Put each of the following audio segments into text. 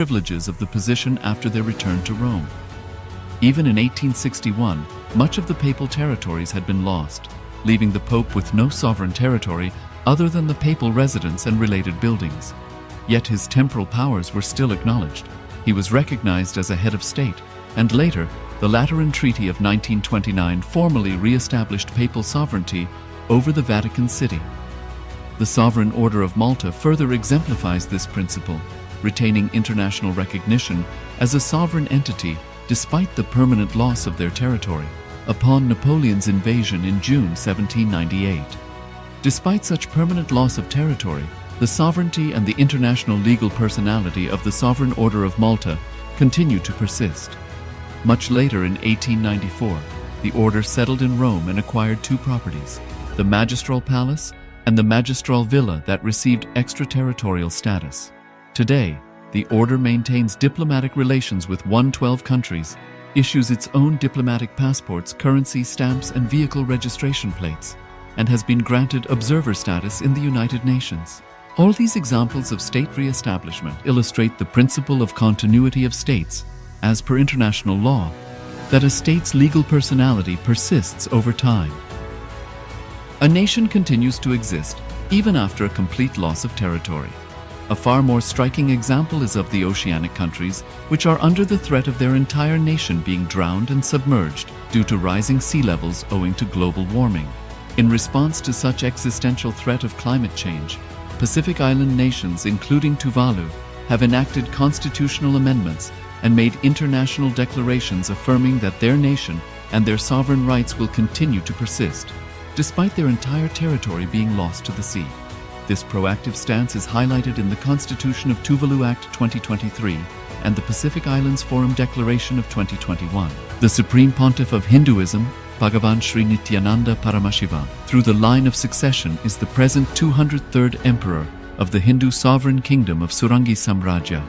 privileges of the position after their return to Rome. Even in 1861, much of the papal territories had been lost, leaving the Pope with no sovereign territory other than the papal residence and related buildings. Yet his temporal powers were still acknowledged. He was recognized as a head of state, and later, the Lateran Treaty of 1929 formally re-established papal sovereignty over the Vatican City. The Sovereign Order of Malta further exemplifies this principle, retaining international recognition as a sovereign entity despite the permanent loss of their territory upon Napoleon's invasion in June 1798. Despite such permanent loss of territory, the sovereignty and the international legal personality of the Sovereign Order of Malta continued to persist. Much later in 1894, the order settled in Rome and acquired two properties, the Magistral Palace and the Magistral Villa that received extraterritorial status. Today, the order maintains diplomatic relations with 112 countries, issues its own diplomatic passports, currency, stamps, and vehicle registration plates, and has been granted observer status in the United Nations. All these examples of state re-establishment illustrate the principle of continuity of states, as per international law, that a state's legal personality persists over time. A nation continues to exist even after a complete loss of territory. A far more striking example is of the oceanic countries, which are under the threat of their entire nation being drowned and submerged due to rising sea levels owing to global warming. In response to such existential threat of climate change, Pacific Island nations, including Tuvalu, have enacted constitutional amendments and made international declarations affirming that their nation and their sovereign rights will continue to persist, despite their entire territory being lost to the sea. This proactive stance is highlighted in the Constitution of Tuvalu Act 2023 and the Pacific Islands Forum Declaration of 2021. The Supreme Pontiff of Hinduism, Bhagavan Sri Nithyananda Paramashivoham, through the line of succession is the present 203rd Emperor of the Hindu Sovereign Kingdom of Surangi Samrajyam.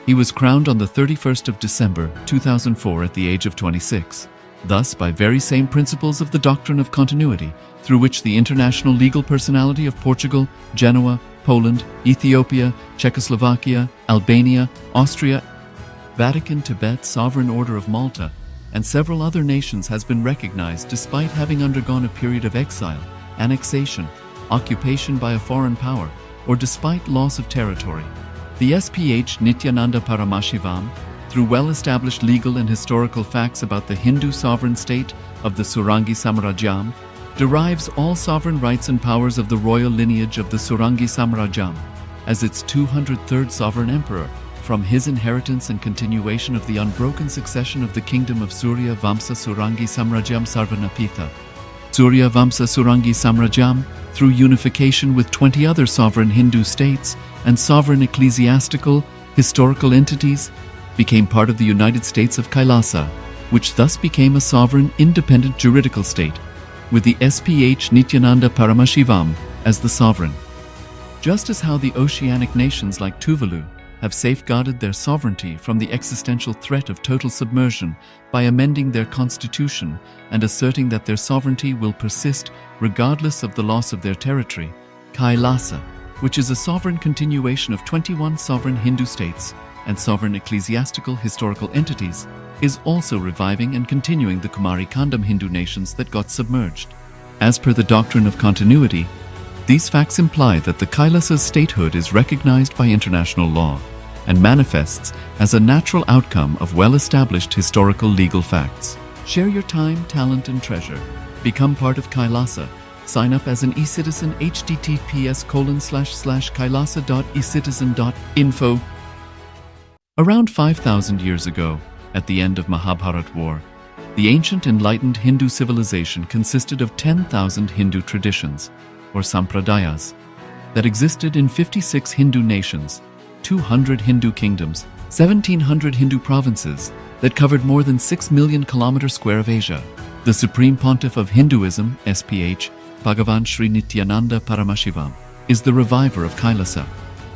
He was crowned on the 31st of December 2004 at the age of 26. Thus, by very same principles of the doctrine of continuity, through which the international legal personality of Portugal, Genoa, Poland, Ethiopia, Czechoslovakia, Albania, Austria, Vatican, Tibet, Sovereign Order of Malta, and several other nations has been recognized despite having undergone a period of exile, annexation, occupation by a foreign power, or despite loss of territory. The SPH Nithyananda Paramashivoham, through well-established legal and historical facts about the Hindu sovereign state of the Surangi Samrajyam, derives all sovereign rights and powers of the royal lineage of the Surangi Samrajyam as its 203rd sovereign emperor, from his inheritance and continuation of the unbroken succession of the kingdom of Surya Vamsa Surangi Samrajyam Sarvanapitha. Surya Vamsa Surangi Samrajyam, through unification with 20 other sovereign Hindu states and sovereign ecclesiastical, historical entities, became part of the United States of Kailasa, which thus became a sovereign, independent juridical state, with the SPH Nithyananda Paramashivoham as the sovereign. Just as how the oceanic nations like Tuvalu have safeguarded their sovereignty from the existential threat of total submersion by amending their constitution and asserting that their sovereignty will persist regardless of the loss of their territory, Kailasa, which is a sovereign continuation of 21 sovereign Hindu states and sovereign ecclesiastical historical entities, is also reviving and continuing the Kumari Kandam Hindu nations that got submerged. As per the doctrine of continuity, these facts imply that the Kailasa's statehood is recognized by international law and manifests as a natural outcome of well-established historical legal facts. Share your time, talent, and treasure. Become part of Kailasa. Sign up as an eCitizen https://kailasa.ecitizen.info. Around 5,000 years ago, at the end of Mahabharat War, the ancient enlightened Hindu civilization consisted of 10,000 Hindu traditions, or sampradayas, that existed in 56 Hindu nations, 200 Hindu kingdoms, 1,700 Hindu provinces that covered more than 6 million kilometers square of Asia. The Supreme Pontiff of Hinduism, SPH, Bhagavan Sri Nithyananda Paramashivoham, is the reviver of Kailasa,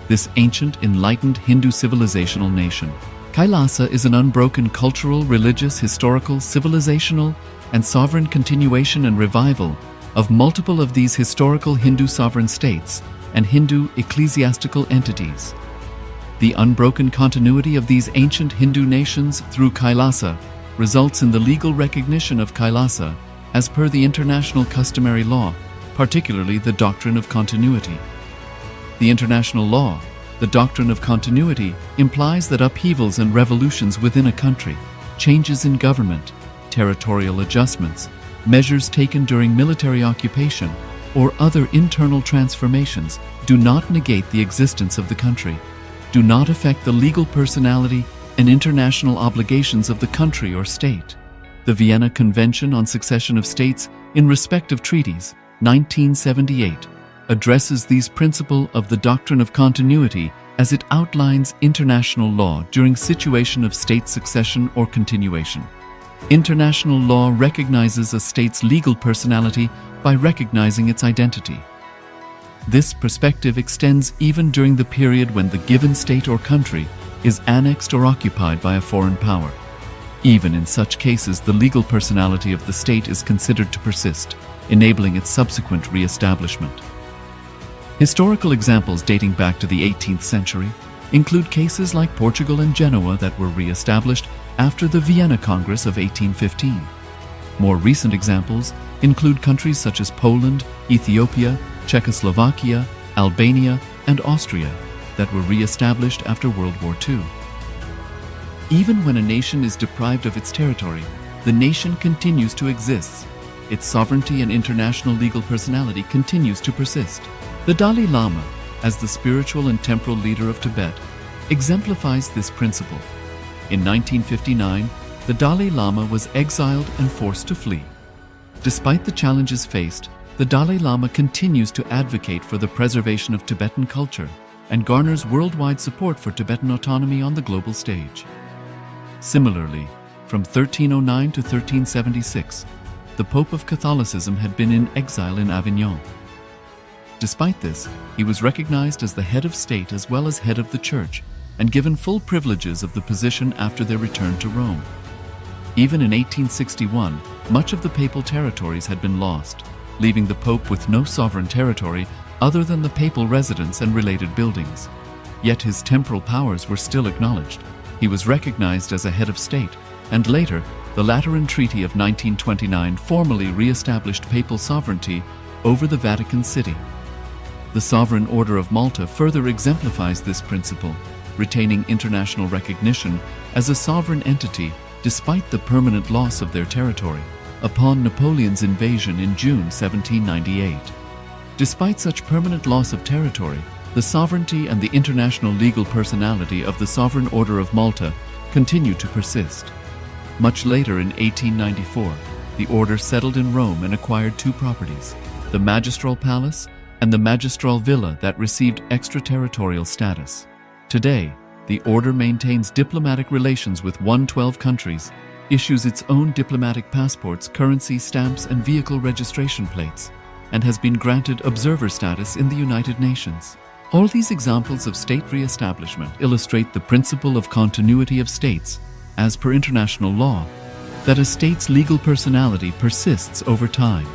this ancient, enlightened Hindu civilizational nation. Kailasa is an unbroken cultural, religious, historical, civilizational, and sovereign continuation and revival of multiple of these historical Hindu sovereign states and Hindu ecclesiastical entities. The unbroken continuity of these ancient Hindu nations through Kailasa results in the legal recognition of Kailasa as per the international customary law, particularly the doctrine of continuity. The international law, the doctrine of continuity, implies that upheavals and revolutions within a country, changes in government, territorial adjustments, measures taken during military occupation, or other internal transformations do not negate the existence of the country, do not affect the legal personality and international obligations of the country or state. The Vienna Convention on Succession of States in respect of treaties, 1978, addresses these principles of the doctrine of continuity as it outlines international law during situation of state succession or continuation. International law recognizes a state's legal personality by recognizing its identity. This perspective extends even during the period when the given state or country is annexed or occupied by a foreign power. Even in such cases, the legal personality of the state is considered to persist, enabling its subsequent re-establishment. Historical examples dating back to the 18th century include cases like Portugal and Genoa that were re-established after the Vienna Congress of 1815. More recent examples include countries such as Poland, Ethiopia, Czechoslovakia, Albania, and Austria that were re-established after World War II. Even when a nation is deprived of its territory, the nation continues to exist. Its sovereignty and international legal personality continues to persist. The Dalai Lama, as the spiritual and temporal leader of Tibet, exemplifies this principle. In 1959, the Dalai Lama was exiled and forced to flee. Despite the challenges faced, the Dalai Lama continues to advocate for the preservation of Tibetan culture and garners worldwide support for Tibetan autonomy on the global stage. Similarly, from 1309 to 1376, the Pope of Catholicism had been in exile in Avignon. Despite this, he was recognized as the head of state as well as head of the church and given full privileges of the position after their return to Rome. Even in 1861, much of the papal territories had been lost, leaving the Pope with no sovereign territory other than the papal residence and related buildings. Yet his temporal powers were still acknowledged. He was recognized as a head of state, and later, the Lateran Treaty of 1929 formally re-established papal sovereignty over the Vatican City. The Sovereign Order of Malta further exemplifies this principle, retaining international recognition as a sovereign entity despite the permanent loss of their territory upon Napoleon's invasion in June 1798. Despite such permanent loss of territory, the sovereignty and the international legal personality of the Sovereign Order of Malta continue to persist. Much later in 1894, the order settled in Rome and acquired two properties, the Magistral Palace and the Magistral Villa that received extraterritorial status. Today, the order maintains diplomatic relations with 112 countries, issues its own diplomatic passports, currency stamps, and vehicle registration plates, and has been granted observer status in the United Nations. All these examples of state re-establishment illustrate the principle of continuity of states, as per international law, that a state's legal personality persists over time.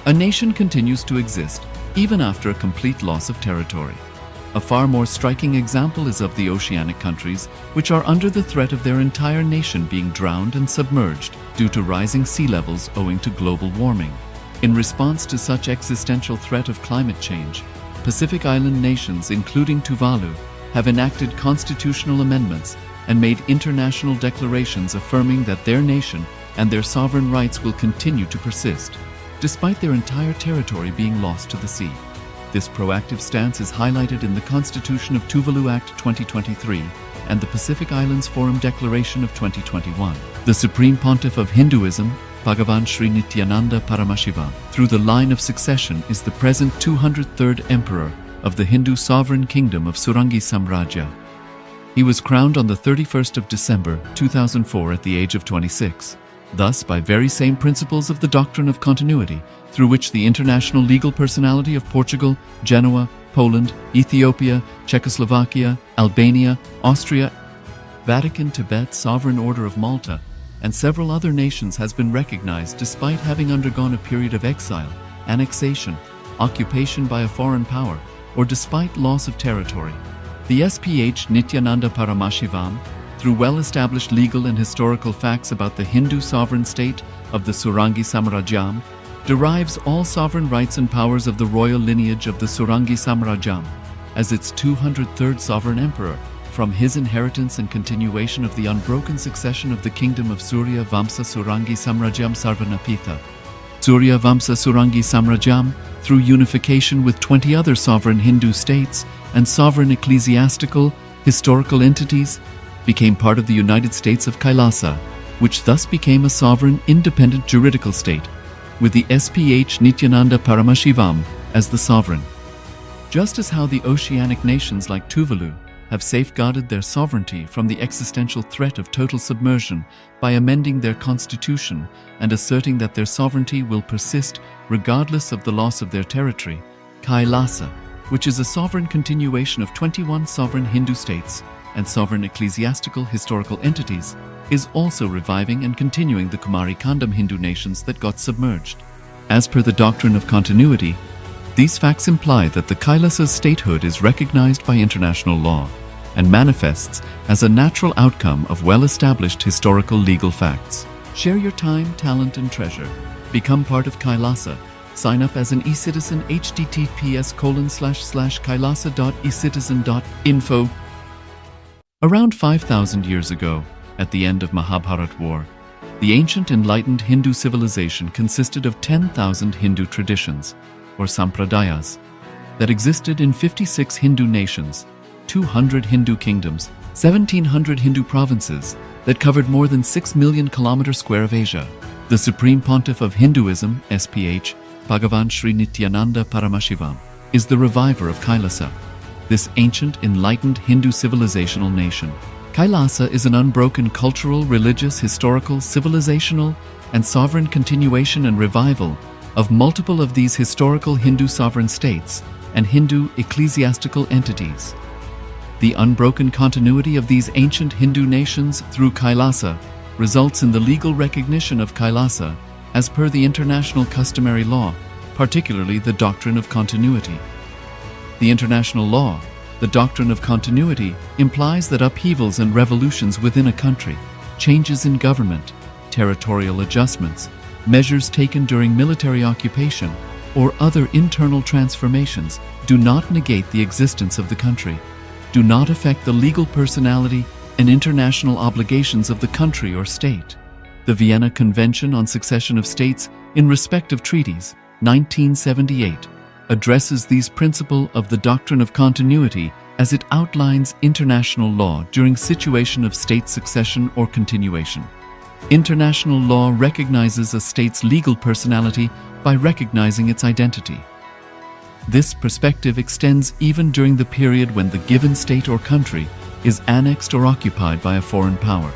A nation continues to exist even after a complete loss of territory. A far more striking example is of the oceanic countries, which are under the threat of their entire nation being drowned and submerged due to rising sea levels owing to global warming. In response to such existential threat of climate change, Pacific Island nations, including Tuvalu, have enacted constitutional amendments and made international declarations affirming that their nation and their sovereign rights will continue to persist, despite their entire territory being lost to the sea. This proactive stance is highlighted in the Constitution of Tuvalu Act 2023 and the Pacific Islands Forum Declaration of 2021. The Supreme Pontiff of Hinduism, Bhagavan Sri Nithyananda Paramashivoham, through the line of succession, is the present 203rd Emperor of the Hindu Sovereign Kingdom of Surangi Samrajyam. He was crowned on the 31st of December 2004 at the age of 26. Thus, by very same principles of the doctrine of continuity, through which the international legal personality of Portugal, Genoa, Poland, Ethiopia, Czechoslovakia, Albania, Austria, Vatican, Tibet, Sovereign Order of Malta, and several other nations has been recognized despite having undergone a period of exile, annexation, occupation by a foreign power, or despite loss of territory. The SPH Nithyananda Paramashivoham, through well-established legal and historical facts about the Hindu sovereign state of the Surangi Samrajyam, derives all sovereign rights and powers of the royal lineage of the Surangi Samrajyam as its 203rd sovereign emperor, from his inheritance and continuation of the unbroken succession of the kingdom of Surya Vamsa Surangi Samrajyam Sarvanapitha. Surya Vamsa Surangi Samrajyam, through unification with 20 other sovereign Hindu states and sovereign ecclesiastical, historical entities, became part of the United States of Kailasa, which thus became a sovereign, independent juridical state, with the SPH Nithyananda Paramashivoham as the sovereign. Just as how the oceanic nations like Tuvalu have safeguarded their sovereignty from the existential threat of total submersion by amending their constitution and asserting that their sovereignty will persist regardless of the loss of their territory, Kailasa, which is a sovereign continuation of 21 sovereign Hindu states and sovereign ecclesiastical historical entities, is also reviving and continuing the Kumari Kandam Hindu nations that got submerged. As per the doctrine of continuity, these facts imply that the Kailasa's statehood is recognized by international law and manifests as a natural outcome of well-established historical legal facts. Share your time, talent, and treasure. Become part of Kailasa. Sign up as an e-citizen https://kailasa.ecitizen.info. Around 5,000 years ago, at the end of Mahabharat War, the ancient enlightened Hindu civilization consisted of 10,000 Hindu traditions, or sampradayas, that existed in 56 Hindu nations, 200 Hindu kingdoms, 1,700 Hindu provinces that covered more than 6 million kilometers square of Asia. The Supreme Pontiff of Hinduism, SPH, Bhagavan Sri Nithyananda Paramashivoham, is the reviver of Kailasa, this ancient, enlightened Hindu civilizational nation. Kailasa is an unbroken cultural, religious, historical, civilizational, and sovereign continuation and revival of multiple of these historical Hindu sovereign states and Hindu ecclesiastical entities. The unbroken continuity of these ancient Hindu nations through Kailasa results in the legal recognition of Kailasa as per the international customary law, particularly the doctrine of continuity. The international law, the doctrine of continuity, implies that upheavals and revolutions within a country, changes in government, territorial adjustments, measures taken during military occupation, or other internal transformations do not negate the existence of the country, do not affect the legal personality and international obligations of the country or state. The Vienna Convention on Succession of States in respect of treaties, 1978, addresses these principles of the doctrine of continuity as it outlines international law during situation of state succession or continuation. International law recognizes a state's legal personality by recognizing its identity. This perspective extends even during the period when the given state or country is annexed or occupied by a foreign power.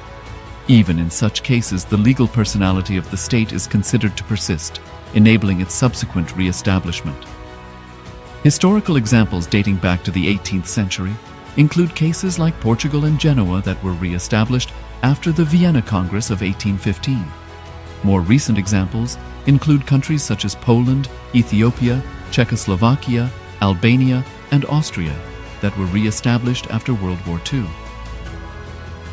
Even in such cases, the legal personality of the state is considered to persist, enabling its subsequent re-establishment. Historical examples dating back to the 18th century include cases like Portugal and Genoa that were re-established after the Vienna Congress of 1815. More recent examples include countries such as Poland, Ethiopia, Czechoslovakia, Albania, and Austria that were re-established after World War II.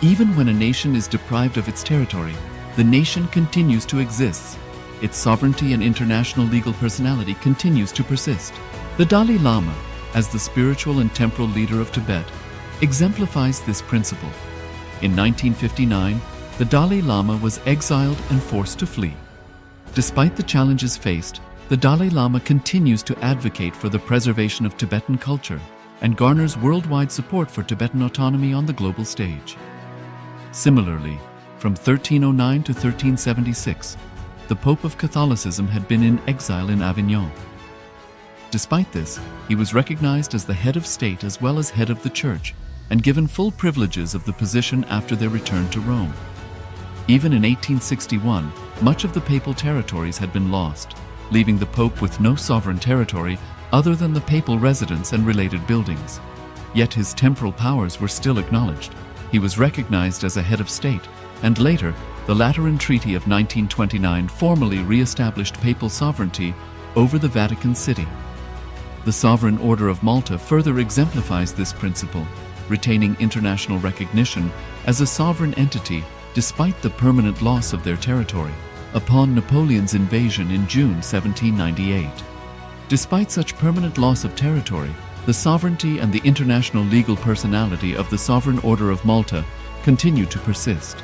Even when a nation is deprived of its territory, the nation continues to exist. Its sovereignty and international legal personality continues to persist. The Dalai Lama, as the spiritual and temporal leader of Tibet, exemplifies this principle. In 1959, the Dalai Lama was exiled and forced to flee. Despite the challenges faced, the Dalai Lama continues to advocate for the preservation of Tibetan culture and garners worldwide support for Tibetan autonomy on the global stage. Similarly, from 1309 to 1376, the Pope of Catholicism had been in exile in Avignon. Despite this, he was recognized as the head of state as well as head of the church and given full privileges of the position after their return to Rome. Even in 1861, much of the papal territories had been lost, leaving the Pope with no sovereign territory other than the papal residence and related buildings. Yet his temporal powers were still acknowledged. He was recognized as a head of state, and later, the Lateran Treaty of 1929 formally re-established papal sovereignty over the Vatican City. The Sovereign Order of Malta further exemplifies this principle, retaining international recognition as a sovereign entity despite the permanent loss of their territory upon Napoleon's invasion in June 1798. Despite such permanent loss of territory, the sovereignty and the international legal personality of the Sovereign Order of Malta continue to persist.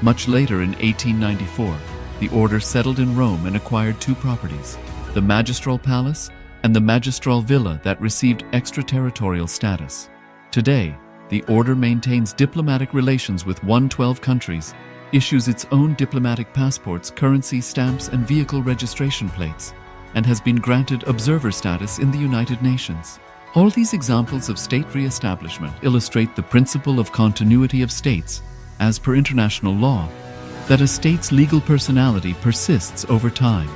Much later in 1894, the order settled in Rome and acquired two properties, the Magistral Palace and the Magistral Villa that received extraterritorial status. Today, the order maintains diplomatic relations with 112 countries, issues its own diplomatic passports, currency stamps, and vehicle registration plates, and has been granted observer status in the United Nations. All these examples of state re-establishment illustrate the principle of continuity of states, as per international law, that a state's legal personality persists over time.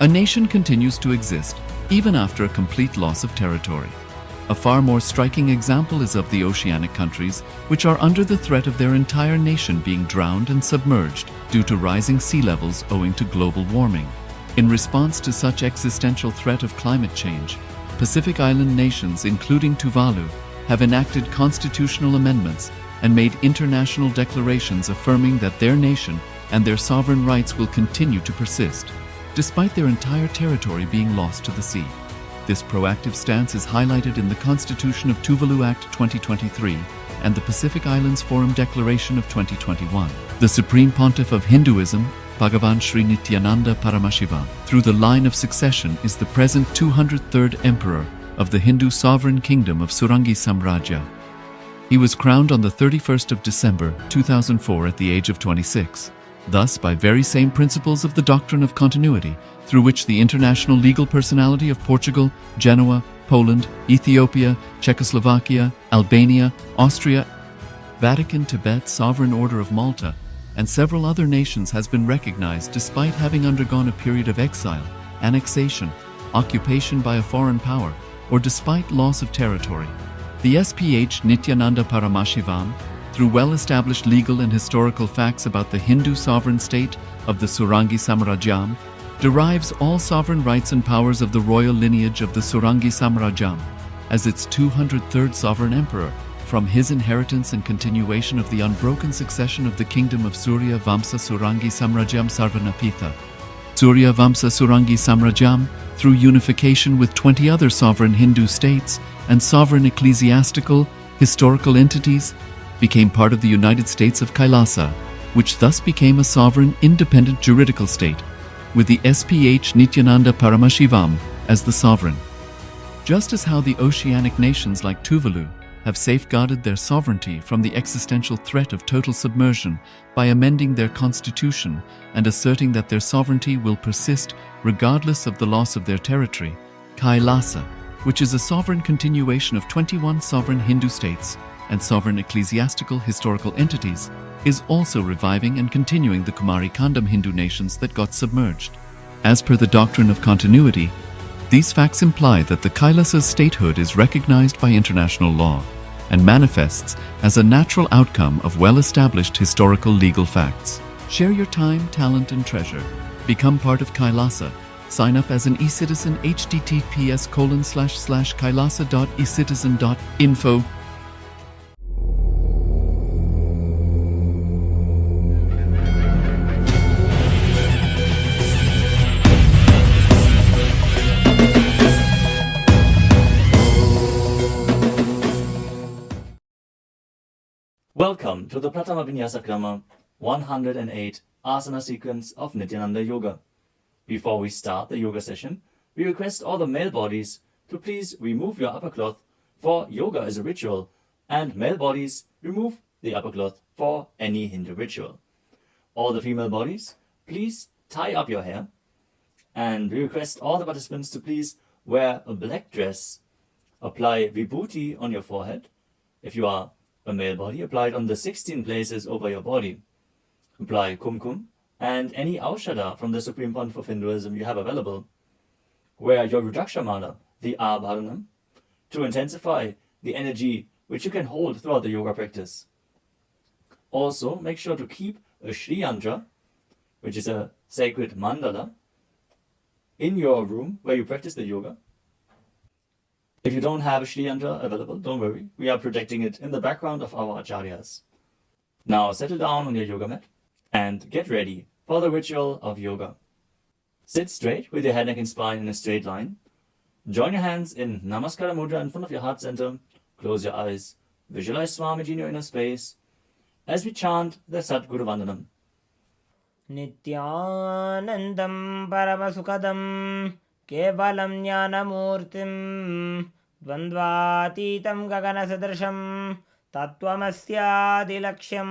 A nation continues to exist even after a complete loss of territory. A far more striking example is of the oceanic countries, which are under the threat of their entire nation being drowned and submerged due to rising sea levels owing to global warming. In response to such existential threat of climate change, Pacific Island nations, including Tuvalu, have enacted constitutional amendments and made international declarations affirming that their nation and their sovereign rights will continue to persist, despite their entire territory being lost to the sea. This proactive stance is highlighted in the Constitution of Tuvalu Act 2023 and the Pacific Islands Forum Declaration of 2021. The Supreme Pontiff of Hinduism, Bhagavan Sri Nithyananda Paramashivoham, through the line of succession is the present 203rd Emperor of the Hindu Sovereign Kingdom of Surangi Samrajyam. He was crowned on the 31st of December 2004 at the age of 26. Thus, by very same principles of the doctrine of continuity, through which the international legal personality of Portugal, Genoa, Poland, Ethiopia, Czechoslovakia, Albania, Austria, Vatican, Tibet, Sovereign Order of Malta, and several other nations has been recognized despite having undergone a period of exile, annexation, occupation by a foreign power, or despite loss of territory. The SPH Nithyananda Paramashivoham, through well-established legal and historical facts about the Hindu sovereign state of the Surangi Samrajyam, derives all sovereign rights and powers of the royal lineage of the Surangi Samrajyam as its 203rd sovereign emperor from his inheritance and continuation of the unbroken succession of the kingdom of Surya Vamsa Surangi Samrajyam Sarvanapitha. Surya Vamsa Surangi Samrajyam, through unification with 20 other sovereign Hindu states and sovereign ecclesiastical, historical entities, became part of the United States of Kailasa, which thus became a sovereign, independent juridical state, with the SPH Nithyananda Paramashivoham as the sovereign. Just as how the oceanic nations like Tuvalu have safeguarded their sovereignty from the existential threat of total submersion by amending their constitution and asserting that their sovereignty will persist regardless of the loss of their territory, Kailasa, which is a sovereign continuation of 21 sovereign Hindu states and sovereign ecclesiastical historical entities, is also reviving and continuing the Kumari Kandam Hindu nations that got submerged. As per the doctrine of continuity, these facts imply that the Kailasa's statehood is recognized by international law and manifests as a natural outcome of well-established historical legal facts. Share your time, talent, and treasure. Become part of Kailasa. Sign up as an e-citizen https://kailasa.ecitizen.info. Welcome to the Pratama Vinyasa Krama 108 Asana sequence of Nithyananda Yoga. Before we start the yoga session, we request all the male bodies to please remove your upper cloth, for yoga is a ritual, and male bodies remove the upper cloth for any Hindu ritual. All the female bodies, please tie up your hair, and we request all the participants to please wear a black dress, apply vibhuti on your forehead. If you are a male body, apply it on the 16 places over your body. Apply kumkum and any aushadha from the Supreme Pontiff of Hinduism you have available. Wear your Rudraksha mala, the Abharanam, to intensify the energy which you can hold throughout the yoga practice. Also, make sure to keep a Shri Yantra, which is a sacred mandala, in your room where you practice the yoga. If you don't have a Shri Yantra available, don't worry. We are projecting it in the background of our acharyas. Now settle down on your yoga mat and get ready for the ritual of yoga. Sit straight with your head, neck and spine in a straight line. Join your hands in Namaskara Mudra in front of your heart center. Close your eyes. Visualize Swamiji in your inner space as we chant the Satguru Vandanam. Nithyanandam Paramasukadam Kevalam Jnanamurtim Dvandvatitam Gaganasadrasham Tattvamasyaadilaksham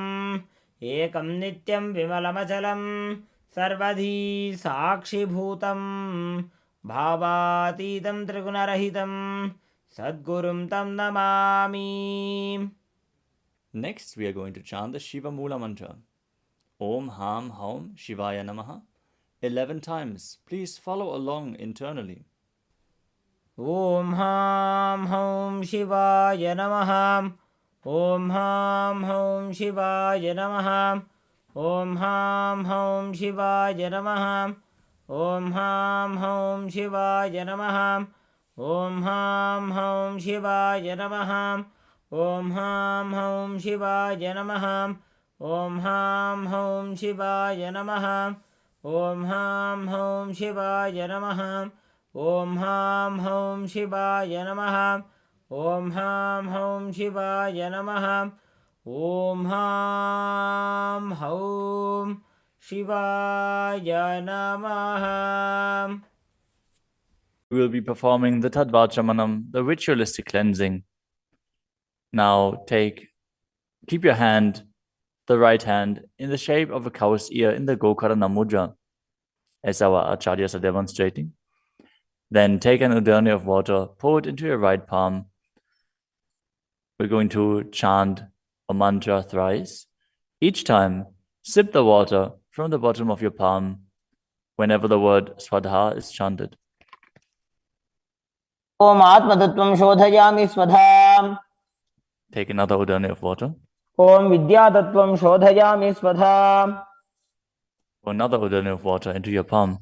Ekam Nityam Vimalamachalam Sarvadhi Sakshibhutam Bhavatitam Trigunarahitam Sadgurum Tam Namami. Next, we are going to chant the Shiva Mula mantra. Om Ham Haum Shivaya Namaha 11 times. Please follow along internally. Om Ham Haum Shivaya Namaha. Om Ham Haum Shivaya Namaha. Om Ham Haum Shivaya Namaha. Om Ham Haum Shivaya Namaha. Om Ham Haum Shivaya Namaha. Om Ham Haum Shivaya Namaha. Om Ham Haum Shivaya Namaha. Om Ham Haum Shivaya Namaha. Om Ham Haum Shivaya Namaha. Om Ham Haum Shivaya Namaha. Om Ham Haum Shivaya Namaha. We will be performing the Tadvachamanam, the ritualistic cleansing. Now keep your hand, the right hand, in the shape of a cow's ear in the Gokarana Mudra, as our acharyas are demonstrating. Then take an udani of water, pour it into your right palm. We're going to chant a mantra thrice. Each time, sip the water from the bottom of your palm whenever the word Swadha is chanted. Om Atma Shodhayami Swadham. Take another udani of water. Om Vidya Tattvam Shodhayami Swadham. Pour another udani of water into your palm.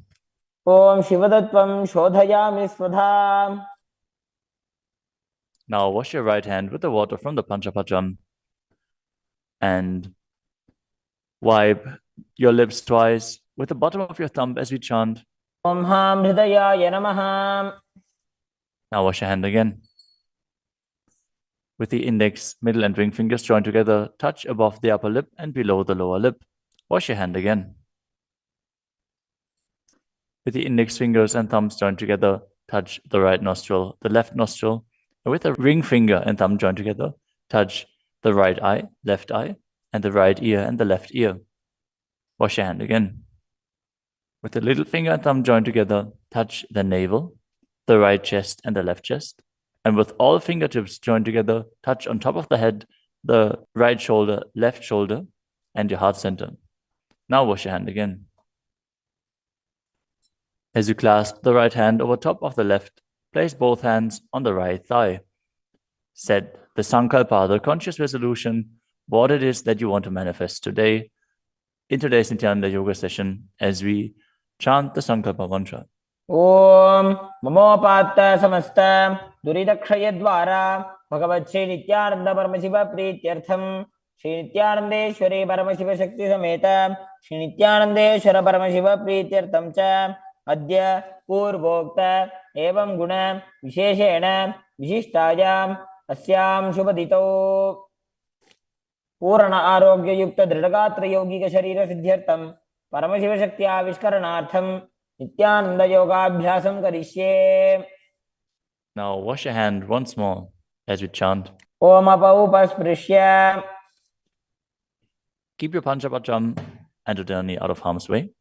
Om Shiva Tattvam Shodhayami Swadham. Now wash your right hand with the water from the Panchapatram and wipe your lips twice with the bottom of your thumb as we chant. Om Ham Hridayaya Namaha. Now wash your hand again. With the index, middle and ring fingers joined together, touch above the upper lip and below the lower lip. Wash your hand again. With the index fingers and thumbs joined together, touch the right nostril, the left nostril. And with the ring finger and thumb joined together, touch the right eye, left eye, and the right ear and the left ear. Wash your hand again. With the little finger and thumb joined together, touch the navel, the right chest and the left chest. And with all fingertips joined together, touch on top of the head, the right shoulder, left shoulder, and your heart center. Now wash your hand again. As you clasp the right hand over top of the left, place both hands on the right thigh. Set the sankalpa, the conscious resolution, what it is that you want to manifest today, in today's Nithyananda Yoga session, as we chant the sankalpa mantra. Om Mamopatta Samasta Duridakshayadvara Bhagavat Shri Nithyananda Paramashiva Prityartham Shri Nithyanandeshwari Paramashiva Shakti Sameta Shri Nithyanandeshwara Paramashiva Prityartham Cha Adya Purvokta Evam Guna Visheshena Vishishtayam Asyam Shubhadito Purana Arogya Yukta Dridagatra Yogika Sharira Siddhyartham Paramashiva Shakti Avishkaranartham Nithyananda Yogabhyasam Karishye. Now wash your hand once more as we chant. Om Apaupasprisya. Keep your Panchapatram and udani out of harm's way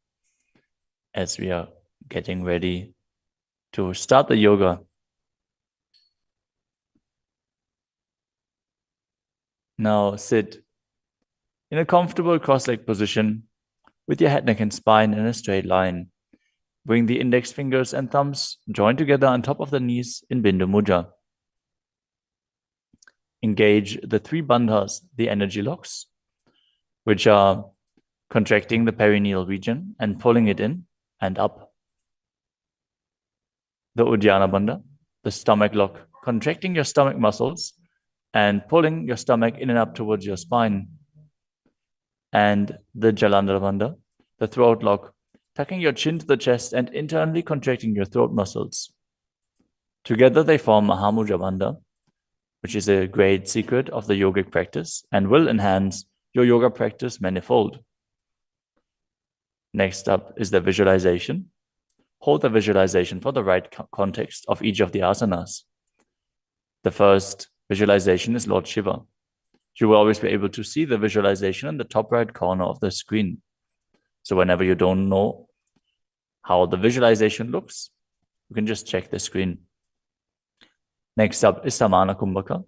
as we are getting ready to start the yoga. Now sit in a comfortable cross-legged position with your head, neck, and spine in a straight line. Bring the index fingers and thumbs joined together on top of the knees in Bindu Mudra. Engage the three bandhas, the energy locks, which are contracting the perineal region and pulling it in and up. The Uddiyana Bandha, the stomach lock, contracting your stomach muscles and pulling your stomach in and up towards your spine. And the Jalandhara Bandha, the throat lock, tucking your chin to the chest and internally contracting your throat muscles. Together they form Mahamudra Bandha, which is a great secret of the yogic practice and will enhance your yoga practice manifold. Next up is the visualization. Hold the visualization for the right context of each of the asanas. The first visualization is Lord Shiva. You will always be able to see the visualization in the top right corner of the screen. So whenever you don't know how the visualization looks, you can just check the screen. Next up is Samana Kumbhaka.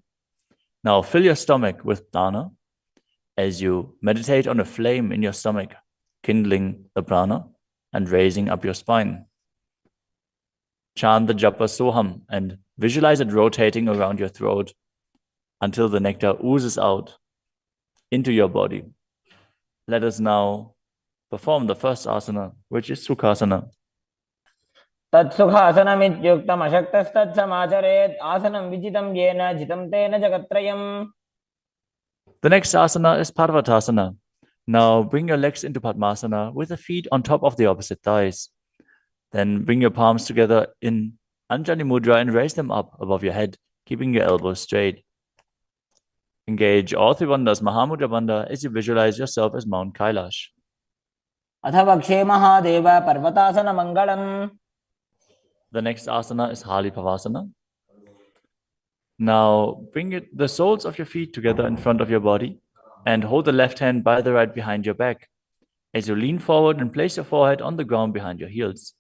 Now fill your stomach with prana as you meditate on a flame in your stomach, kindling the prana and raising up your spine. Chant the japa soham and visualize it rotating around your throat until the nectar oozes out into your body. Let us now perform the first asana, which is Sukhasana. तत्सुखासनमित्युक्तम् अशक्तस्तत्समाचरेत् आसनं विजितं येन जितं तेन जगत्त्रयम्. The next asana is Parvatasana. Now bring your legs into Padmasana with the feet on top of the opposite thighs. Then bring your palms together in Anjali Mudra and raise them up above your head, keeping your elbows straight. Engage all three bandhas, Mahamudra Bandha, as you visualize yourself as Mount Kailash. अथ वक्षे Mahadev पर्वतासनमङ्गलम्. The next asana is Halipavasana. Now bring the soles of your feet together in front of your body and hold the left hand by the right behind your back as you lean forward and place your forehead on the ground behind your heels.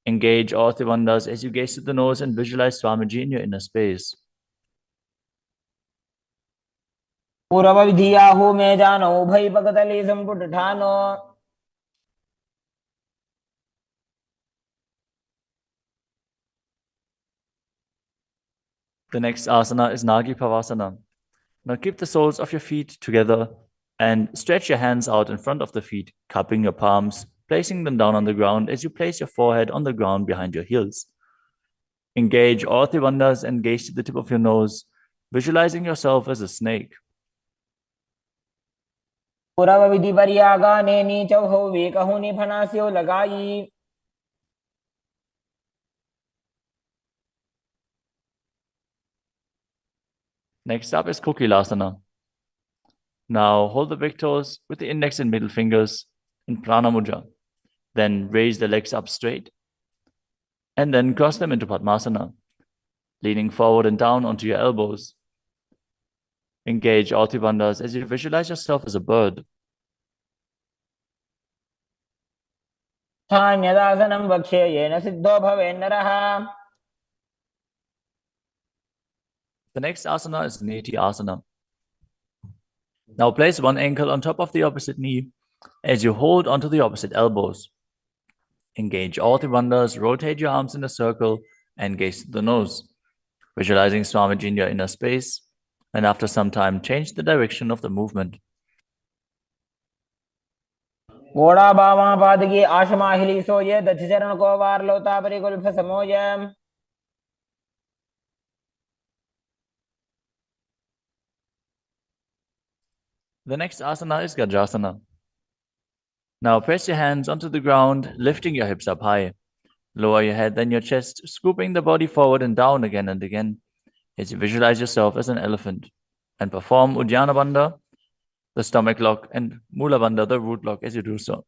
Engage all three bandhas as you gaze to the nose and visualize Swamiji in your inner space. पूर्वविधियाहु मे जानो उभयपकतली सम्पुटठानो. The next asana is Nagi Pavasana. Now keep the soles of your feet together and stretch your hands out in front of the feet, cupping your palms, placing them down on the ground as you place your forehead on the ground behind your heels. Engage all three bandhas and gaze to the tip of your nose, visualizing yourself as a snake. पुरवविधिपर्यागाने नीचौहौ वेकहुनि फणास्यो लगाई. Next up is Kokilasana. Now hold the big toes with the index and middle fingers in Prana Mudra. Then raise the legs up straight and then cross them into Padmasana, leaning forward and down onto your elbows. Engage all three bandhas as you visualize yourself as a bird. स्थान्यदासनं वक्ष्ये yen Sidho भवेन्नरः. The next asana is Neti Asana. Now place one ankle on top of the opposite knee as you hold onto the opposite elbows. Engage all three bandhas, rotate your arms in a circle and gaze to the nose, visualizing Swamiji in your inner space, and after some time change the direction of the movement. घोड़ा बामा पादकी आशमाहिली सोये दक्षचरण को वार लोता परिकुल्फ समोय. The next asana is Gajasana. Now press your hands onto the ground, lifting your hips up high. Lower your head, then your chest, scooping the body forward and down again and again as you visualize yourself as an elephant. And perform Uddiyana Bandha, the stomach lock, and Mula Bandha, the root lock, as you do so.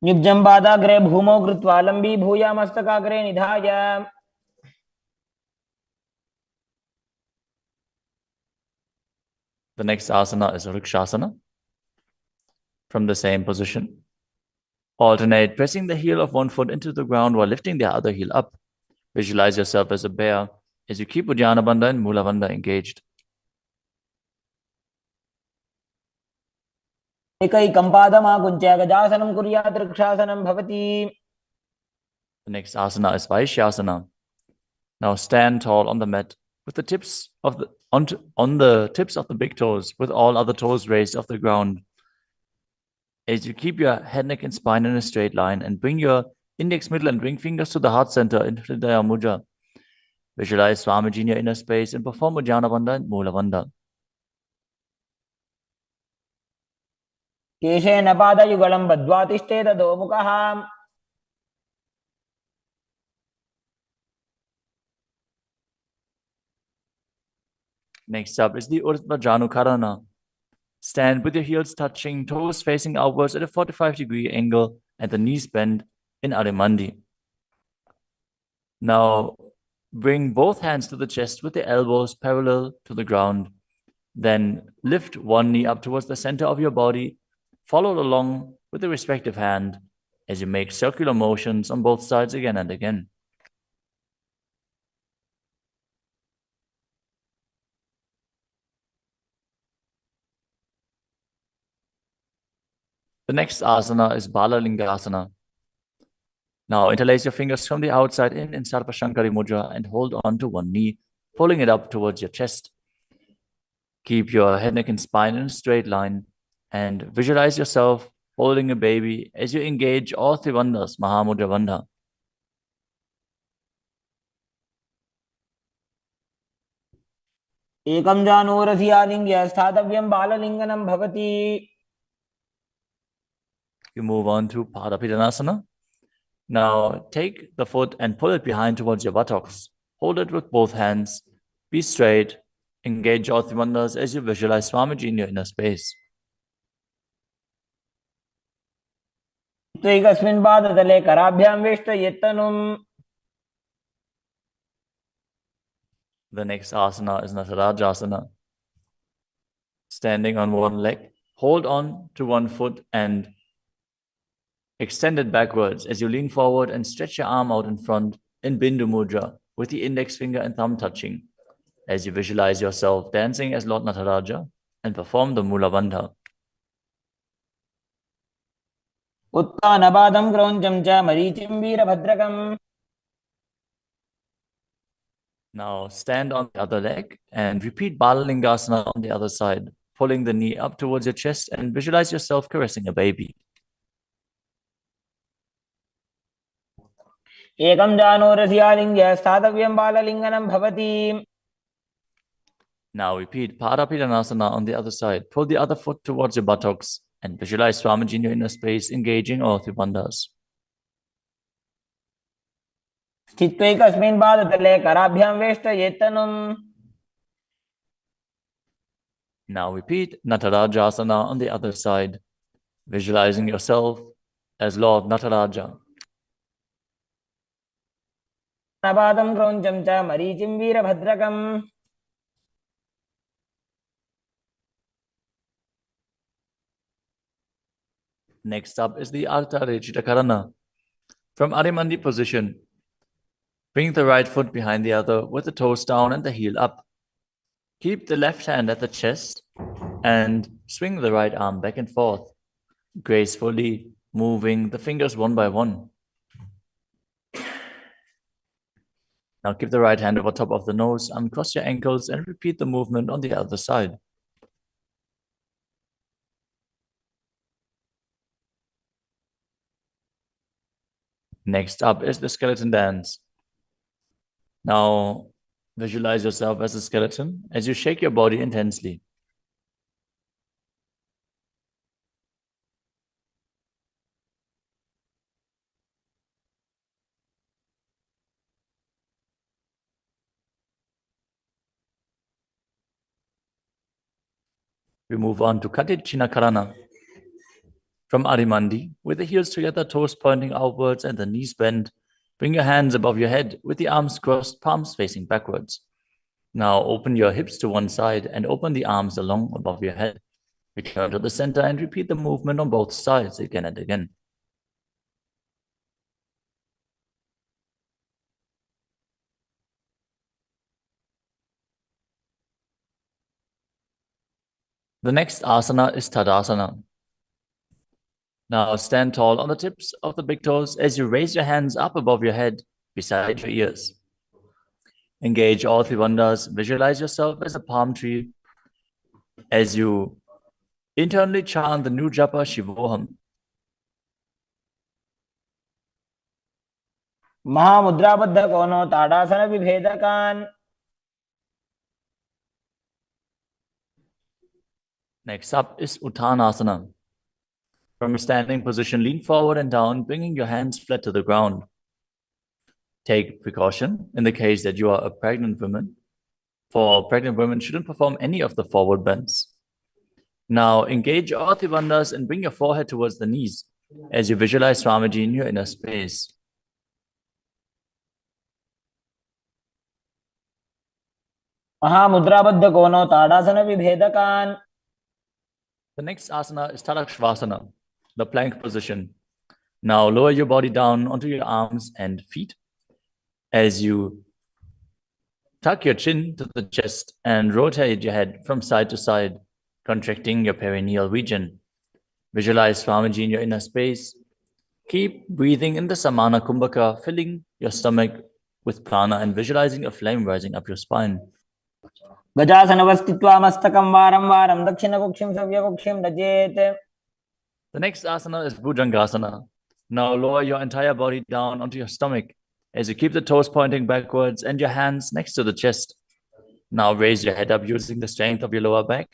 युज्यं पादाग्रे भूमौ कृत्वा लम्बी भूया मस्तकाग्रे निधाय. The next asana is Vrikshasana. From the same position, alternate pressing the heel of one foot into the ground while lifting the other heel up. Visualize yourself as a bear as you keep Uddiyana Bandha and Mula Bandha engaged. एकैकं पादमाकुञ्च्य गजासनं कुर्यात् वृक्षासनं भवति. The next asana is Vaishyasana. Now stand tall on the mat with the tips of the on the tips of the big toes, with all other toes raised off the ground. As you keep your head, neck, and spine in a straight line and bring your Index, middle, and ring fingers to the heart center in Hridaya Mudra. Visualize Swamiji in your inner space and perform Uddiyana Bandha and Mula Bandha. केशेन पादयुगलं बद्ध्वा तिष्ठेत दोमुखः Next up is the Urdhva Janukarana. Stand with your heels touching, toes facing outwards at a 45-degree angle and the knees bent in Adimandi. Now, bring both hands to the chest with the elbows parallel to the ground. Then lift one knee up towards the center of your body. Follow along with the respective hand as you make circular motions on both sides again and again. The next asana is Balalingasana. Now interlace your fingers from the outside in Sarvashankari Mudra and hold on to one knee, pulling it up towards your chest. Keep your head, neck, and spine in a straight line and visualize yourself holding a baby as you engage all three bandhas, Mahamudra Bandha. एकं जानूरसि आलिङ्ग्य स्थातव्यं बाललिङ्गनं भवति. You move on to Padapidanasana. Now take the foot and pull it behind towards your buttocks. Hold it with both hands. Be straight. Engage all three bandhas as you visualize Swamiji in your inner space. एकस्मिन् पादतले कराभ्यां वेष्टयेत्तनुम्. The next asana is Natarajasana. Standing on one leg, hold on to one foot and extend it backwards as you lean forward and stretch your arm out in front in Bindu Mudra with the index finger and thumb touching as you visualize yourself dancing as Lord Nataraja and perform the Mula Bandha. उत्तानपादं क्रौञ्चं च मरीचिं वीरभद्रकम्. Now stand on the other leg and repeat Balalingasana on the other side, pulling the knee up towards your chest and visualize yourself caressing a baby. एकं जानूरसि आलिङ्ग्य स्थातव्यं बाललिङ्गनं भवति. Now repeat Padapidanasana on the other side. Pull the other foot towards your buttocks and visualize Swamiji in your inner space, engaging all three bandhas. स्थित्वा एकस्मिन् पादतले कराभ्यां वेष्टयेत्तनुम्. Now repeat Natarajasana on the other side, visualizing yourself as Lord Nataraja. पादं क्रौञ्चं च मरीचिं वीरभद्रकम्. Next up is the Ardha Rechita Karana. From Adimandi position, bring the right foot behind the other with the toes down and the heel up. Keep the left hand at the chest and swing the right arm back and forth, gracefully moving the fingers one by one. Now keep the right hand over top of the nose, uncross your ankles, and repeat the movement on the other side. Next up is the skeleton dance. Now visualize yourself as a skeleton as you shake your body intensely. We move on to Katichina Karana. From Adimandi, with the heels together, toes pointing outwards and the knees bent, bring your hands above your head with the arms crossed, palms facing backwards. Now open your hips to one side and open the arms along above your head. Return to the center and repeat the movement on both sides again and again. The next asana is Tadasana. Now stand tall on the tips of the big toes as you raise your hands up above your head beside your ears. Engage all three bandhas. Visualize yourself as a palm tree as you internally chant the new japa Shivoham. महामुद्राबद्ध कोनो ताड़ासन विभेदकान्. Next up is Uttanasana. From your standing position, lean forward and down, bringing your hands flat to the ground. Take precaution in the case that you are a pregnant woman. For pregnant women, shouldn't perform any of the forward bends. Now engage your Ati bandhas and bring your forehead towards the knees as you visualize Swamiji in your inner space. महामुद्राबद्ध कोनो ताड़ासन विभेदकान्. The next asana is Tadakshvasana, the plank position. Now lower your body down onto your arms and feet as you tuck your chin to the chest and rotate your head from side to side, contracting your perineal region. Visualize Swamiji in your inner space. Keep breathing in the Samana Kumbhaka, filling your stomach with prana and visualizing a flame rising up your spine. गजासनवस्थित्वा मस्तकं वारं वारं दक्षिणकुक्षिं सव्यकुक्षिं नजेत्. The next asana is Bhujangasana. Now lower your entire body down onto your stomach as you keep the toes pointing backwards and your hands next to the chest. Now raise your head up using the strength of your lower back.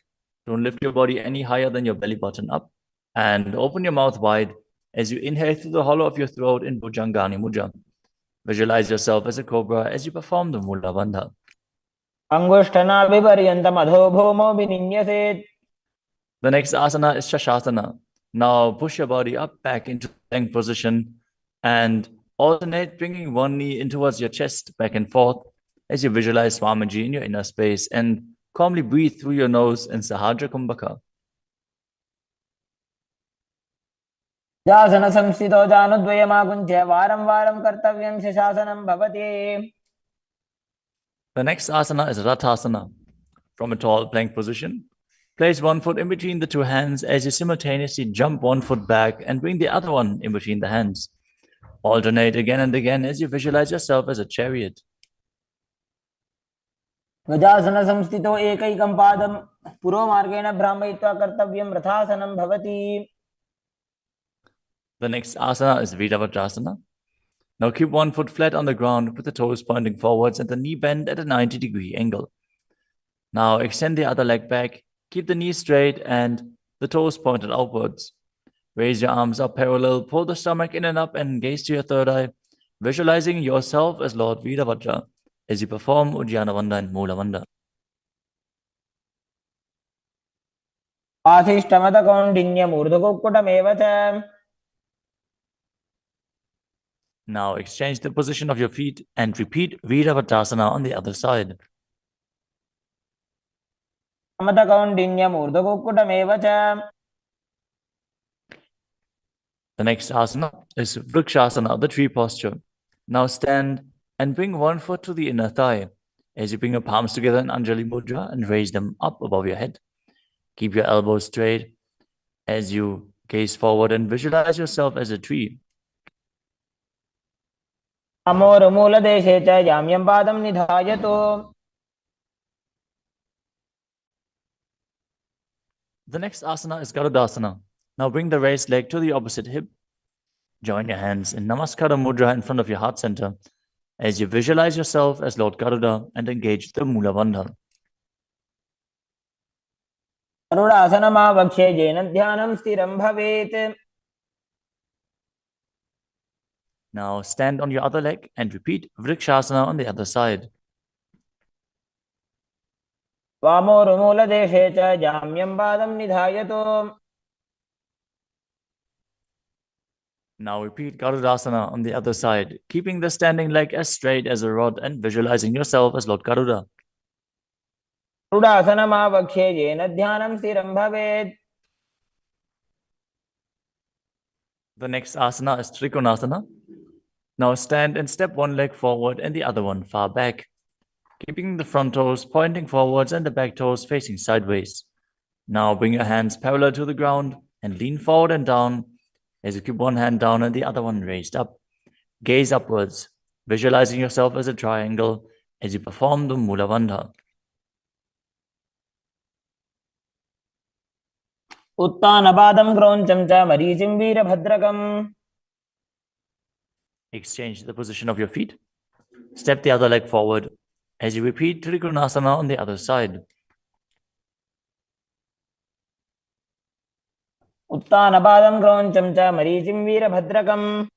Don't lift your body any higher than your belly button up. And open your mouth wide as you inhale through the hollow of your throat in Bhujangani Mudra. Visualize yourself as a cobra as you perform the Mula Bandha. अंगुष्ठनाभिपर्यन्तम् अधोभूमौ विनिन्यसेत्. The next asana is Shashasana. Now push your body up back into the plank position and alternate bringing one knee in towards your chest back and forth as you visualize Swamiji in your inner space and calmly breathe through your nose in Sahajra Kumbhaka. जासन संस्थितो जानुद्वयमाकुञ्च्य वारं वारं कर्तव्यं शशासनं भवति. The next asana is Rathasana. From a tall plank position, place one foot in between the two hands as you simultaneously jump one foot back and bring the other one in between the hands. Alternate again and again as you visualize yourself as a chariot. गजासन संस्थितो एकैकं पादं पुरोमार्गेण भ्रामयित्वा कर्तव्यं रथासनं भवति. The next asana is Vidavajrasana. Now keep one foot flat on the ground with the toes pointing forwards and the knee bent at a 90-degree angle. Now extend the other leg back, keep the knee straight and the toes pointed outwards. Raise your arms up parallel, pull the stomach in and up and gaze to your third eye, visualizing yourself as Lord Vidavajra as you perform Uddiyana Bandha and Mula Bandha. आशिष्टमदकौण्डिन्यमूर्धकुक्कुटमेव च. Now exchange the position of your feet and repeat Viravatasana on the other side. मदकौण्डिन्यमूर्धकुक्कुटमेव च. The next asana is Vrikshasana, the tree posture. Now stand and bring one foot to the inner thigh as you bring your palms together in Anjali Mudra and raise them up above your head. Keep your elbows straight as you gaze forward and visualize yourself as a tree. अमोरमूलदेशे च जाम्यं पादं निधायतु. The next asana is Garudasana. Now bring the raised leg to the opposite hip. Join your hands in Namaskara Mudra in front of your heart center as you visualize yourself as Lord Garuda and engage the Mula Bandha. गरुडासनमावक्ष्ये येन ध्यानं स्थिरं भवेत्. Now stand on your other leg and repeat Vrikshasana on the other side. वामोरुमूलदेशे च जाम्यं पादं निधायतु. Now repeat Garudasana on the other side, keeping the standing leg as straight as a rod and visualizing yourself as Lord Garuda. गरुडासनमावक्ष्ये येन ध्यानं स्थिरं भवेत्. The next asana is Trikonasana. Now stand and step one leg forward and the other one far back, keeping the front toes pointing forwards and the back toes facing sideways. Now bring your hands parallel to the ground and lean forward and down as you keep one hand down and the other one raised up. Gaze upwards, visualizing yourself as a triangle as you perform the Mula Bandha. उत्तानपादं क्रौञ्चं च मरीचिं वीरभद्रकम्. Exchange the position of your feet. Step the other leg forward as you repeat Trikonasana on the other side. उत्तानपादं क्रौञ्चं च मरीचिं वीरभद्रकम्.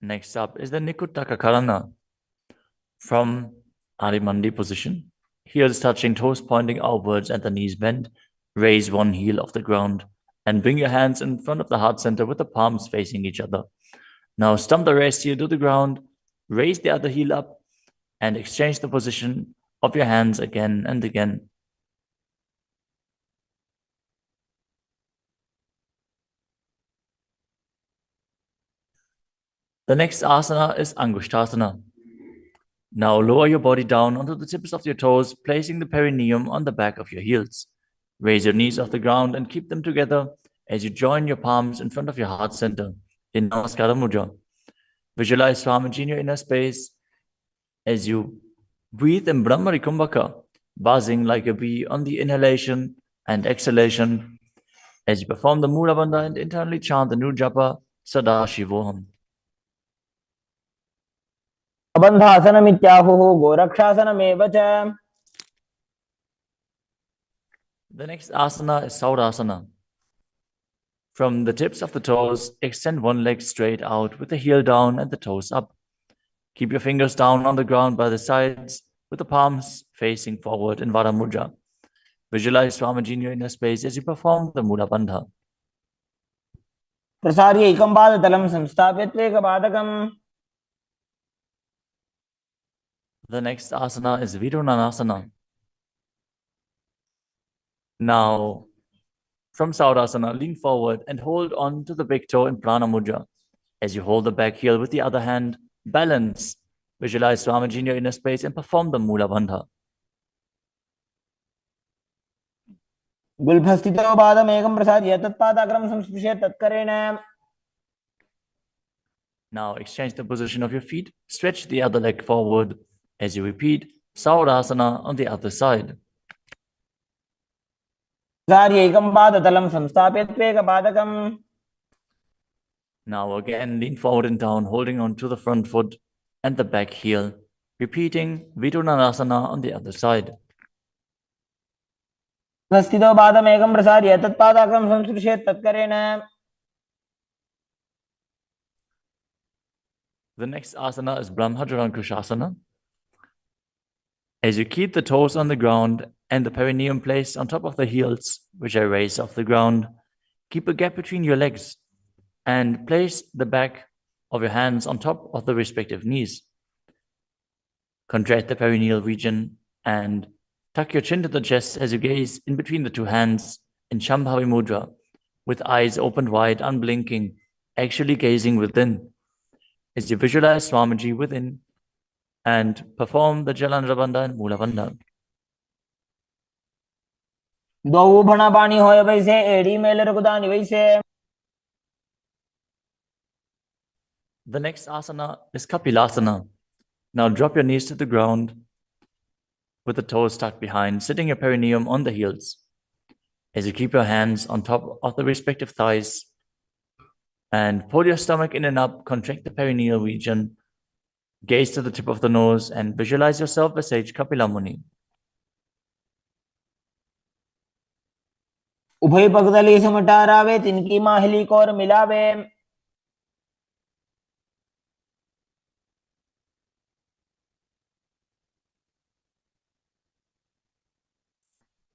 Next up is the Nikutaka Karana. From Adimandi position, heels touching, toes pointing outwards and the knees bent. Raise one heel off the ground and bring your hands in front of the heart center with the palms facing each other. Now stump the rest heel to the ground, raise the other heel up, and exchange the position of your hands again and again. The next asana is Angushtasana. Now lower your body down onto the tips of your toes, placing the perineum on the back of your heels. Raise your knees off the ground and keep them together as you join your palms in front of your heart center in Namaskara Mudra. Visualize Swamiji in your inner space as you breathe in Brahmari Kumbhaka, buzzing like a bee on the inhalation and exhalation as you perform the Mula Bandha and internally chant the Nujapa Sadashivoham. बन्धासनमित्याहुः गोरक्षासनमेव च. The next asana is Saurasana. From the tips of the toes, extend one leg straight out with the heel down and the toes up. Keep your fingers down on the ground by the sides with the palms facing forward in Vara Mudra. Visualize Swamiji in your inner space as you perform the Mula Bandha. प्रसार्य एकं पादतलं संस्थाप्य त्वेकपादकम्. The next asana is Vidunanasana. Now, from Saurasana, lean forward and hold on to the big toe in Prana Mudra. As you hold the back heel with the other hand, balance. Visualize Swamiji in your inner space and perform the Mula Bandha. गुल्फस्थितो पादमेकं प्रसार्य तत्पादाग्रं संस्पृश्य तत्करेण. Now exchange the position of your feet. Stretch the other leg forward as you repeat Saurasana on the other side. प्रसार्य एकं पादतलं संस्थाप्य त्वेकपादकम्. Now again, lean forward and down, holding on to the front foot and the back heel, repeating Vidunanasana on the other side. स्थितो पादमेकं प्रसार्य तत्पादाग्रं संस्पृश्य तत्करेण. The next asana is Brahmajarankushasana. As you keep the toes on the ground and the perineum placed on top of the heels, which are raised off the ground, keep a gap between your legs and place the back of your hands on top of the respective knees. Contract the perineal region and tuck your chin to the chest as you gaze in between the two hands in Shambhavi Mudra, with eyes opened wide, unblinking, actually gazing within. As you visualize Swamiji within and perform the Jalandhara Bandha and Mula Bandha. दो भणा पानी होय वैसे एड़ी mail रघुदानी वैसे. The next asana is Kapilasana. Now drop your knees to the ground with the toes tucked behind, sitting your perineum on the heels. As you keep your hands on top of the respective thighs and pull your stomach in and up, contract the perineal region, gaze to the tip of the nose and visualize yourself as Sage Kapila Muni. उभय पगदली समटारावे तिनकी Mahuli core मिलावे.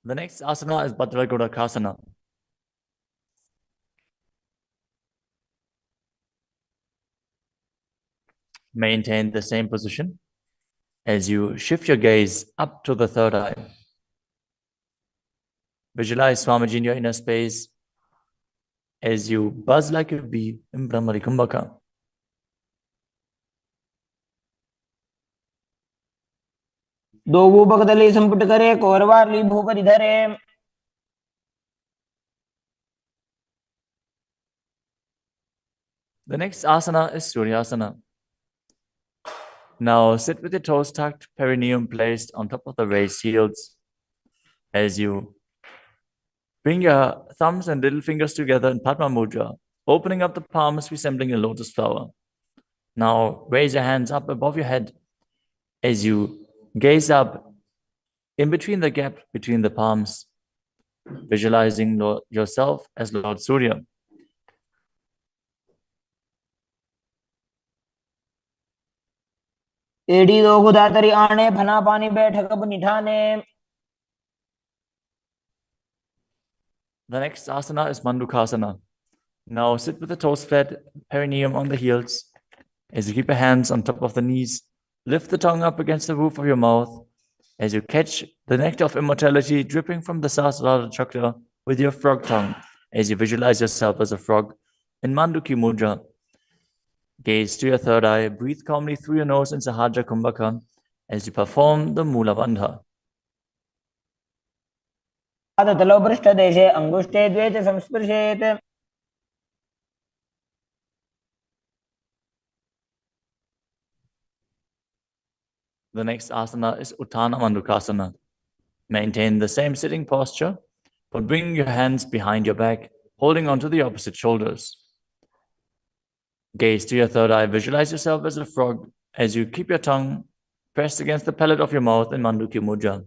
The next asana is Bhadragodakasana. Maintain the same position as you shift your gaze up to the third eye. Visualize Swamiji in your inner space as you buzz like a bee in Brahmari Kumbhaka. दो भूपगदली संपुट करे कोरवारली भूपरि धरे. The next asana is Suryasana. Now sit with your toes tucked, perineum placed on top of the raised heels. As you bring your thumbs and little fingers together in Padma Mudra, opening up the palms resembling a lotus flower. Now raise your hands up above your head as you gaze up in between the gap between the palms, visualizing yourself as Lord Surya. एडी दो गुदातरी आने फना पानी बैठक अब निठाने. The next asana is Mandukasana. Now sit with the toes flat, perineum on the heels. As you keep your hands on top of the knees, lift the tongue up against the roof of your mouth. As you catch the nectar of immortality dripping from the Sahasrara chakra with your frog tongue, as you visualize yourself as a frog in Manduki Mudra. Gaze to your third eye, breathe calmly through your nose in Sahajra Kumbhaka as you perform the Mula Bandha. तलो पृष्ठदेशे अंगुष्ठे द्वे च संस्पृशेत्. The next asana is Uttana Mandukasana. Maintain the same sitting posture, but bring your hands behind your back, holding onto the opposite shoulders. Gaze to your third eye, visualize yourself as a frog as you keep your tongue pressed against the palate of your mouth in Manduki Mudra.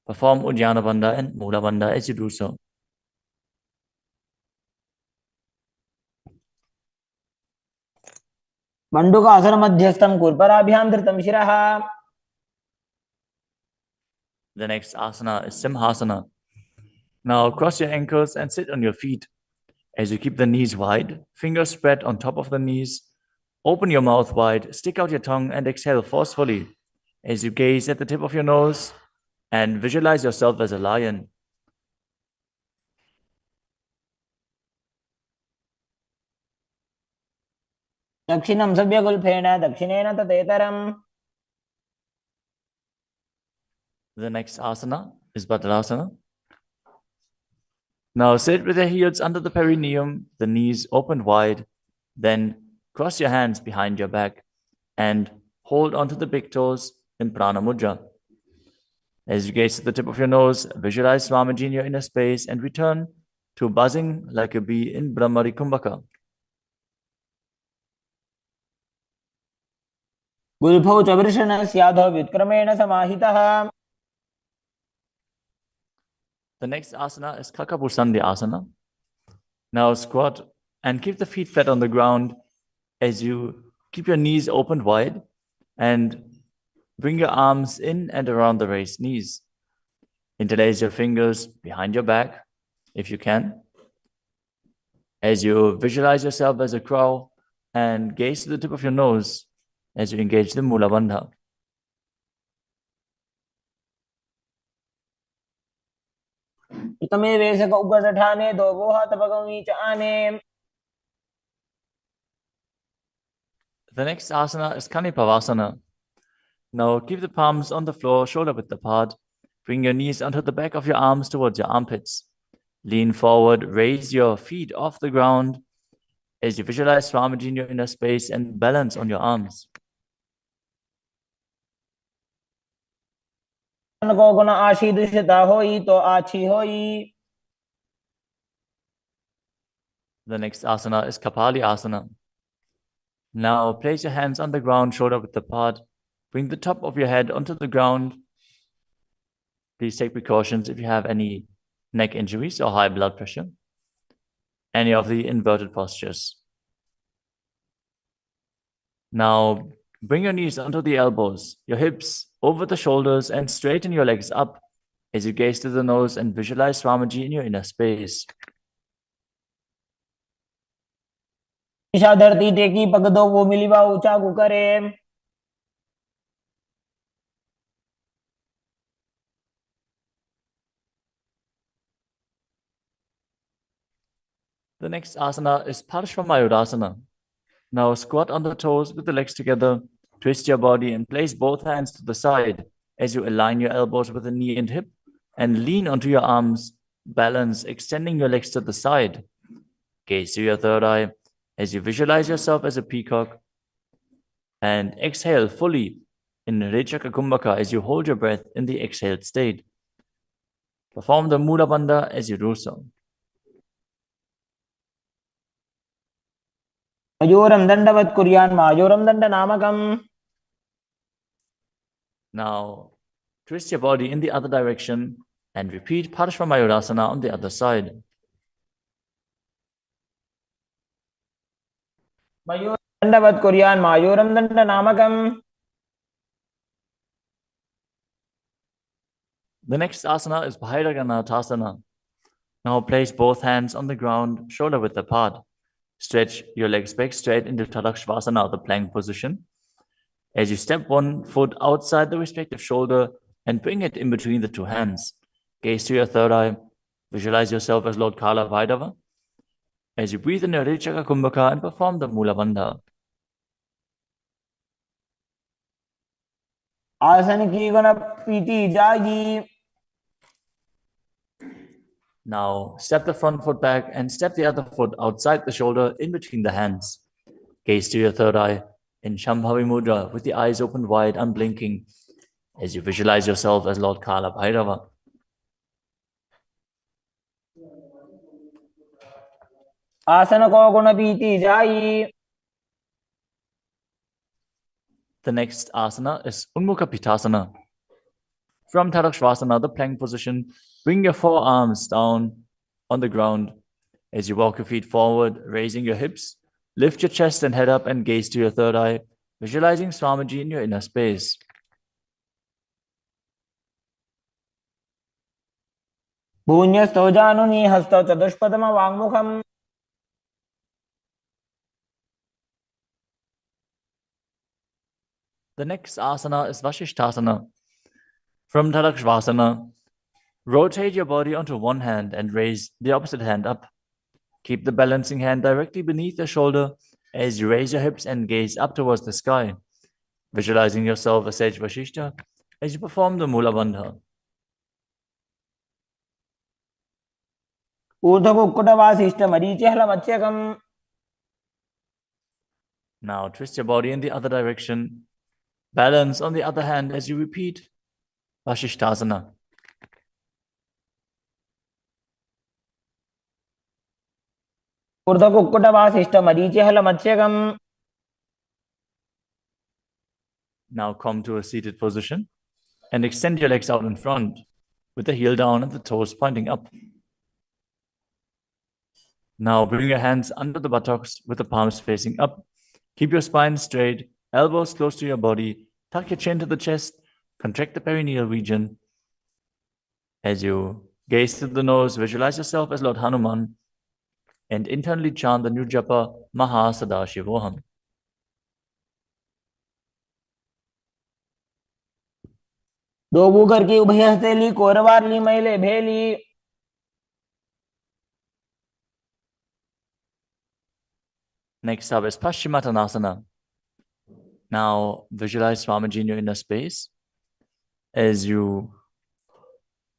Perform Uddiyana Bandha and Mula Bandha as you do so. मंडूकासन मध्यस्थं कुर्पराभ्यां धृतं शिरः. The next asana is Simhasana. Now cross your ankles and sit on your feet. As you keep the knees wide, fingers spread on top of the knees, open your mouth wide, stick out your tongue and exhale forcefully as you gaze at the tip of your nose and visualize yourself as a lion. दक्षिणं सव्यगुल्फेन दक्षिणेन ततेतरम्. The next asana is Bhadrasana. Now sit with your heels under the perineum, the knees open wide, then cross your hands behind your back and hold onto the big toes in Prana Mudra. As you gaze at the tip of your nose, visualize Swamiji in your inner space and return to buzzing like a bee in Brahmari Kumbhaka. गुल्फौ च वृषणस्याधो व्युत्क्रमेण समाहितः. The next asana is Kakapusandi Asana. Now squat and keep the feet flat on the ground as you keep your knees opened wide and bring your arms in and around the raised knees. Interlace your fingers behind your back if you can. As you visualize yourself as a crow and gaze to the tip of your nose as you engage the Mula Bandha. तमे वेशक उगठाने दो वोहा तपगमी च आने. The next asana is Kanipavasana. Now keep the palms on the floor, shoulder width apart. Bring your knees onto the back of your arms towards your armpits. Lean forward, raise your feet off the ground as you visualize Swamiji in your inner space and balance on your arms. को गुण आशी दुष्यता होई तो आछी होई. The next asana is Kapali Asana. Now place your hands on the ground, shoulder width apart. Bring the top of your head onto the ground. Please take precautions if you have any neck injuries or high blood pressure. Any of the inverted postures. Now bring your knees onto the elbows, your hips over the shoulders, and straighten your legs up as you gaze to the nose and visualize Swamiji in your inner space. Isha धरती टेकी पग दो वो मिलीवा ऊंचा करे. The next asana is Parshvamayurasana. Now squat on the toes with the legs together, twist your body and place both hands to the side as you align your elbows with the knee and hip and lean onto your arms, balance, extending your legs to the side. Gaze to your third eye as you visualize yourself as a peacock and exhale fully in Rechaka Kumbhaka as you hold your breath in the exhaled state. Perform the Mula Bandha as you do so. मयूरं दण्डवत् कुर्यान् मायूरं दण्डनामकम्. Now, twist your body in the other direction and repeat Parashvamayurasana on the other side. मयूरं दण्डवत् कुर्यान् मायूरं दण्डनामकम्. The next asana is Bhairaganathasana. Now place both hands on the ground, shoulder width apart. Stretch your legs back straight into Tadakshvasana, the plank position. As you step one foot outside the respective shoulder and bring it in between the two hands. Gaze to your third eye. Visualize yourself as Lord Kala Bhairava. As you breathe in your Richaka Kumbhaka and perform the Mula Bandha. आसन की गुण पीति जागी. Now, step the front foot back and step the other foot outside the shoulder in between the hands. Gaze to your third eye in Shambhavi Mudra with the eyes open wide, unblinking, as you visualize yourself as Lord Kala Bhairava. आसन को गुण पीति जाई. The next asana is Unmukha Pitasana. From Tadakshvasana, the plank position, bring your forearms down on the ground. As you walk your feet forward, raising your hips, lift your chest and head up and gaze to your third eye, visualizing Swamiji in your inner space. भून्यस्थो जानुनी हस्तौ चतुष्पदम वाङ्मुखम्. The next asana is Vashishthasana. From Tadakshvasana, rotate your body onto one hand and raise the opposite hand up. Keep the balancing hand directly beneath your shoulder as you raise your hips and gaze up towards the sky, visualizing yourself as Sage Vashishta as you perform the Mula Bandha. ऊर्ध्वकुक्कुटवासिष्ठ मरीचिहलमत्स्यकम्. Now twist your body in the other direction. Balance on the other hand as you repeat Vashishthasana. ऊर्ध्वकुक्कुटवासिष्ठ मरीचिहलमत्स्यकम्. Now come to a seated position and extend your legs out in front with the heel down and the toes pointing up. Now bring your hands under the buttocks with the palms facing up. Keep your spine straight, elbows close to your body. Tuck your chin to the chest. Contract the perineal region. As you gaze through the nose, visualize yourself as Lord Hanuman and internally chant the new japa Mahasada-shivoham. दो Booker की उभय हथेली कोरवार ली मैले भेली. Next up is Paschimottanasana. Now visualize Swamiji in your inner space as you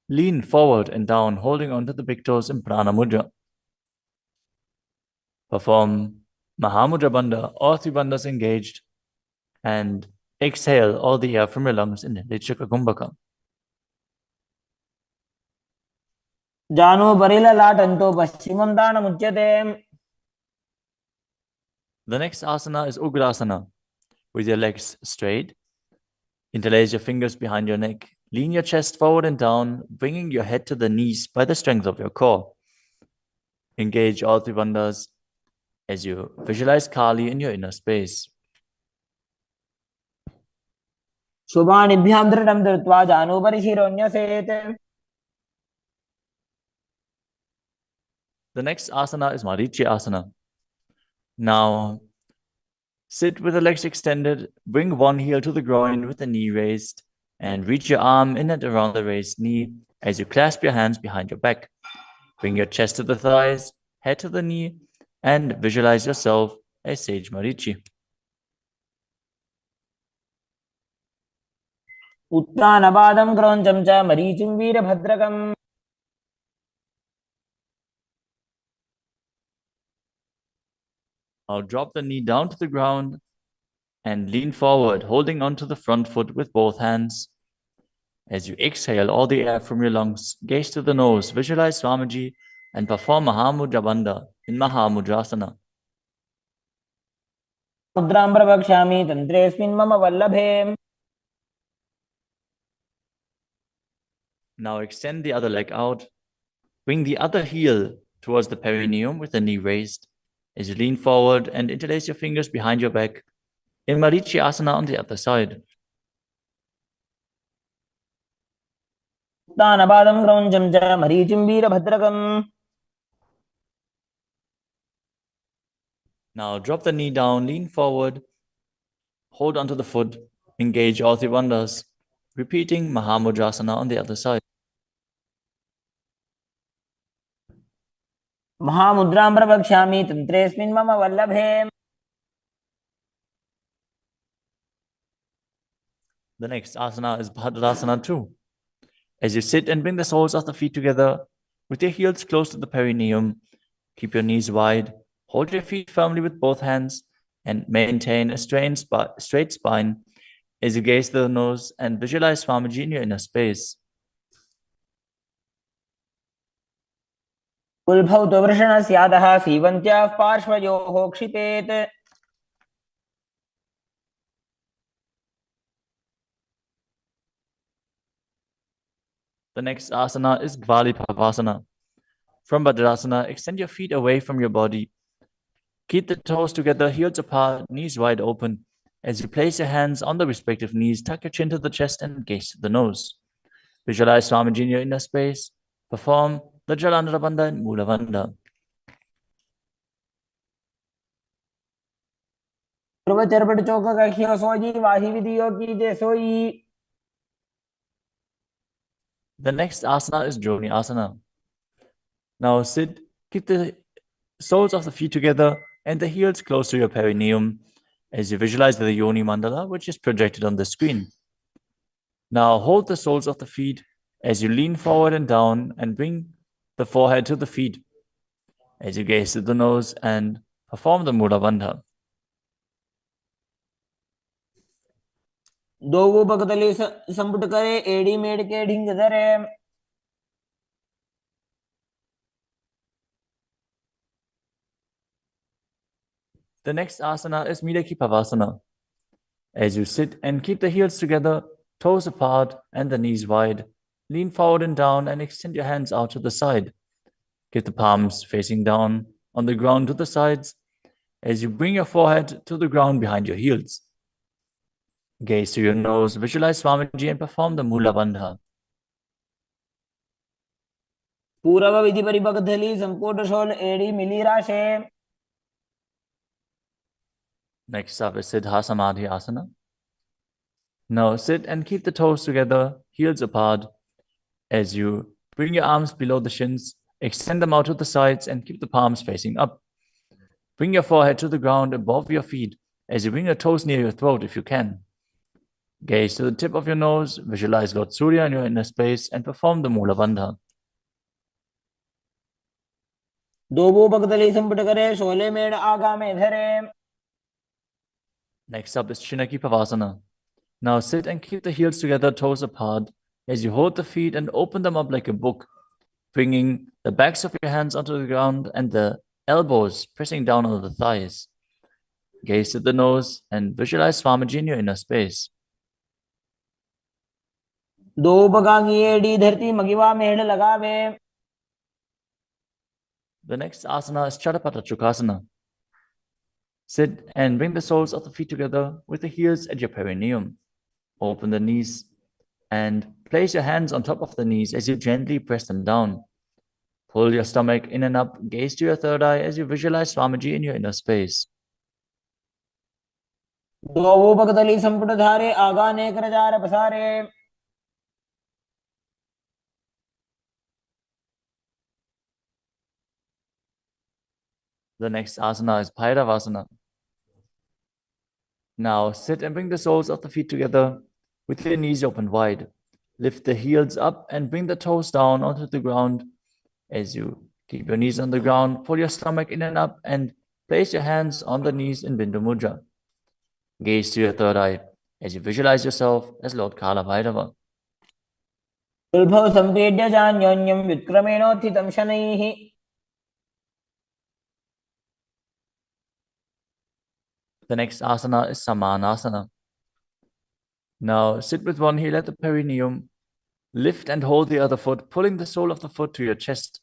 lean forward and down, holding onto the big toes in Prana Mudra. Perform Mahamudra Bandha, all three bandhas engaged, and exhale all the air from your lungs in Lichaka Kumbhaka. जानो Burrill लाटंतो पश्चिमं दानमुच्यते. The next asana is Ugrasana. With your legs straight, interlace your fingers behind your neck. Lean your chest forward and down, bringing your head to the knees by the strength of your core. Engage all three bandhas as you visualize Kali in your inner space. शुभानिभ्यां दृढं धृत्वा जानुभरि शिरोन्यसेत्. The next asana is Marichi Asana. Now, sit with the legs extended, bring one heel to the groin with the knee raised, and reach your arm in and around the raised knee as you clasp your hands behind your back. Bring your chest to the thighs, head to the knee, and visualize yourself as Sage Marichi. उत्तानपादं क्रौञ्चं च मरीचिं वीरभद्रकम्. Now drop the knee down to the ground and lean forward, holding onto the front foot with both hands. As you exhale all the air from your lungs, gaze to the nose, visualize Swamiji, and perform Mahamudra Bandha in Mahamudrasana. मुद्रां प्रवक्ष्यामि तन्त्रेऽस्मिन् मम वल्लभे. Now extend the other leg out. Bring the other heel towards the perineum with the knee raised. As you lean forward and interlace your fingers behind your back, in Marichi Asana on the other side. उत्तानपादं क्रौञ्चं च मरीचिं वीरभद्रकम्. Now drop the knee down, lean forward, hold onto the foot, engage all three bandhas, repeating Mahamudrasana on the other side. महामुद्रां प्रवक्ष्यामि तन्त्रेऽस्मिन् मम वल्लभे. The next asana is Bhadrasana 2. As you sit and bring the soles of the feet together, with your heels close to the perineum, keep your knees wide, hold your feet firmly with both hands, and maintain a straight spine as you gaze to the nose and visualize Swamiji in your inner space. कुल्भौ तु वृषणस्यादः सीवन्त्याः पार्श्वयोः क्षिपेत्. The next asana is Gvalipavasana. From Bhadrasana, extend your feet away from your body. Keep the toes together, heels apart, knees wide open. As you place your hands on the respective knees, tuck your chin to the chest and gaze to the nose. Visualize Swamiji in your inner space. Perform the Jalandhara Bandha and Mula Bandha. ध्रुवचर्पट चौक कहियो सोई वाही विधियो कीजे सोई. The next asana is Joni Asana. Now sit, keep the soles of the feet together and the heels close to your perineum as you visualize the Yoni Mandala, which is projected on the screen. Now hold the soles of the feet as you lean forward and down and bring the forehead to the feet as you gaze to the nose and perform the Mula Bandha. दो भगतली संपुट करे एड़ी मेड़ के ढिंग धरे. The next asana is Midakipavasana. As you sit and keep the heels together, toes apart and the knees wide, lean forward and down and extend your hands out to the side. Keep the palms facing down on the ground to the sides as you bring your forehead to the ground behind your heels. Gaze to your nose, visualize Swamiji and perform the Mula Bandha. पूर्व विधि परिभगतली संपुट शोल एड़ी मिली राशे. Next up is Siddha Samadhi Asana. Now sit and keep the toes together, heels apart. As you bring your arms below the shins, extend them out to the sides and keep the palms facing up. Bring your forehead to the ground above your feet as you bring your toes near your throat if you can. Gaze to the tip of your nose, visualize Lord Surya in your inner space and perform the Mula Bandha. दो भगतली संपुट करे शोले मेड़ आगा में धरे. Next up is Chinaki Pavasana. Now sit and keep the heels together, toes apart, as you hold the feet and open them up like a book, bringing the backs of your hands onto the ground and the elbows pressing down on the thighs. Gaze to the nose and visualize Swamiji in your inner space. दो बगांगी एड़ी धरती मगिवा मेड़ लगावे. The next asana is Chadapata Chukasana. Sit and bring the soles of the feet together with the heels at your perineum. Open the knees and place your hands on top of the knees as you gently press them down. Pull your stomach in and up, gaze to your third eye as you visualize Swamiji in your inner space. दो भगतली संपुट धारे आगा ने कर jar पसारे. The next asana is Bhairavasana. Now sit and bring the soles of the feet together with your knees open wide. Lift the heels up and bring the toes down onto the ground. As you keep your knees on the ground, pull your stomach in and up and place your hands on the knees in Bindu Mudra. Gaze to your third eye as you visualize yourself as Lord Kala Bhairava. कुल्भौ संपीड्य जान्योन्यं व्युत्क्रमेणोत्थितं शनैः. The next asana is Samanasana. Now sit with one heel at the perineum. Lift and hold the other foot, pulling the sole of the foot to your chest.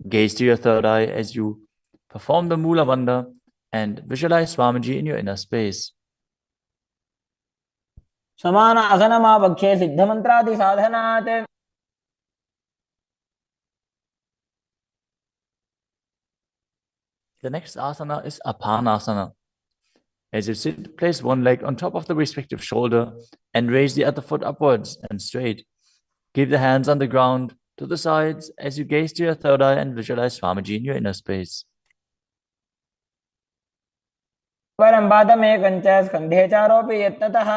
Gaze to your third eye as you perform the Mula Bandha and visualize Swamiji in your inner space. समानासनमावक्षे सिद्धमन्त्रादिसाधनात् The next asana is Apanasana. As you sit, place one leg on top of the respective shoulder and raise the other foot upwards and straight. Keep the hands on the ground to the sides as you gaze to your third eye and visualize Swamiji in your inner space. परं पादमेकञ्च स्कन्धे चारोपि यत्नतः.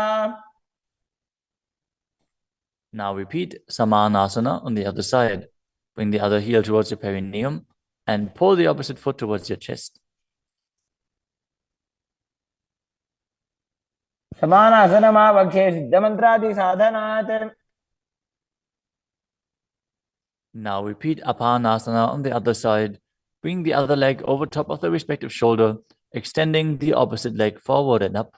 Now repeat Samanasana on the other side. Bring the other heel towards your perineum and pull the opposite foot towards your chest. समानासनमावक्षे सिद्धमन्त्रादिसाधनात्. Now repeat Apanasana on the other side. Bring the other leg over top of the respective shoulder, extending the opposite leg forward and up.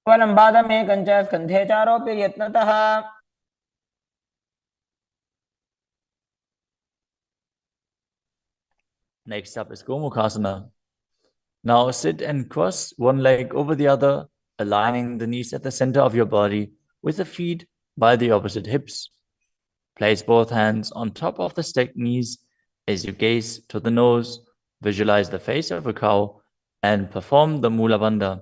परं पादमेकञ्च स्कन्धे चारोपि यत्नतः. Next up is Gomukhasana. Now sit and cross one leg over the other, aligning the knees at the center of your body with the feet by the opposite hips. Place both hands on top of the stacked knees as you gaze to the nose, visualize the face of a cow, and perform the Mula Bandha.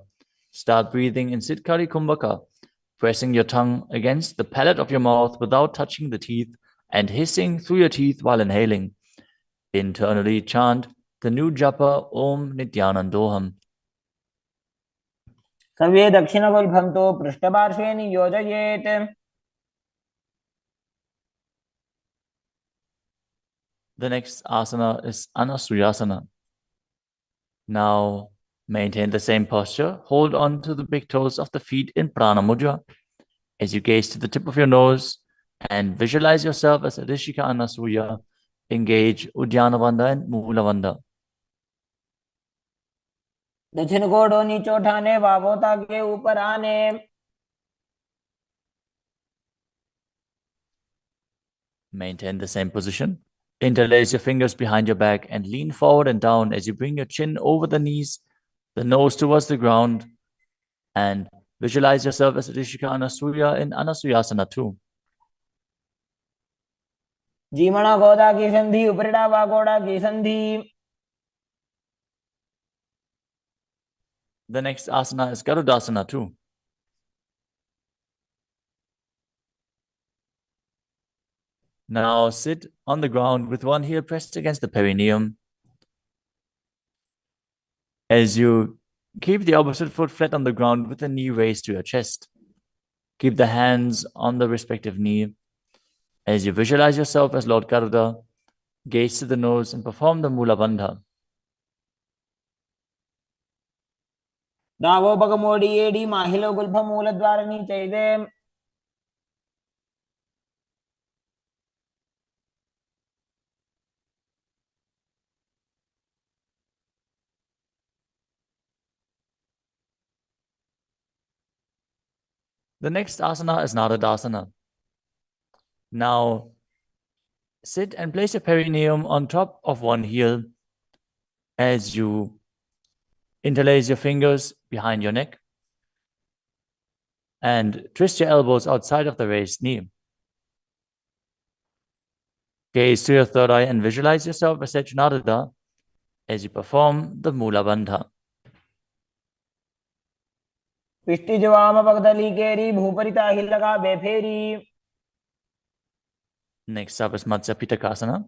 Start breathing in Siddhkari Kumbhaka, pressing your tongue against the palate of your mouth without touching the teeth and hissing through your teeth while inhaling. Internally chant the new japa Om Nithyanandoham. सर्वे दक्षिणगुल्फं तु पृष्ठपार्श्वे नियोजयेत्. The next asana is Anasuyasana. Now maintain the same posture. Hold on to the big toes of the feet in Prana Mudra as you gaze to the tip of your nose and visualize yourself as a Rishika Anasuya. Engage Uddiyana Bandha and Mula Bandha. दक्षिण कोडो नीचे उठाने वावोता के ऊपर आने. Maintain the same position. Interlace your fingers behind your back and lean forward and down as you bring your chin over the knees, the nose towards the ground, and visualize yourself as a Rishika Anasuya in Anasuyasana too. जीमणा गोदा की संधि उपरिड़ा वागोड़ा की संधि. The next asana is Garudasana too. Now sit on the ground with one heel pressed against the perineum. As you keep the opposite foot flat on the ground with the knee raised to your chest. Keep the hands on the respective knee. As you visualize yourself as Lord Garuda, gaze to the nose and perform the Mula Bandha. दावो बगमोडी एडी माहिलो गुल्फ मूलद्वारणी चैदे. The next asana is Naradasana. Now sit and place your perineum on top of one heel as you interlace your fingers behind your neck and twist your elbows outside of the raised knee. Gaze to your third eye and visualize yourself as Narada as you perform the Mula Bandha. पिष्टि जवाम पगदली केरी भूपरिता हिलगा बेफेरी. Next up is Matsya Pitakasana.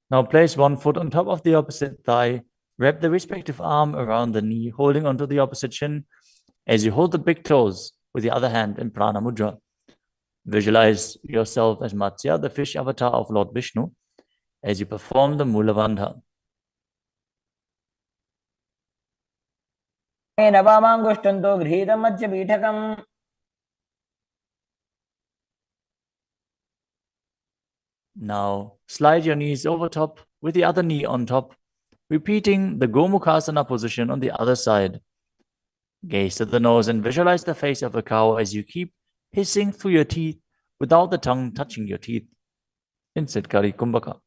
Now place one foot on top of the opposite thigh. Wrap the respective arm around the knee, holding onto the opposite shin as you hold the big toes with the other hand in Prana Mudra. Visualize yourself as Matsya, the fish avatar of Lord Vishnu, as you perform the Mula Bandha. नवामांगुष्टंतो गृहीतं मत्स्य पीठकम्. Now slide your knees over top with the other knee on top, repeating the Makasana position on the other side. Gaze to the nose and visualize the face of a cow as you keep hissing through your teeth without the tongue touching your teeth. Instead, Kari Kumbhaka.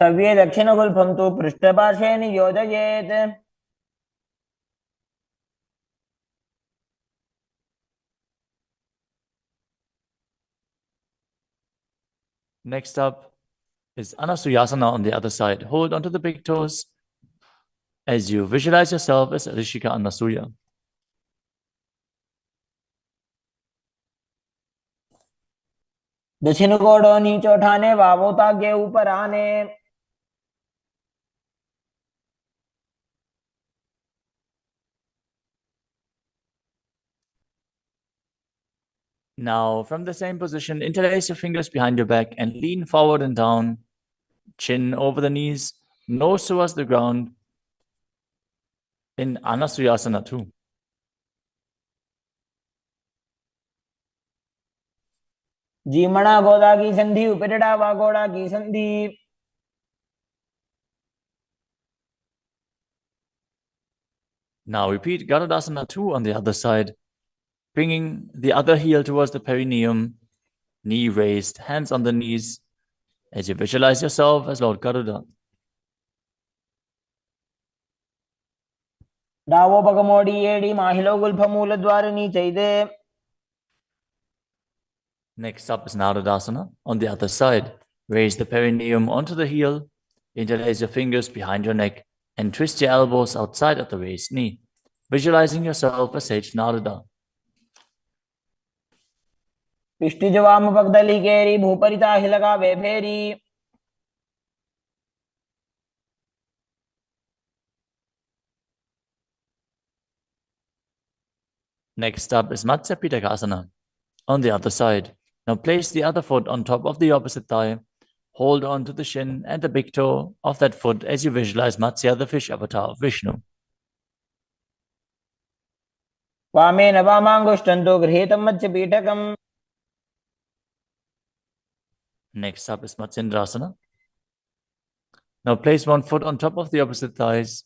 सव्ये दक्षिणगुल्फं तु पृष्ठपार्श्वे नियोजयेत्. Next up is Anasuyasana on the other side. Hold onto the big toes as you visualize yourself as Rishika Anasuya. दक्षिण कोड़ो नीचे उठाने wow तागे ऊपर आने. Now, from the same position, interlace your fingers behind your back and lean forward and down, chin over the knees, nose towards the ground in Anasuyasana too. जीमणा गोदा की संधि उपरिड़ा वा गोड़ा की संधि. Now repeat Garudasana 2 on the other side, bringing the other heel towards the perineum, knee raised, hands on the knees, as you visualize yourself as Lord Garuda. डावो पगमोड़ी एड़ी माहिलो गुल्फ मूल द्वार नीचे दे. Next up is Narudasana on the other side. Raise the perineum onto the heel, interlace your fingers behind your neck, and twist your elbows outside of the raised knee, visualizing yourself as Sage Naruda. पिष्टि जवाम पगदली केरी भूपरिता हिलगा वे फेरी. Next up is Matsya Pitakasana on the other side. Now place the other foot on top of the opposite thigh. Hold on to the shin and the big toe of that foot as you visualize Matsya, the fish avatar of Vishnu. वामेन वामांगुष्टं गृहीतं मत्स्यपीठकम्. Next up is Matsindrasana. Now place one foot on top of the opposite thighs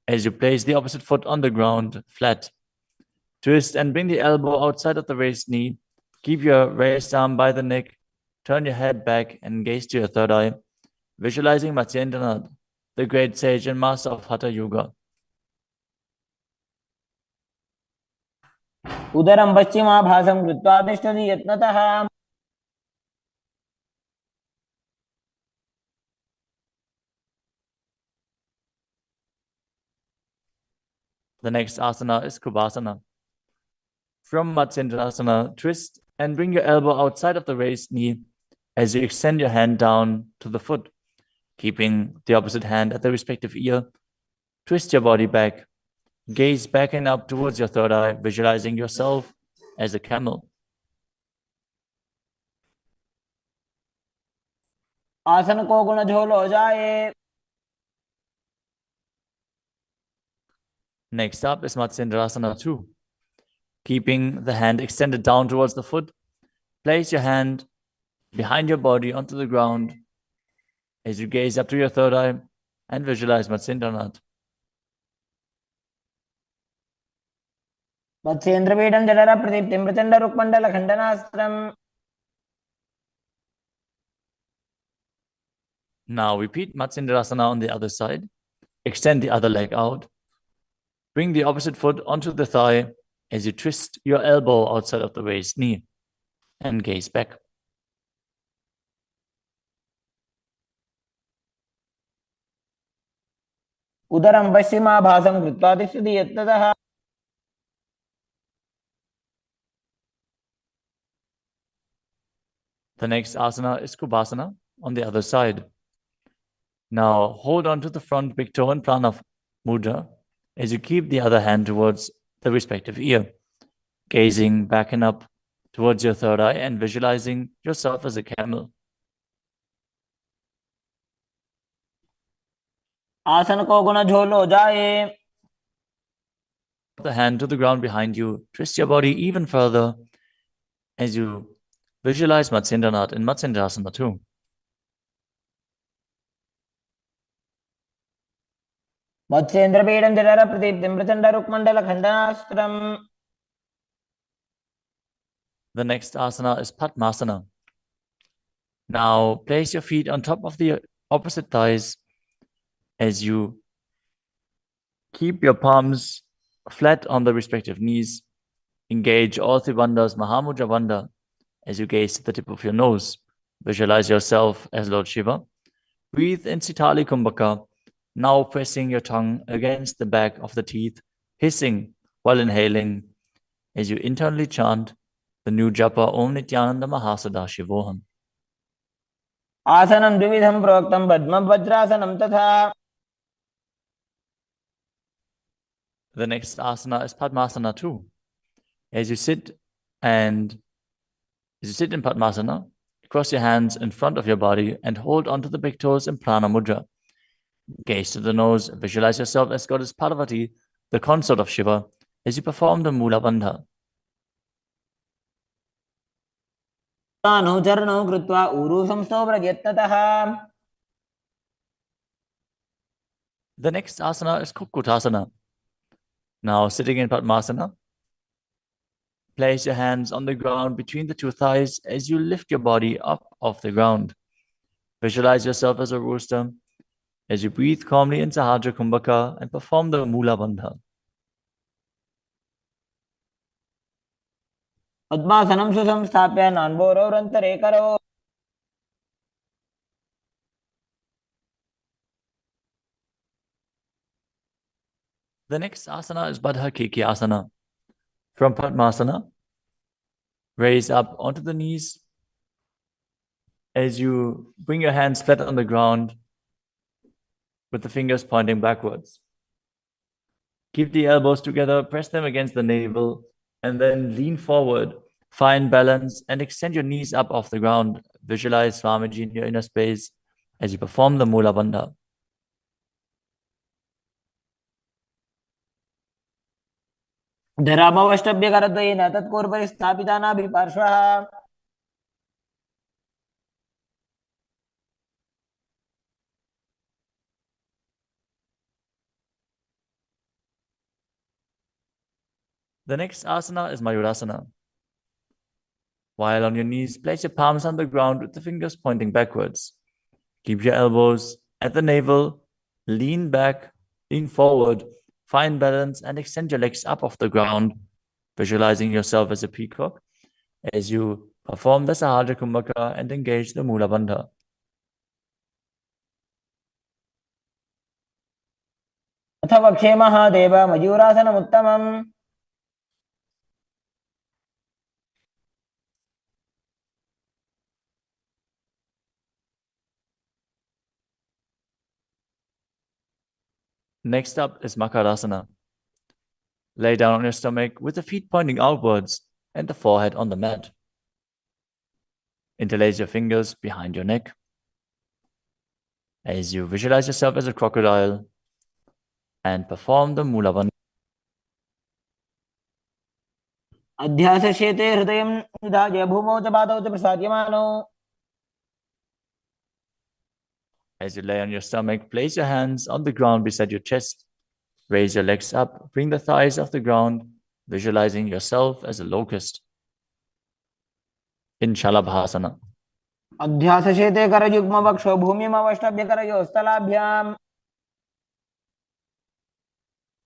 as you place the opposite foot on the ground, flat. Twist and bring the elbow outside of the raised knee. Keep your raised arm by the neck. Turn your head back and gaze to your third eye, visualizing Matsyendranath, the great sage and master of Hatha Yoga. उदरं पश्चिमाभासं कृत्वा तिष्ठति यत्नतः. The next asana is Kubhasana. From Matsyendrasana, twist and bring your elbow outside of the raised knee as you extend your hand down to the foot, keeping the opposite hand at the respective ear. Twist your body back. Gaze back and up towards your third eye, visualizing yourself as a camel. आसन को गुण झोल हो जाए. Next up is Matsyendrasana 2. Keeping the hand extended down towards the foot, place your hand behind your body onto the ground as you gaze up to your third eye and visualize Matsyendranath. मत्स्येन्द्रपीठं जठर प्रदीप्तिं Prachanda रुक्मण्डल खण्डनास्त्रम्. Now repeat Matsyendrasana on the other side. Extend the other leg out. Bring the opposite foot onto the thigh as you twist your elbow outside of the raised knee and gaze back. उदरं पश्चिमाभासं कृत्वा तिष्ठति यत्नतः. The next asana is Kubhasana on the other side. Now hold on to the front big toe and prana mudra as you keep the other hand towards the respective ear, gazing back and up towards your third eye and visualizing yourself as a camel. आसन को गुण झोल हो जाए. The hand to the ground behind you. Twist your body even further as you Visualize Matsyendranath in Matsyendrasana too. मत्स्येन्द्रपीडं जठरप्रदीप्तिं प्रचण्डरुक्मण्डलखण्डनास्त्रम्. The next asana is Padmasana. Now place your feet on top of the opposite thighs as you keep your palms flat on the respective knees. Engage all three bandhas, Mahamudra Bandha, as you gaze to the tip of your nose. Visualize yourself as Lord Shiva. Breathe in Sitali Kumbhaka, now pressing your tongue against the back of the teeth, hissing while inhaling as you internally chant the new japa Om Nithyananda Mahasadaशिवोहम. आसनं द्विविधं प्रोक्तं पद्मवज्रासनं तथा. The next asana is Padmasana too. As you sit in Padmasana, cross your hands in front of your body and hold onto the big toes in Prana Mudra. Gaze to the nose, visualize yourself as Goddess Parvati, the consort of Shiva, as you perform the Mula Bandha. अनुचरणं कृत्वा ऊरू संस्थो प्रयत्नतः. The next asana is Kukutasana. Now sitting in Padmasana, place your hands on the ground between the two thighs as you lift your body up off the ground. Visualize yourself as a rooster as you breathe calmly in Sahajra Kumbhaka and perform the Mula Bandha. पद्मासनं सुसंस्थाप्य नान्बोरोरन्तरेकरो. The next asana is Baddha Keki Asana. From Padmasana, raise up onto the knees as you bring your hands flat on the ground with the fingers pointing backwards. Keep the elbows together, press them against the navel, and then lean forward. Find balance and extend your knees up off the ground. Visualize Swamiji in your inner space as you perform the Mula Bandha. धरामवष्टभ्यकरद्वयेन तत्कोर्परि स्थापितानाभिपार्श्वः. The next asana is Mayurasana. While on your knees, place your palms on the ground with the fingers pointing backwards. Keep your elbows at the navel, lean back, lean forward, find balance, and extend your legs up off the ground, visualizing yourself as a peacock as you perform the Sahajra Kumbhaka and engage the Mula Bandha. अथ वक्षे Mahadev मयूरासनमुत्तमम्. Next up is Makasana. Lay down on your stomach with the feet pointing outwards and the forehead on the mat. Interlace your fingers behind your neck as you visualize yourself as a crocodile and perform the Mula Bandha. अध्यासशेते हृदयं निधाय भूमौ च पादौ च प्रसाद्यमानौ. As you lay on your stomach, place your hands on the ground beside your chest. Raise your legs up, bring the thighs off the ground, visualizing yourself as a locust. In Shalabhasana. अध्यासशेते करयुग्मवक्षो भूमिमवष्टभ्यकरयोस्तलाभ्याम्.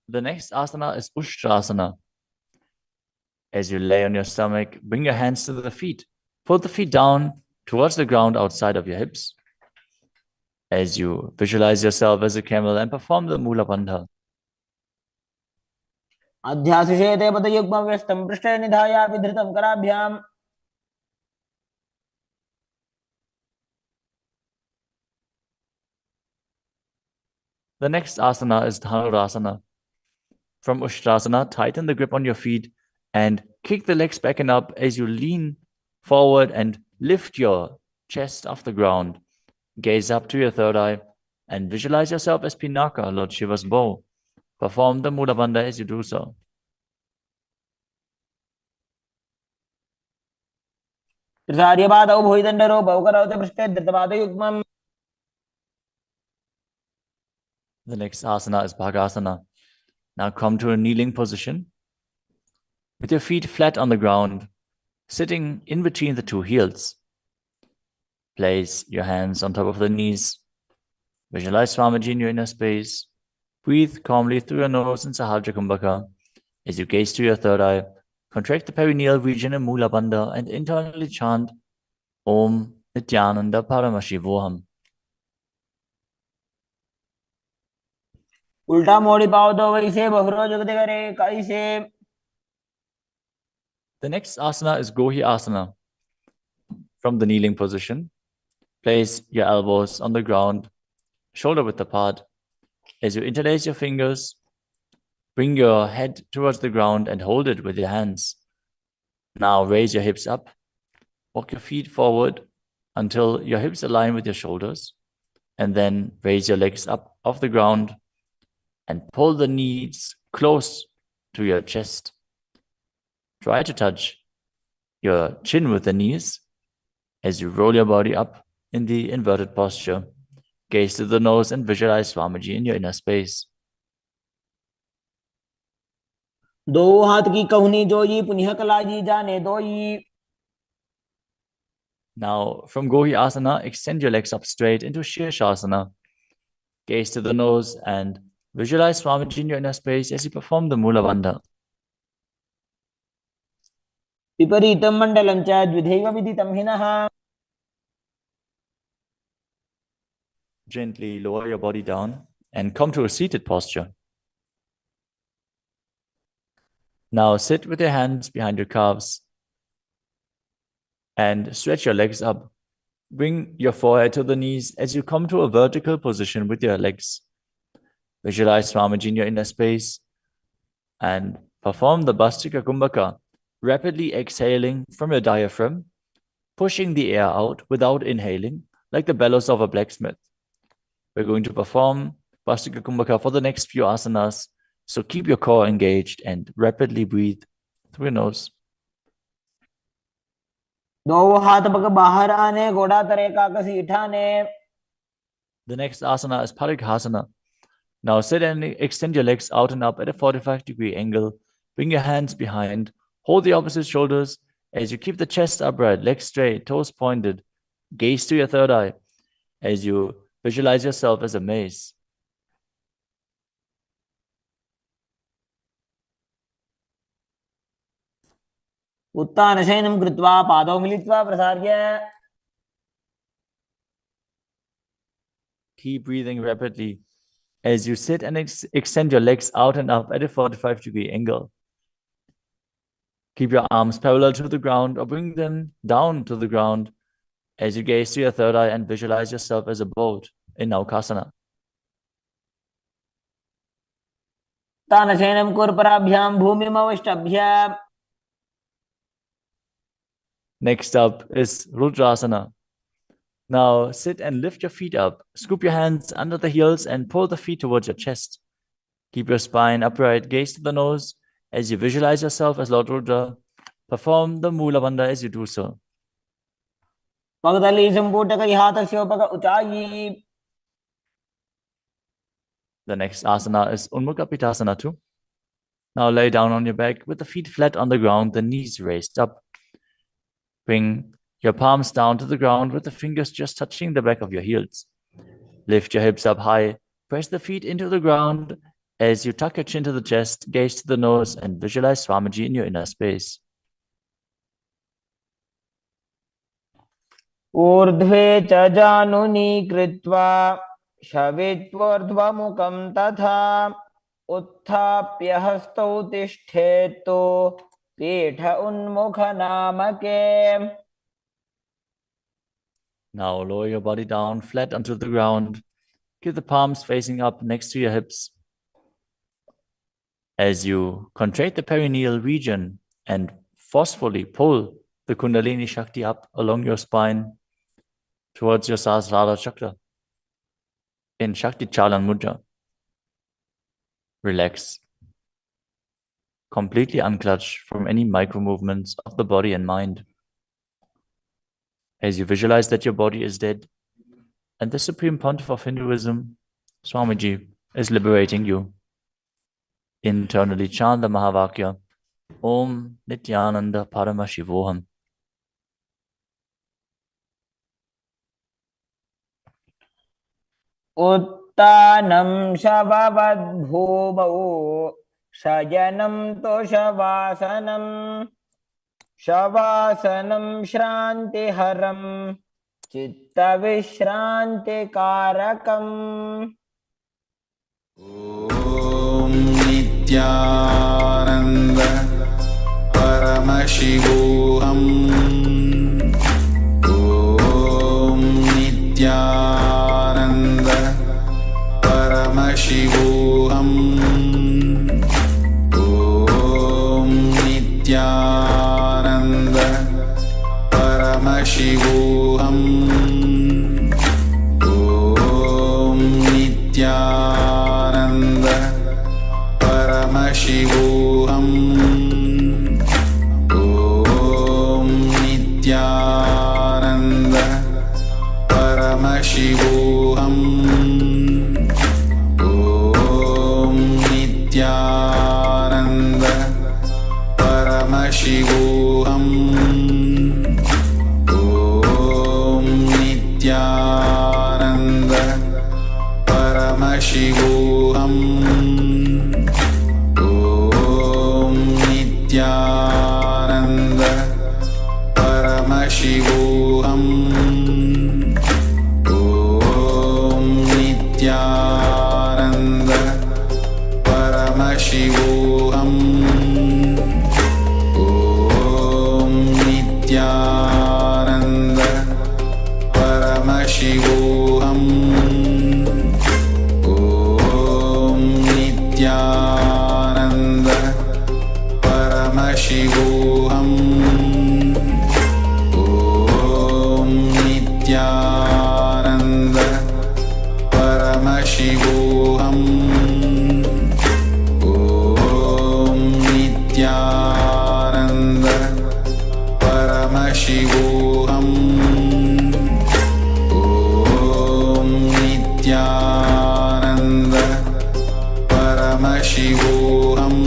The next asana is Ushtrasana. As you lay on your stomach, bring your hands to the feet. Pull the feet down towards the ground outside of your hips. As you visualize yourself as a camel and perform the Mula Bandha. अध्यासशेते पदयुग्मव्यस्तं पृष्ठे निधाय विधृतं कराभ्याम्. The next asana is Dhanurasana. From Ushtrasana, tighten the grip on your feet and kick the legs back and up as you lean forward and lift your chest off the ground. Gaze up to your third eye and visualize yourself as Pinaka, Lord Shiva's bow. Perform the Mula Bandha as you do so. त्रिसार्यपादौ भुविदण्डरूपौ करौते पृष्ठे धृतपादयुग्मम्. The next asana is Makasana. Now come to a kneeling position with your feet flat on the ground, sitting in between the two heels. Place your hands on top of the knees. Visualize Swamiji in your inner space. Breathe calmly through your nose in Sahaja Kumbhaka. As you gaze to your third eye, contract the perineal region in Mula Bandha and internally chant Om Nithyananda Paramashivoham. उल्टा मोड़ी पाओ तो वैसे बहुरो जगते करे कैसे. The next asana is Gohi Asana. From the kneeling position, place your elbows on the ground, shoulder width apart. As you interlace your fingers, bring your head towards the ground and hold it with your hands. Now raise your hips up. Walk your feet forward until your hips align with your shoulders. And then raise your legs up off the ground and pull the knees close to your chest. Try to touch your chin with the knees as you roll your body up in the inverted posture. Gaze to the nose and visualize Swamiji in your inner space. दो हाथ की कहुनी जोई पुनिह कलाजी जाने दोई. Now, from Gohi Asana, extend your legs up straight into Shirshasana. Gaze to the nose and visualize Swamiji in your inner space as you perform the Mula Bandha. विपरीतं मण्डलं च द्विधैव विदितं हिनः. Gently lower your body down and come to a seated posture. Now sit with your hands behind your calves and stretch your legs up. Bring your forehead to the knees as you come to a vertical position with your legs. Visualize Swamiji in your inner space and perform the Bhastika Kumbhaka, rapidly exhaling from your diaphragm, pushing the air out without inhaling, like the bellows of a blacksmith. We're going to perform Bhastika Kumbhaka for the next few asanas, so keep your core engaged and rapidly breathe through your nose. दो हाथ पग बाहर आने घोड़ा तरे का कसी ठाने. The next asana is Parighasana. Now sit and extend your legs out and up at a 45-degree angle. Bring your hands behind. Hold the opposite shoulders as you keep the chest upright, legs straight, toes pointed. Gaze to your third eye as you visualize yourself as a mace. उत्तानशयनं कृत्वा पादौ मिलित्वा प्रसार्य. Keep breathing rapidly as you sit and extend your legs out and up at a 45-degree angle. Keep your arms parallel to the ground or bring them down to the ground as you gaze to your third eye and visualize yourself as a boat in Makasana. तानशयनं कुर्पराभ्यां भूमिमवष्टभ्य. Next up is Rudrasana. Now sit and lift your feet up. Scoop your hands under the heels and pull the feet towards your chest. Keep your spine upright, gaze to the nose as you visualize yourself as Lord Rudra. Perform the Mula Bandha as you do so. पगदली संपुटक हाथस्योपक उचाई. The next asana is Unmukha Pitasana too. Now lay down on your back with the feet flat on the ground, the knees raised up. Bring your palms down to the ground with the fingers just touching the back of your heels. Lift your hips up high. Press the feet into the ground as you tuck your chin to the chest, gaze to the nose, and visualize Swamiji in your inner space. ऊर्ध्वे च जानुनी कृत्वा शवित्वोर्ध्वमुखं तथा उत्थाप्य हस्तौ तिष्ठेत्तु पीठ उन्मुख नामके. Now lower your body down flat onto the ground. Keep the palms facing up next to your hips. As you contract the perineal region and forcefully pull the Kundalini Shakti up along your spine towards your Sahasrara Chakra in Shakti Chalan Mudra. Relax. Completely unclutch from any micro movements of the body and mind. As you visualize that your body is dead, and the Supreme Pontiff of Hinduism, Swamiji, is liberating you. Internally chant the Mahavakya, Om Nithyananda Paramashivoham. उत्तानं शववद्भूमौ शयनं तोषवासनं शवासनं श्रान्तिहरं चित्तविश्रान्तिकारकम् ॐ नित्यानन्द परमशिवोऽहम् ॐ नित्यानन्द परमशिवोऽहम् ॐ नित्यानन्द परमशिवोऽहम् ॐ नित्यानन्द परमशिवोऽहम् ॐ नित्यानन्द परमशिवोऽहम् ॐ नित्यानन्द परमशिवोऽहम् ॐ नित्यानन्द परमशिवोऽहम् ॐ नित्यानन्द परमशिवोऽहम् ॐ नित्यानन्द परमशिवोऽहम् ॐ नित्यानन्द परमशिवोऽहम् ॐ नित्यानन्द परमशिवोऽहम् ॐ नित्यानन्द परमशिवोऽहम् ॐ नित्यानन्द परमशिवोऽहम् ॐ नित्यानन्द परमशिवोऽहम्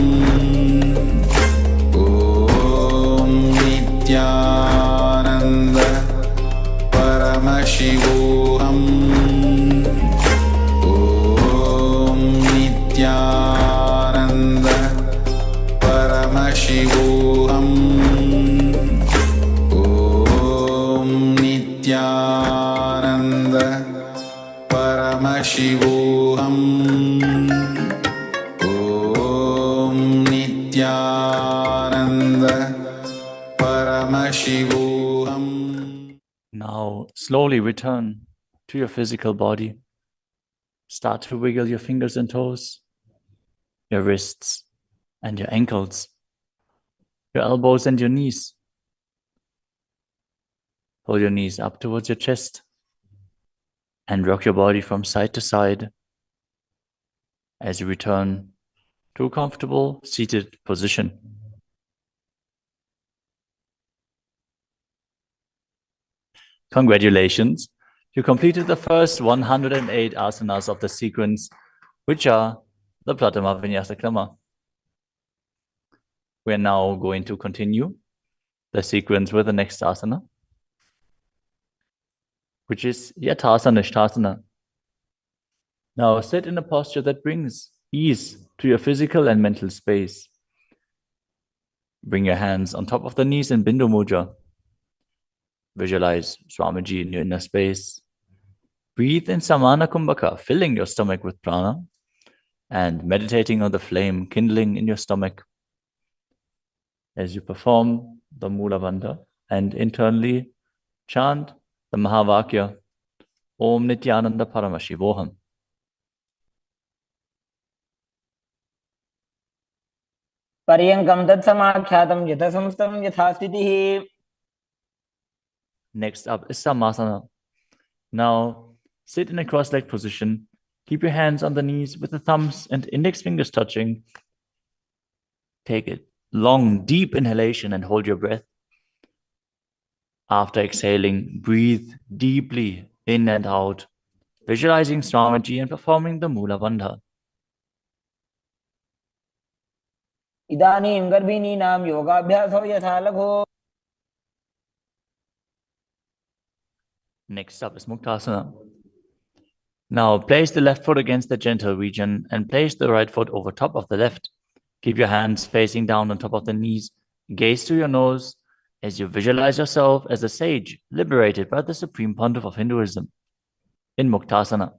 ॐ नित्यानन्द परमशिवोऽहम् ॐ नित्यानन्द परमशिवोऽहम् ॐ नित्यानन्द परमशिवोऽहम् ॐ नित्यानन्द परमशिवोऽहम्. Now slowly return to your physical body. Start to wiggle your fingers and toes, your wrists and your ankles, your elbows and your knees. Pull your knees up towards your chest and rock your body from side to side as you return to a comfortable seated position. Congratulations! You completed the first 108 asanas of the sequence, which are the Pratama Vinyasa Krama. We are now going to continue the sequence with the next asana, which is Yathasana Ishtasana. Now sit in a posture that brings ease to your physical and mental space. Bring your hands on top of the knees in Bindu Mudra. Visualize Swamiji in your inner space. Breathe in Samana Kumbhaka, filling your stomach with prana and meditating on the flame kindling in your stomach as you perform the Mula Bandha and internally chant the Mahavakya, Om Nithyananda Paramashivoham. पर्यङ्कं तत्समाख्यातं यथासंस्थं यथा स्थितिः. Next up is Samasana. Now sit in a cross-legged position. Keep your hands on the knees with the thumbs and index fingers touching. Take a long, deep inhalation and hold your breath. After exhaling, breathe deeply in and out, visualizing Samrajyam and performing the Mula Bandha. इदानीं गर्भिणीनां योगाभ्यासो यथा लघु. Next up is Makasana. Now place the left foot against the genital region and place the right foot over top of the left. Keep your hands facing down on top of the knees. Gaze to your nose as you visualize yourself as a sage liberated by the Supreme Pontiff of Hinduism in Muktasana.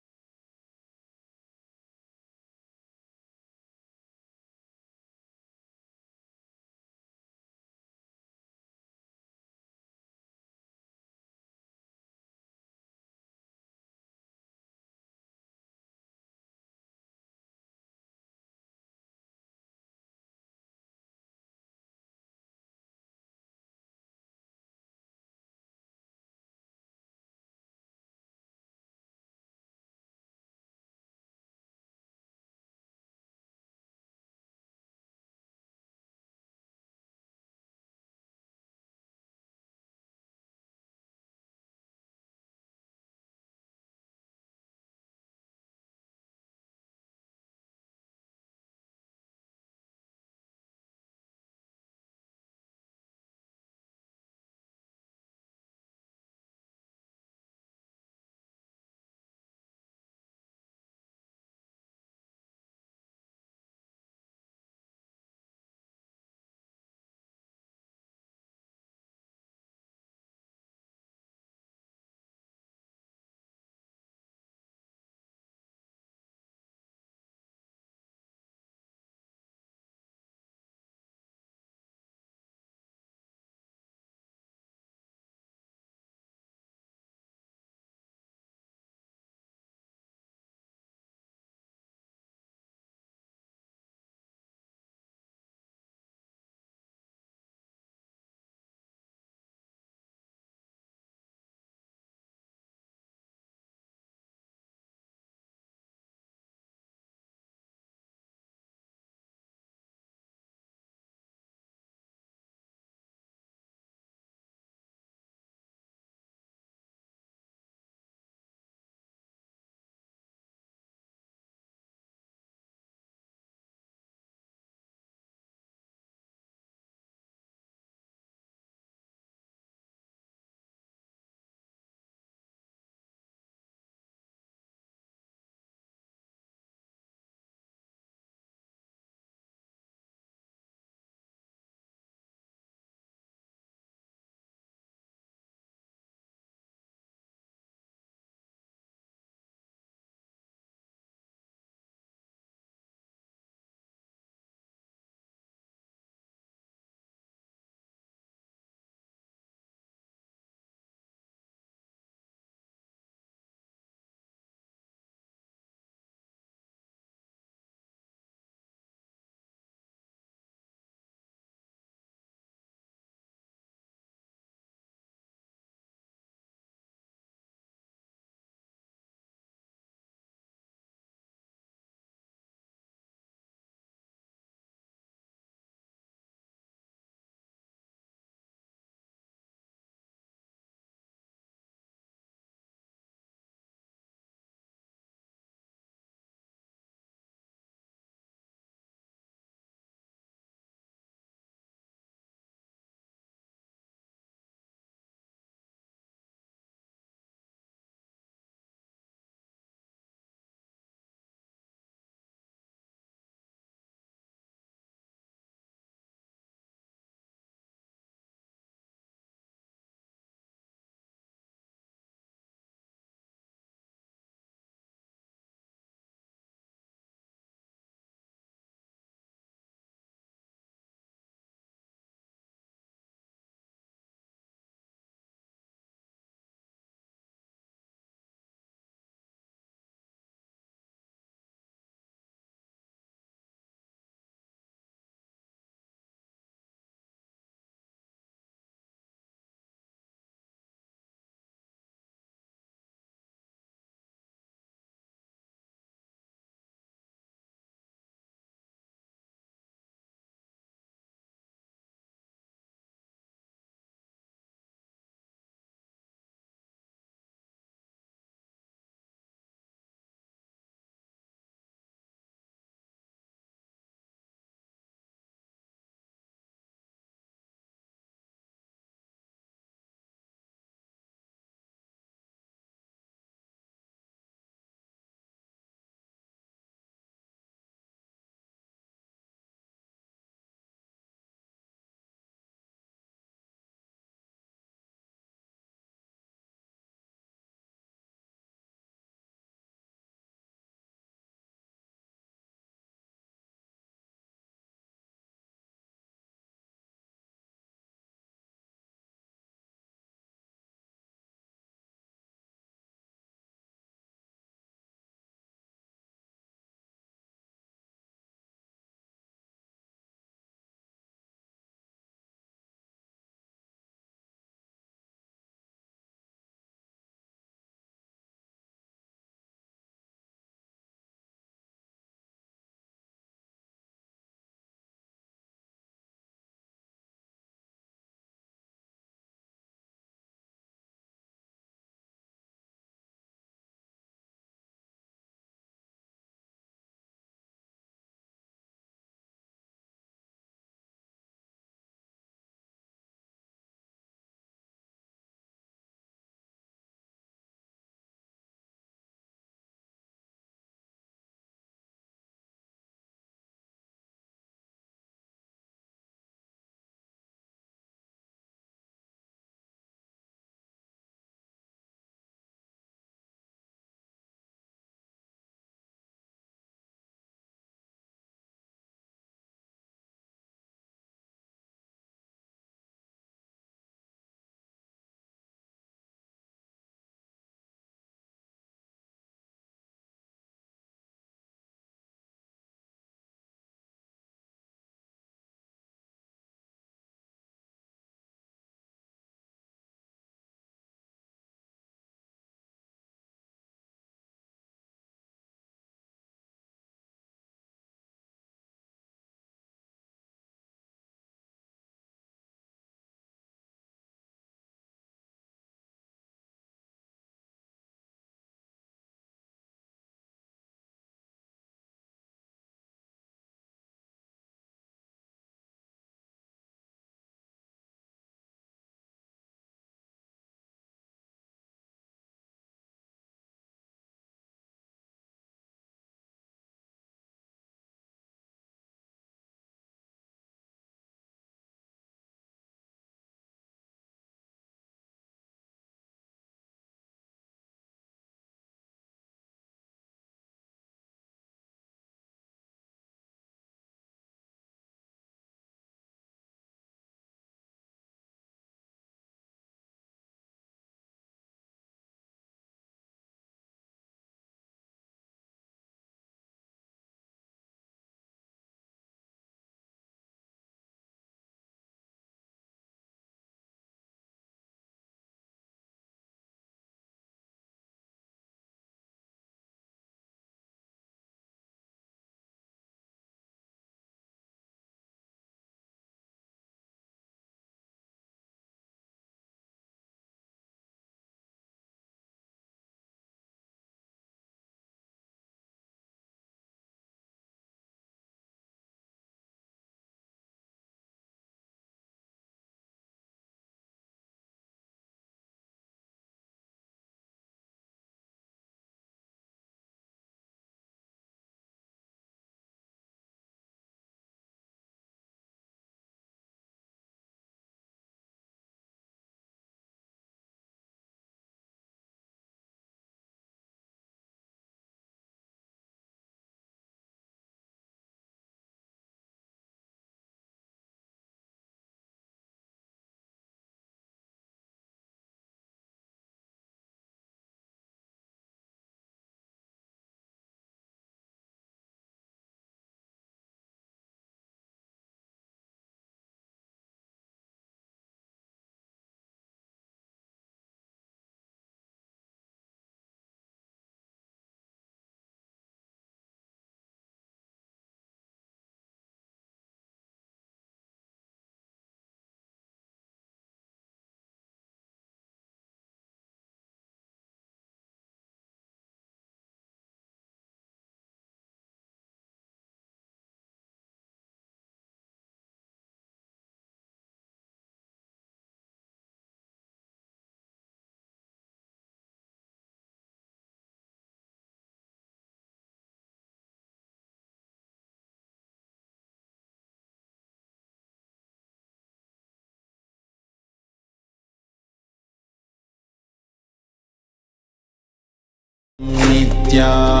Nithyananda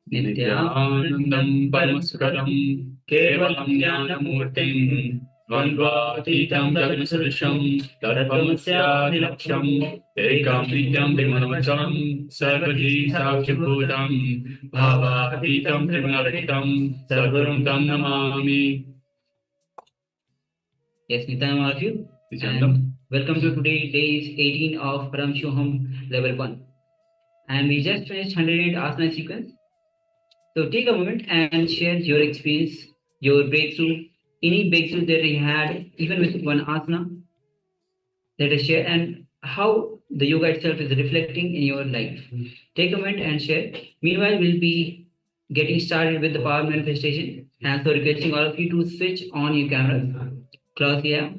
Nithyanandam Paramaswaram Kevalam Jnanamurtim Dvandvatitam Jagannasarisham Tadpamasya Nilaksham Ekam Nityam Vimanavacham Sarvati Sakshibhutam Bhavatitam Trigunarahitam Sarvaram Tam Namami. Yes, Nithyanam, all of you. And welcome to today's day 18 of Paramashivoham Level 1. And we just finished 108 asana sequence. So take a moment and share your experience, your breakthrough, any breakthrough that you had, even with one asana. Let us share and how the yoga itself is reflecting in your life. Take a moment and share. Meanwhile, we'll be getting started with the power manifestation. And so requesting all of you to switch on your cameras. Claudia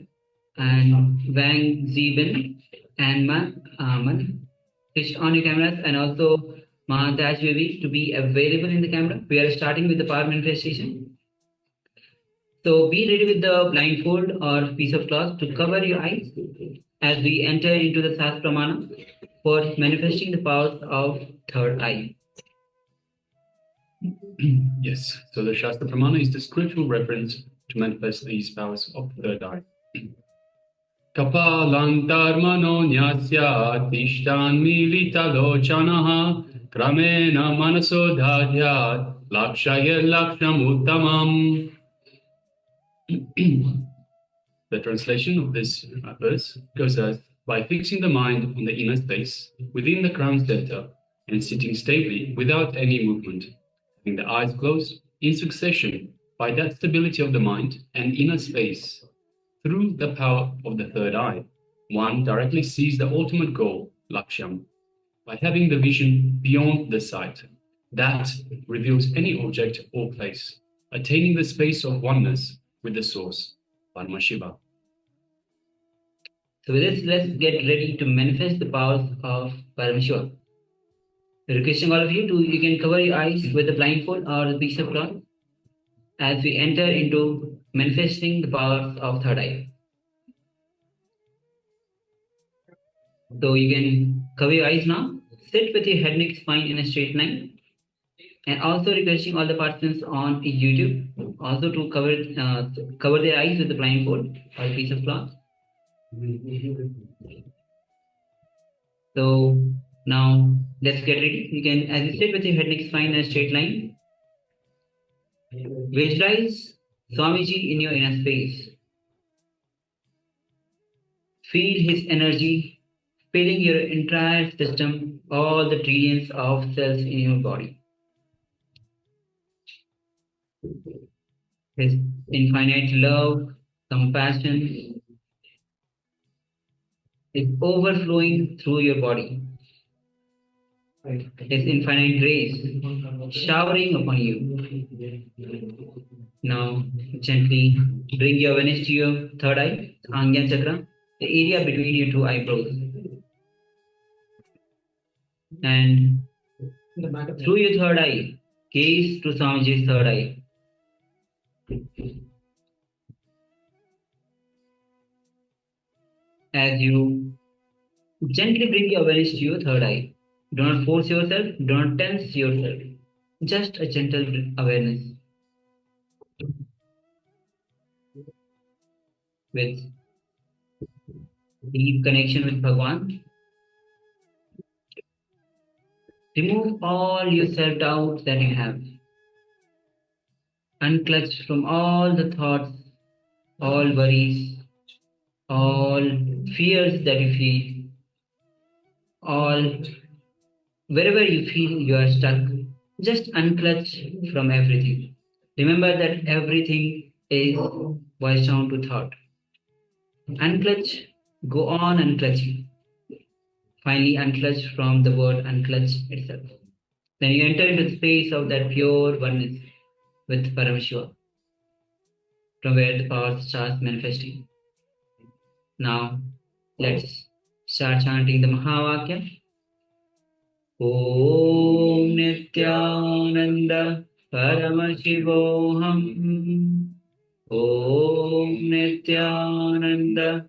and Wang Zibin and Man. Switch on your cameras and also Maharaj Baby to be available in the camera. We are starting with the power manifestation. So be ready with the blindfold or piece of cloth to cover your eyes as we enter into the SUPREME for manifesting the powers of third eye. Yes, so the Shastra Pramana is the scriptural reference to manifest these powers of third eye. Kapalantarmano nyasya tishtan milita lochanaha kramena manaso dhadyat lakshaya lakshamuttamam. The translation of this verse goes as, by fixing the mind on the inner space within the crown center and sitting stably without any movement, having the eyes closed in succession, by that stability of the mind and inner space, through the power of the third eye, one directly sees the ultimate goal, Lakshyam, by having the vision beyond the sight. That reveals any object or place, attaining the space of oneness with the source, Paramashiva. So with this, let's get ready to manifest the powers of Paramashiva. Requesting all of you to, you can cover your eyes with a blindfold or a piece of cloth as we enter into manifesting the powers of third eye. So you can cover your eyes now, sit with your head, neck, spine in a straight line, and also requesting all the participants on YouTube also to cover their eyes with the blindfold or a piece of cloth. So now let's get ready. You can, as you sit with your head, neck, spine in a straight line, visualize Swamiji in your inner space. Feel his energy filling your entire system, all the trillions of cells in your body. His infinite love, compassion is overflowing through your body. His infinite grace showering upon you. Now gently bring your awareness to your third eye, Angya Chakra, the area between your two eyebrows. And through your third eye, gaze to Swamiji's third eye. As you gently bring your awareness to your third eye, do not force yourself, do not tense yourself, just a gentle awareness. With deep connection with Bhagwan, remove all your self-doubts that you have. Unclutch from all the thoughts, all worries, all fears that you feel, all wherever you feel you are stuck, just unclutch from everything. Remember that everything is boils down to thought. Unclutch, go on unclutching. Finally unclutch from the word unclutch itself. Then you enter into the space of that pure oneness with Paramashiva, from where the power starts manifesting. Now let's start chanting the Mahavakya. Om Nithyananda Paramashivoham. Om Nithyananda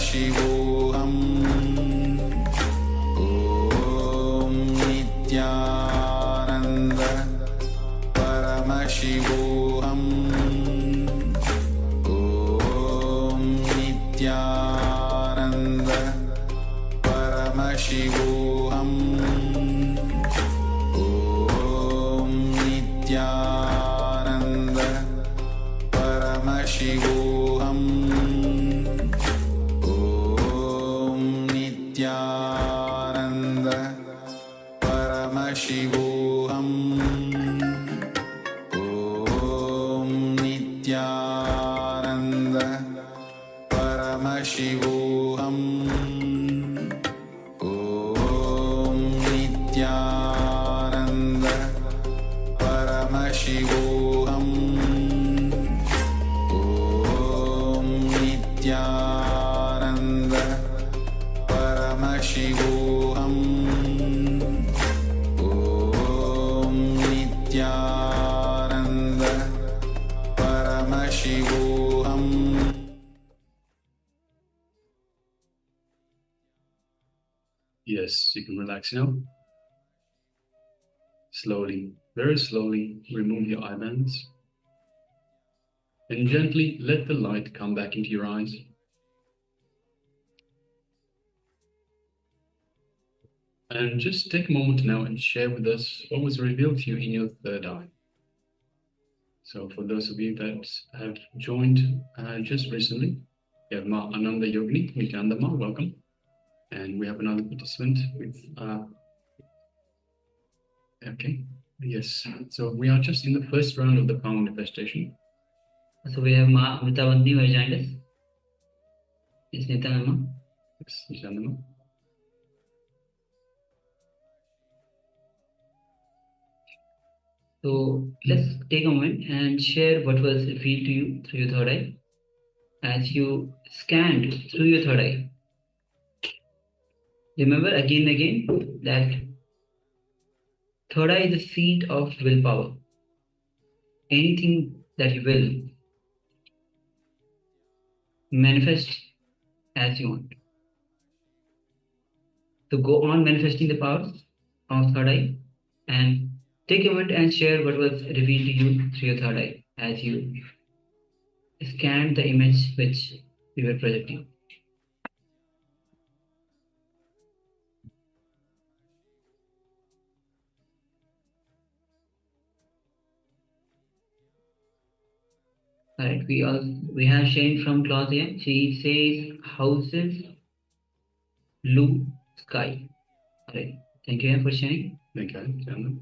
Paramashivoham Om Nithyananda Paramashivoham Om Nithyananda Paramashivoham Om Nithyananda Paramashivoham Om Nithyananda Paramashivoham Om Nithyananda Paramashivoham Om Nithyananda Paramashivoham Om Nithyananda Paramashivoham Om Nithyananda Paramashivoham. Yes, you can relax now. Slowly, very slowly, remove your eye bands and gently let the light come back into your eyes. And just take a moment now and share with us what was revealed to you in your third eye. So for those of you that have joined just recently, we have Ma Ananda Yogini, Nithyananda Ma, welcome. And we have another participant with, okay, yes. So we are just in the first round of the power manifestation. So we have Ma Amritavandi who has joined us. It's Nithyananda. Yes, Nithyananda Ma. So let's take a moment and share what was revealed to you through your third eye as you scanned through your third eye. Remember again and again that third eye is the seat of willpower. Anything that you will manifest as you want. So go on manifesting the powers of third eye and take a moment and share what was revealed to you through your third eye as you scanned the image which we were projecting. Alright, we have Shane from Claudia. She says houses, blue sky. Alright, thank you for sharing. Thank you, Nithyananda.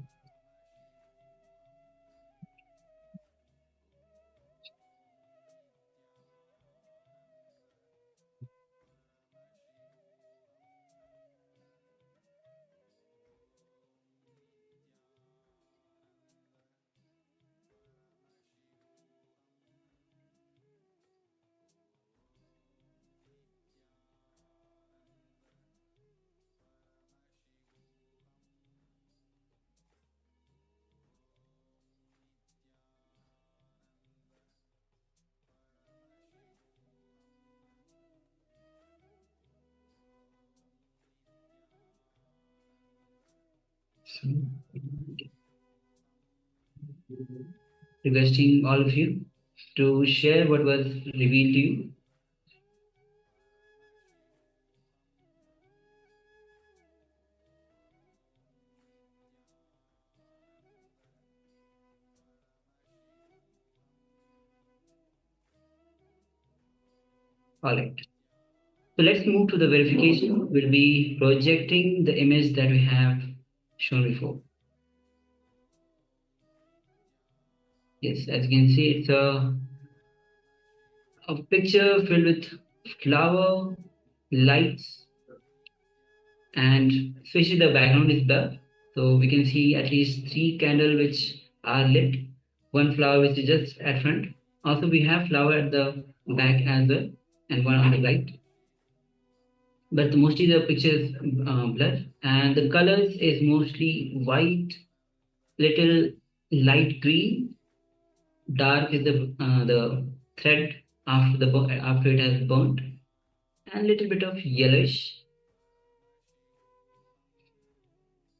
So, Requesting all of you to share what was revealed to you. Alright. So let's move to the verification. We'll be projecting the image that we have shown before. Yes, as you can see, it's a picture filled with flower, lights, and especially the background is dark. So we can see at least 3 candles which are lit, 1 flower which is just at front. Also we have flower at the back as well, and 1 on the right. But mostly the picture is blurred, and the colors is mostly white, little light green, dark is the thread after it has burnt, and little bit of yellowish.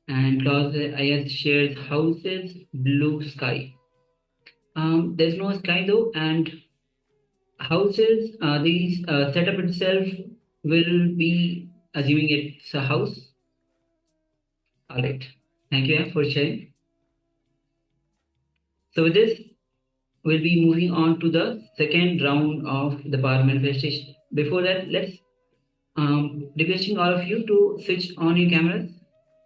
And close the eyes, shares houses, blue sky. There's no sky though, and houses, these setup itself will be assuming it's a house. All right, thank you for sharing. So with this, we'll be moving on to the second round of the power manifestation. Before that, let's requesting all of you to switch on your cameras,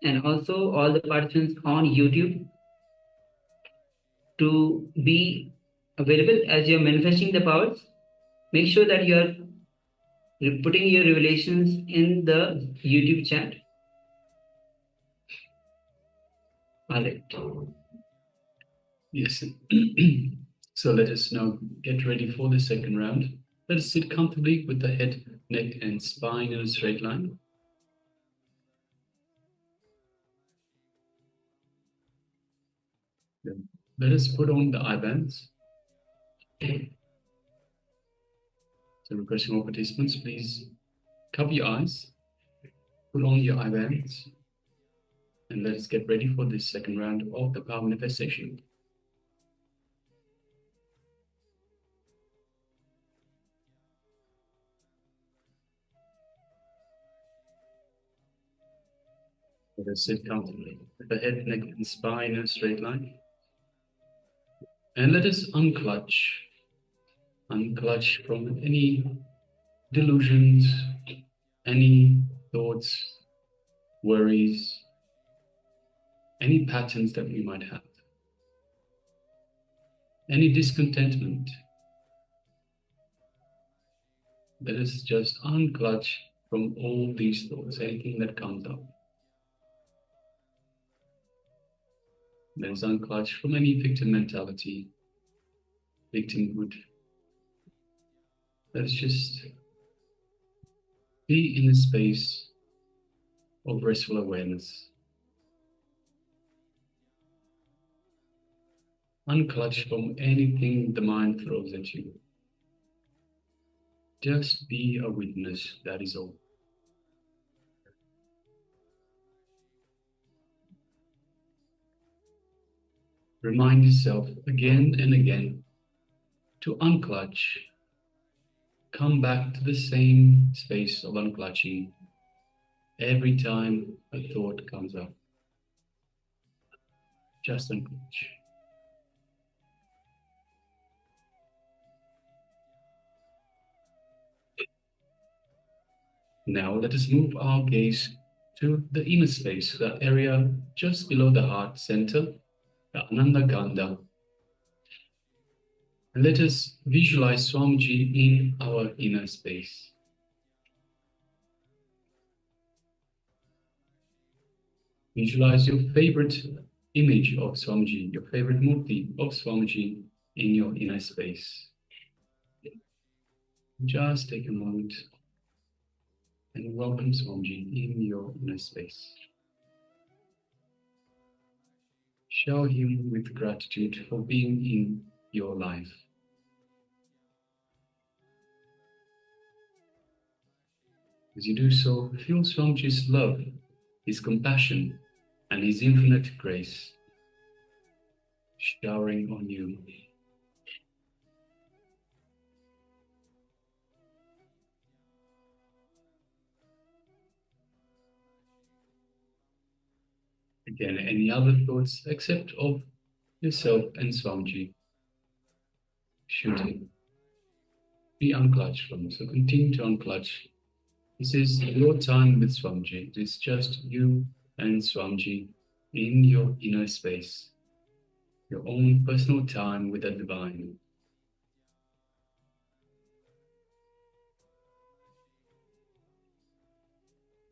and also all the participants on YouTube to be available as you're manifesting the powers. Make sure that you're putting your revelations in the YouTube chat. All right. Yes. So let us now get ready for the second round. Let us sit comfortably with the head, neck, and spine in a straight line. Then let us put on the eye bands. So requesting all participants, please cover your eyes, put on your eye bands, and let us get ready for this second round of the power manifestation. Let us sit comfortably with the head, neck, and spine in a straight line. And let us unclutch from any delusions, any thoughts, worries, any patterns that we might have, any discontentment. Let us just unclutch from all these thoughts, anything that comes up. Let us unclutch from any victim mentality, victimhood. Let us just be in a space of restful awareness. Unclutch from anything the mind throws at you. Just be a witness, that is all. Remind yourself again and again to unclutch. Come back to the same space of unclutching every time a thought comes up. Just unclutch. Now let us move our gaze to the inner space, the area just below the heart center, the Ananda Gandha. And let us visualize Swamiji in our inner space. Visualize your favorite image of Swamiji, your favorite murti of Swamiji in your inner space. Just take a moment and welcome Swamiji in your inner space. Shower him with gratitude for being in your life. As you do so, feel Swamiji's love, his compassion, and his infinite grace showering on you. Again, any other thoughts except of yourself and Swamiji should be unclutched from. So continue to unclutch. This is your time with Swamiji. It is just you and Swamiji in your inner space. Your own personal time with the divine.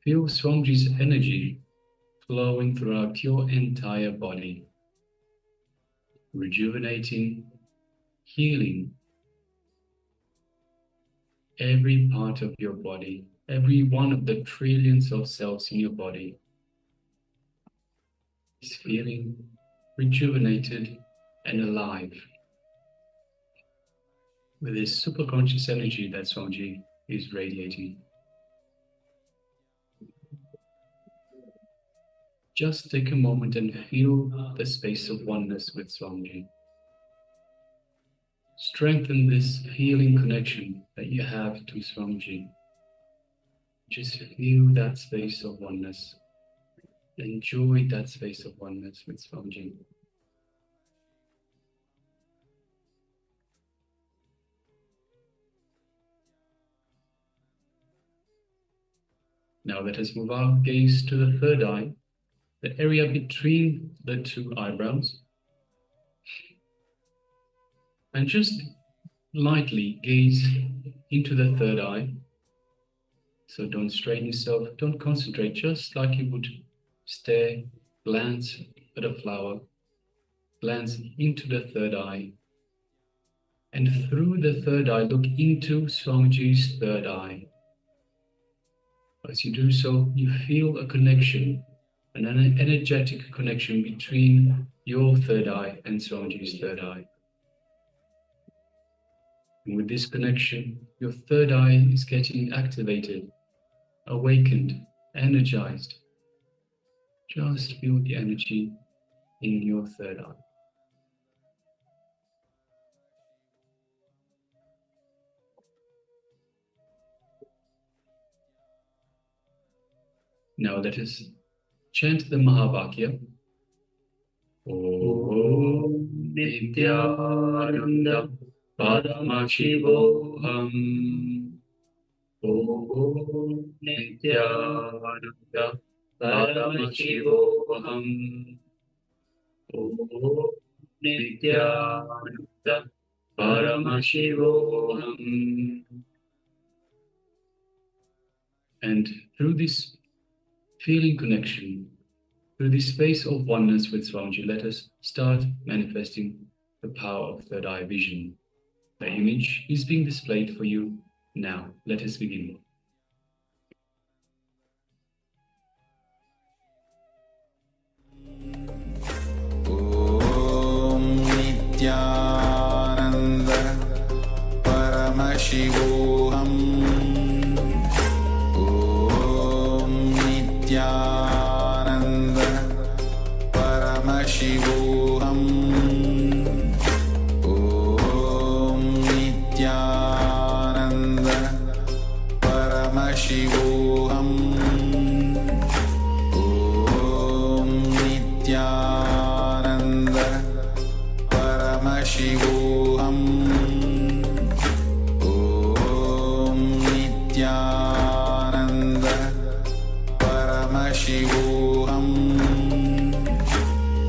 Feel Swamiji's energy flowing throughout your entire body, rejuvenating, healing every part of your body, every one of the trillions of cells in your body is feeling rejuvenated and alive with this superconscious energy that Swamiji is radiating. just take a moment and feel the space of oneness with Surangi. Strengthen this healing connection that you have to Surangi. Just feel that space of oneness. Enjoy that space of oneness with Surangi. Now let us move our gaze to the third eye, the area between the two eyebrows. And just lightly gaze into the third eye. So don't strain yourself, don't concentrate, just like you would stare, glance at a flower, glance into the third eye. And through the third eye, look into Surangi's third eye. As you do so, you feel a connection, an energetic connection between your third eye and Surangi's third eye. And with this connection, your third eye is getting activated, awakened, energized. Just feel the energy in your third eye. Now let us chant the Mahavakya. Om Nithyananda Paramashivoham. Om Nithyananda Paramashivoham. Om Nithyananda Paramashivoham. And through this feeling connection, through this space of oneness with Surangi, let us start manifesting the power of third eye vision. The image is being displayed for you now. Let us begin. Om Nithyananda Paramashivoham. Om Nithyananda Paramashivoham. Om Nithyananda Paramashivoham. Om Nithyananda Paramashivoham. Om Nithyananda Paramashivoham. Om Nithyananda Paramashivoham. Om Nithyananda Paramashivoham.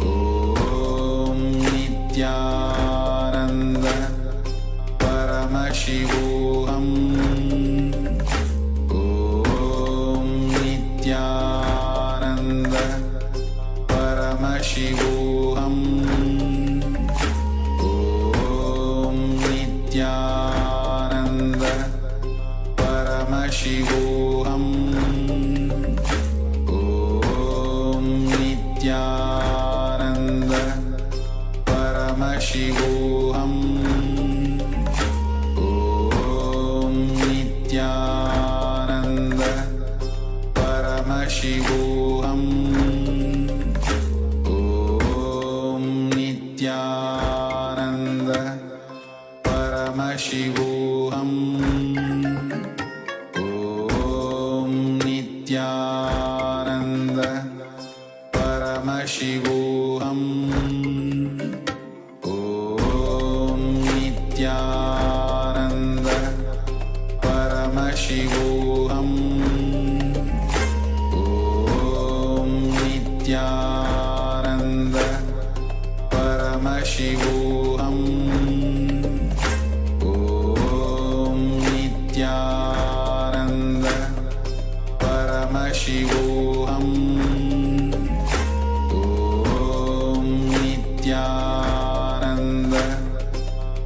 Om Nithyananda Paramashivoham. Om Nithyananda Paramashivoham. Om Nithyananda Paramashivoham. Om Nithyananda Paramashivoham. Om Nithyananda Paramashivoham. Om Nithyananda Paramashivoham. Om Nithyananda Paramashivoham. Om Nithyananda Paramashivoham. Om Nithyananda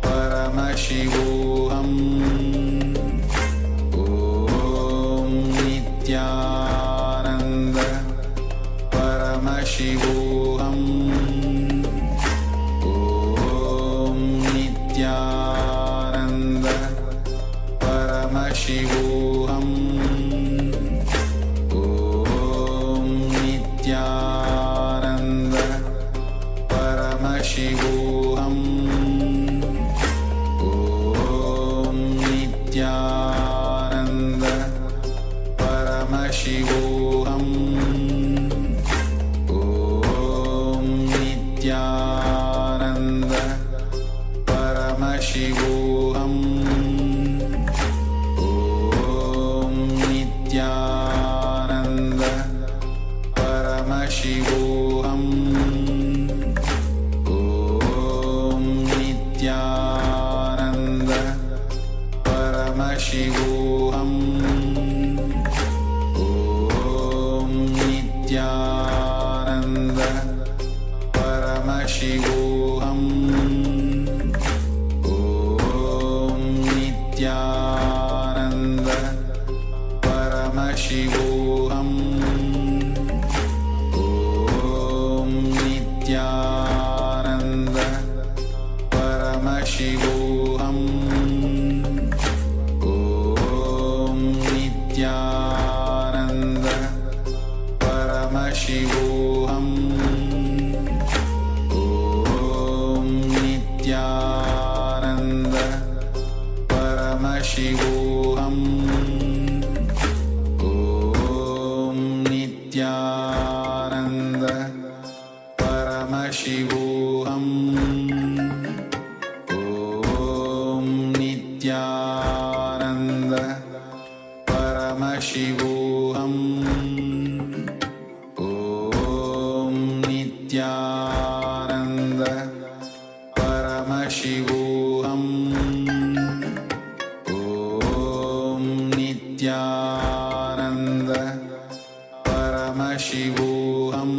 Paramashivoham. Om Nithyananda Paramashivoham. Om Nithyananda Paramashivoham. Om Nithyananda Paramashivoham Om Nithyananda Paramashivoham Om Nithyananda Paramashivoham Om Nithyananda Paramashivoham Om Nithyananda Paramashivoham Om Nithyananda Paramashivoham Om Nithyananda Paramashivoham Om Nithyananda Paramashivoham Om Nithyananda Paramashivoham Om Nithyananda Paramashivoham Om Nithyananda Paramashivoham Om Nithyananda Paramashivoham Om Nithyananda Paramashivoham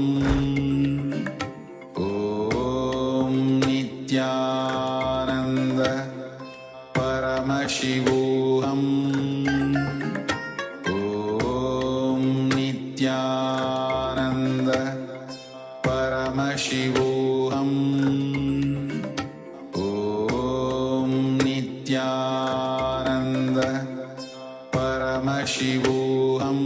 Om Nithyananda Paramashivoham Om Nithyananda Paramashivoham Om Nithyananda Paramashivoham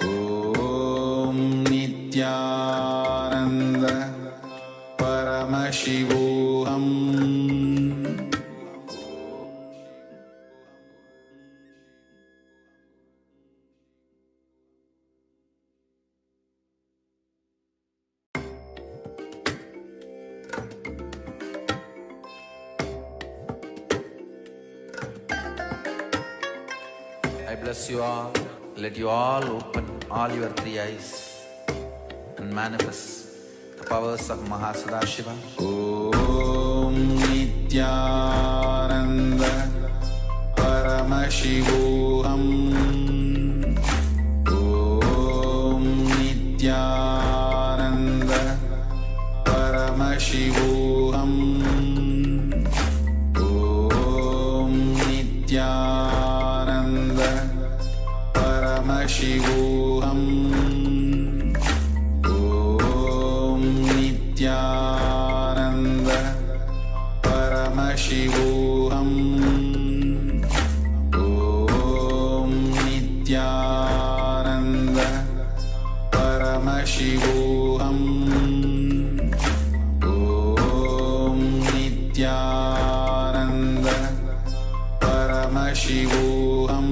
Om Nithyananda Paramashivoham I bless you all. Let you all open all your three eyes and manifest the powers of Shiva. Om Nithyananda Paramashivoham Om Nithyananda Paramashivoham Om Nithyananda Paramashivoham Om Nithyananda Paramashivoham Om Nithyananda Paramashivoham Om Nithyananda Paramashivoham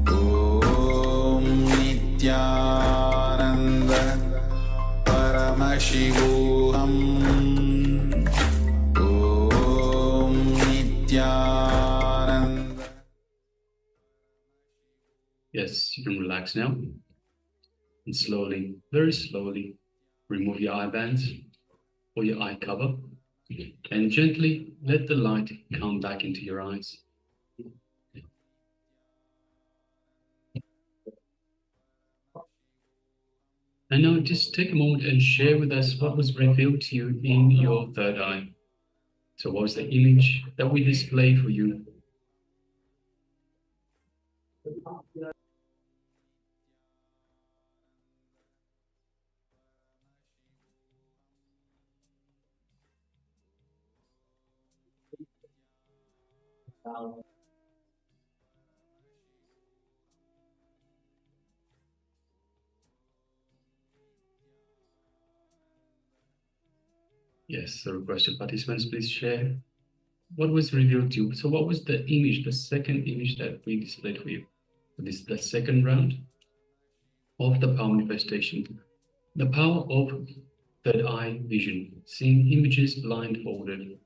Om Nithyananda Paramashivoham Om Nithyananda. Yes, you can relax now. And slowly, very slowly, remove your eye bands or your eye cover and gently let the light come back into your eyes. And now just take a moment and share with us what was revealed to you in your third eye. So what was the image that we displayed for you? Yes, so requested participants, please share what was revealed to you. So what was the image, the second image that we displayed for you? This is the second round of the power manifestation. The power of third eye vision, seeing images blindfolded.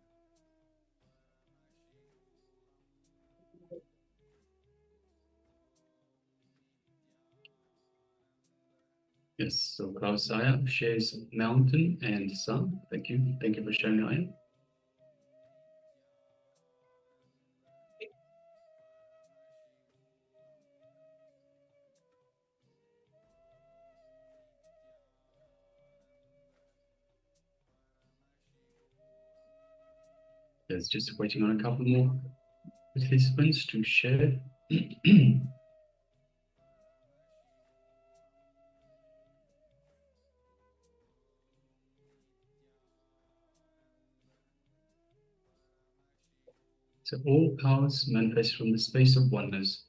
Yes, so Kailasa shares mountain and sun. Thank you. Thank you for sharing, Aya. Yes, just waiting on a couple more participants to share. So all powers manifest from the space of oneness.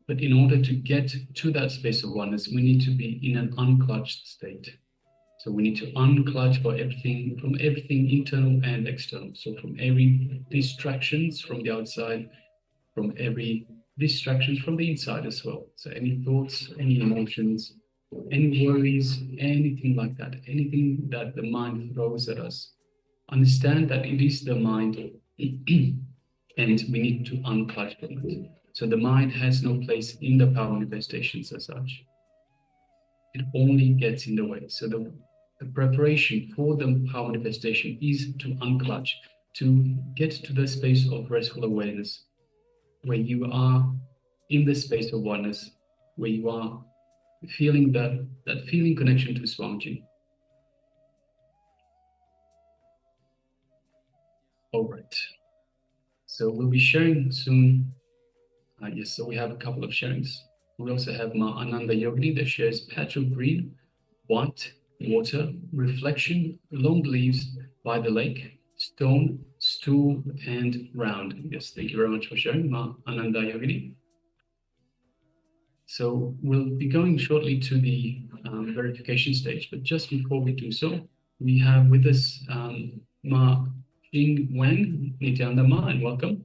But in order to get to that space of oneness, we need to be in an unclutched state. So we need to unclutch for everything, from everything internal and external. So from every distractions from the outside, from every distractions from the inside as well. So any thoughts, any emotions, any worries, anything like that, anything that the mind throws at us. Understand that it is the mind and we need to unclutch from it. So the mind has no place in the power manifestations as such. It only gets in the way. So the preparation for the power manifestation is to unclutch, to get to the space of restful awareness, where you are in the space of oneness, where you are feeling that feeling connection to Surangi. All right. So we'll be sharing soon. Yes, so we have a couple of sharings. We also have Ma Ananda Yogini that shares patch of green, white, water, reflection, long leaves by the lake, stone, stool, and round. Yes, thank you very much for sharing, Ma Ananda Yogini. So we'll be going shortly to the verification stage, but just before we do so, we have with us Ma Jing Wang, Nithyananda Ma, and welcome.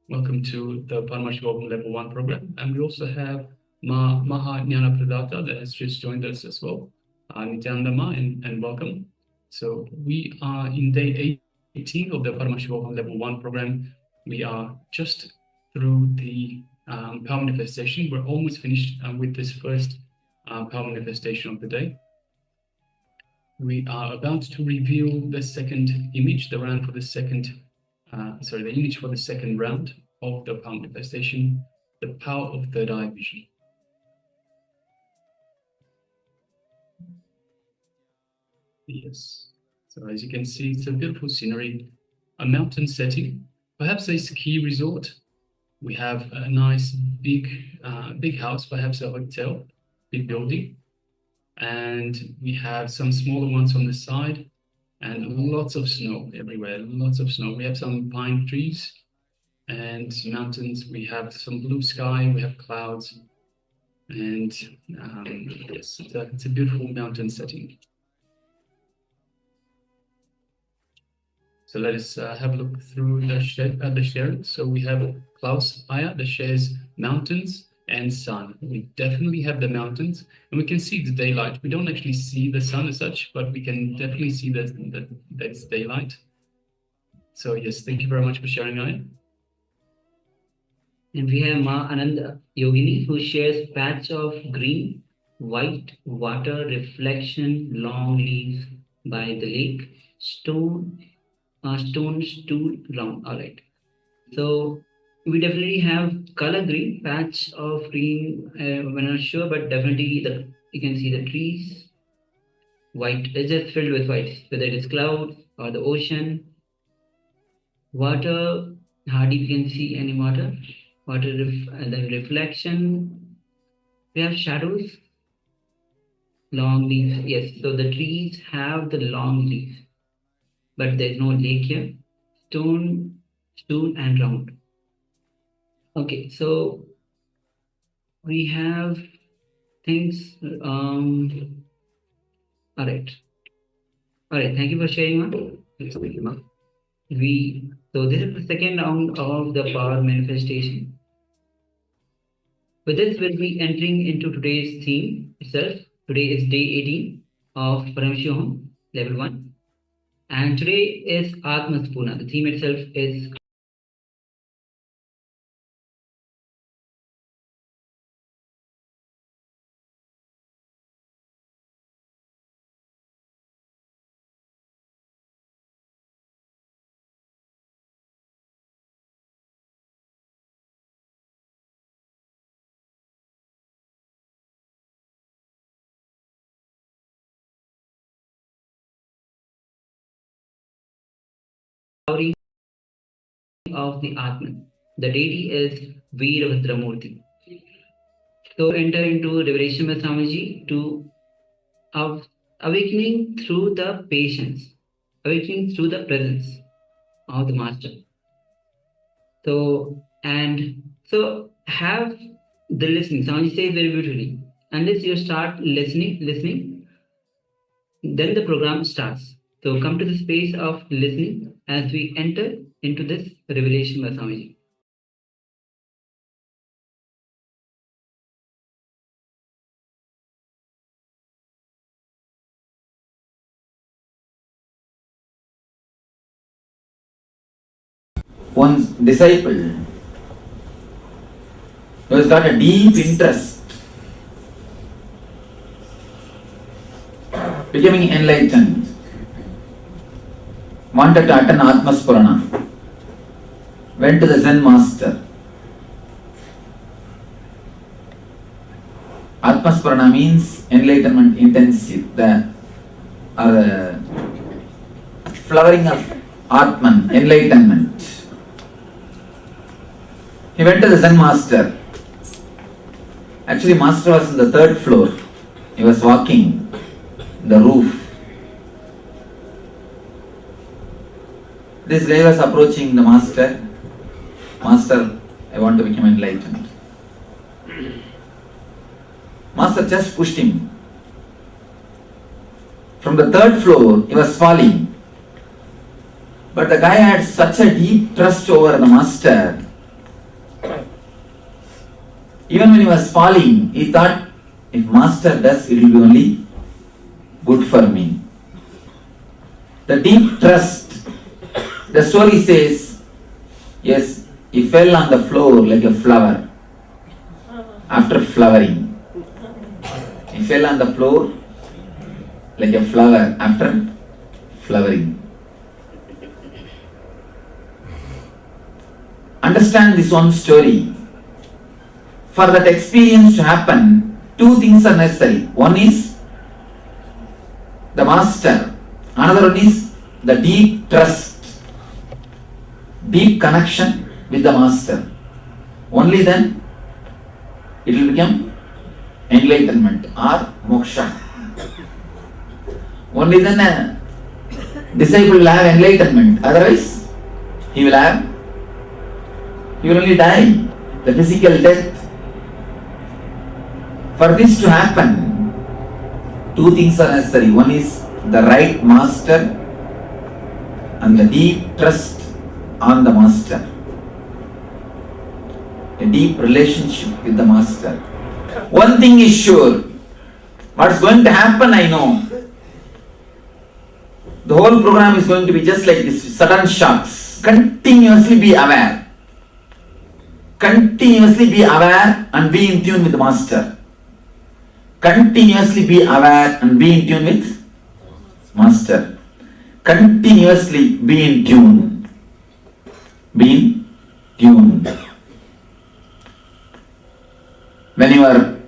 Welcome to the Paramashivoham Level 1 program. And we also have Maha Jnana Pradata that has just joined us as well. Nithyananda Ma, and welcome. So we are in day 18 of the Paramashivoham Level 1 program. We are just through the power manifestation. We're almost finished with this first power manifestation of the day. We are about to reveal the second image, the round for the second, the image for the second round of the power manifestation, the power of third eye vision. Yes, so as you can see, it's a beautiful scenery, a mountain setting, perhaps a ski resort. We have a nice big house, perhaps a hotel, big building. And we have some smaller ones on the side and lots of snow everywhere, lots of snow. We have some pine trees and mountains. We have some blue sky, we have clouds. And yes, it's a beautiful mountain setting. So let us have a look through the sharing. So we have Klaus Aya that shares mountains and sun. We definitely have the mountains, and we can see the daylight. We don't actually see the sun as such, but we can definitely see that it's daylight. So yes, thank you very much for sharing, Aya. And we have Ma Ananda Yogini who shares patch of green, white, water, reflection, long leaves by the lake, stone, stool, round. All right. So we definitely have color green, patch of green. We're not sure, but definitely you can see the trees. White is just filled with white, whether it is clouds or the ocean. Water, hardly you can see any water. Water and then reflection. We have shadows, long leaves. Yes, so the trees have the long leaves, but there's no lake here. Stone, stool, and round. Okay, so we have things. All right. Thank you for sharing, Ma. Yes, thank you, Ma. So this is the second round of the power manifestation. With this, we'll be entering into today's theme itself. Today is day 18 of Paramashivoham Level 1. And today is Atma Spurana. The theme itself is powering of the Atman. The deity is Veerabhadramurti. So enter into revelation with Swamiji to awakening through the patience, awakening through the presence of the master. So have the listening. Swamiji says very beautifully. Unless you start listening, then the program starts. So come to the space of listening as we enter into this revelation with Swamiji. One's disciple who has got a deep interest becoming enlightened, wanted to attend Atma Spurana, went to the Zen master. Atma Spurana means enlightenment intensive, the flowering of Atman, enlightenment. He went to the Zen master. Actually, master was on the 3rd floor. He was walking the roof. This guy was approaching the master. Master, I want to become enlightened. Master just pushed him. From the 3rd floor, he was falling. But the guy had such a deep trust over the master. Even when he was falling, he thought, if master does, it will be only good for me. The deep trust. The story says, yes, he fell on the floor like a flower after flowering. He fell on the floor like a flower after flowering. Understand this one story. For that experience to happen, 2 things are necessary. One is the master. Another one is the deep trust, deep connection with the master. Only then it will become enlightenment or moksha. Only then a disciple will have enlightenment. Otherwise, he will only die, the physical death. For this to happen, 2 things are necessary. One is the right master and the deep trust on the master. A deep relationship with the master. One thing is sure, what's going to happen I know. The whole program is going to be just like this, sudden shocks. Continuously be aware. Continuously be aware and be in tune with the master. Continuously be aware and be in tune with master. Continuously be in tune. Be in tune. When you are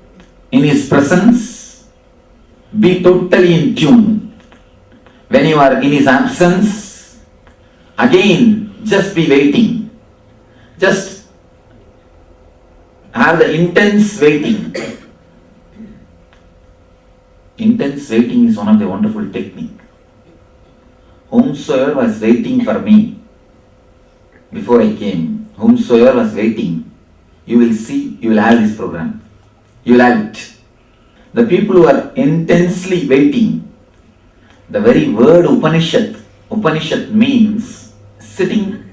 in his presence, be totally in tune. When you are in his absence, again, just be waiting. Just have the intense waiting. Intense waiting is one of the wonderful technique. Whomsoever was waiting for me before I came, whomsoever was waiting, you will see, you will have this program. You will have it. The people who are intensely waiting, the very word Upanishad means sitting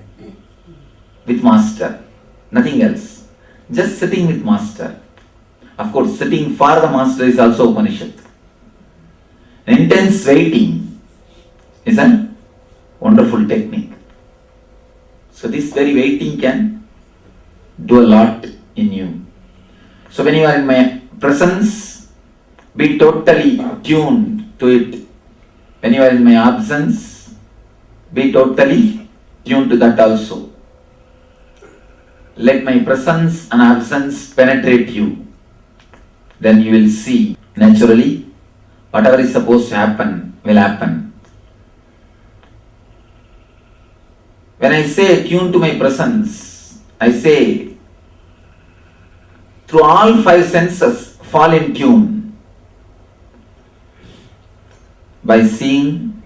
with master, nothing else. Just sitting with master. Of course, sitting for the master is also Upanishad. Intense waiting is a wonderful technique. So this very waiting can do a lot in you. So when you are in my presence, be totally tuned to it. When you are in my absence, be totally tuned to that also. Let my presence and absence penetrate you. Then you will see naturally whatever is supposed to happen will happen. When I say tune to my presence, I say through all five senses fall in tune. By seeing,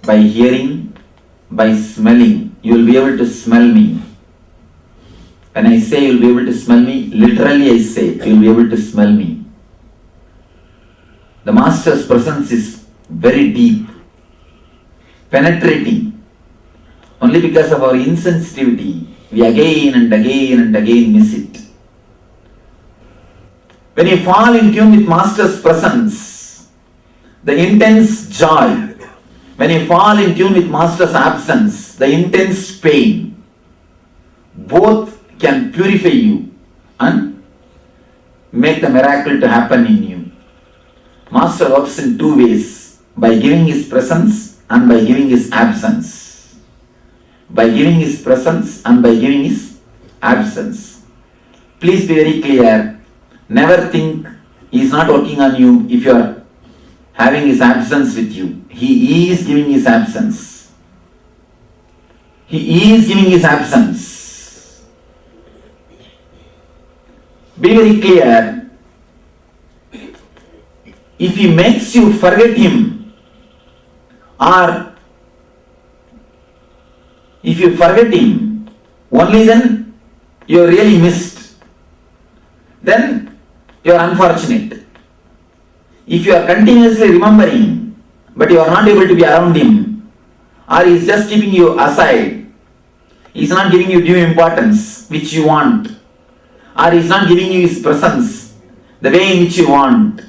by hearing, by smelling, you will be able to smell me. When I say you will be able to smell me, literally I say you will be able to smell me. The Master's presence is very deep, penetrating. Only because of our insensitivity, we again and again and again miss it. When you fall in tune with Master's presence, the intense joy. When you fall in tune with Master's absence, the intense pain. Both can purify you and make the miracle to happen in you. Master works in two ways, by giving his presence and by giving his absence. By giving his presence and by giving his absence. Please be very clear. Never think he is not working on you if you are having his absence with you. He is giving his absence. He is giving his absence. Be very clear. If he makes you forget him, or if you forget him, only then you are really missed. Then you are unfortunate. If you are continuously remembering, but you are not able to be around him, or he is just keeping you aside, he is not giving you due importance which you want, or he is not giving you his presence the way in which you want,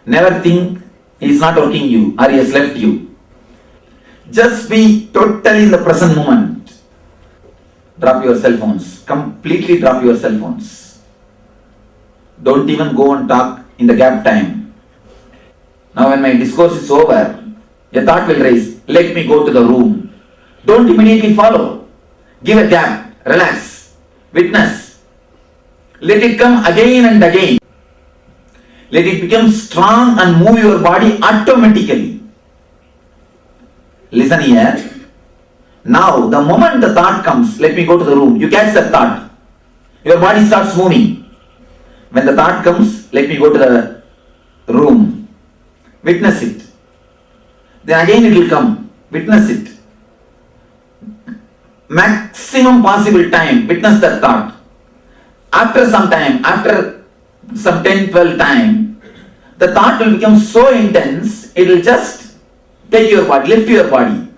never think he is not working you or he has left you. Just be totally in the present moment. Drop your cell phones. Completely drop your cell phones. Don't even go and talk in the gap time. Now when my discourse is over, a thought will rise. Let me go to the room. Don't immediately follow. Give a gap. Relax. Witness. Let it come again and again. Let it become strong and move your body automatically. Listen here. Now, the moment the thought comes, let me go to the room, you catch that thought. Your body starts moving. When the thought comes, let me go to the room. Witness it. Then again it will come. Witness it. Maximum possible time, witness that thought. After some time, after some 10-12 time, the thought will become so intense, it will just take your body, lift your body.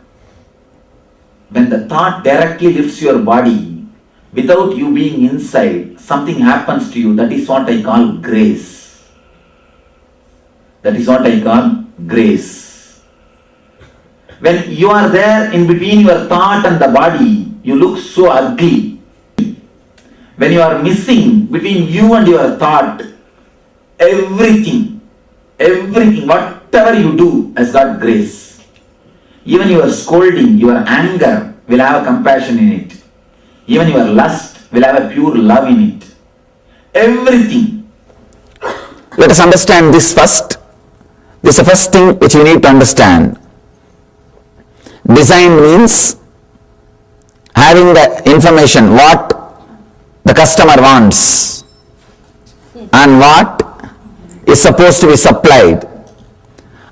When the thought directly lifts your body, without you being inside, something happens to you. That is what I call grace. That is what I call grace. When you are there in between your thought and the body, you look so ugly. When you are missing between you and your thought, everything, whatever you do has got grace. Even your scolding, your anger will have a compassion in it. Even your lust will have a pure love in it. Everything. Let us understand this first. This is the first thing which we need to understand. Design means having the information what the customer wants and what is supposed to be supplied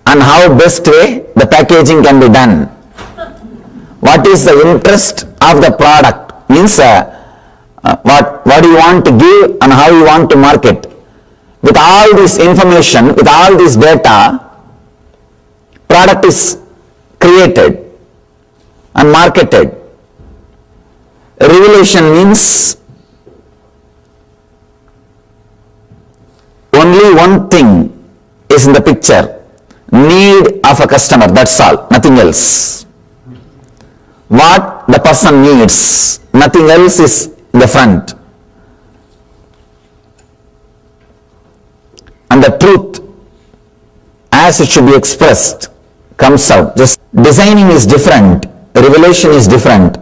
and how best way the packaging can be done. What is the interest of the product means what do you want to give and how you want to market. With all this information, with all this data, product is created and marketed. Revelation means only one thing is in the picture, need of a customer, that's all, nothing else. What the person needs, nothing else is in the front. And the truth as it should be expressed comes out. Just designing is different, revelation is different.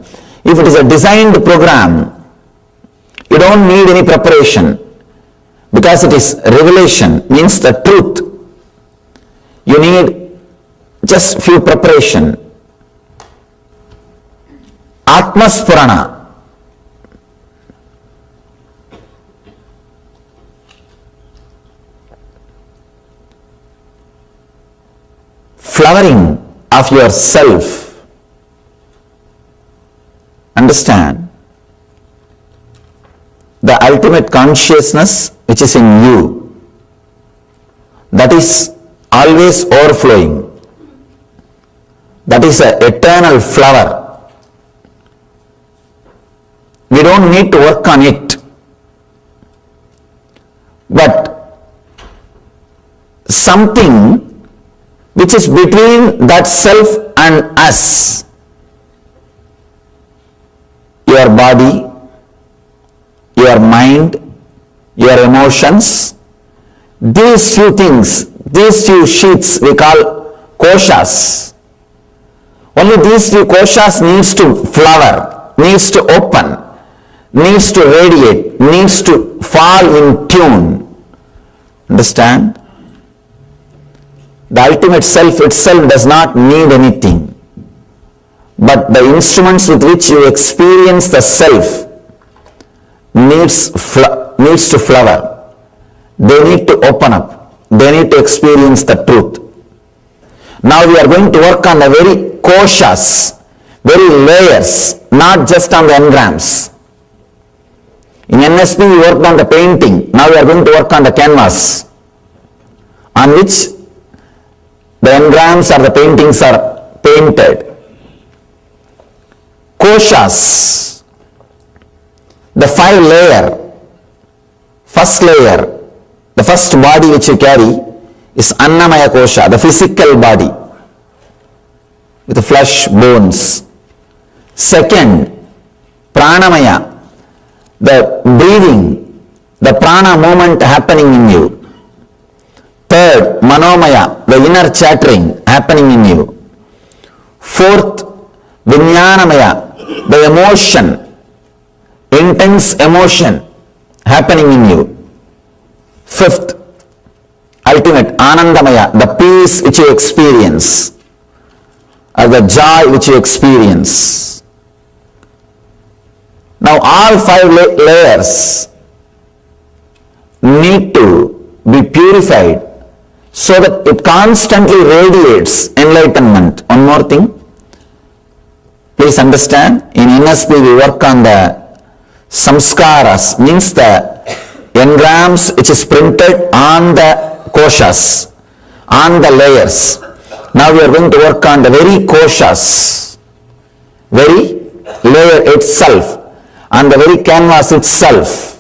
If it is a designed program, you don't need any preparation because it is revelation, means the truth. You need just few preparation. Atma Spurana. Flowering of yourself. Understand? The ultimate consciousness which is in you, that is always overflowing. That is an eternal flower. We don't need to work on it. But something which is between that self and us, your body, your mind, your emotions, these few things, these few sheaths we call koshas. Only these few koshas needs to flower, needs to open, needs to radiate, needs to fall in tune. Understand? The ultimate self itself does not need anything. But the instruments with which you experience the self needs to flower. They need to open up. They need to experience the truth. Now we are going to work on the very koshas, very layers, not just on the engrams. In NSP we worked on the painting. Now we are going to work on the canvas on which the engrams or the paintings are painted. Koshas, the 5 layer, first layer, the first body which you carry is Annamaya Kosha, the physical body with the flesh, bones. Second, Pranamaya, the breathing, the prana movement happening in you. Third, Manomaya, the inner chattering happening in you. Fourth, Vijnanamaya, the emotion, intense emotion happening in you. Fifth, ultimate Anandamaya, the peace which you experience, or the joy which you experience. Now all 5 layers need to be purified so that it constantly radiates enlightenment. One more thing, please understand, in NSP we work on the samskaras, means the engrams which is printed on the koshas, on the layers. Now we are going to work on the very koshas, very layer itself, on the very canvas itself.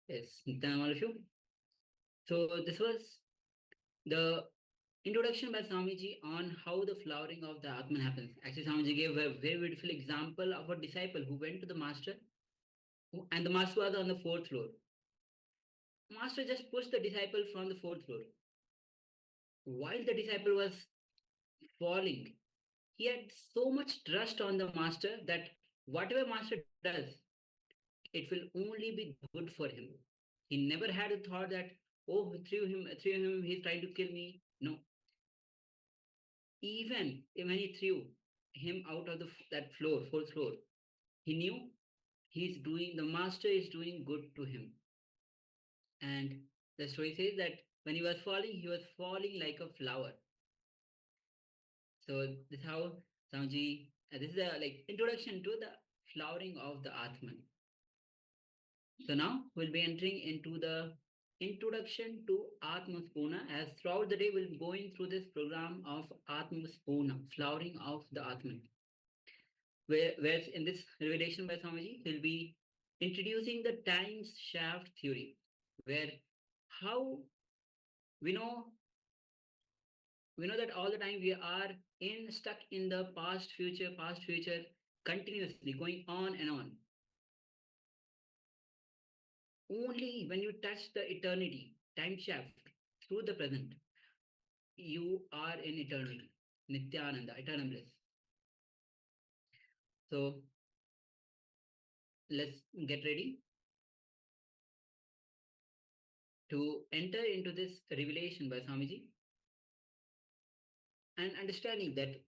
Yes, Nithyananda, all of you. So this was the introduction by Swamiji on how the flowering of the Atman happens. Actually, Swamiji gave a very beautiful example of a disciple who went to the master, and the master was on the fourth floor. Master just pushed the disciple from the fourth floor. While the disciple was falling, he had so much trust on the master that whatever master does, it will only be good for him. He never had a thought that, oh, through him, he's trying to kill me. No. Even when he threw him out of that floor, fourth floor, he knew the master is doing good to him. And the story says that when he was falling like a flower. So this is how Swamiji, this is a introduction to the flowering of the Atman. So now we'll be entering into the introduction to Atma Spurana, as throughout the day we'll be going through this program of Atma Spurana, flowering of the Atman. Whereas in this revelation by Swamiji, he'll be introducing the time shaft theory, where how we know that all the time we are stuck in the past, future, continuously going on and on. Only when you touch the eternity, time shaft, through the present, you are in eternity, Nithyananda, eternal bliss. So let's get ready to enter into this revelation by Swamiji and understanding that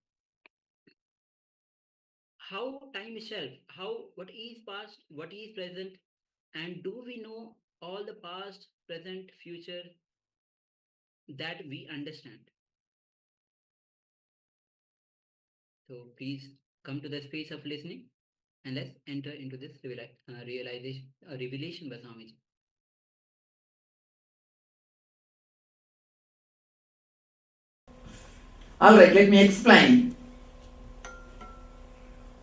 how time itself, what is past, what is present, and do we know all the past, present, future that we understand? So please come to the space of listening and let's enter into this revelation by Swamiji. Alright, let me explain.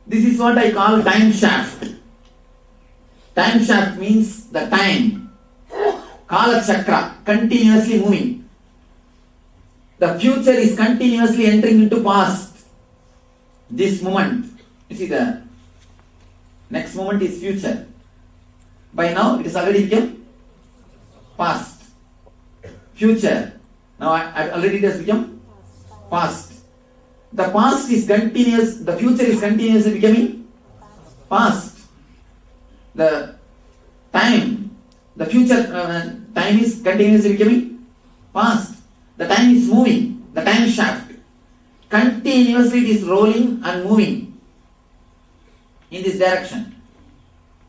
This is what I call time shaft. Time shaft means the time Kala Chakra, continuously moving. The future is continuously entering into past. This moment, you see the next moment is future. By now it is already become past. Future. Now already it has become past. The past is continuous, the future is continuously becoming past. The time, the future time is continuously becoming past. The time is moving, the time shaft. Continuously it is rolling and moving in this direction.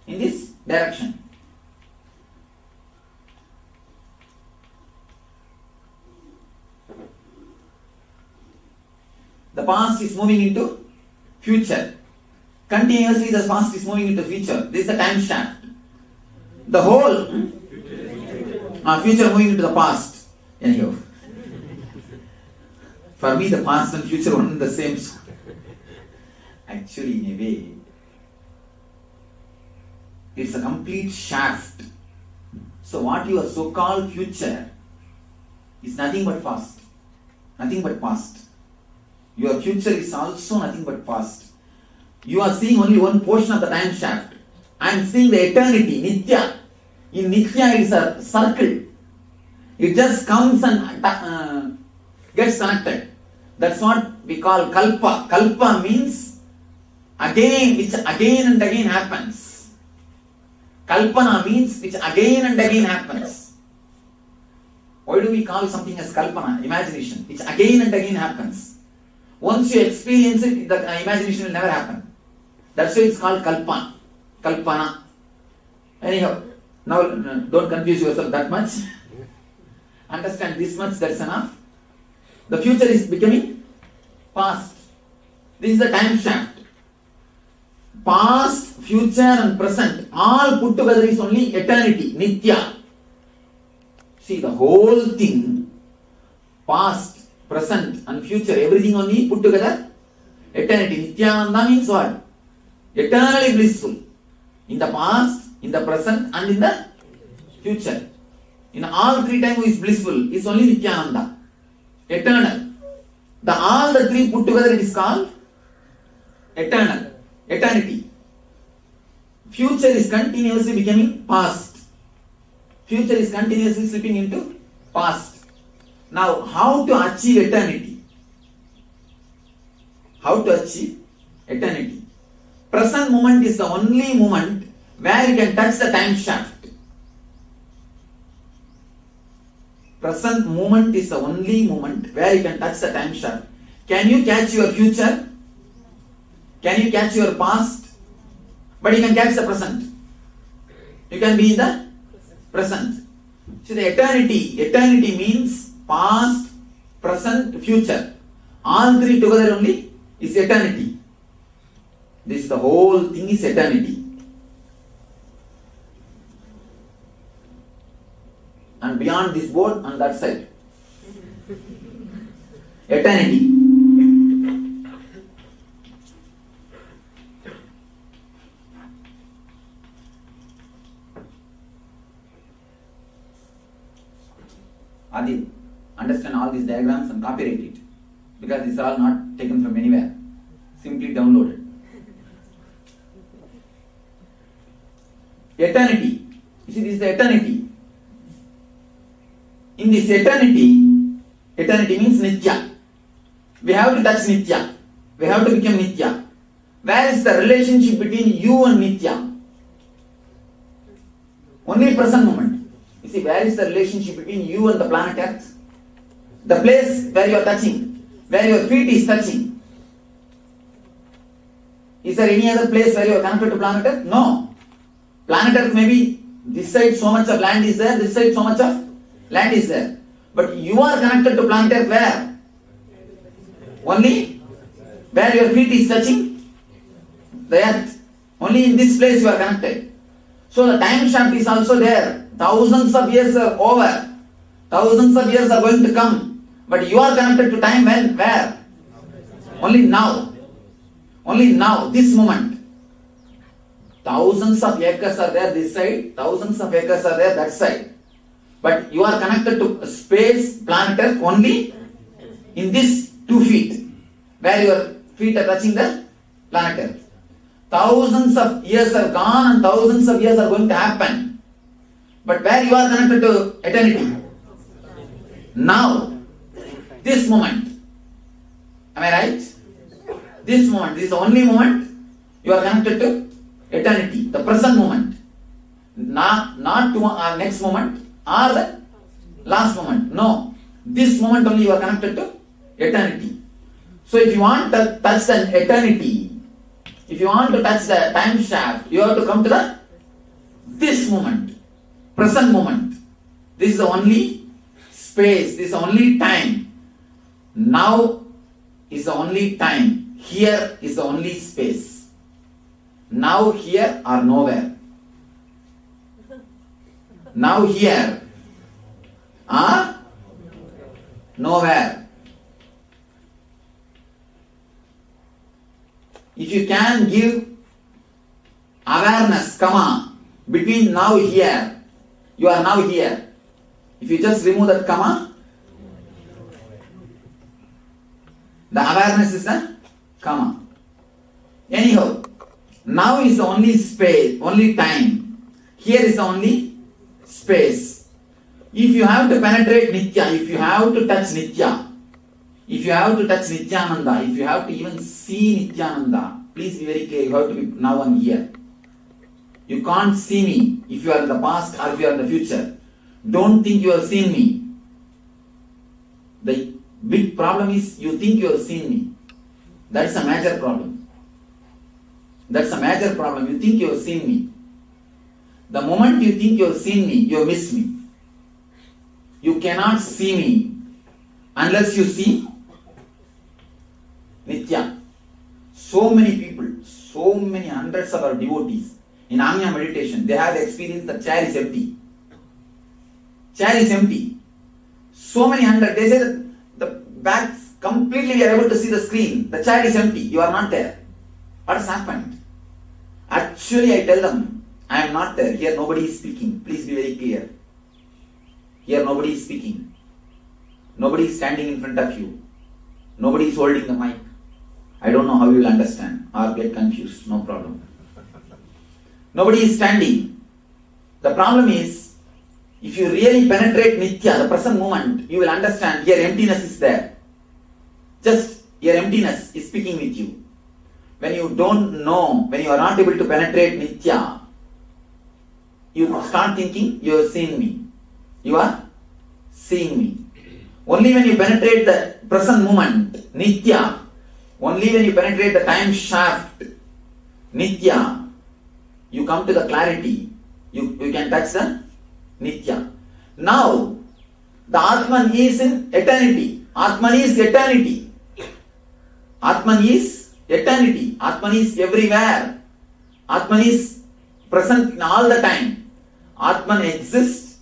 In this direction. The past is moving into future. Continuously the past is moving into future. This is the time shaft. The whole future moving into the past. Anyhow. For me the past and future one the same. Actually in a way, it's a complete shaft. So what your so-called future is nothing but past. Nothing but past. Your future is also nothing but past. You are seeing only one portion of the time shaft. I am seeing the eternity, Nithya. In Nithya it is a circle. It just comes and gets connected. That's what we call kalpa. Kalpa means again, which again and again happens. Kalpana means which again and again happens. Why do we call something as kalpana? Imagination. Which again and again happens. Once you experience it, the imagination will never happen. That's why it's called kalpa. Kalpana. Anyhow, now don't confuse yourself that much. Understand this much, that's enough. The future is becoming past. This is the time shaft. Past, future and present, all put together is only eternity, Nithya. See, the whole thing, past, present and future, everything only put together, eternity. Nithyananda means what? Eternally blissful. In the past, in the present and in the future. In all three times who is blissful is only Nithyananda. Eternal. All the three put together it is called eternal. Eternity. Future is continuously becoming past. Future is continuously slipping into past. Now, how to achieve eternity? How to achieve eternity? Present moment is the only moment where you can touch the time shaft. Present moment is the only moment where you can touch the time shaft. Can you catch your future? Can you catch your past? But you can catch the present. You can be in the present. See, the eternity means past, present, future. All three together only is eternity. This the whole thing is eternity. And beyond this board, on that side. Eternity. Adi, understand all these diagrams and copyright it. Because these are all not taken from anywhere. Simply downloaded. Eternity. You see, this is the eternity. In this eternity means Nithya. We have to touch Nithya. We have to become Nithya. Where is the relationship between you and Nithya? Only present moment. You see, where is the relationship between you and the planet Earth? The place where you are touching, where your feet is touching. Is there any other place where you are connected to planet Earth? No. Planet Earth may be this side so much of land is there, this side so much of land is there. But you are connected to planet Earth where? Only where your feet is touching the Earth. Only in this place you are connected. So the time shaft is also there. Thousands of years are over. Thousands of years are going to come. But you are connected to time when? Where? Only now. Only now, this moment. Thousands of acres are there this side. Thousands of acres are there that side. But you are connected to space, planet Earth only in this 2 feet, where your feet are touching the planet Earth. Thousands of years have gone and thousands of years are going to happen. But where you are connected to eternity? Now, this moment. Am I right? This moment, this is the only moment you are connected to eternity, the present moment. Not to next moment or the last moment. No. This moment only you are connected to eternity. So if you want to touch the eternity, if you want to touch the time shaft, you have to come to this moment, present moment. This is the only space, this is the only time. Now is the only time. Here is the only space. Now, here, or nowhere. Now, here, or nowhere. If you can give awareness, comma, between now here, you are now here. If you just remove that comma, the awareness is the comma. Anyhow, now is the only space, only time. Here is the only space. If you have to penetrate Nitya, if you have to touch Nitya, if you have to touch Nithyananda, if you have to even see Nithyananda, please be very clear, you have to be now and here. You can't see me if you are in the past or if you are in the future. Don't think you have seen me. The big problem is you think you have seen me. That's a major problem. That's a major problem. You think you have seen me. The moment you think you have seen me, you have missed me. You cannot see me unless you see Nitya. So many people, so many hundreds of our devotees in Anya meditation, they have the experience that chair is empty. Chair is empty. So many hundreds, they say that the back completely we are able to see the screen. The chair is empty. You are not there. What has happened? Actually, I tell them, I am not there. Here nobody is speaking. Please be very clear. Here nobody is speaking. Nobody is standing in front of you. Nobody is holding the mic. I don't know how you will understand or get confused. No problem. Nobody is standing. The problem is, if you really penetrate Nitya, the present moment, you will understand your emptiness is there. Just your emptiness is speaking with you. When you don't know, when you are not able to penetrate Nitya, you start thinking you are seeing me. You are seeing me. Only when you penetrate the present moment, Nitya, only when you penetrate the time shaft, Nitya, you come to the clarity. You can touch the Nitya. Now, the Atman is in eternity. Atman is eternity. Atman is eternity. Atman is everywhere. Atman is present in all the time. Atman exists.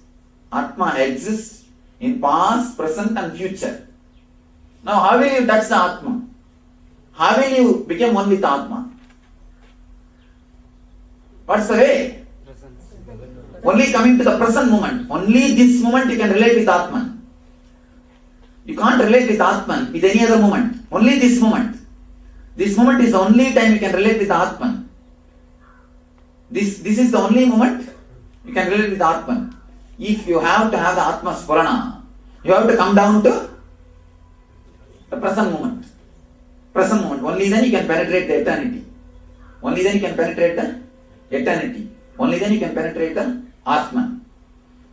Atma exists in past, present and future. Now, how will you touch the Atma? How will you become one with Atma? What's the way? Only coming to the present moment. Only this moment you can relate with Atman. You can't relate with Atman with any other moment. Only this moment. This moment is the only time you can relate with Atman. This is the only moment you can relate with Atman. If you have to have the Atma Spurana, you have to come down to the present moment. Present moment. Only then you can penetrate the eternity. Only then you can penetrate the eternity. Only then you can penetrate the Atman.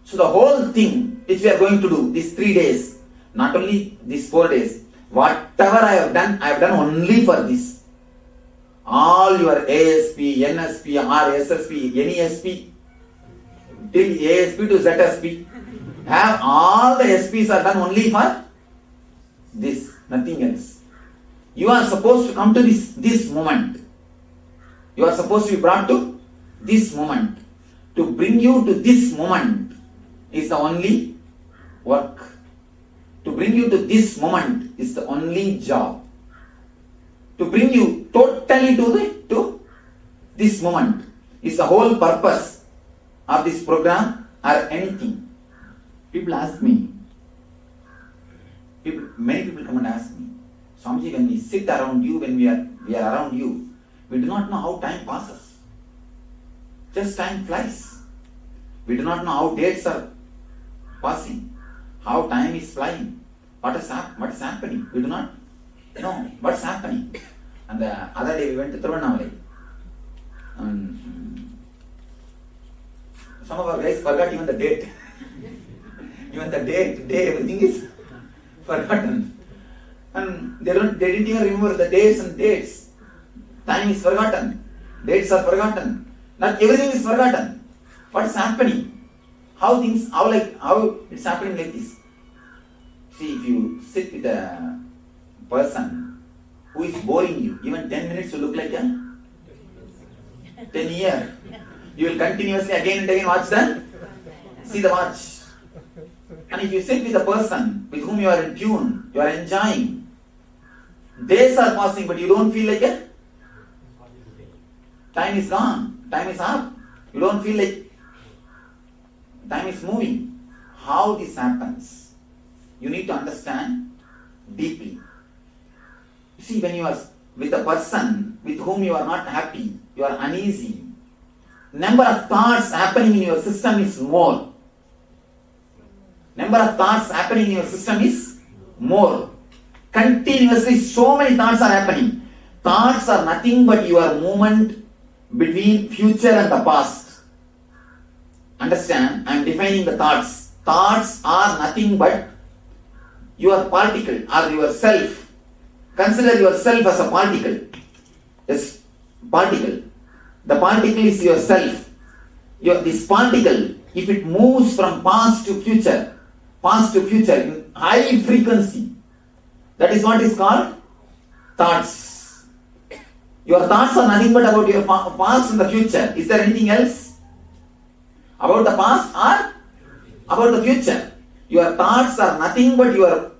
So the whole thing which we are going to do, these 3 days, not only these 4 days, whatever I have done only for this. All your ASP, NSP, RSSP, NESP, till ASP to ZSP, have all the SPs are done only for this, nothing else. You are supposed to come to this moment. You are supposed to be brought to this moment. To bring you to this moment is the only work. To bring you to this moment is the only job. To bring you totally to this moment is the whole purpose of this program or anything. People ask me, many people come and ask me, Swamiji, when we sit around you, when we are around you, we do not know how time passes. Just time flies. We do not know how dates are passing, how time is flying, what is happening. We do not know what's happening. And the other day we went to Tiruvannamalai. Some of our guys forgot even the date. Even the date, day, everything is forgotten. And they didn't even remember the days and dates. Time is forgotten. Dates are forgotten. Not everything is forgotten. What is happening? How it's happening like this? See, if you sit with a person who is boring you, even 10 minutes will look like a 10 years. You will continuously again and again see the watch. And if you sit with a person with whom you are in tune, you are enjoying, days are passing but you don't feel like it. Time is gone, time is up. You don't feel like time is moving. How this happens? You need to understand deeply. You see, when you are with a person with whom you are not happy, you are uneasy, number of thoughts happening in your system is more. Number of thoughts happening in your system is more. Continuously so many thoughts are happening. Thoughts are nothing but your movement between future and the past. Understand? I am defining the thoughts. Thoughts are nothing but your particle or yourself. Consider yourself as a particle. Yes, particle. The particle is yourself. This particle, if it moves from past to future in high frequency, that is what is called thoughts. Your thoughts are nothing but about your past and the future. Is there anything else? About the past or about the future? Your thoughts are nothing but your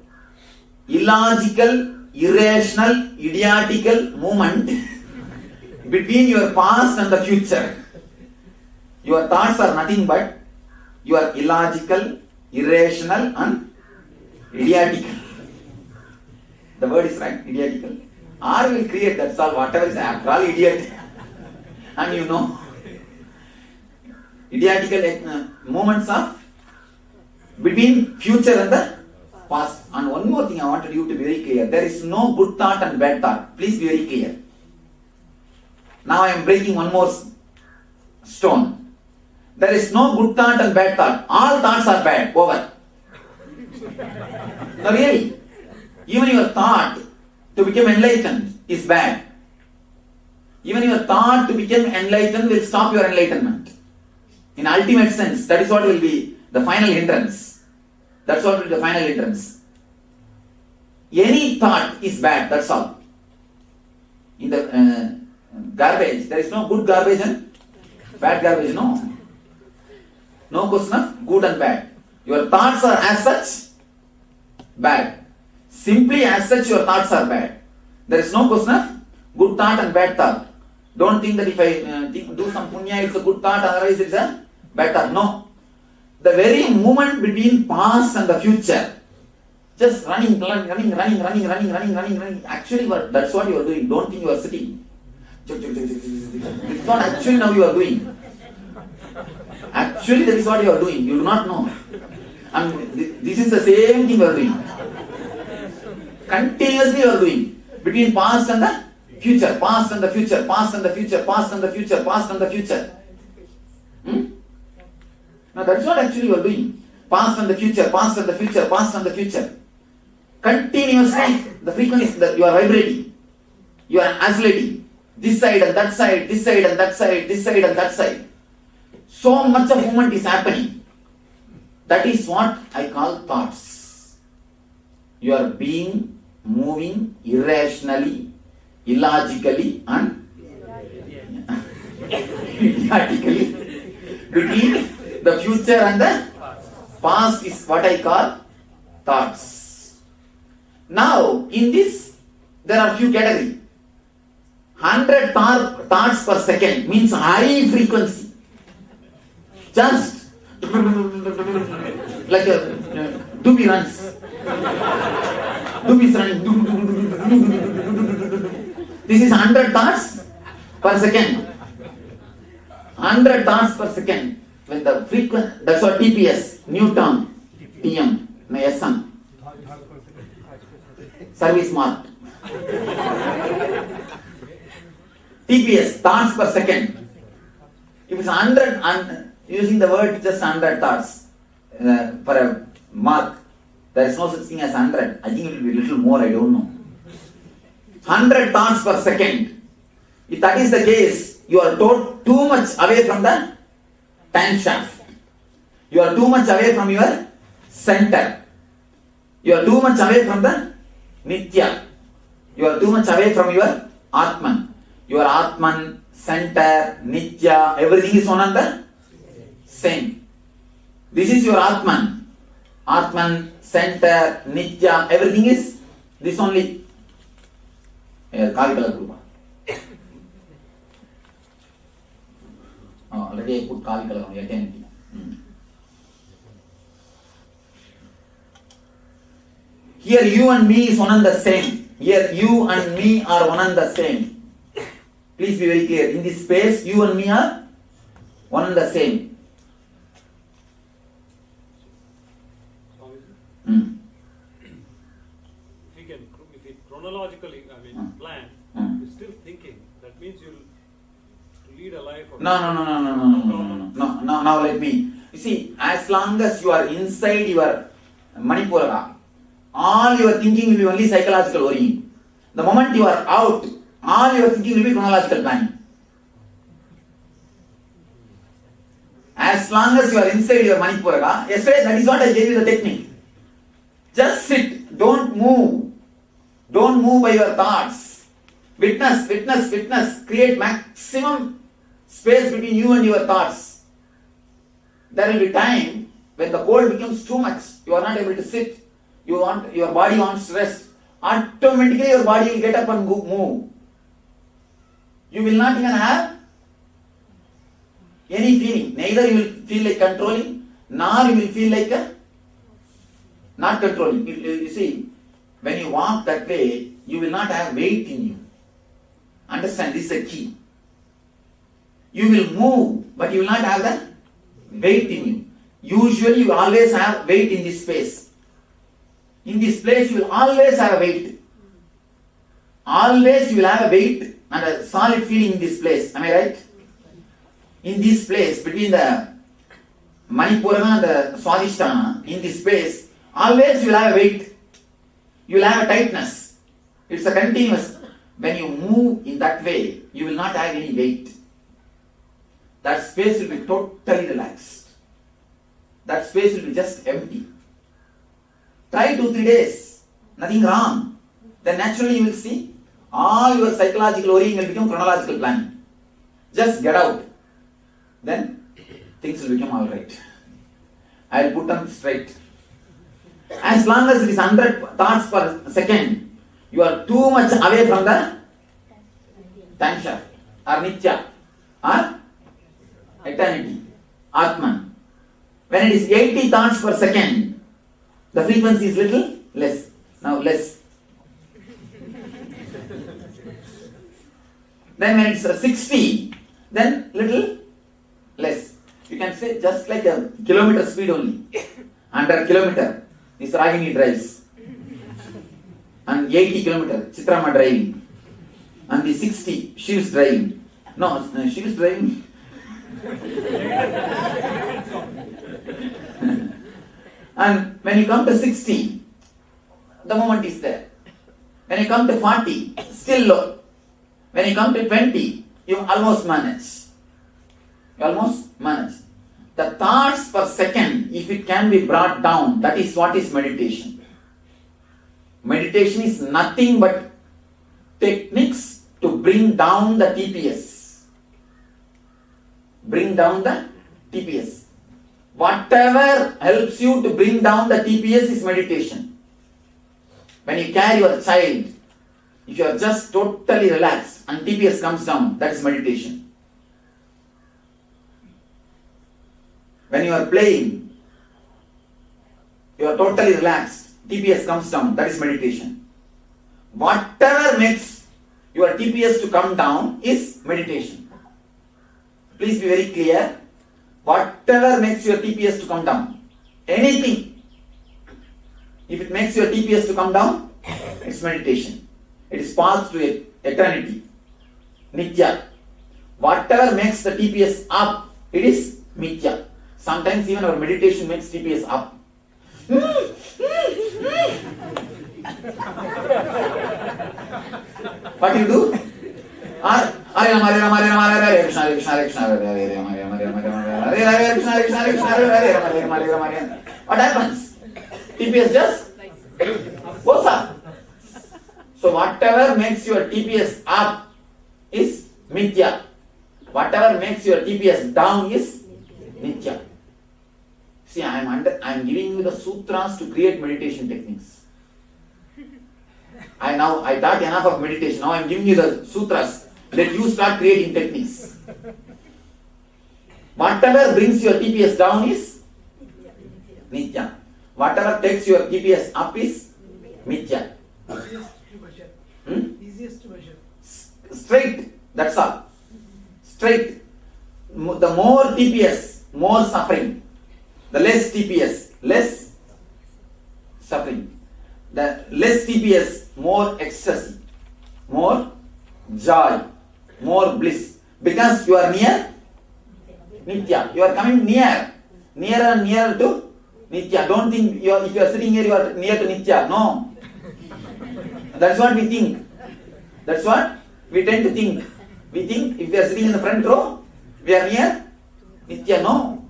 illogical, irrational, idiotical movement between your past and the future. Your thoughts are nothing but your illogical, irrational and idiotical. The word is right, idiotical. R will create, that's all, whatever is after all idiot. And you know, idiotical moments of between future and the past. And one more thing I wanted you to be very clear. There is no good thought and bad thought. Please be very clear. Now I am breaking one more stone. There is no good thought and bad thought. All thoughts are bad. Over. No, really. Even your thought to become enlightened is bad. Even your thought to become enlightened will stop your enlightenment. In ultimate sense, that is what will be the final hindrance. That's what will be the final hindrance. Any thought is bad, that's all. In the garbage, there is no good garbage and bad garbage, no. No question of good and bad. Your thoughts are as such bad. Simply as such your thoughts are bad. There is no question of good thought and bad thought. Don't think that if I do some punya it's a good thought, otherwise it's a bad thought. No. The very movement between past and the future, just running. Actually, that's what you are doing. Don't think you are sitting. It's not actually now you are doing. Actually, that is what you are doing. You do not know. And this is the same thing you are doing. Continuously you are doing. Between past and the future. Past and the future. Past and the future. Past and the future. Past and the future. Now that's what actually you are doing. Past and the future. Past and the future. Past and the future. Continuously the frequency that you are vibrating. You are oscillating. This side and that side. This side and that side. This side and that side. So much of movement is happening. That is what I call thoughts. You are being, moving irrationally, illogically and idiotically between the future and the past is what I call thoughts. Now, in this, there are few categories. 100 thoughts per second means high frequency. Just like a doobie runs. Doobie is running. This is 100 thoughts per second. 100 thoughts per second. When the frequency, that's what TPS, new term, TM, no SM. Service mark. TPS, thoughts per second. If it's 100, using the word just 100 thoughts for a mark, there is no such thing as 100. I think it will be a little more, I don't know. 100 thoughts per second. If that is the case, you are too much away from the time shaft. You are too much away from your center. You are too much away from the Nithya. You are too much away from your Atman. Your Atman, center, Nithya, everything is one and the same. This is your Atman. Atman, center, Nithya, everything is this only. Already I put Kavi color on eternity. Here you and me is one and the same. Here you and me are one and the same. Please be very clear. In this space, you and me are one and the same. If we chronologically, plan, you're still thinking. That means you'll lead a life. No. Now let me. You see, as long as you are inside your Manipura, all your thinking will be only psychological worrying. The moment you are out, all your thinking will be chronological planning. As long as you are inside your Manipura, yesterday that is what I gave you the technique. Just sit, don't move. Don't move by your thoughts. Witness. Create maximum space between you and your thoughts. There will be time when the cold becomes too much. You are not able to sit. Your body wants to rest. Automatically your body will get up and move. You will not even have any feeling. Neither you will feel like controlling, nor you will feel like not controlling. You see, when you walk that way, you will not have weight in you. Understand, this is the key. You will move, but you will not have the weight in you. Usually you always have weight in this space. In this place you will always have a weight. Always you will have a weight and a solid feeling in this place. Am I right? In this place, between the Manipura and the Swadhisthana, in this space, always you will have a weight. You will have a tightness. It's a continuous. When you move in that way, you will not have any weight. That space will be totally relaxed. That space will be just empty. Try 2-3 days. Nothing wrong. Then naturally you will see all your psychological worrying will become chronological planning. Just get out. Then things will become alright. I will put them straight. As long as it is 100 thoughts per second, you are too much away from the time shaft or Nithya or eternity, Atman. When it is 80 thoughts per second, the frequency is little less. Now less. Then when it's 60, then little less. You can say just like a kilometer speed only. 100 kilometer is Ragini drives. And 80 kilometer Chitrama driving. And the 60 she is driving. No, she is driving. And when you come to 60, the moment is there. When you come to 40, still low. When you come to 20, you almost manage. The thoughts per second, if it can be brought down, that is what is meditation. Meditation is nothing but techniques to bring down the TPS. Bring down the TPS. Whatever helps you to bring down the TPS is meditation. When you carry your child, if you are just totally relaxed and TPS comes down, that is meditation. When you are playing, you are totally relaxed, TPS comes down, that is meditation. Whatever makes your TPS to come down is meditation. Please be very clear. Whatever makes your TPS to come down, anything, if it makes your TPS to come down, it's meditation. It is path to eternity. Nithya. Whatever makes the TPS up, it is mithya. Sometimes even our meditation makes TPS up. What do you do? What happens? TPS just goes up. So whatever makes your TPS up is mithya. Whatever makes your TPS down is nithya. See, I am giving you the sutras to create meditation techniques. I taught enough of meditation. Now I am giving you the sutras. Let you start creating techniques. Whatever brings your TPS down is nithya. Whatever takes your TPS up is mithya. Easiest to measure. Straight, that's all. Straight. The more TPS, more suffering. The less TPS, less suffering. The less TPS, more ecstasy, more joy, more bliss. Because you are near nithya. You are coming nearer and nearer to nithya. Don't think if you are sitting here, you are near to nithya. No. That's what we think. That's what we tend to think. We think if we are sitting in the front row, we are near nithya. No.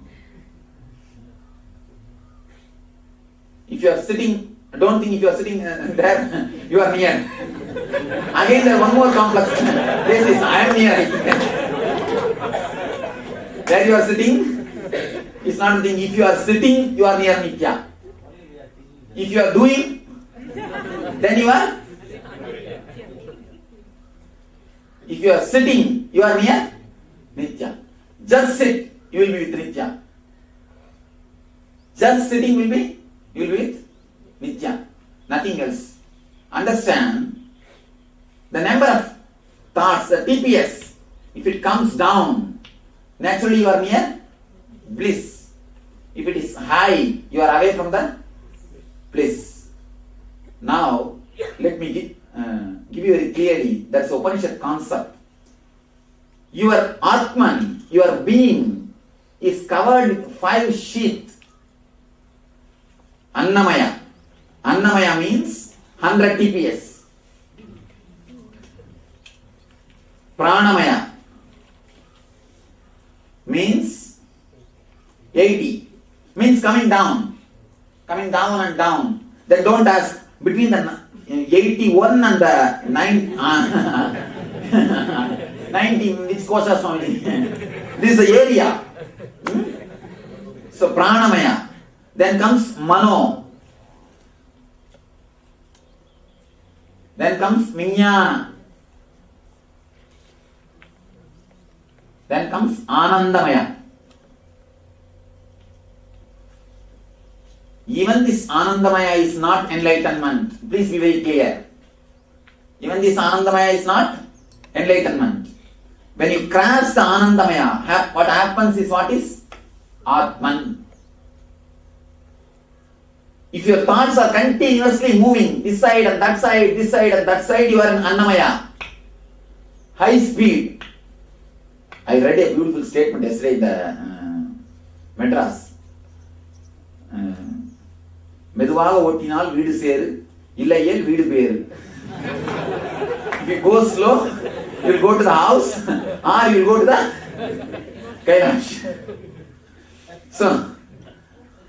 If you are sitting, don't think if you are sitting there, you are near. Again, there is one more complex. This is, I am near. Where you are sitting, it's not the thing. If you are sitting, you are near nithya. If you are doing, then you are. If you are sitting, you are near nithya. Just sit, you will be with nithya. Just sitting you will be with nithya. Nothing else. Understand, the number of thoughts, the TPS, if it comes down, naturally you are near bliss. If it is high, you are away from the bliss. Now, let me give you very clearly, that's Upanishad concept. Your Atman, your being, is covered with 5 sheaths. Annamaya. Annamaya means 100 TPS. Pranamaya means 80. Means coming down and down. Then don't ask between the 81 and the 90, which Koshas only. This is the area. So pranamaya. Then comes mano. Then comes minya. Then comes anandamaya. Even this anandamaya is not enlightenment. Please be very clear. Even this anandamaya is not enlightenment. When you cross the anandamaya, what happens is what is? Atman. If your thoughts are continuously moving this side and that side, this side and that side, you are in Annamaya. High speed. I read a beautiful statement yesterday in the Madras. மெதுவாக ஓட்டினால் வீடு சேரு, இல்லையேல் வீடு பேரு. If you go slow, you will go to the house or you will go to the Kailasa. So,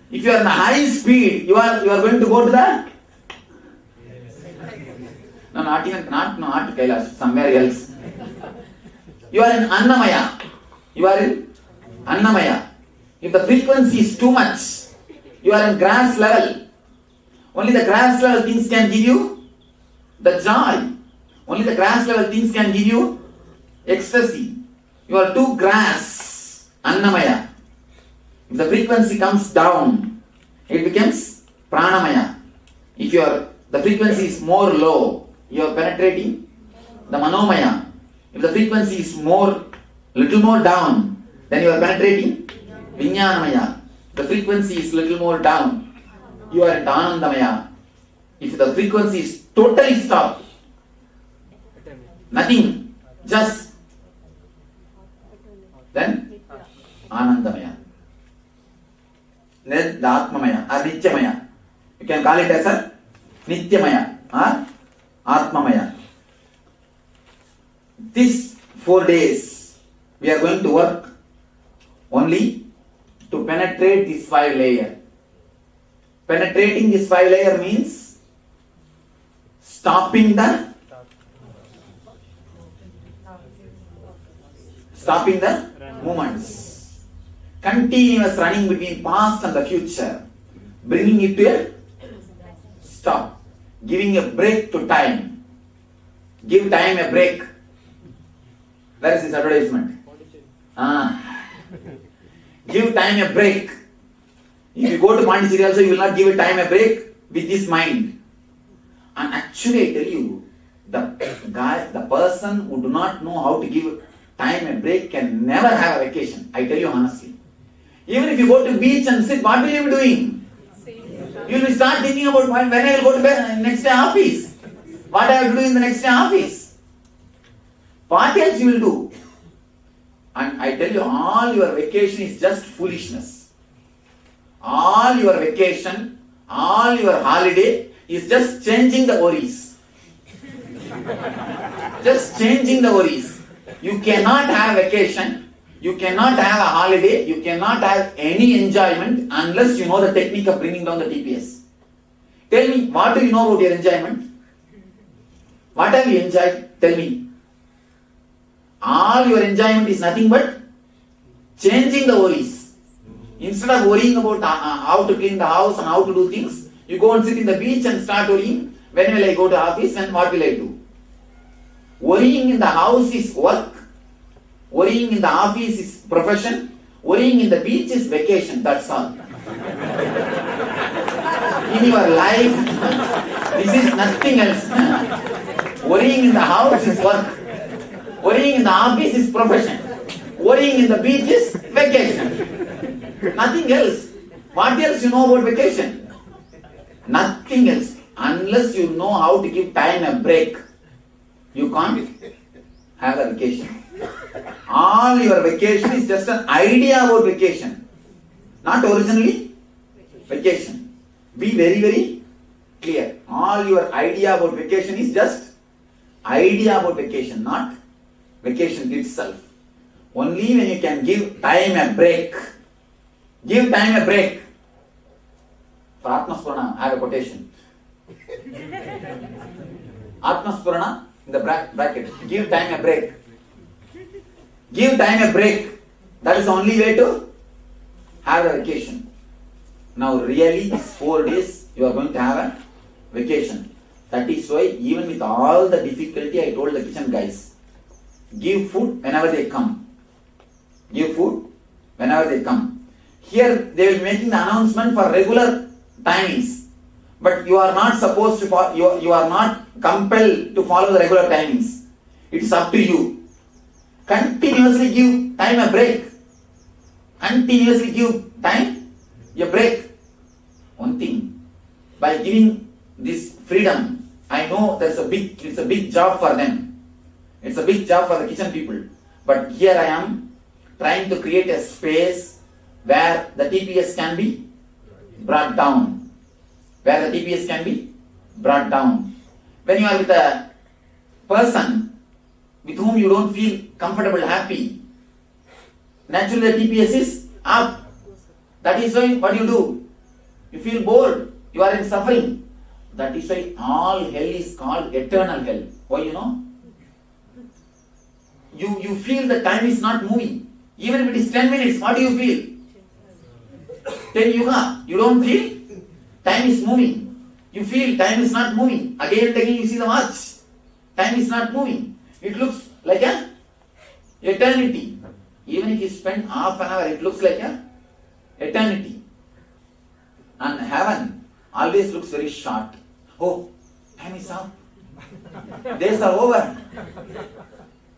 if you are in the high speed, you are going to go to the not Kailasa, somewhere else. You are in Annamaya. If the frequency is too much, you are in grass level. Only the grass level things can give you the joy. Only the grass level things can give you ecstasy. You are too grass, Annamaya. If the frequency comes down, it becomes pranamaya. If the frequency is more low, you are penetrating the manomaya. If the frequency is little more down, then you are penetrating Vijnanamaya. The frequency is little more down, you are into Anandamaya. If the frequency is totally stopped, nothing, just, then Anandamaya. Then the Atmamaya or Nityamaya. You can call it as a Nityamaya or Atmamaya. These 4 days we are going to work only to penetrate this 5 layer. Penetrating this 5 layer means stopping the movements. Continuous running between past and the future. Bringing it to a stop. Giving a break to time. Give time a break. Where is this advertisement? Give time a break. If you go to Pondicherry also, you will not give a time a break with this mind. And actually I tell you, the person who do not know how to give time a break can never have a vacation. I tell you honestly. Even if you go to beach and sit, what will you be doing? You will start thinking about when I will go to bed next day office. What I have to do in the next day office. What else you will do? And I tell you, all your vacation is just foolishness. All your vacation, all your holiday is just changing the worries. Just changing the worries. You cannot have vacation, you cannot have a holiday, you cannot have any enjoyment unless you know the technique of bringing down the TPS. Tell me, what do you know about your enjoyment? What have you enjoyed? Tell me. All your enjoyment is nothing but changing the worries. Instead of worrying about how to clean the house and how to do things, you go and sit in the beach and start worrying, when will I go to office and what will I do? Worrying in the house is work. Worrying in the office is profession. Worrying in the beach is vacation. That's all. In your life, this is nothing else. Worrying in the house is work. Worrying in the office is profession. Worrying in the beach is vacation. Nothing else. What else you know about vacation? Nothing else. Unless you know how to give time a break, you can't have a vacation. All your vacation is just an idea about vacation. Not originally vacation. Be very, very clear. All your idea about vacation is just idea about vacation, not vacation itself. Only when you can give time a break. Give time a break. For Atma Spurana, I have a quotation. Atma Spurana, in the bracket, give time a break. Give time a break. That is the only way to have a vacation. Now really, these 4 days, you are going to have a vacation. That is why, even with all the difficulty, I told the kitchen guys, give food whenever they come. Give food whenever they come. Here, they will be making the announcement for regular timings. But you are not supposed to follow, you are not compelled to follow the regular timings. It is up to you. Continuously give time a break. Continuously give time a break. One thing, by giving this freedom, I know it's a big job for them. It's a big job for the kitchen people. But here I am trying to create a space where the TPS can be brought down. Where the TPS can be brought down. When you are with a person with whom you don't feel comfortable, happy, naturally the TPS is up. That is why what you do? You feel bored. You are in suffering. That is why all hell is called eternal hell. Why you know? You feel the time is not moving. Even if it is 10 minutes, what do you feel? 10 yuga, you don't feel time is moving. You feel time is not moving. Again and again you see the watch. Time is not moving. It looks like a eternity. Even if you spend half an hour, it looks like a eternity. And heaven, always looks very short. Oh, time is up. Days are over.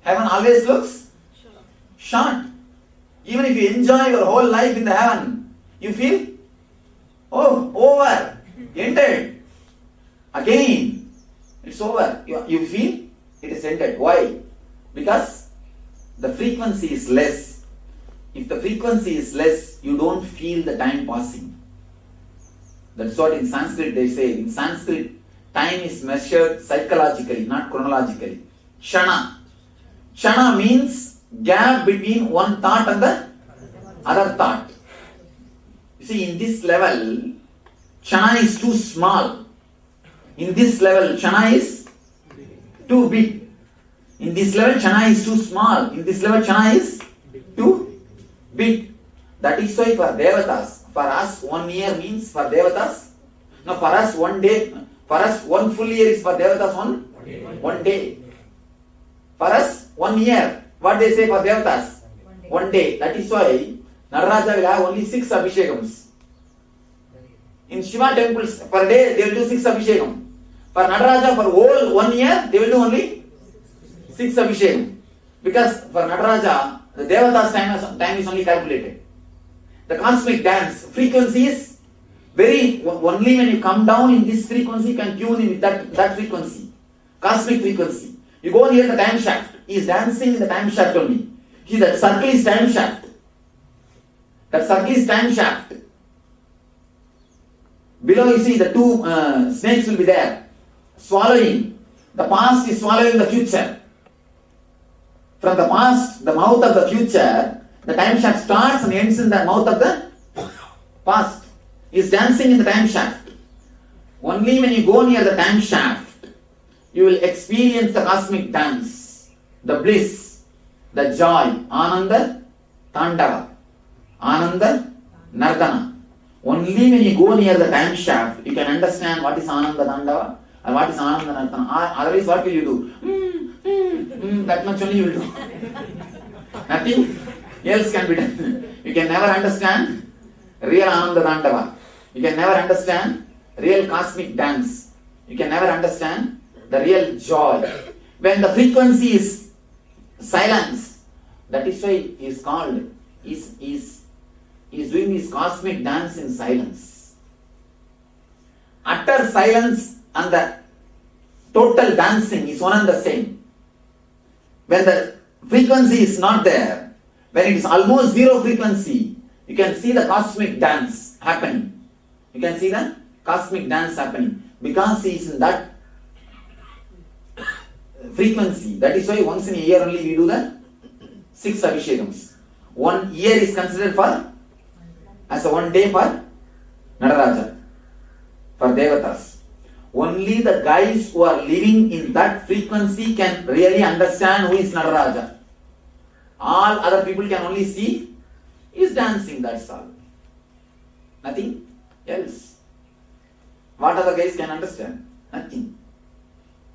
Heaven always looks short. Even if you enjoy your whole life in the heaven, you feel, oh, over, ended. Again, it's over. You feel it is ended. Why? Because the frequency is less. If the frequency is less, you don't feel the time passing. That's what in Sanskrit they say. In Sanskrit, time is measured psychologically, not chronologically. Shana. Shana means gap between one thought and the other thought. You see, in this level, Shana is too small. In this level, Shana is too big. In this level, Shana is too small. In this level, Shana is too big. That is why for Devatas, for us 1 year means for Devatas. No, for us 1 day, for us 1 full year is for Devatas 1 day. For us 1 year, what they say for Devatas? 1 day. That is why Nararaja will have only 6 Abhishekams. In Shiva temples per day they will do 6 Abhishekam. For Nataraja for whole 1 year they will do only 6 Abhishekam. Because for Nataraja the Devata's time is only calculated. The cosmic dance frequency is very, only when you come down in this frequency you can tune in with that frequency. Cosmic frequency. You go near the time shaft. He is dancing in the time shaft only. See, that circle is time shaft. That circle is time shaft. Below you see the 2 snakes will be there. Swallowing. The past is swallowing the future. From the past, the mouth of the future, the time shaft starts and ends in the mouth of the past. He is dancing in the time shaft. Only when you go near the time shaft, you will experience the cosmic dance, the bliss, the joy, Ananda Tandava, Ananda Nardana. Only when you go near the time shaft, you can understand what is Ananda Tandava and what is Ananda Nardana. Otherwise, what will you do? That much only you will do. Nothing else can be done. You can never understand real Ananda Tandava. You can never understand real cosmic dance. You can never understand the real joy. When the frequency is silence, that is why he is called, he is doing his cosmic dance in silence. Utter silence and the total dancing is one and the same. When the frequency is not there, when it is almost zero frequency, you can see the cosmic dance happening. You can see the cosmic dance happening because he is in that frequency. That is why once in a year only we do the 6 Abhishekams. 1 year is considered for as a 1 day for Nataraja, for Devatas. Only the guys who are living in that frequency can really understand who is Nataraja. All other people can only see he is dancing, that's all. Nothing else. What other guys can understand? Nothing.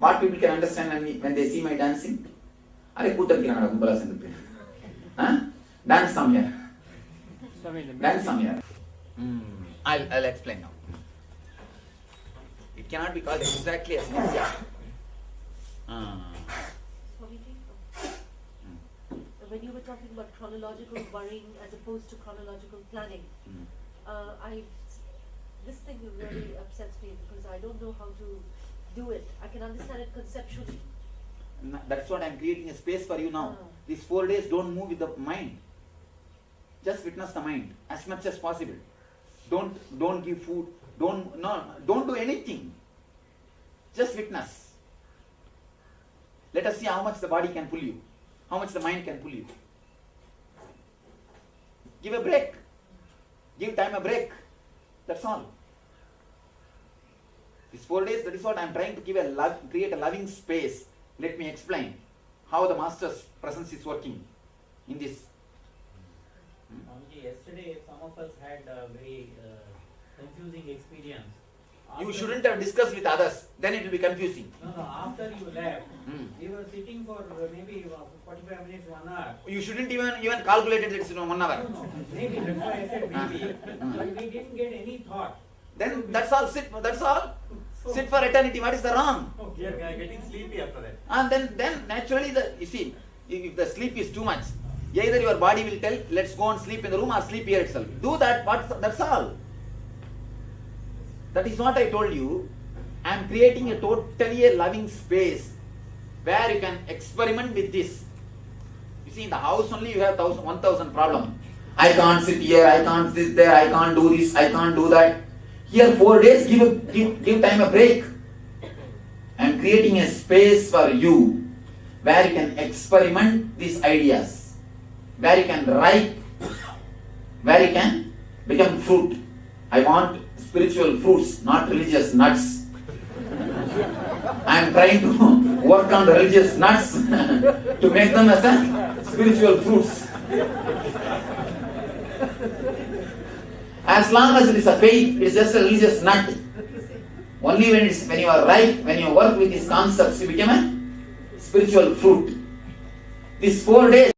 What people can understand when they see my dancing? Dance somewhere. Dance somewhere. I'll explain now. It cannot be called exactly as Nithya. When you were talking about chronological worrying as opposed to chronological planning, this thing really upsets me because I don't know how to do it. I can understand it conceptually. That's what I'm creating a space for you now. These 4 days don't move with the mind. Just witness the mind as much as possible. Don't give food. Don't do anything. Just witness. Let us see how much the body can pull you, how much the mind can pull you. Give a break. Give time a break. That's all. These 4 days, that is what I am trying to create a loving space. Let me explain how the Master's presence is working in this. Yesterday, some of us had a very confusing experience. You shouldn't have discussed with others, then it will be confusing. No, after you left, we were sitting for maybe 45 minutes, 1 hour. You shouldn't even calculate it, it's 1 hour. No, maybe, that's why I said maybe. But we didn't get any thought. Then that's all. Sit. That's all. Sit for eternity. What is the wrong? We are getting sleepy after that. And then naturally you see, if the sleep is too much, either your body will tell, let's go and sleep in the room or sleep here itself. Do that. That's all. That is what I told you. I am creating a totally loving space where you can experiment with this. You see, in the house only you have 1,000 problems. I can't sit here, I can't sit there, I can't do this, I can't do that. Here 4 days, give time a break. I am creating a space for you where you can experiment these ideas, where you can ripe, where you can become fruit. I want spiritual fruits, not religious nuts. I am trying to work on the religious nuts to make them as a spiritual fruits. As long as it is a faith, it is just a religious nut. Only when you are ripe, when you work with these concepts, you become a spiritual fruit. These 4 days.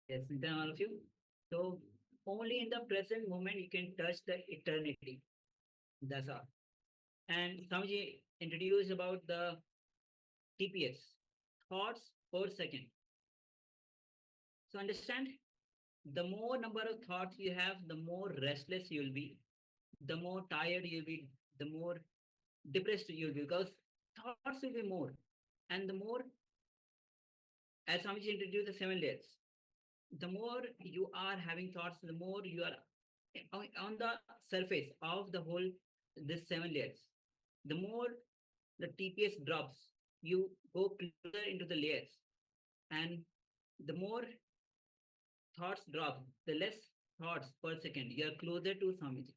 Yes, then all of you. So only in the present moment you can touch the eternity. That's all. And Swamiji introduced about the TPS, thoughts per second. So understand, the more number of thoughts you have, the more restless you'll be, the more tired you'll be, the more depressed you'll be, because thoughts will be more. And the more, as Swamiji introduced the 7 layers, the more you are having thoughts, the more you are on the surface of the whole, this 7 layers, the more the TPS drops, you go closer into the layers, and the more thoughts drop, the less thoughts per second, you are closer to Swamiji.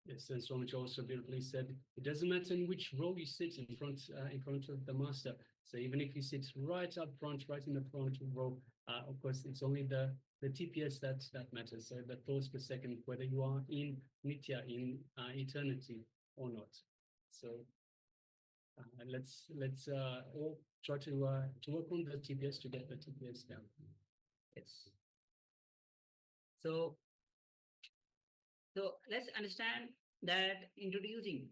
Yes, and Swamiji also beautifully said, it doesn't matter in which row you sit in front of the master. So even if you sit right up front, right in the front row, of course, it's only the TPS that matters. So the thoughts per second, whether you are in Nitya, in eternity or not. So let's all try to work on the TPS to get the TPS down. Yes. So let's understand that introducing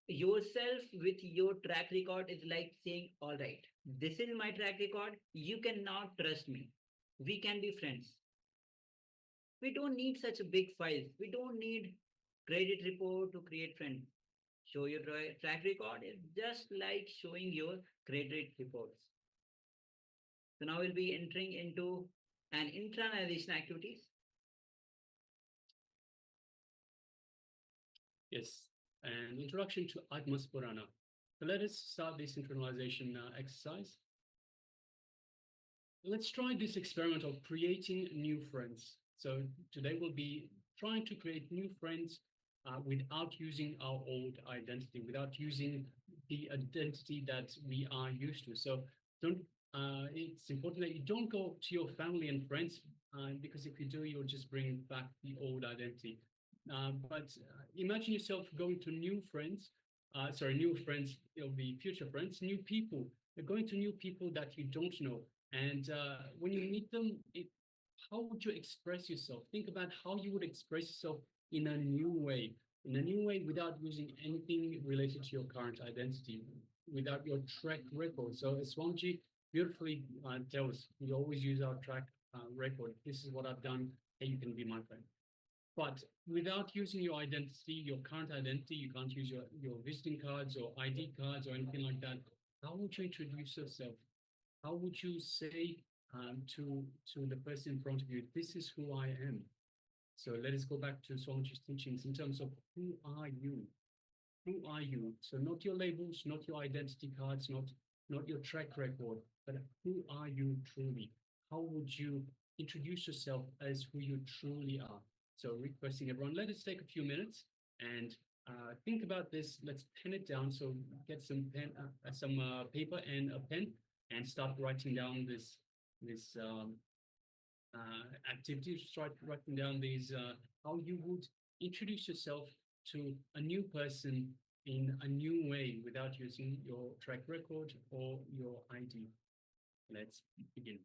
yourself with your track record is like saying, all right, this is my track record. You cannot trust me. We can be friends. We don't need such a big file. We don't need credit report to create friends. Show your track record is just like showing your credit reports. So now we'll be entering into an internalization activities. Yes, an introduction to Atma Spurana. So let us start this internalization exercise. Let's try this experiment of creating new friends. So today we'll be trying to create new friends without using our old identity, without using the identity that we are used to. So it's important that you don't go to your family and friends, because if you do, you'll just bring back the old identity. But imagine yourself going to new friends, it'll be future friends, new people. You're going to new people that you don't know. And when you meet them, how would you express yourself? Think about how you would express yourself in a new way without using anything related to your current identity, without your track record. So as Swamiji beautifully tells, we always use our track record. This is what I've done. Hey, you can be my friend. But without using your identity, your current identity, you can't use your visiting cards or ID cards or anything like that. How would you introduce yourself? How would you say to the person in front of you, this is who I am? So let us go back to Swamiji's teachings in terms of who are you? Who are you? So not your labels, not your identity cards, not your track record, but who are you truly? How would you introduce yourself as who you truly are? So requesting everyone, let us take a few minutes and think about this. Let's pen it down. So get some paper and a pen and start writing down this activity. Start writing down these how you would introduce yourself to a new person in a new way without using your track record or your ID. Let's begin.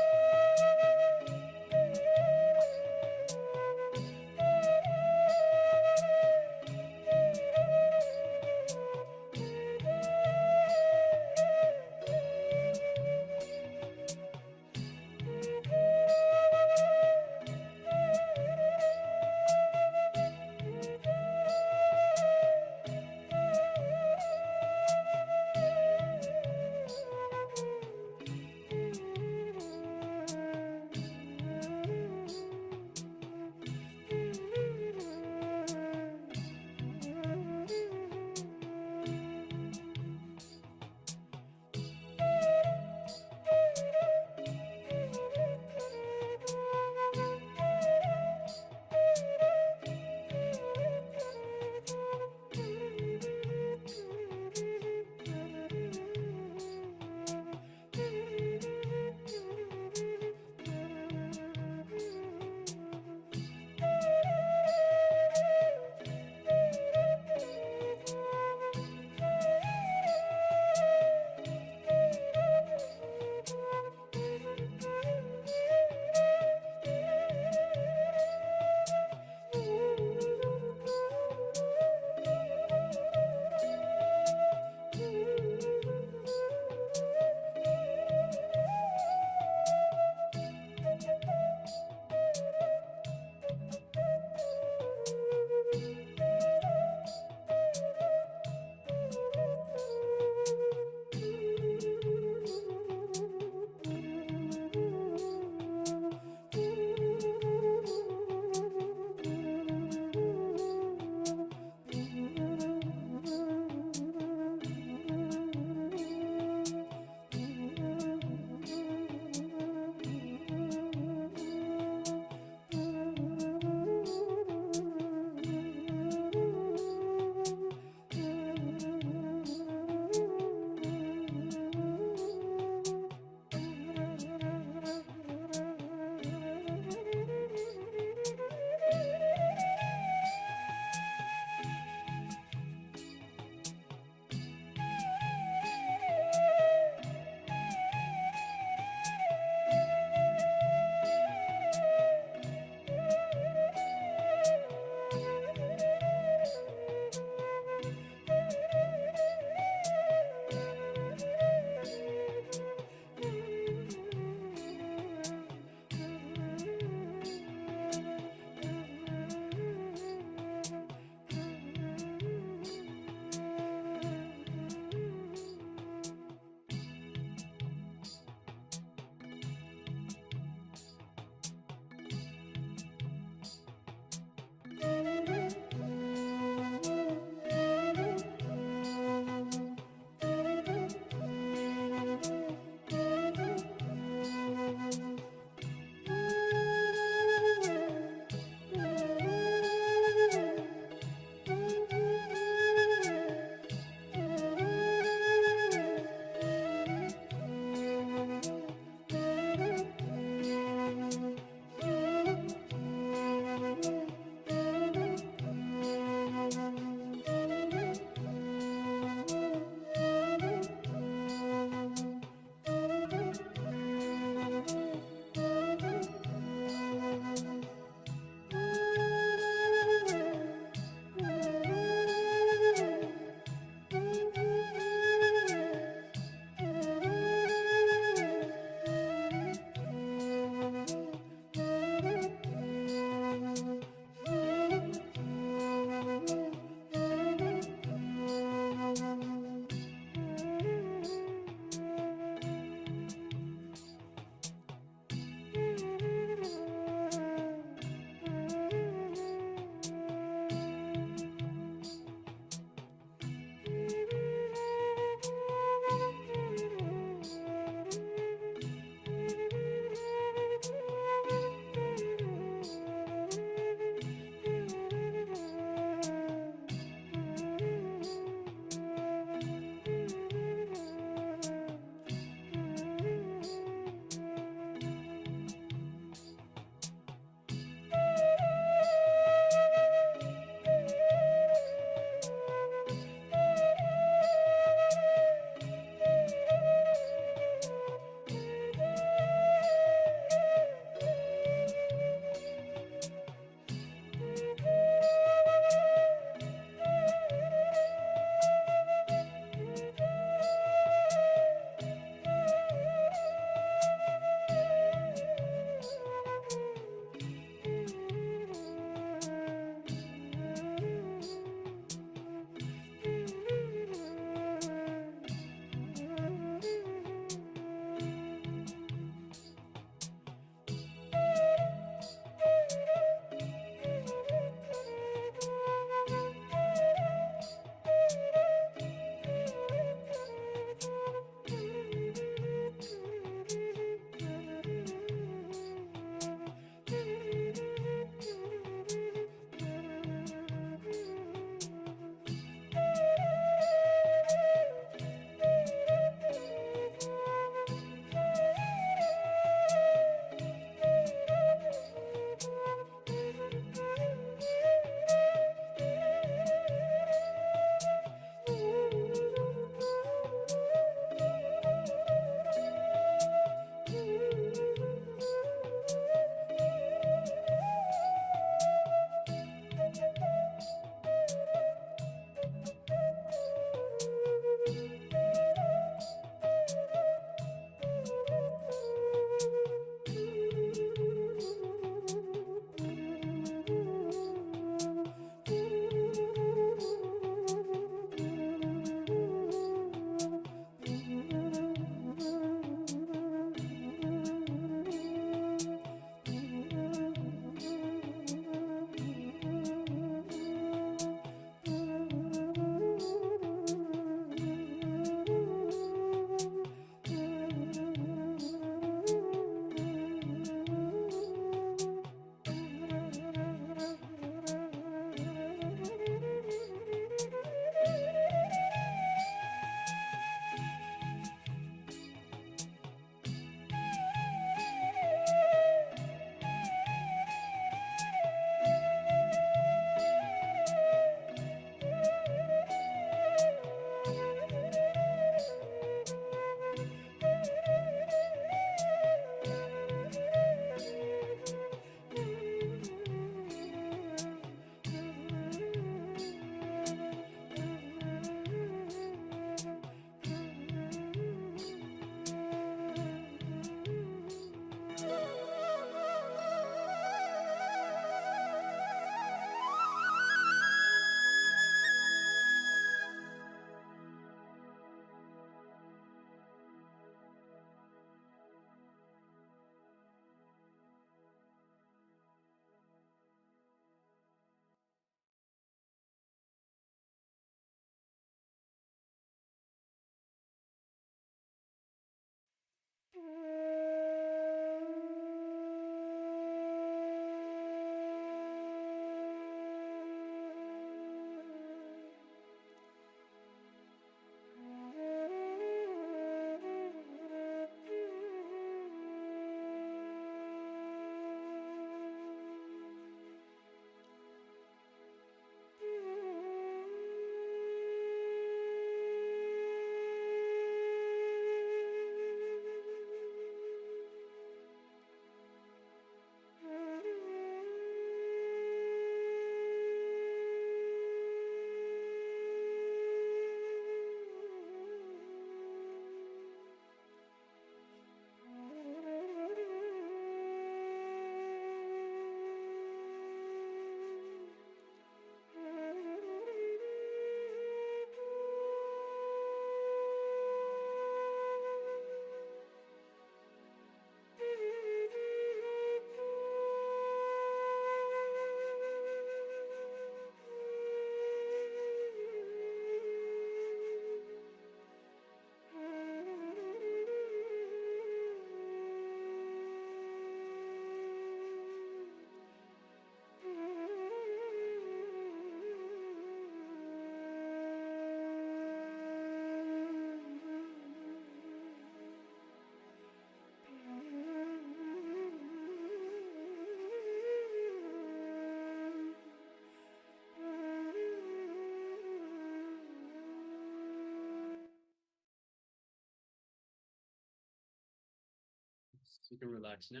So you can relax now.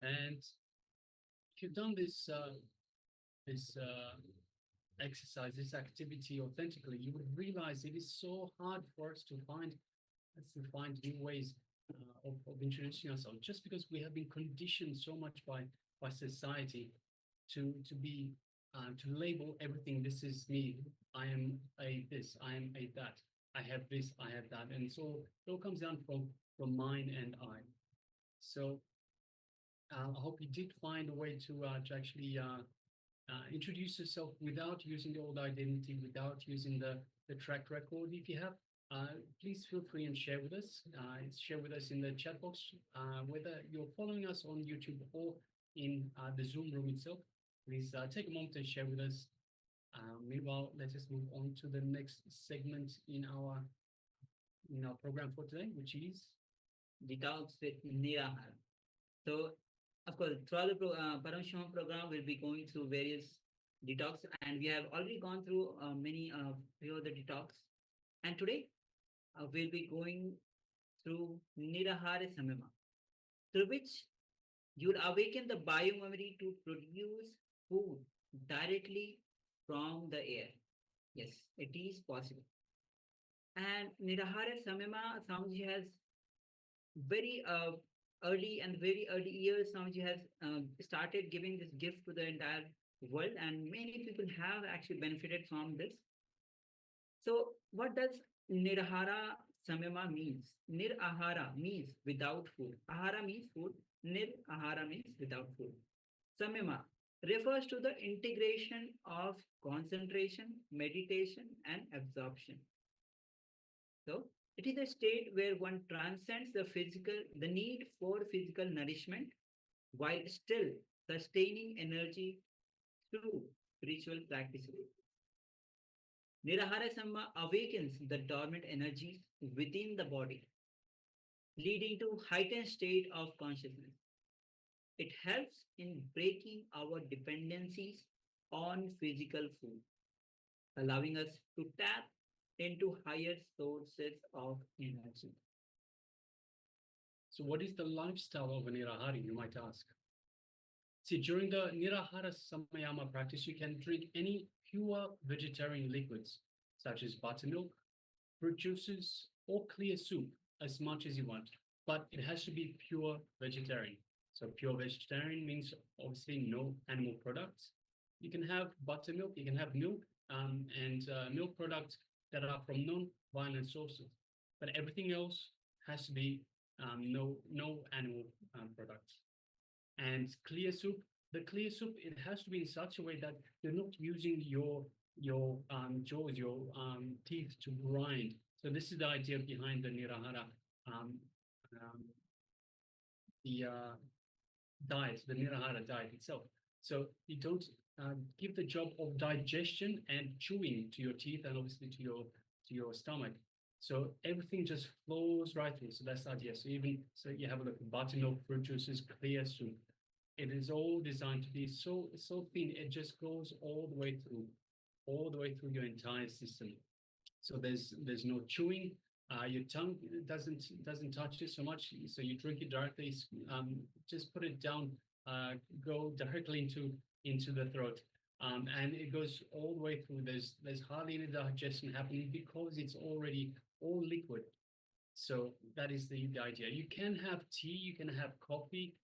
And if you've done this exercise, this activity authentically, you would realize it is so hard for us to find new ways of introducing ourselves, just because we have been conditioned so much by society to be to label everything. This is me. I am a this. I am a that. I have this. I have that. And so it all comes down from mine and I. So I hope you did find a way to actually introduce yourself without using the old identity, without using the track record. If you have, please feel free and share with us. Share with us in the chat box, whether you're following us on YouTube or in the Zoom room itself. Please take a moment and share with us. Meanwhile, let us move on to the next segment in our program for today, which is Detox with Nirahara. So, of course, throughout the Paramashivoham program, we'll be going through various detox, and we have already gone through many few of the detox. And today, we'll be going through Nahara Samyama, through which you'll awaken the biomemory to produce food directly from the air. Yes, it is possible. And Nahara Samyama, Swamiji has very early years, Swamiji has started giving this gift to the entire world, and many people have actually benefited from this. So what does Nirahara Samyama means? Nirahara means without food. Ahara means food. Nirahara means without food. Samyama refers to the integration of concentration, meditation, and absorption. So it is a state where one transcends the need for physical nourishment while still sustaining energy through spiritual practices. Nirahara Samyama awakens the dormant energies within the body, leading to heightened state of consciousness. It helps in breaking our dependencies on physical food, allowing us to tap into higher sources of energy. So what is the lifestyle of a Nirahari, you might ask? See, during the Nirahara Samyama practice, you can drink any pure vegetarian liquids, such as buttermilk, fruit juices, or clear soup, as much as you want, but it has to be pure vegetarian. So pure vegetarian means obviously no animal products. You can have buttermilk, you can have milk, and milk products that are from non-violent sources, but everything else has to be no animal products. And clear soup, the clear soup, it has to be in such a way that you're not using your jaws, your teeth to grind. So this is the idea behind the Nirahara, diet, the Nirahara diet itself. So you don't give the job of digestion and chewing to your teeth and obviously to your stomach. So everything just flows right through. So that's the idea. So you have a look at buttermilk, fruit juices, clear soup. It is all designed to be so thin. It just goes all the way through your entire system. So there's no chewing. Your tongue doesn't touch it so much. So you drink it directly. Just put it down. Go directly into the throat. And it goes all the way through. There's hardly any digestion happening because it's already all liquid. So that is the idea. You can have tea, you can have coffee.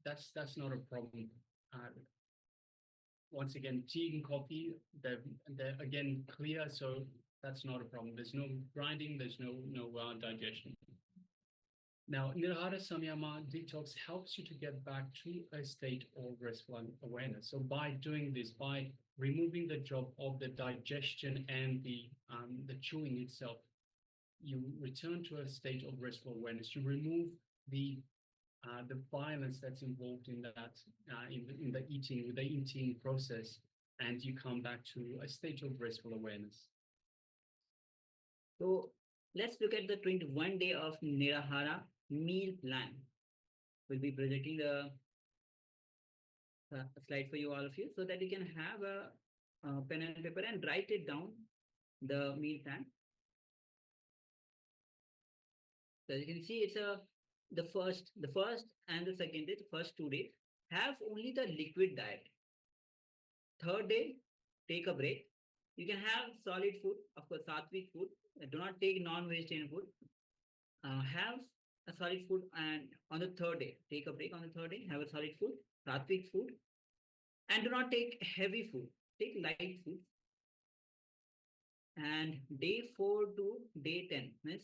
That's not a problem. Once again, tea and coffee, they're again clear, so that's not a problem. There's no grinding, there's no digestion. Now, Nirahara Samyama detox helps you to get back to a state of restful awareness. So by doing this, by removing the job of the digestion and the chewing itself, you return to a state of restful awareness. You remove the violence that's involved in that, in the eating process, and you come back to a state of restful awareness. So let's look at the 21 day of Nirahara meal plan. We'll be projecting the slide for you, all of you, so that you can have a pen and paper and write it down, the meal plan. So as you can see, it's a the first and the second day, the first 2 days, have only the liquid diet. Third day, take a break. You can have solid food, of course, sattvic food. Do not take non-vegetarian food. Have a solid food, and on the third day, take a break on the third day, have a solid food, sattvic food, and do not take heavy food. Take light food. And day 4 to day 10, miss.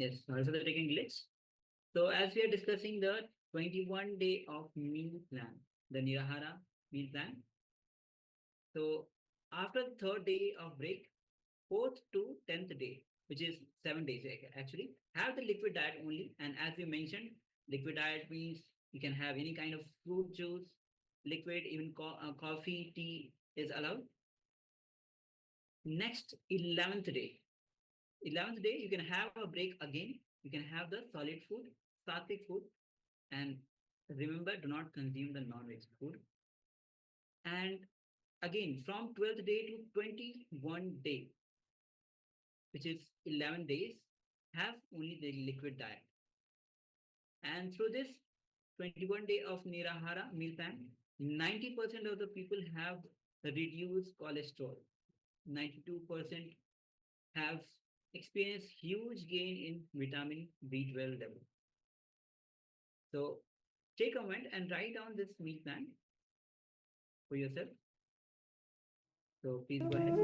Yes, sorry for the taking glitch. So as we are discussing the 21 day of meal plan, the Nirahara meal plan. So after the third day of break, 4th to 10th day, which is 7 days actually, have the liquid diet only. And as we mentioned, liquid diet means you can have any kind of fruit juice, liquid, even coffee, tea is allowed. Next 11th day, you can have a break again. You can have the solid food, sattvic food, and remember, do not consume the non-veg food. And again, from 12th day to 21 day, which is 11 days, have only the liquid diet. And through this 21 day of Nirahara meal plan, 90% of the people have reduced cholesterol. 92% have experienced huge gain in vitamin B12 level. So take a moment and write down this meal plan for yourself. So please go ahead.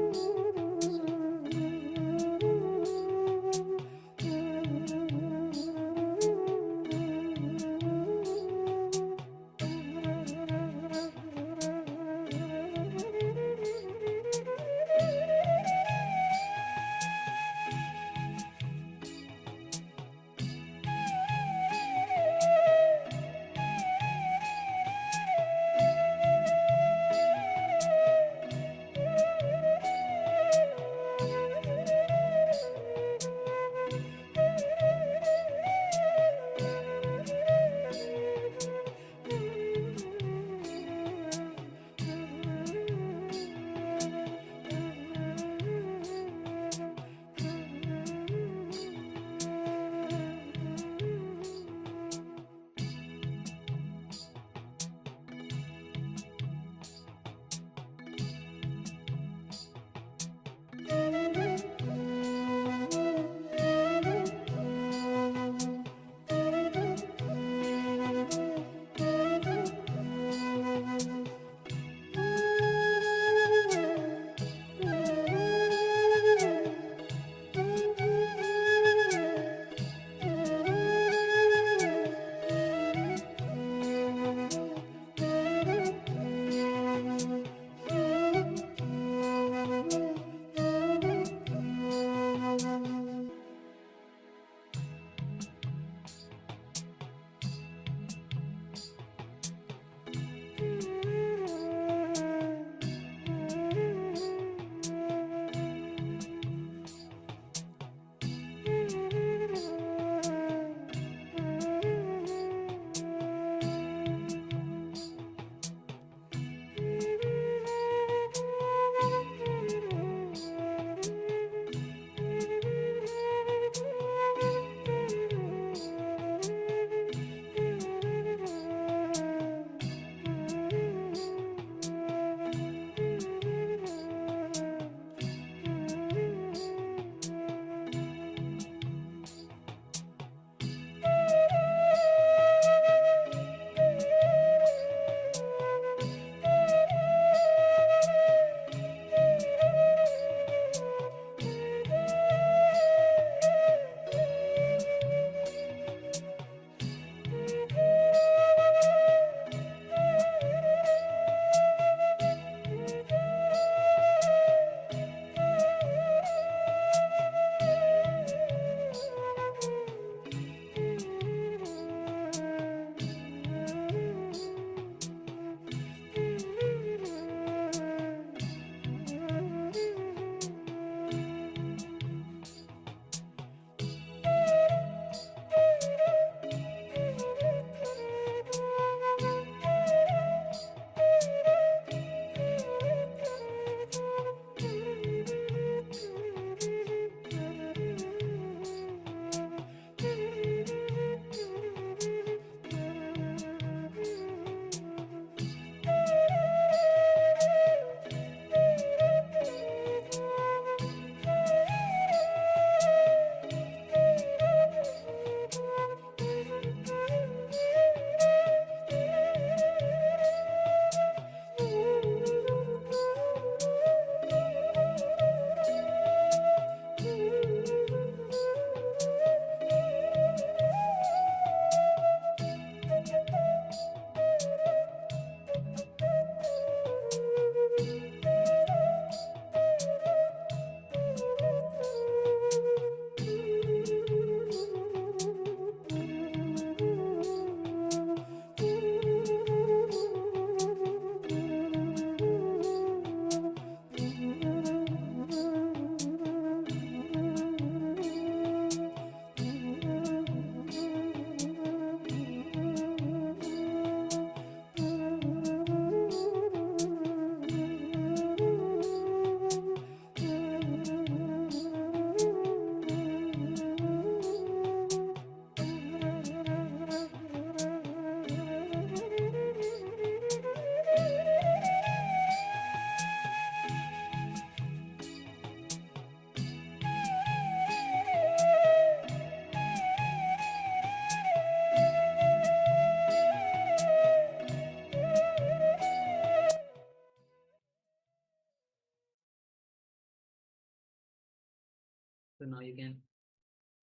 So now you can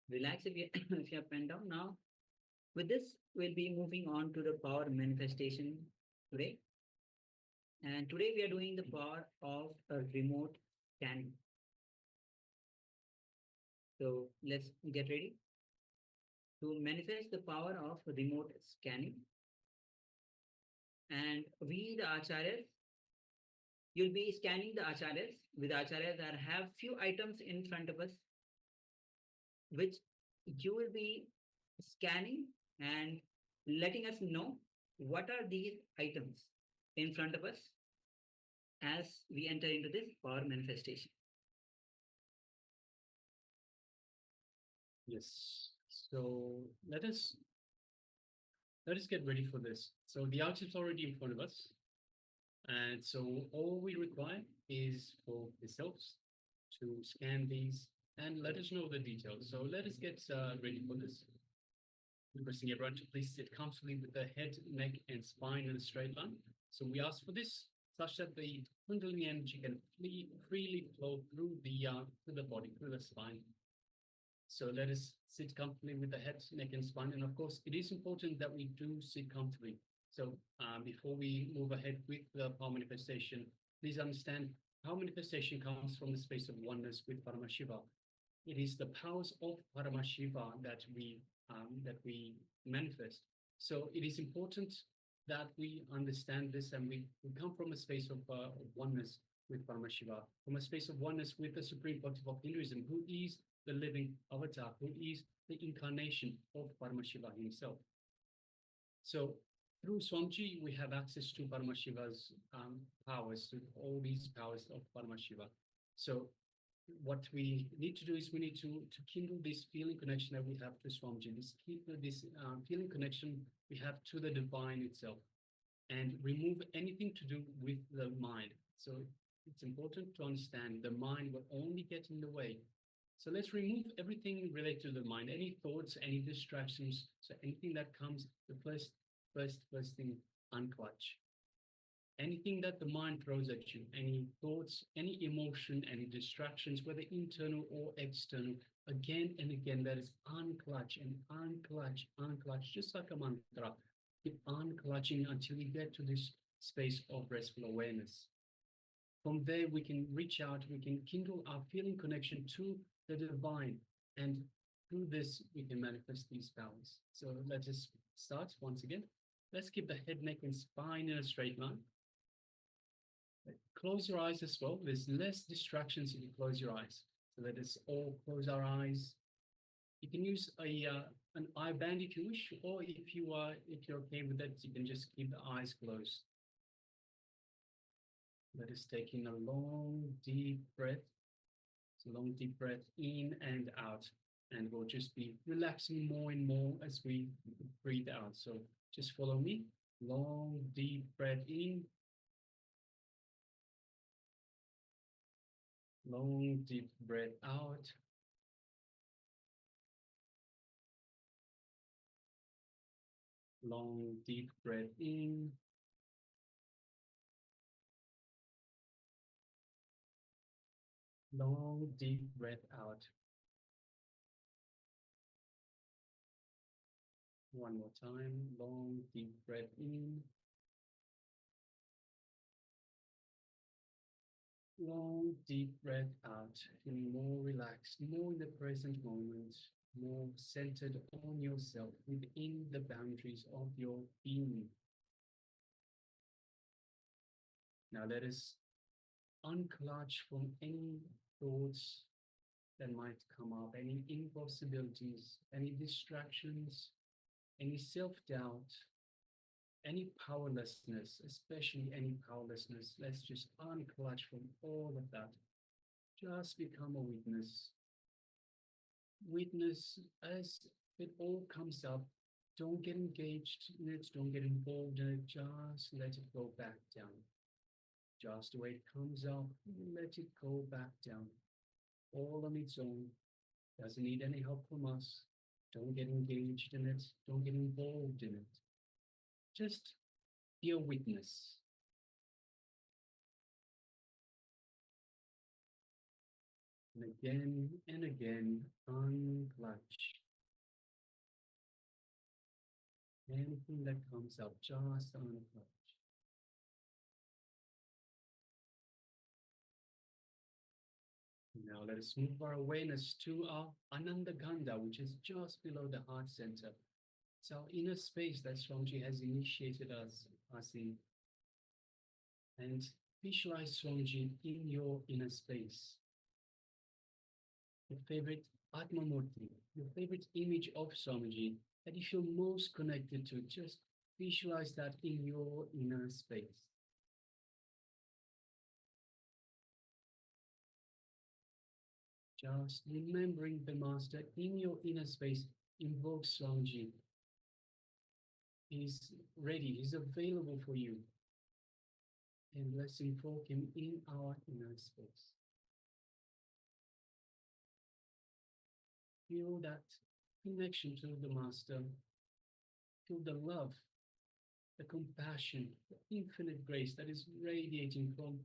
relax if you, if you have pen down. Now, with this, we'll be moving on to the power manifestation today. And today we are doing the power of a remote scanning. So let's get ready to manifest the power of remote scanning. And we, the acharyas, you'll be scanning the acharyas. With acharyas, that have few items in front of us, which you will be scanning and letting us know what are these items in front of us as we enter into this power manifestation. Yes. So let us get ready for this. So the art is already in front of us. And so all we require is for yourselves to scan these and let us know the details. So let us get ready for this. Requesting everyone to please sit comfortably with the head, neck, and spine in a straight line. So we ask for this such that the Kundalini energy can freely flow through the body, through the spine. So let us sit comfortably with the head, neck, and spine. And of course, it is important that we do sit comfortably. So before we move ahead with the power manifestation, please understand how manifestation comes from the space of oneness with Paramashiva. It is the powers of Paramashiva that we manifest. So it is important that we understand this, and we come from a space of oneness with Paramashiva, from a space of oneness with the Supreme Pontiff of Hinduism, who is the living avatar, who is the incarnation of Paramashiva himself. So through Swamiji, we have access to Paramashiva's powers, to all these powers of Paramashiva. So what we need to do is we need to kindle this feeling connection that we have to Swamiji, this feeling connection we have to the divine itself, and remove anything to do with the mind. So it's important to understand the mind will only get in the way. So let's remove everything related to the mind, any thoughts, any distractions. So anything that comes, the first thing, unclutch. Anything that the mind throws at you, any thoughts, any emotion, any distractions, whether internal or external, again and again, that is unclutch and unclutch, just like a mantra. Keep unclutching until we get to this space of restful awareness. From there, we can reach out, we can kindle our feeling connection to the divine, and through this, we can manifest these powers. So let us start once again. Let's keep the head, neck, and spine in a straight line. Close your eyes as well. There's less distractions if you close your eyes. So let us all close our eyes. You can use an eye band if you wish, or if you're okay with that, you can just keep the eyes closed. Let us take in a long, deep breath. So long, deep breath in and out. And we'll just be relaxing more and more as we breathe out. So just follow me. Long, deep breath in. Long, deep breath out. Long, deep breath in. Long, deep breath out. One more time. Long, deep breath in. Long, deep breath out. Feeling more relaxed, more in the present moment, more centered on yourself within the boundaries of your being. Now let us unclutch from any thoughts that might come up, any impossibilities, any distractions, any self-doubt, any powerlessness, especially any powerlessness. Let's just unclutch from all of that. Just become a witness. Witness as it all comes up. Don't get engaged in it, don't get involved in it, just let it go back down. Just the way it comes up, let it go back down. All on its own. Doesn't need any help from us. Don't get engaged in it, don't get involved in it. Just be a witness. And again, Anything that comes up, just unacknowledge. Now let us move our awareness to our Ananda Gandha, which is just below the heart center. It's our inner space that Swamiji has initiated us in. And visualize Swamiji in your inner space. Your favorite Atma Murti, your favorite image of Swamiji that you feel most connected to, just visualize that in your inner space. Just remembering the Master in your inner space, invoke Swamiji. He's ready, he's available for you. And let's invoke him in our inner space. Feel that connection to the Master. Feel the love, the compassion, the infinite grace that is radiating from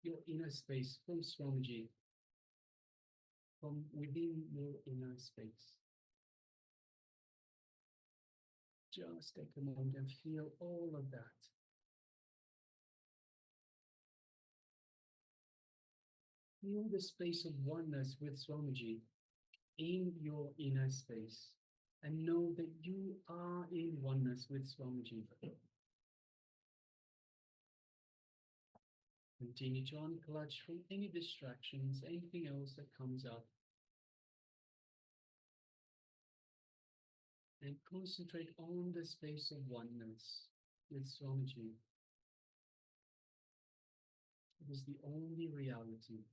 your inner space, from Swamiji, from within your inner space. Just take a moment and feel all of that. Feel the space of oneness with Swamiji in your inner space, and know that you are in oneness with Swamiji. Continue to unclutch from any distractions, anything else that comes up. And concentrate on the space of oneness with Swamiji. It is the only reality.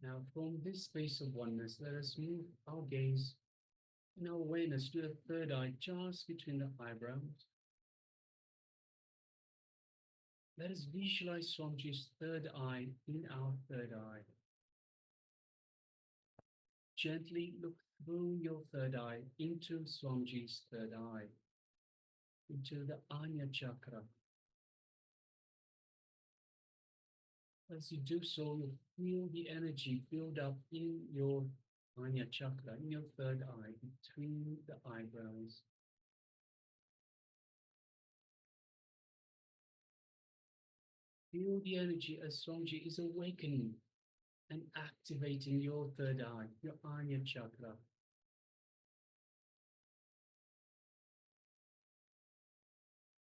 Now, from this space of oneness, let us move our gaze and our awareness to the third eye, just between the eyebrows. Let us visualize Swamiji's third eye in our third eye. Gently look through your third eye into Swamiji's third eye, into the Anya chakra. As you do so, you feel the energy build up in your Anya chakra, in your third eye, between the eyebrows. Feel the energy as Swamiji is awakening and activating your third eye, your Anya chakra.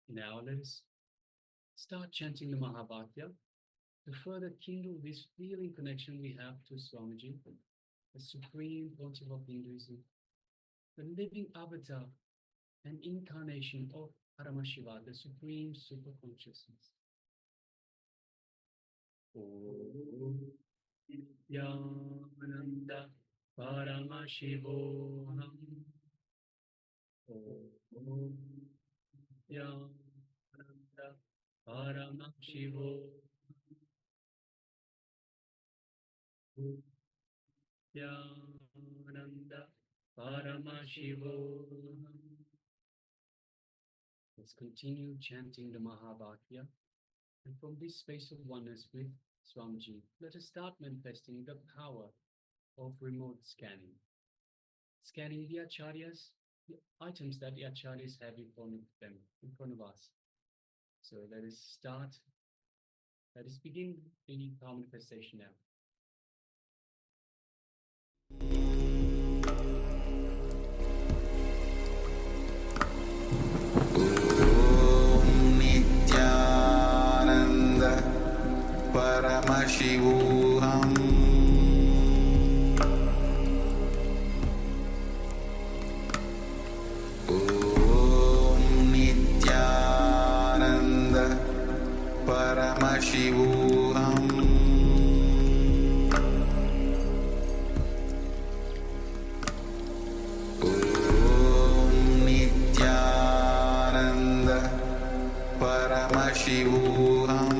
Now let's start chanting the Mahabharata to further kindle this feeling connection we have to Swamiji, the Supreme Pontiff of Hinduism, the living avatar and incarnation of Paramashiva, the Supreme Super Consciousness. Om Nithyananda Paramashivoham. Om Nithyananda Paramashivoham. Nithyananda Paramashivoham. Let's continue chanting the Mahabharata. And from this space of oneness with Swamiji, let us start manifesting the power of remote scanning. Scanning the acharyas, the items that the acharyas have in front of them, in front of us. So let us begin the power manifestation now. Nithyananda Paramashivoham. Om Nithyananda Paramashivoham. Om Nithyananda Paramashivoham.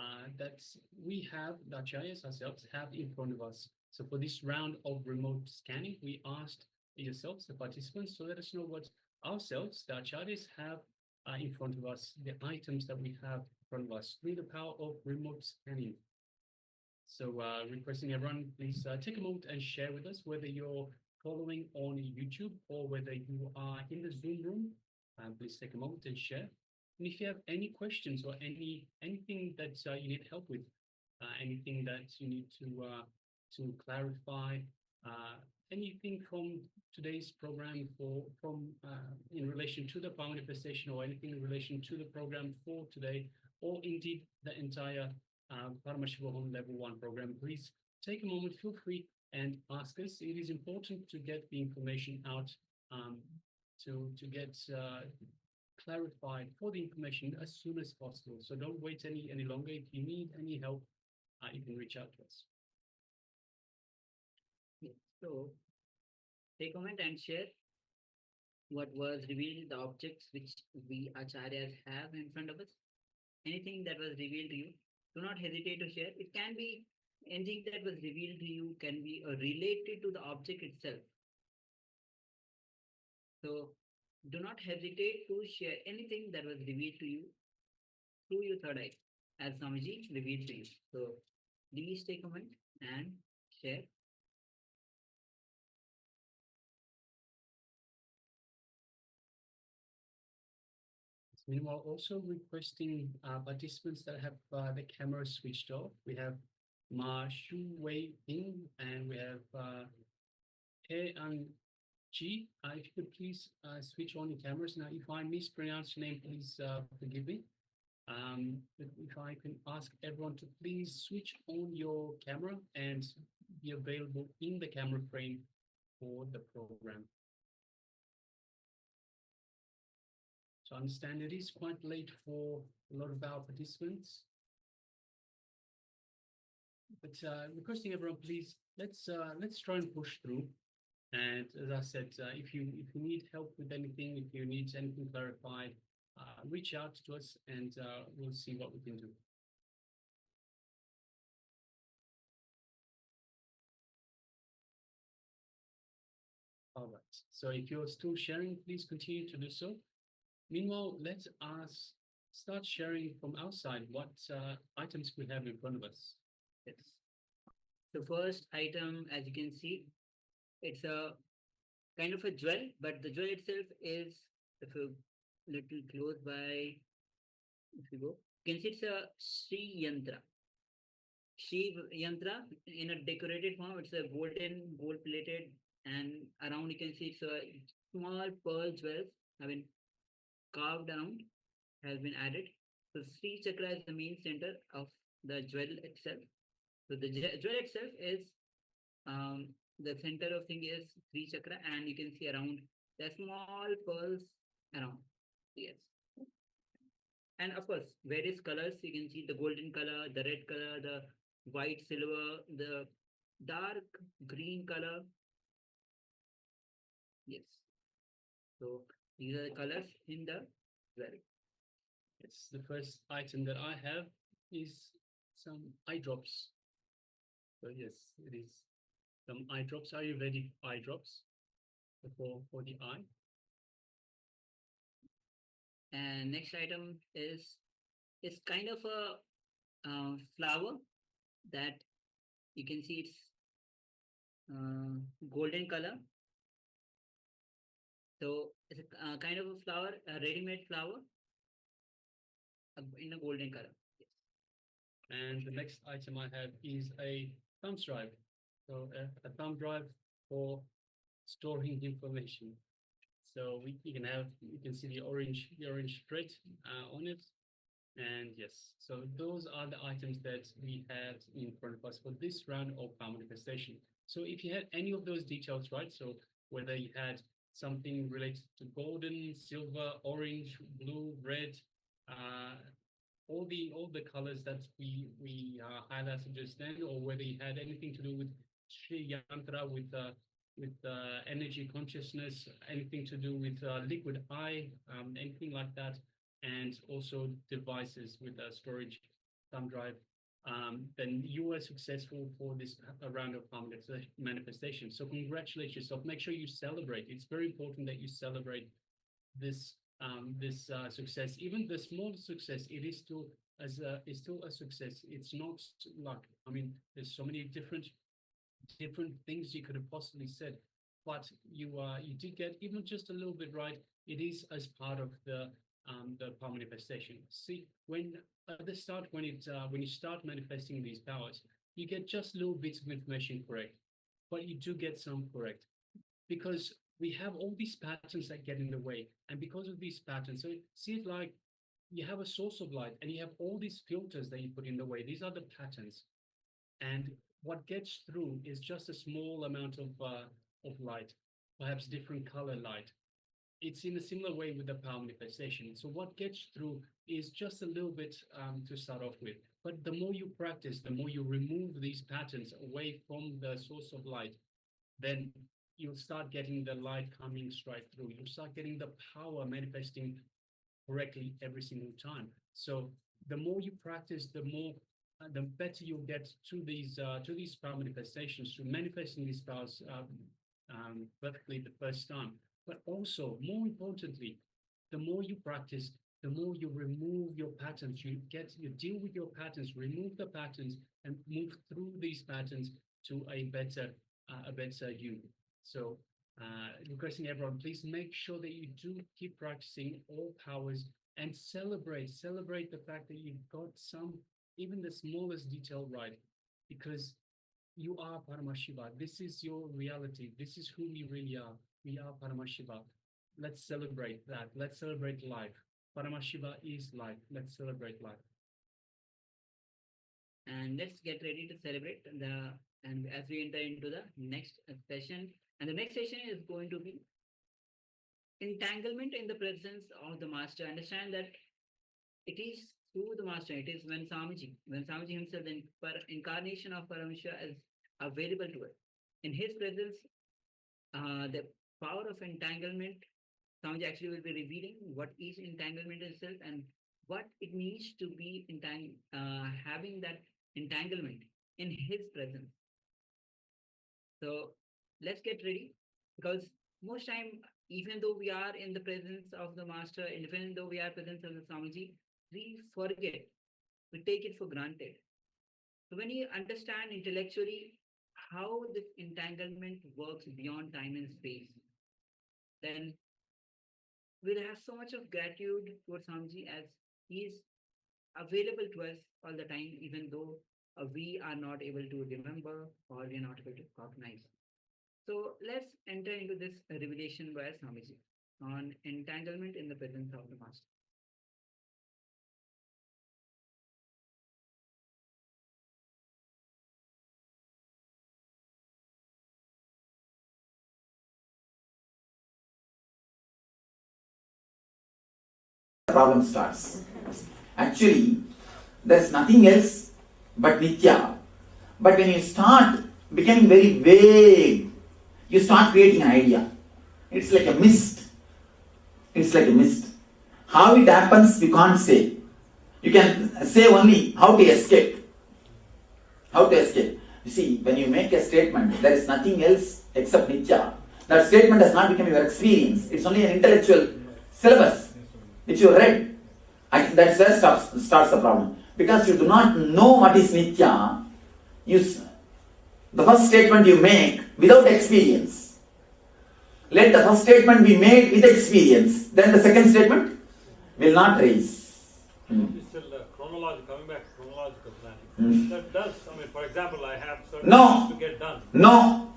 that we have, the acharyas ourselves have in front of us. So for this round of remote scanning, we asked yourselves, the participants, to let us know what ourselves, the acharyas, have in front of us, the items that we have in front of us through the power of remote scanning. So requesting everyone, please take a moment and share with us whether you're following on YouTube or whether you are in the Zoom room. Please take a moment and share. And if you have any questions or anything that you need help with, anything that you need to clarify, anything from today's program in relation to the power manifestation, or anything in relation to the program for today, or indeed the entire Paramashivoham Level 1 program, please take a moment, feel free, and ask us. It is important to get the information out, to get clarified for the information as soon as possible. So don't wait any longer. If you need any help, you can reach out to us. So take a moment and share what was revealed, the objects which we acharyas have in front of us. Anything that was revealed to you, do not hesitate to share. It can be anything that was revealed to you, can be related to the object itself. So do not hesitate to share anything that was revealed to you through your third eye, as Swamiji revealed to you. So please take a moment and share. Meanwhile, also requesting participants that have the camera switched off. We have Ma Shu Wei Ying and we have He An Ji. If you could please switch on your cameras. Now, if I mispronounce your name, please forgive me. If I can ask everyone to please switch on your camera and be available in the camera frame for the program. So I understand it is quite late for a lot of our participants. But requesting everyone, please, let's try and push through. And as I said, if you need help with anything, if you need anything clarified, reach out to us and we'll see what we can do. All right. So if you're still sharing, please continue to do so. Meanwhile, let us start sharing from outside what items we have in front of us. Yes. The first item, as you can see, it's a kind of a jewel, but the jewel itself is, if you little close by, if you go, you can see it's a Sri Yantra. Shiva Yantra in a decorated form. It's a golden, gold plated, and around you can see it's a small pearl jewels have been carved around, has been added. So Sri Chakra is the main center of the jewel itself. So the jewel itself is the center of thing is Sri Chakra, and you can see around the small pearls around. Yes. And of course, various colors. You can see the golden color, the red color, the white, silver, the dark green color. Yes. So these are the colors in the jewel. It's the first item that I have is some eye drops. So yes, it is some eye drops. Ayurvedic eye drops for the eye. And next item is kind of a flower that you can see it's golden color. So it's a kind of a flower, a ready-made flower in a golden color. Yes. And the next item I have is a thumb drive. So a thumb drive for storing information. So you can see the orange thread on it. And yes, so those are the items that we had in front of us for this round of power manifestation. So if you had any of those details, right? So whether you had something related to golden, silver, orange, blue, red, all the colors that we highlighted just then, or whether you had anything to do with Sri Yantra, with energy consciousness, anything to do with liquid eye, anything like that, and also devices with storage thumb drive, then you are successful for this round of palm manifestation. So congratulate yourself. Make sure you celebrate. It's very important that you celebrate this success. Even the small success, it is still a success. It's not luck. I mean, there's so many different things you could have possibly said, but you did get even just a little bit right. It is as part of the power manifestation. See, when at the start, when you start manifesting these powers, you get just little bits of information correct, but you do get some correct, because we have all these patterns that get in the way, and because of these patterns, so see it like you have a source of light, and you have all these filters that you put in the way. These are the patterns, and what gets through is just a small amount of light, perhaps different color light. It's in a similar way with the power manifestation. So what gets through is just a little bit to start off with. But the more you practice, the more you remove these patterns away from the source of light, then you'll start getting the light coming straight through. You'll start getting the power manifesting correctly every single time. So the more you practice, the better you'll get to these power manifestations, to manifesting these powers perfectly the first time. But also, more importantly, the more you practice, the more you remove your patterns. You deal with your patterns, remove the patterns, and move through these patterns to a better you. So, requesting everyone, please make sure that you do keep practicing all powers and celebrate the fact that you've got even the smallest detail right, because you are Paramashiva. This is your reality. This is who we really are. We are Paramashiva. Let's celebrate that. Let's celebrate life. Paramashiva is life. Let's celebrate life. And let's get ready to celebrate and as we enter into the next session. And the next session is going to be entanglement in the presence of the master. Understand that it is through the master. It is when Swamiji himself, the incarnation of Paramashiva, is available to us. In his presence, the power of entanglement, Swamiji actually will be revealing what is entanglement itself and what it means to be having that entanglement in his presence. So let's get ready, because most time, even though we are in the presence of the master, even though we are present of the Swamiji, we forget, we take it for granted. So when you understand intellectually how this entanglement works beyond time and space, then we'll have so much of gratitude towards Swamiji, as he is available to us all the time, even though we are not able to remember or we are not able to recognize. So let's enter into this revelation by Swamiji on entanglement in the presence of the master. Problem starts. Actually, there's nothing else but Nithya. But when you start becoming very vague, you start creating an idea. It's like a mist. It's like a mist. How it happens, you can't say. You can say only how to escape. How to escape. You see, when you make a statement, there is nothing else except Nithya. That statement does not become your experience. It's only an intellectual syllabus which you read. That's where starts the problem. Because you do not know what is Nithya, the first statement you make without experience. Let the first statement be made with experience. Then the second statement will not raise. It's still chronological, coming back to chronological planning. That does, for example, I have certain things to get done. No.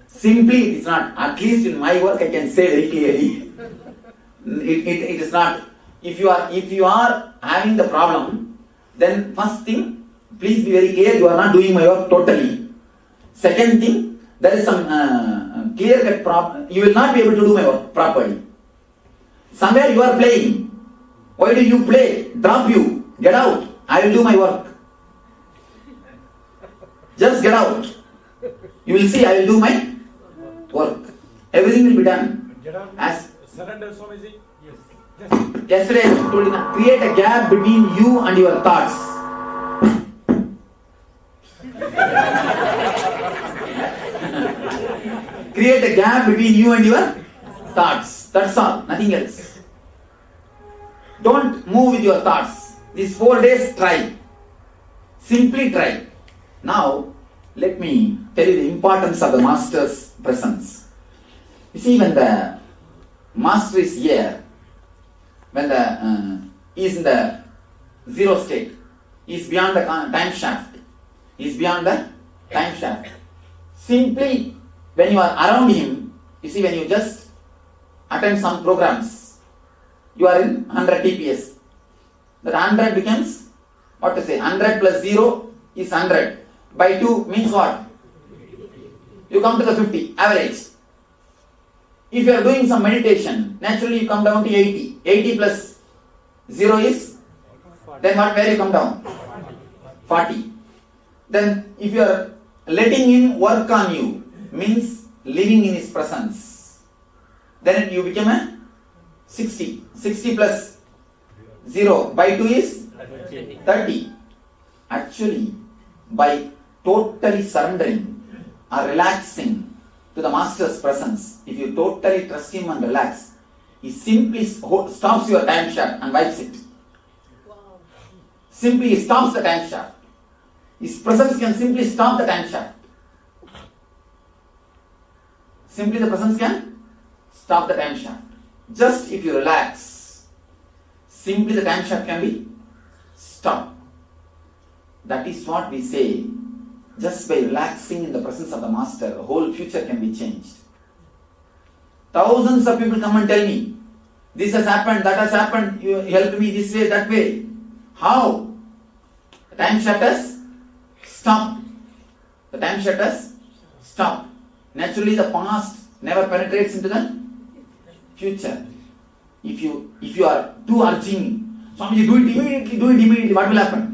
Simply it is not. At least in my work I can say very clearly. It is not. If you are having the problem, then first thing, please be very clear, you are not doing my work totally. Second thing, there is some clear-cut problem. You will not be able to do my work properly. Somewhere you are playing. Why do you play? Drop you. Get out. I will do my work. Just get out. You will see I will do my work. Everything will be done. Surrender, Swamiji? Yes. Yesterday I told you, create a gap between you and your thoughts. Create a gap between you and your thoughts. That's all, nothing else. Don't move with your thoughts. These 4 days, try. Simply try. Now, let me tell you the importance of the Master's presence. You see, when the Master is here, when he is in the zero state, he is beyond the time shaft. He is beyond the time shaft. Simply, when you are around him, you see, when you just attend some programs, you are in 100 TPS. That 100 becomes, what to say, 100 plus 0 is 100. By 2 means what? You come to the 50, average. If you are doing some meditation, naturally you come down to 80. 80 plus 0 is, then what, where you come down? 40. Then if you are letting him work on you, means living in his presence, then you become a 60. 60 plus 0 by 2 is 30. Actually, by totally surrendering or relaxing to the Master's presence, if you totally trust him and relax, he simply stops your time shaft and wipes it. Wow. Simply he stops the time shaft. His presence can simply stop the time shaft. Simply the presence can stop the time shaft. Just if you relax, simply the time shaft can be stopped. That is what we say. Just by relaxing in the presence of the Master, the whole future can be changed. Thousands of people come and tell me, this has happened, that has happened, you helped me this way, that way. How? The time shaft has stopped. The time shaft has stopped. Naturally, the past never penetrates into the future. If you are too urging, Swamiji, do it immediately, what will happen?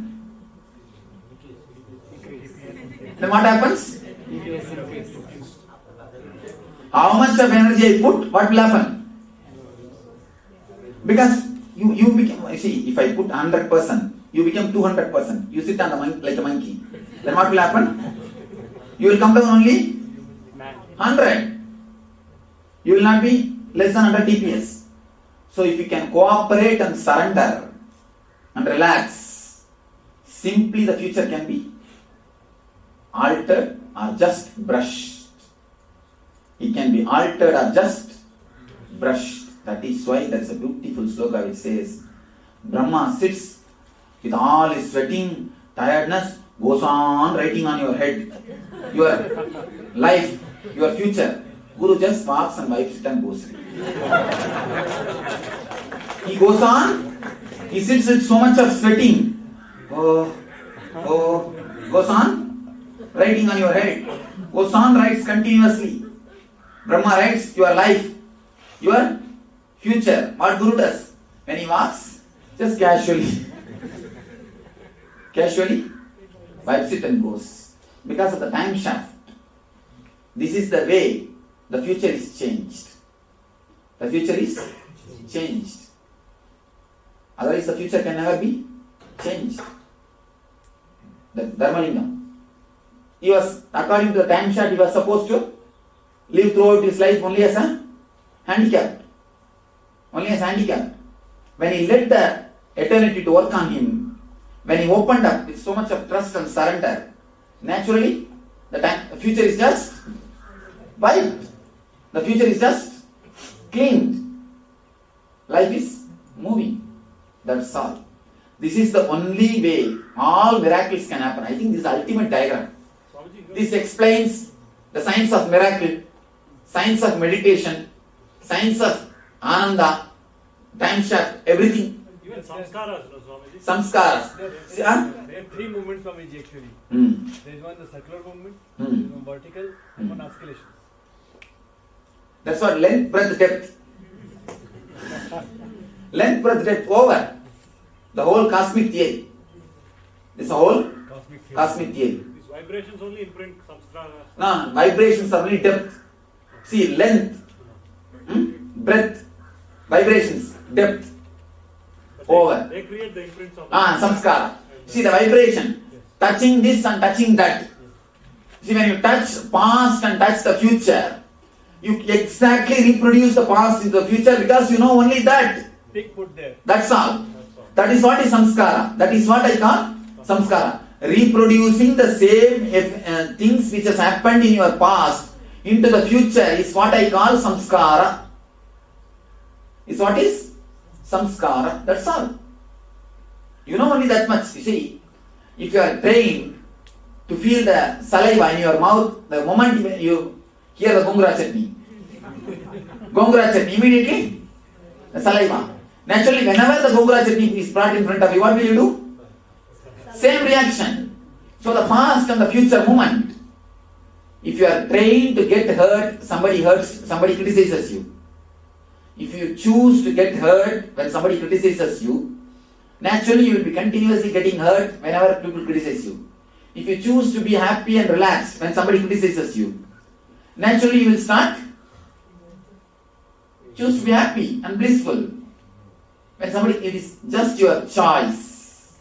Then what happens? How much of energy I put, what will happen? Because you become, see, if I put 100%, you become 200%. You sit on the monkey like a monkey. Then what will happen? You will come down only 100. You will not be less than 100 TPS. So if you can cooperate and surrender and relax, simply the future can be altered or just brushed. It can be altered or just brushed. That is why there is a beautiful sloka which says, Brahma sits with all his sweating, tiredness, goes on writing on your head, your life, your future. Guru just walks and wipes it and goes. He goes on, he sits with so much of sweating. Goes on, writing on your head. Goes on, writes continuously. Brahma writes your life, your future. What Guru does? When he walks, just casually wipes it and goes. Because of the time shaft. This is the way the future is changed. The future is changed. Otherwise the future can never be changed. The Dharmalingam. He was, according to the time shaft, he was supposed to live throughout his life only as a handicapped. Only as handicapped. When he let the eternity to work on him, when he opened up with so much of trust and surrender, naturally the future is just wiped. The future is just cleaned. Life is moving. That's all. This is the only way all miracles can happen. I think this is the ultimate diagram. This explains the science of miracle, science of meditation, science of ananda, time shaft, everything. Even samskaras, no, Swamiji. Samskaras. There are 3 movements, Swamiji, actually. There is one, the circular movement, there is one vertical, and one oscillation. That's what length, breadth, depth. Length, breadth, depth over the whole cosmic theory. This whole cosmic theory. These vibrations only imprint samskaras. No, vibrations are only depth. See, length, breadth, vibrations, depth. over. They create the imprints of Samskara. See the vibration. Touching this and touching that. See, when you touch past and touch the future, you exactly reproduce the past into the future because you know only that. Tick put there. That's all. That is what is samskara. That is what I call samskara. Reproducing the same things which has happened in your past into the future is what I call samskara. Is what is samskara. That's all. You know only that much. You see, if you are trained to feel the saliva in your mouth, the moment you hear the gongura chutney, immediately the saliva. Naturally, whenever the gongura chutney is brought in front of you, what will you do? Same reaction. So the past and the future moment. If you are trained to get hurt, somebody criticizes you. If you choose to get hurt when somebody criticizes you, naturally you will be continuously getting hurt whenever people criticize you. If you choose to be happy and relaxed when somebody criticizes you, naturally you will start choose to be happy and blissful. When somebody, it is just your choice.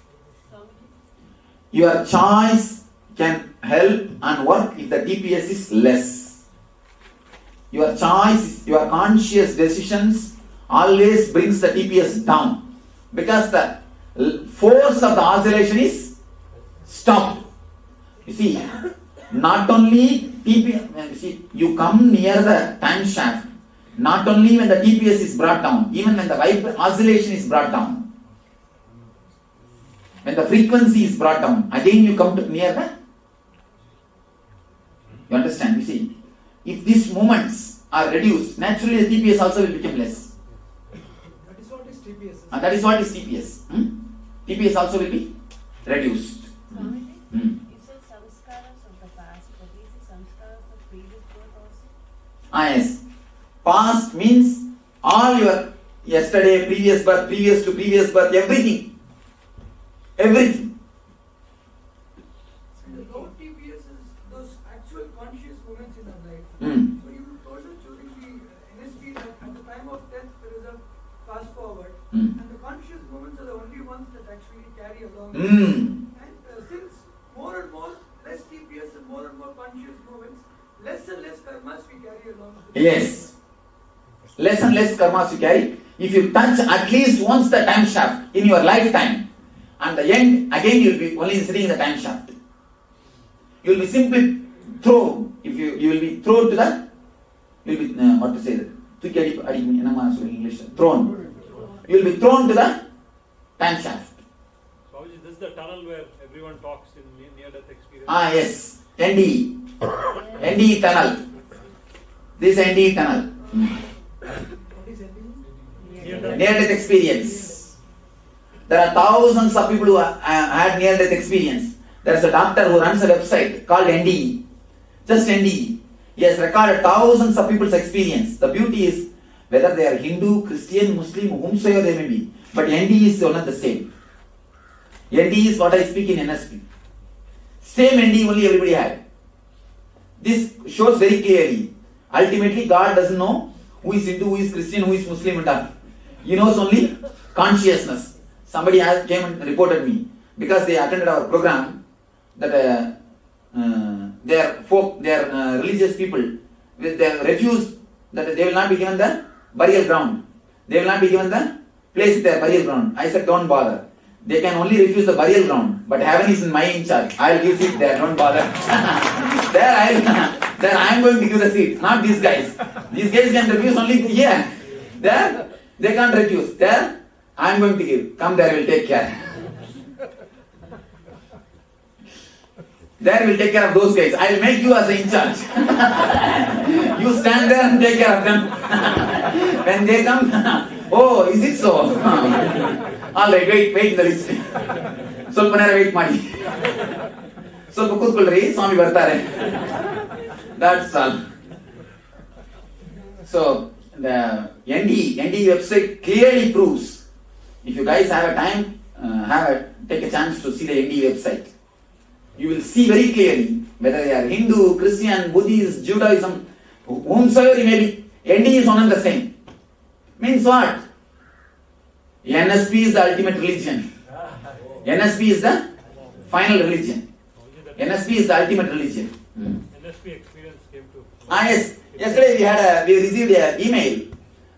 Your choice can help and work if the TPS is less. Your choice, your conscious decisions always brings the TPS down because the force of the oscillation is stopped. You see, not only TPS, you come near the time shaft, not only when the TPS is brought down, even when the oscillation is brought down. When the frequency is brought down, again you come to near the. You understand? You see, if these moments are reduced, naturally the TPS also will become less. That is what is TPS. And that is what is TPS. TPS also will be reduced. You said samskaras of the past, but these are samskaras of previous birth also? Yes. Past means all your yesterday, previous birth, previous to previous birth, everything. Everything. So the low TPS is those actual conscious moments in our life. Mm. So you told us during the NSP that at the time of death there is a fast forward, and the conscious moments are the only ones that actually carry along. And since more and more less TPS and more conscious moments, less and less karmas we carry along. Yes. Less and less karmas you carry. If you touch at least once the time shaft in your lifetime, and the end, again you will be only sitting in the time shaft. You will be simply thrown. If you will be thrown to the, you will be, what to say that? English. Thrown. You will be thrown to the time shaft. So this is the tunnel where everyone talks in near-death experience. Yes. NDE. NDE tunnel. This is NDE tunnel. What is NDE? Near-death experience. There are thousands of people who had near-death experience. There is a doctor who runs a website called NDE. Just NDE. He has recorded thousands of people's experience. The beauty is whether they are Hindu, Christian, Muslim, whomsoever they may be. But NDE is one and the same. NDE is what I speak in NSP. Same NDE only everybody had. This shows very clearly. Ultimately, God doesn't know who is Hindu, who is Christian, who is Muslim and all. He knows only consciousness. Somebody came and reported me because they attended our program that they are religious people. They refused that they will not be given the burial ground. They will not be given the place in their burial ground. I said, don't bother. They can only refuse the burial ground, but heaven is in my charge. I will give seat there. Don't bother. There I am going to give the seat, not these guys. These guys can refuse only here. There they can't refuse. There I am going to give. Come there, we'll take care. There we'll take care of those guys. I will make you as in charge. You stand there and take care of them. When they come, oh, is it so? Alright, wait in the list. ಸ್ವಲ್ಪ ನೇರ wait ಮಾಡಿ. ಸ್ವಲ್ಪ ಕೂತ್ಕೊಳ್ಳ್ರಿ, ಸ್ವಾಮಿ ಬರ್ತಾರೆ. That's all. So the ND website clearly proves. If you guys have a time, take a chance to see the ND website. You will see very clearly whether they are Hindu, Christian, Buddhist, Judaism, whomsoever you may be. ND is one and the same. Means what? NSP is the ultimate religion. NSP is the final religion. NSP is the ultimate religion. NSP experience came to. Yes. Yesterday we received an email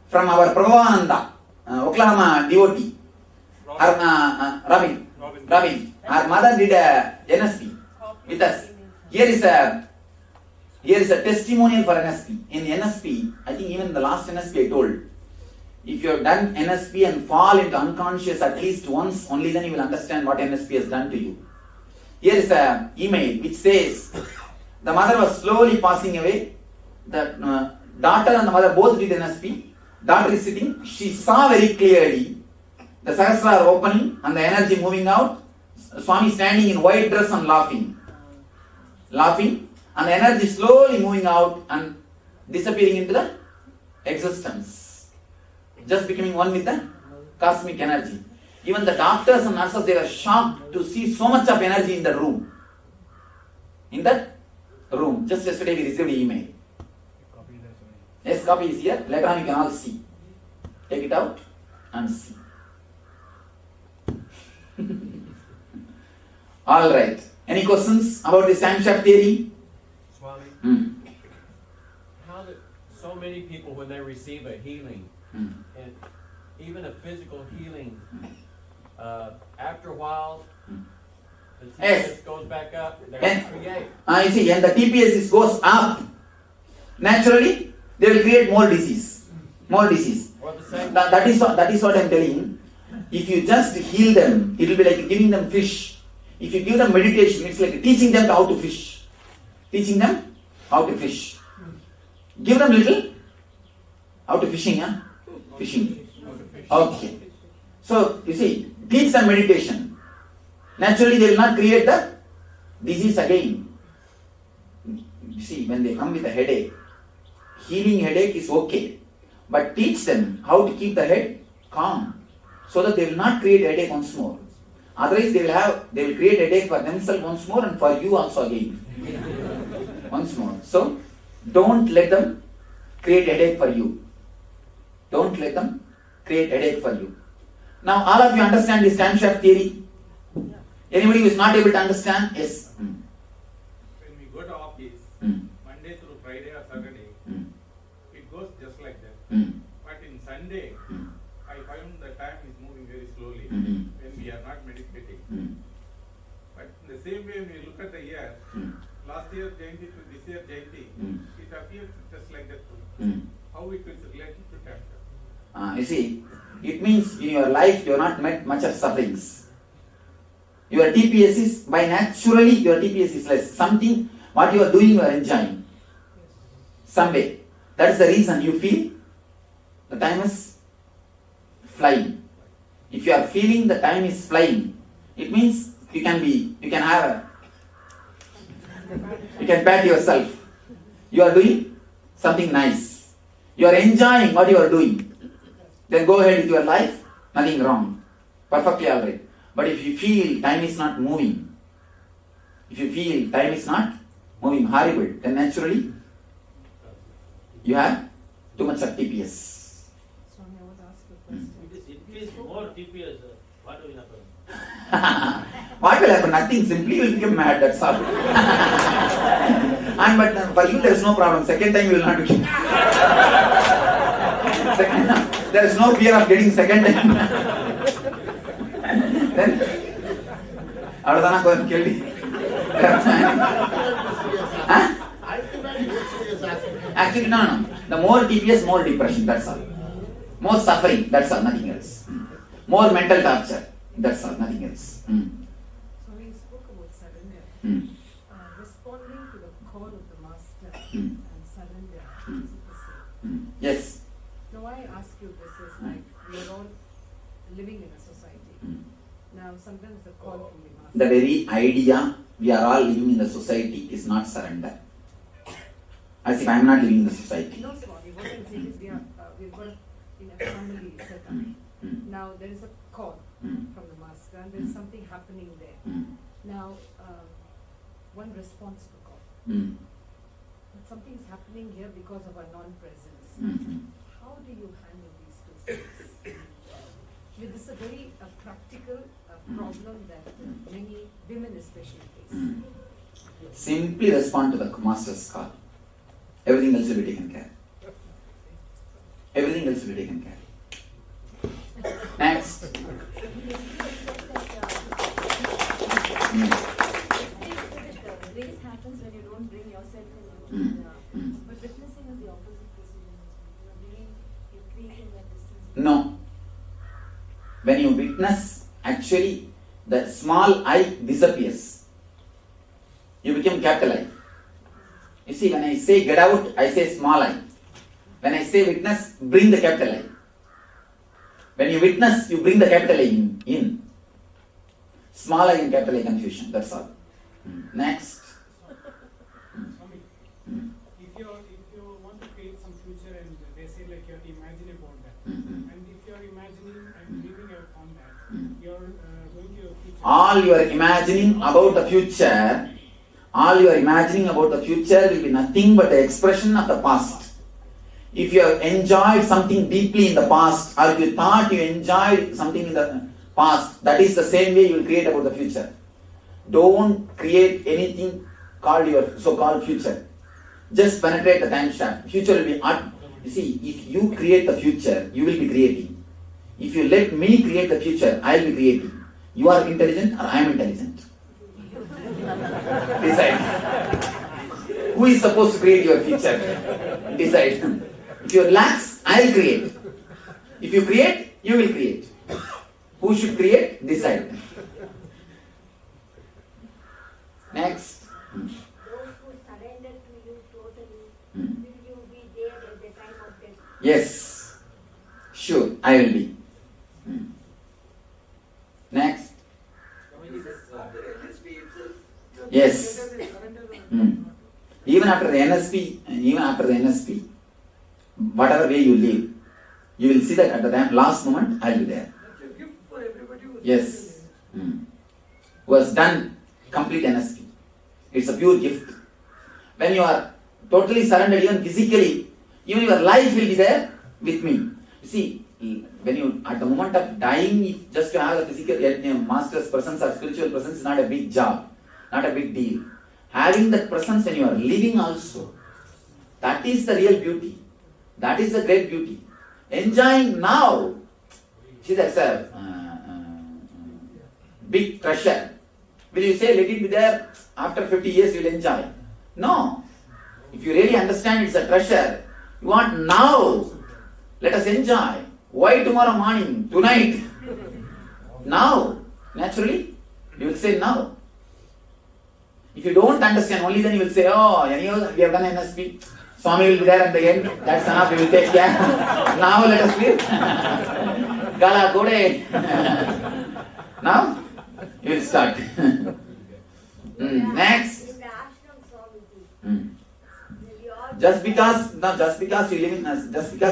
from our Prabhupada, Oklahoma devotee. Robin. Her mother did a NSP with us. Here is a testimonial for NSP. In NSP, I think even the last NSP I told, if you have done NSP and fall into unconscious at least once, only then you will understand what NSP has done to you. Here is an email which says, the mother was slowly passing away. The daughter and the mother both did NSP. Daughter is sitting. She saw very clearly the sahasrara opening and the energy moving out. Swami standing in white dress and laughing, and the energy slowly moving out and disappearing into the existence, just becoming one with the cosmic energy. Even the doctors and nurses, they were shocked to see so much of energy in the room. In that room, just yesterday we received an email. Yes, copy is here. Later on you can all see. Take it out and see. All right. Any questions about this time shift theory? Swami, how do so many people, when they receive a healing, and even a physical healing, after a while, the TPS goes back up, they create. You see, and the TPS goes up, naturally, they will create more disease. That is what I am telling. If you just heal them, it will be like giving them fish. If you give them meditation, it's like teaching them how to fish. Give them little, how to fishing, Fishing. Okay. So, you see, teach them meditation. Naturally, they will not create the disease again. You see, when they come with a headache, healing headache is okay. But teach them how to keep the head calm, so that they will not create headache once more. Otherwise, they will create headache for themselves once more and for you also again. Once more. So, don't let them create headache for you. Now, all of you understand this time shift theory? Anybody who is not able to understand? Yes. When we go to office, Monday through Friday or Saturday, it goes just like that. But in Sunday, I find the time is moving very slowly when we are not meditating. But in the same way, when we look at the year, last year Jayanti to this year Jayanti, it appears just like that too. How it is related to time shift? You see, it means in your life you have not met much of sufferings. Your TPS is, by naturally, your TPS is less. Something, what you are doing, you are enjoying. Some way. That is the reason you feel the time is flying. If you are feeling the time is flying, it means you can pat yourself. You are doing something nice. You are enjoying what you are doing. Then go ahead with your life, nothing wrong. Perfectly alright. But if you feel time is not moving, horrible, then naturally you have too much of TPS. Swami, I want to ask you a question. It is more TPS. What will happen? What will happen? Nothing. Simply you will become mad, that's all. But for you there is no problem. Second time you will not be. There is no fear of getting second time. Then, actually, no. The more TPS, more depression, that's all. More suffering, that's all, nothing else. More mental torture, that's all, nothing else. So we spoke about surrender. Responding to the call of the master and surrender, is it the same? Yes. Now why I ask you this is like we are all living in a society. Now sometimes the call from the master. The very idea we are all living in the society is not surrender. As if I am not living in the society. No, Swami, what I'm saying is we've got in a family setup. Now there is a call from the master and there is something happening there. Now one responds to the call. But something is happening here because of our non-presence. How do you handle these two things? This is a very practical problem that many women especially face. Simply respond to the master's call. Everything else will be taken care. Everything else will be taken care. Next. Grace happens when you don't bring yourself in. But witnessing is the opposite procedure. You're creating that distance. No. When you witness, actually, the small I disappears. You become capital I. You see, when I say get out, I say small I. When I say witness, bring the capital I. When you witness, you bring the capital I in. Small I and capital I confusion, that's all. Next. If you want to create some future and they say like you're imagining about that, and if you're imagining and living on that, you're going to your future. All you are imagining about the future, will be nothing but the expression of the past. If you have enjoyed something deeply in the past, or if you thought you enjoyed something in the past, that is the same way you will create about the future. Don't create anything called your so-called future. Just penetrate the time shaft. Future will be art. You see, if you create the future, you will be creating. If you let me create the future, I will be creating. You are intelligent or I am intelligent. Decide. Who is supposed to create your future? Decide. If you relax, I will create. If you create, you will create. Who should create? Decide. Next. Those who surrender to you totally, will you be there at the time of death? Yes. Sure, I will be. Next. Yes. Even after the NSP, whatever way you live, you will see that at the last moment, I will be there. Yes. Who has done complete NSP. It's a pure gift. When you are totally surrendered, even physically, even your life will be there with me. You see, when you, at the moment of dying, if just to have a physical master's presence or spiritual presence is not a big job, not a big deal. Having that presence when you are living also, that is the real beauty. That is the great beauty. Enjoying now, see, that's a big treasure. Will you say, let it be there, after 50 years you will enjoy? No. If you really understand it's a treasure, you want now, let us enjoy. Why tomorrow morning, tonight? Now. Naturally, you will say now. If you don't understand, only then you will say, oh, anyhow, we have done NSP. Swami will be there at the end. That's enough, we will take care. Now let us live. Gala Gode. Now, you will start. Next. Just because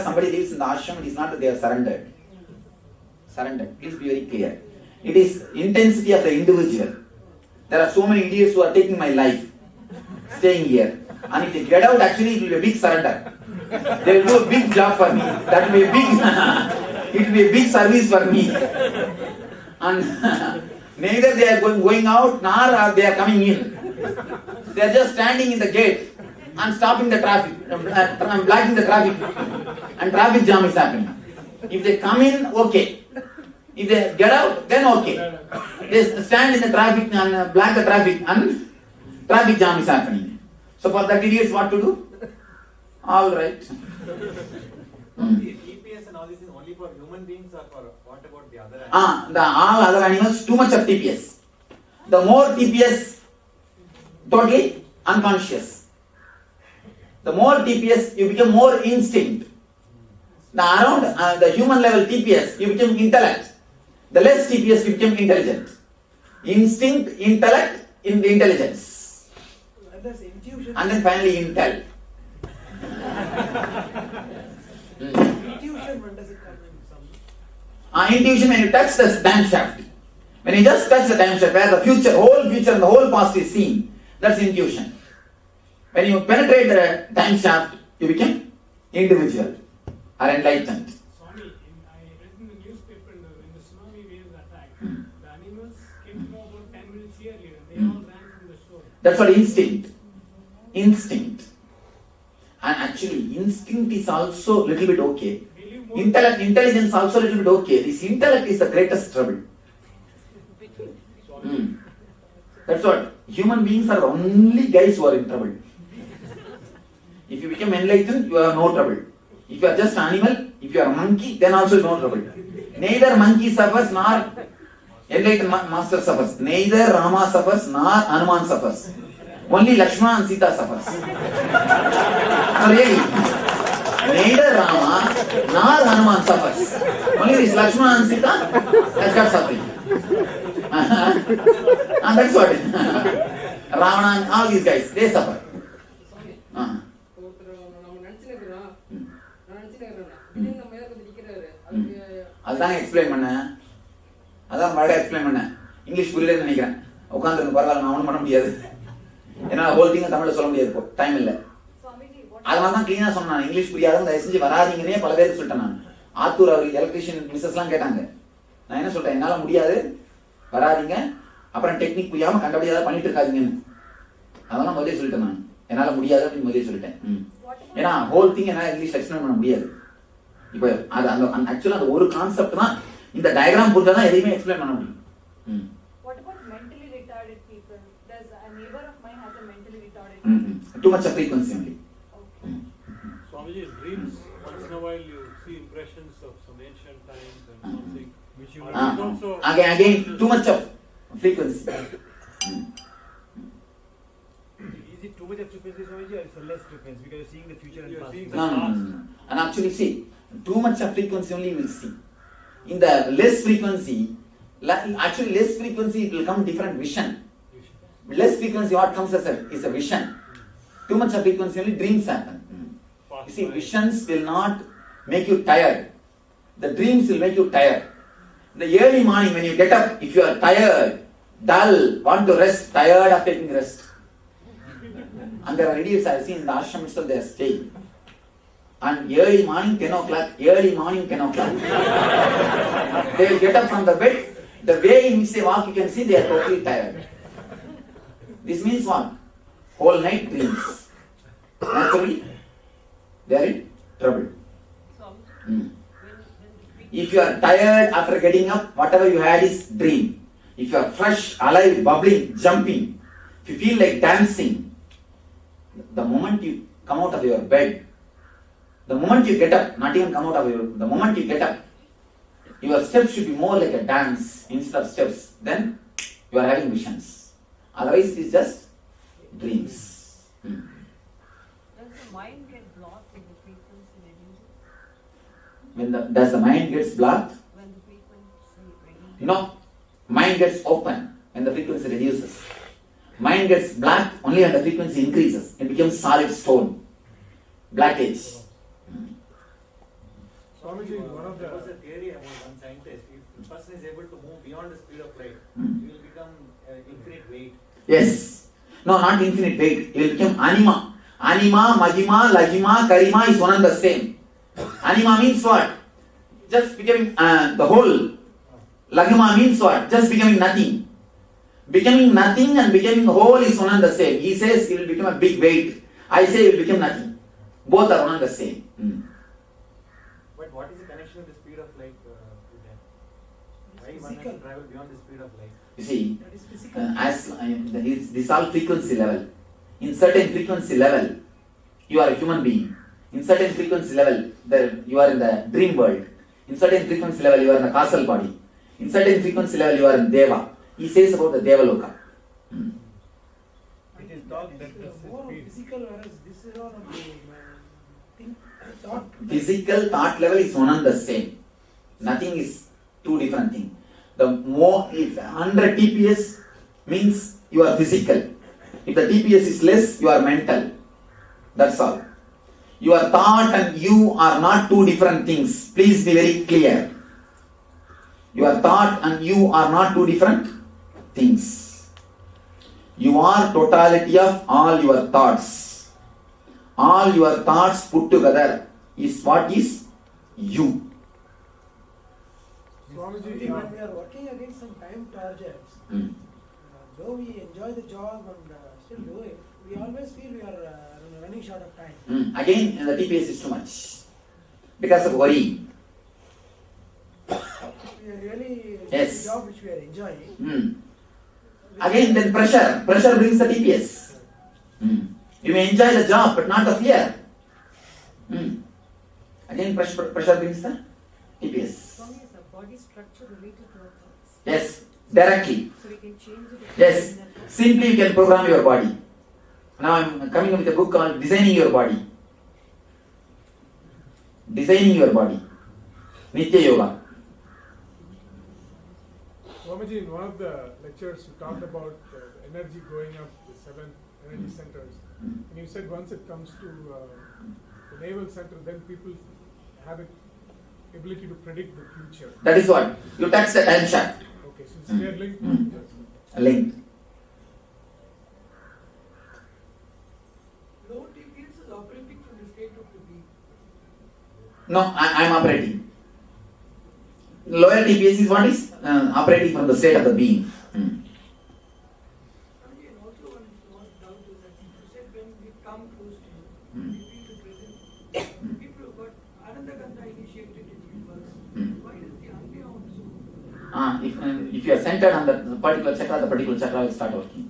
somebody lives in the ashram, it is not that they are surrendered. Surrendered. Please be very clear. It is intensity of the individual. There are so many idiots who are taking my life, staying here. And if they get out, actually it will be a big surrender. They will do a big job for me. That will be a big, it will be a big service for me. And neither they are going out, nor are they are coming in. They are just standing in the gate and stopping the traffic, blocking the traffic, and traffic jam is happening. If they come in, okay. If they get out, then okay. They stand in the traffic and block the traffic, and traffic jam is happening. So for that idiots, what to do? All right. TPS and all this is only for human beings or for what about the other animals? All other animals, too much of TPS. The more TPS, totally unconscious. The more TPS, you become more instinct. Around the human level TPS, you become intellect. The less TPS, you become intelligent. Instinct, intellect, intelligence. And then finally intel. Intuition, when does it come in? Intuition, when you touch the time shaft. When you just touch the time shaft, where the future, whole future and the whole past is seen, that's intuition. When you penetrate the time shaft, you become individual or enlightened. Swami, I read in the newspaper in the That's what instinct. Instinct. And actually, instinct is also little bit okay. Intelligence also little bit okay. This intellect is the greatest trouble. That's what. Human beings are the only guys who are in trouble. If you become enlightened, you have no trouble. If you are just animal, if you are a monkey, then also no trouble. Neither monkey suffers nor enlightened master suffers. Neither Rama suffers nor Hanuman suffers. Only Lakshmana and Sita suffers. No, really. Neither Rama nor Hanuman suffers. Only this Lakshmana and Sita has got suffering. And that's what. Ravana and all these guys, they suffer. அதுதான் explain பண்ணேன். அதான் மறுபடியும் explain பண்ணேன். English புரியலன்னு நினைக்கிறேன். உட்காந்துருந்து பரவாயில்ல, நான் ஒன்றும் பண்ண முடியாது. ஏன்னா ஹோல் திங்க தமிழ்ல சொல்ல முடியாது, இப்போ டைம் இல்லை. அதனால தான் கிளீனா சொன்னான். இங்கிலீஷ் புரியாதவங்க தயவு செஞ்சு வராதிங்கன்னே பல பேருக்கு சொல்லிட்டேன் நான். ஆத்தூர் அவர் எலக்ட்ரிஷியன் மிஸ்ஸஸ்லாம் கேட்டாங்க. நான் என்ன சொல்றேன், என்னால் முடியாது, வராதிங்க, அப்புறம் டெக்னிக் புரியாமல் கண்டபடி ஏதாவது பண்ணிட்டு இருக்காதிங்கன்னு. அதெல்லாம் முதலே சொல்லிட்டேன் நான். என்னால் முடியாது அப்படின்னு முதலே சொல்லிட்டேன். ஏன்னா ஹோல் திங் என்னால் இங்கிலீஷ் எக்ஸ்பிளைன் பண்ண முடியாது. இப்போ அது அந்த ஆக்சுவலாக அந்த ஒரு கான்செப்ட் தான். இந்த டயக்ராம் புரிஞ்சா தான் எதையுமே எக்ஸ்பிளைன் பண்ண முடியும். What about mentally retarded people? There's a neighbor of mine has a mentally retarded. Too much of frequency only. Swamiji, dreams, once in a while you see impressions of some ancient times and something which you also... Again, too much of frequency. Is it too much of frequency, Swamiji, or is it less frequency? Because you're seeing the future and past. No. And actually see, too much of frequency only you will see. In the less frequency, actually less frequency it will come different vision. Less frequency what comes as is a vision. Too much of frequency only dreams happen. You see, visions will not make you tired. The dreams will make you tired. In the early morning when you get up, if you are tired, dull, want to rest, tired of taking rest. And there are ladies I have seen in the ashram itself, they are staying. And early morning 10 o'clock, they will get up from the bed. The way in which they walk, you can see they are totally tired. This means what? Whole night dreams. Naturally, they are in trouble. If you are tired after getting up, whatever you had is dream. If you are fresh, alive, bubbling, jumping, if you feel like dancing, the moment you come out of your bed, the moment you get up, not even come out of your, the moment you get up, your steps should be more like a dance instead of steps. Then you are having visions. Otherwise, it is just dreams. Does the mind get blocked when the frequency reduces? Does the mind gets blocked? When the frequency reduces? No. Mind gets open when the frequency reduces. Mind gets black only when the frequency increases. It becomes solid stone. Black age. Swamiji, there was a theory about one scientist. If the person is able to move beyond the speed of light, he will become infinite weight. Yes. No, not infinite weight. It will become anima. Anima, Mahima, Lahima, Karima is one and the same. Anima means what? Just becoming the whole. Lahima means what? Just becoming nothing. Becoming nothing and becoming whole is one and the same. He says he will become a big weight. I say he will become nothing. Both are one and the same. But what is the connection of the speed of light to that? Why one can travel beyond the speed of light? You see, this all frequency level. In certain frequency level, you are a human being. In certain frequency level, you are in the dream world. In certain frequency level, you are in the castle body. In certain frequency level, you are in Deva. He says about the Devaloka. It is thought that this is more physical, whereas this is all of the thought. Physical thought level is one and the same. Nothing is two different things. The more, if 100 TPS means you are physical. If the TPS is less, you are mental. That's all. Your thought and you are not two different things. Please be very clear. Your thought and you are not two different things. You are totality of all your thoughts. All your thoughts put together is what is you. Swamiji, when we are working against some time targets, though we enjoy the job and still do it, we always feel we are running short of time. Again, the TPS is too much because of worry. We are really doing Yes. the job which we are enjoying. Again, then pressure. Pressure brings the TPS. You may enjoy the job, but not the fear. Again, pressure brings the TPS. Swami, is a body structure related to our thoughts? Yes, directly. So we can change it. Yes, simply you can program your body. Now I'm coming up with a book called Designing Your Body. Designing Your Body. Nitya Yoga. Swamiji, in one of the lectures you talked about energy going up, the 7 energy centers. And you said once it comes to the navel center, then people have the ability to predict the future. That is what? You touch the time shaft. Okay, so they are linked. Linked. Low TPS is operating from the state of the being. No, I am operating. Lower TPS is what is operating from the state of the being. And also one doubt is that you said when we come close to you, we feel the presence. People who got Anandagandha initiated in universe. Why does the Anya also? If you are centered on the particular chakra will start working.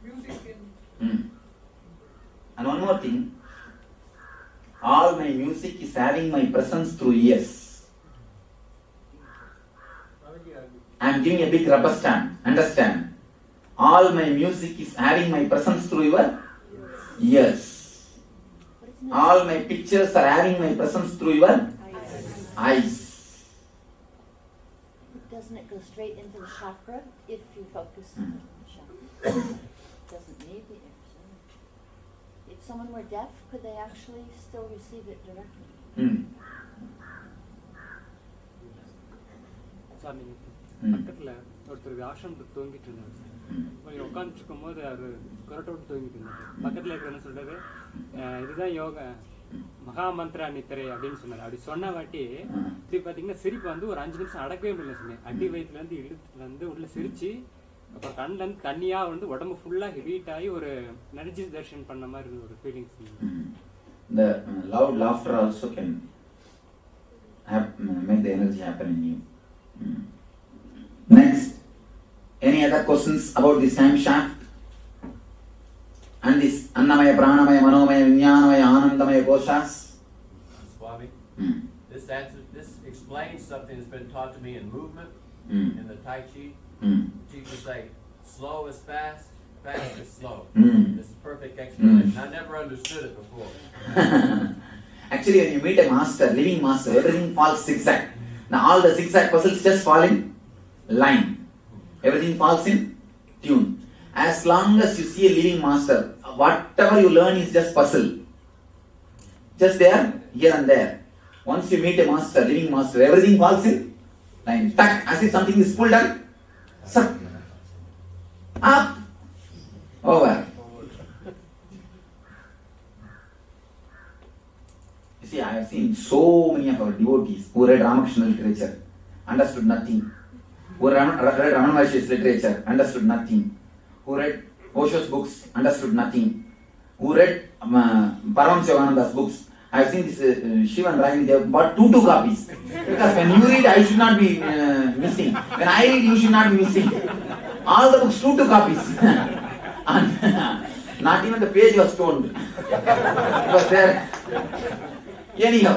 Music can. And one more thing. All my music is having my presence through ears. I am giving a big rubber stamp. Understand? All my music is having my presence through your ears. All my pictures are having my presence through your eyes. Doesn't it go straight into the chakra if you focus on the chakra? Doesn't need the ears. If someone were deaf, could they actually still receive it directly? பக்கத்தில் ஒருத்தர் ஆசிரமத்தில் தூங்கிட்டு இருந்தார். கொஞ்சம் உட்காந்துட்டு இருக்கும்போது அவர் கொரட்டோடு தூங்கிட்டு இருந்தார். பக்கத்தில் இருக்கிற என்ன சொல்றாரு, இதுதான் யோகா மகா மந்திரா நித்திரை அப்படின்னு சொன்னார். அப்படி சொன்ன வாட்டி இப்படி பார்த்தீங்கன்னா சிரிப்பு வந்து ஒரு 5 நிமிஷம் அடக்கவே முடியல. சொன்னேன் அடி வயிற்றுலேருந்து இழுத்துட்டு வந்து உள்ள சிரிச்சு அப்புறம் கண்ணிலேருந்து தண்ணியாக வந்து உடம்பு ஃபுல்லாக ஹீட் ஆகி ஒரு எனர்ஜி தர்ஷன் பண்ண மாதிரி ஒரு feelings. The loud laughter also can make the energy happen in you. Next, any other questions about this time shaft and this Annamaya, Pranamaya, Manomaya, Vijnanamaya, Anandamaya, Koshas? Swami, this explains something that's been taught to me in movement, in the Tai Chi. Teachers say, slow is fast, fast is slow. This is perfect explanation. I never understood it before. Actually, when you meet a master, living master, everything falls zigzag. Now all the zigzag puzzles just fall in line. Everything falls in tune. As long as you see a living master, whatever you learn is just puzzle. Just there, here and there. Once you meet a master, living master, everything falls in line. Tuck, as if something is pulled up. Suck. Up. Over. You see, I have seen so many of our devotees who read Ramakrishna literature, understood nothing. Who read Ramana Maharshi's literature, understood nothing. Who read Koshas books, understood nothing. Who read Paramashivoham books. I have seen this Shiva and Ragini, they have bought two copies. Because when you read, I should not be missing. When I read, you should not be missing. All the books, two copies. And not even the page was stoned. It was there. Anyhow,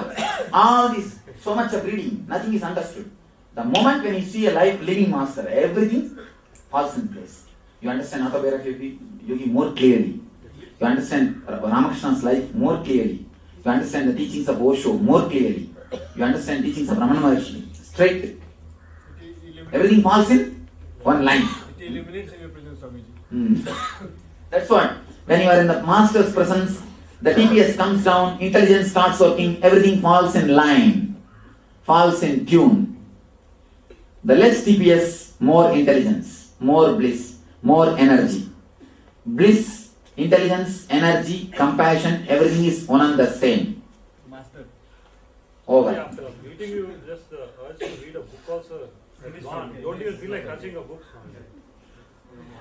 all this, so much of reading, nothing is understood. The moment when you see a living master, everything falls in place. You understand Autobiography Yogi more clearly. You understand Ramakrishna's life more clearly. You understand the teachings of Osho more clearly. You understand teachings of Ramana Maharshi straight. Everything falls in one line. It eliminates in your presence, Swamiji. That's what. When you are in the master's presence, the TPS comes down, intelligence starts working, everything falls in line, falls in tune. The less TPS, more intelligence, more bliss, more energy. Bliss, intelligence, energy, compassion, everything is one and the same. Master. Over. After meeting you, just the urge to read a book also is gone. Don't even feel like touching a book.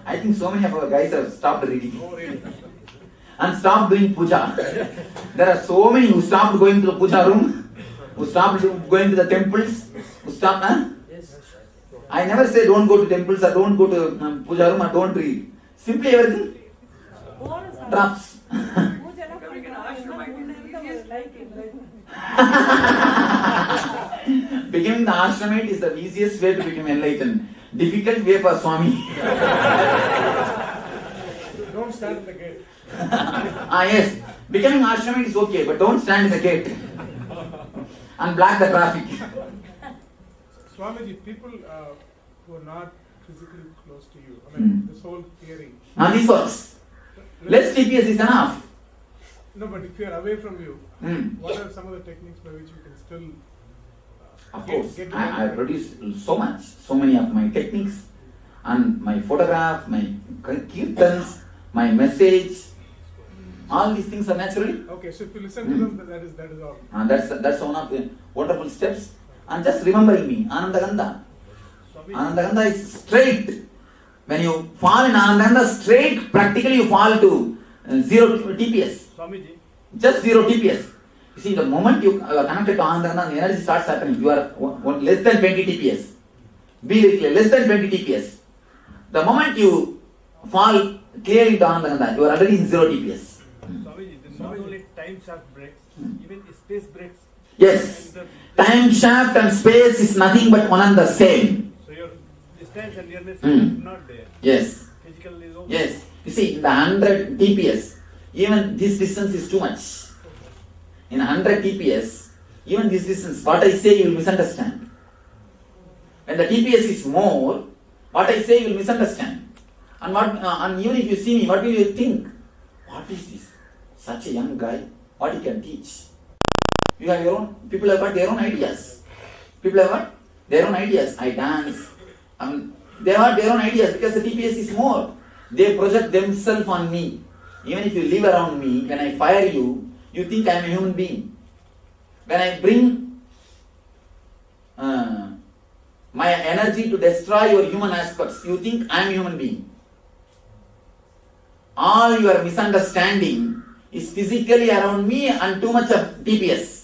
I think so many of our guys have stopped reading and stopped doing puja. There are so many who stopped going to the puja room, who stopped going to the temples, who stopped. I never say don't go to temples or don't go to puja room or don't read. Simply everything drops. Becoming the ashramite is the easiest way to become enlightened. Difficult way for Swami. Don't stand at the gate. Yes. Becoming ashramite is okay, but don't stand at the gate and block the traffic. Swamiji, people who are not physically close to you, I mean, this whole theory. This works. Less TPS is enough. No, but if you are away from you, what are some of the techniques by which you can still Of course, I produce so many of my techniques and my photograph, my kirtans, my message, all these things are naturally. Okay, so if you listen to them, that is all. And that's one of the wonderful steps. And just remembering me, Anandagandha. Anandagandha is straight. When you fall in Anandagandha straight, practically you fall to 0 TPS. Swamiji. Just 0 TPS. You see, the moment you are connected to Anandagandha, the energy starts happening. You are less than 20 TPS. Be very clear, less than 20 TPS. The moment you fall clearly to Anandagandha, you are already in 0 TPS. Swamiji, not only time shaft breaks, even space breaks. Yes. Time shaft and space is nothing but one and the same. So your distance and nearness is not there. Yes. Physical is over. Yes. You see, in the 100 TPS, even this distance is too much. In 100 TPS, even this distance, what I say you will misunderstand. When the TPS is more, what I say you will misunderstand. And even if you see me, what will you think? What is this? Such a young guy, what he can teach? You have your own, people have got their own ideas. People have got their own ideas. I dance. They have their own ideas because the TPS is more. They project themselves on me. Even if you live around me, when I fire you, you think I am a human being. When I bring my energy to destroy your human aspects, you think I am a human being. All your misunderstanding is physically around me and too much of TPS.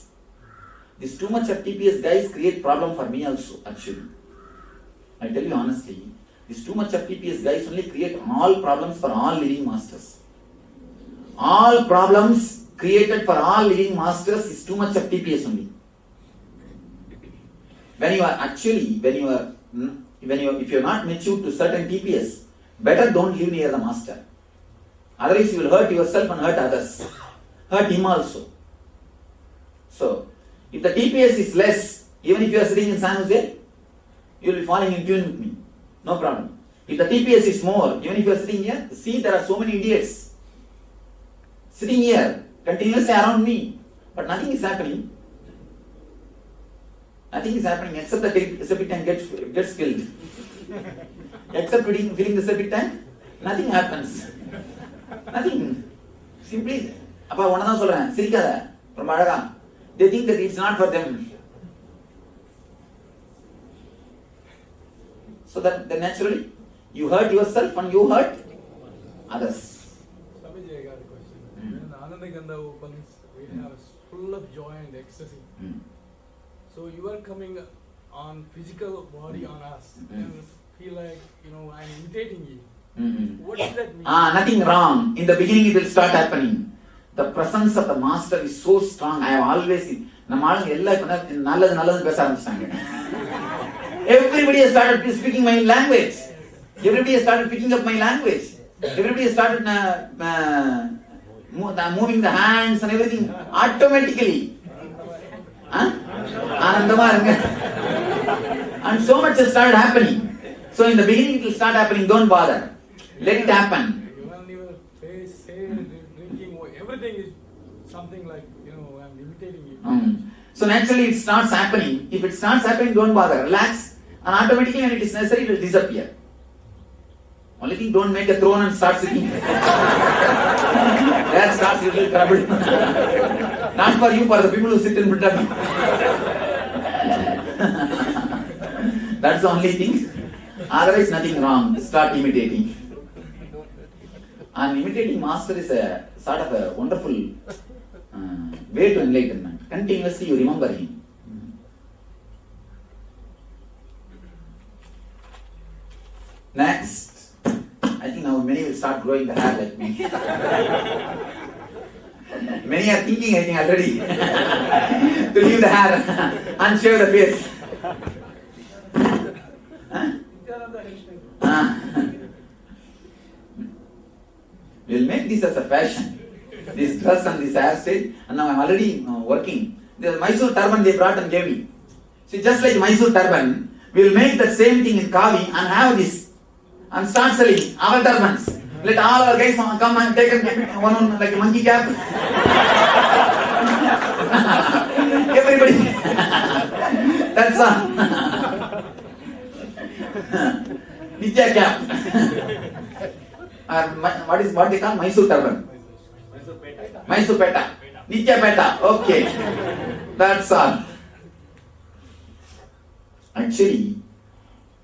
This too much of TPS guys create problem for me also, actually. I tell you honestly, this too much of TPS guys only create all problems for all living masters. All problems created for all living masters is too much of TPS only. When you are actually, if you are not mature to certain TPS, better don't live near the master. Otherwise you will hurt yourself and hurt others. Hurt him also. So, if the TPS is less, even if you are sitting in San Jose, you will be falling in tune with me. No problem. If the TPS is more, even if you are sitting here, see there are so many idiots sitting here, continuously around me, but nothing is happening. Nothing is happening except the septic tank gets filled. Except filling the septic tank, nothing happens. Nothing. Simply, they think that it's not for them. So that then naturally, you hurt yourself and you hurt others. Swamiji, I got a question. When Anandagandha opens, we have full of joy and ecstasy. So you are coming on physical body on us and feel like, I'm imitating you. What does that mean? Nothing wrong. In the beginning it will start happening. The presence of the master is so strong. I have always seen. Everybody has started speaking my language. Everybody has started picking up my language. Everybody has started moving the hands and everything automatically. And so much has started happening. So in the beginning it will start happening. Don't bother. Let it happen. Even your face, hair, drinking, everything is something like, I'm imitating you. So naturally it starts happening. If it starts happening, don't bother. Relax. And automatically when it is necessary, it will disappear. Only thing, don't make a throne and start sitting. That starts little trouble. Not for you, for the people who sit in Britain. That's the only thing. Otherwise, nothing wrong. Start imitating. And imitating master is a sort of a wonderful way to enlightenment. Continuously you remember him. Next, I think now many will start growing the hair like me. Many are thinking, I think, already to leave the hair and shave the face. We'll make this as a fashion. This dress and this hairstyle, and now I'm already working. The Mysore turban they brought and gave me. See, just like Mysore turban, we'll make the same thing in Kavi and have this and start selling our turbans. Let all our guys come and take one like a monkey cap. Everybody. That's all. Nithya cap. What they call Mysore turban? Mysore peta. Nithya peta. Okay. That's all. Actually,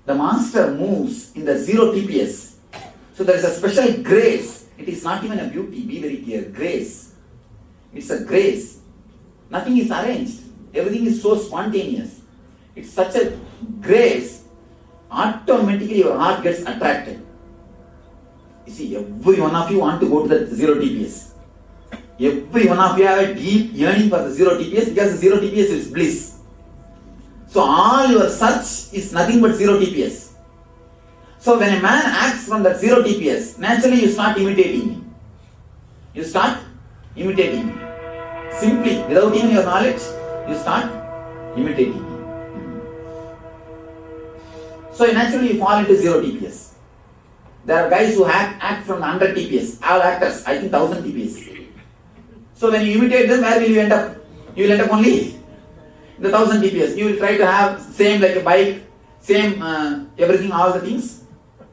the master moves in the 0 TPS. So there is a special grace. It is not even a beauty. Be very clear. Grace. It's a grace. Nothing is arranged. Everything is so spontaneous. It's such a grace. Automatically your heart gets attracted. You see, every one of you want to go to the 0 TPS. Every one of you have a deep yearning for the 0 TPS because the 0 TPS is bliss. So all your search is nothing but 0 TPS. So when a man acts from that 0 TPS, naturally you start imitating him. You start imitating him. Simply, without even your knowledge, you start imitating him. So naturally you fall into 0 TPS. There are guys who act from 100 TPS. All actors, I think 1000 TPS. So when you imitate them, where will you end up? You will end up only in the 1000 TPS. You will try to have same like a bike, same everything, all the things.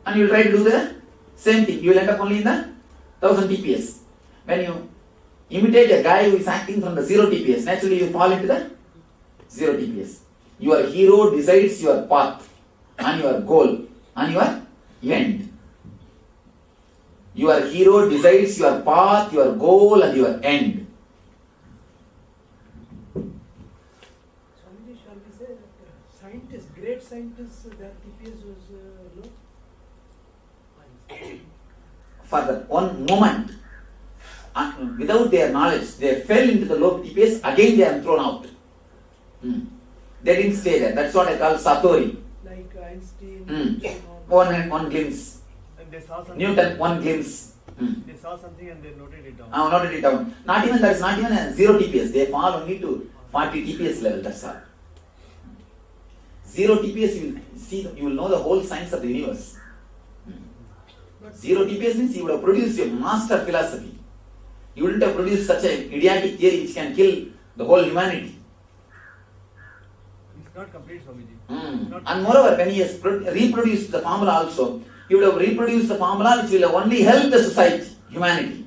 And you will try to do the same thing. You will end up only in the 1000 TPS. When you imitate a guy who is acting from the 0 TPS, naturally you fall into the 0 TPS. Your hero decides your path and your goal and your end. Your hero decides your path, your goal and your end. Swamiji, shall we say that scientists, great scientists, their TPS was low? For that one moment, without their knowledge, they fell into the low TPS, again they are thrown out. They didn't stay there. That's what I call Satori. Like Einstein. One glimpse. And they saw something. Newton, one glimpse. They saw something and they noted it down. Noted it down. Not even, that's not even a 0 TPS. They fall only to 40 TPS level, that's all. 0 TPS, you will see, you will know the whole science of the universe. 0 TPS means you would have produced a master philosophy. You wouldn't have produced such an idiotic theory which can kill the whole humanity. It's not complete, Swamiji. And moreover, when he has reproduced the formula also, he would have reproduced the formula which will have only help the society, humanity.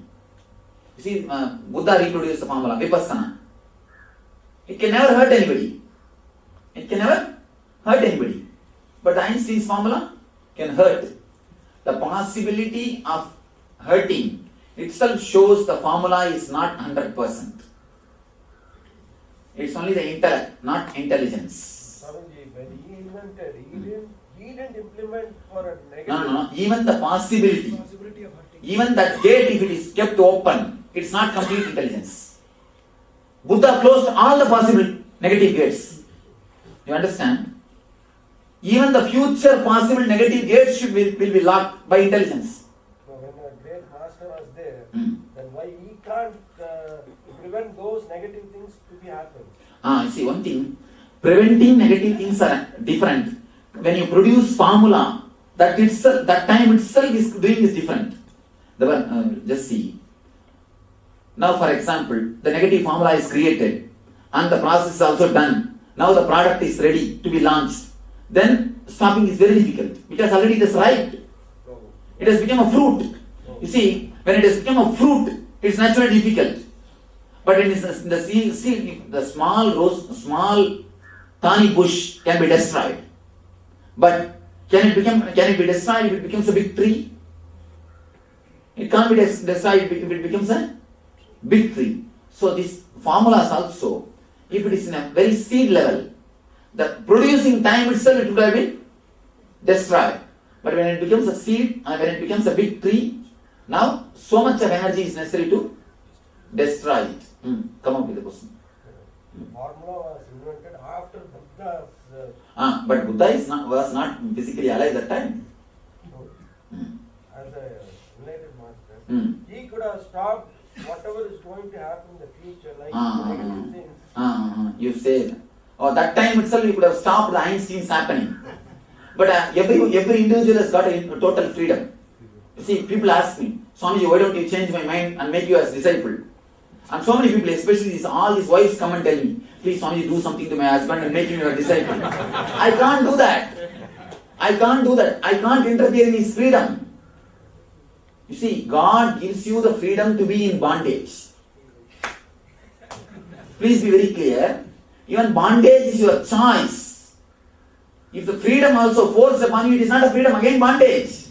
You see, Buddha reproduced the formula, Vipassana. It can never hurt anybody. It can never hurt anybody. But Einstein's formula can hurt. The possibility of hurting itself shows the formula is not 100%. It's only the intellect, not intelligence. Swamiji, when he invented, he didn't implement for a negative. No. Even the possibility. Even that gate, if it is kept open, it's not complete intelligence. Buddha closed all the possible negative gates. You understand? Even the future possible negative gates will be locked by intelligence. When a great master was there, then why he can't prevent those negative things to be happening? You see, one thing, preventing negative things are different. When you produce formula, that time itself is doing is different. Just see. Now, for example, the negative formula is created and the process is also done. Now the product is ready to be launched. Then stopping is very difficult because already it is ripe. It has become a fruit. You see, when it has become a fruit, it is naturally difficult. But in the small thorny bush can be destroyed. But can it be destroyed if it becomes a big tree? It can't be destroyed if it becomes a big tree. So these formulas also, if it is in a very seed level, the producing time itself it would have been destroyed. But when it becomes a seed and when it becomes a big tree, now so much of energy is necessary to destroy it. Come up with the question. The formula was invented after Buddha's. But Buddha was not physically alive that time. As a enlightened master, he could have stopped whatever is going to happen in the future, like negative things. You say, that time itself you could have stopped the Einstein's happening. But every individual has got a total freedom. You see, people ask me, Swamiji, why don't you change my mind and make you as disciple? And so many people, especially all these wives, come and tell me, please Swamiji, do something to my husband and make him your disciple. I can't do that. I can't interfere in his freedom. You see, God gives you the freedom to be in bondage. Please be very clear. Even bondage is your choice. If the freedom also forced upon you, it is not a freedom, again bondage.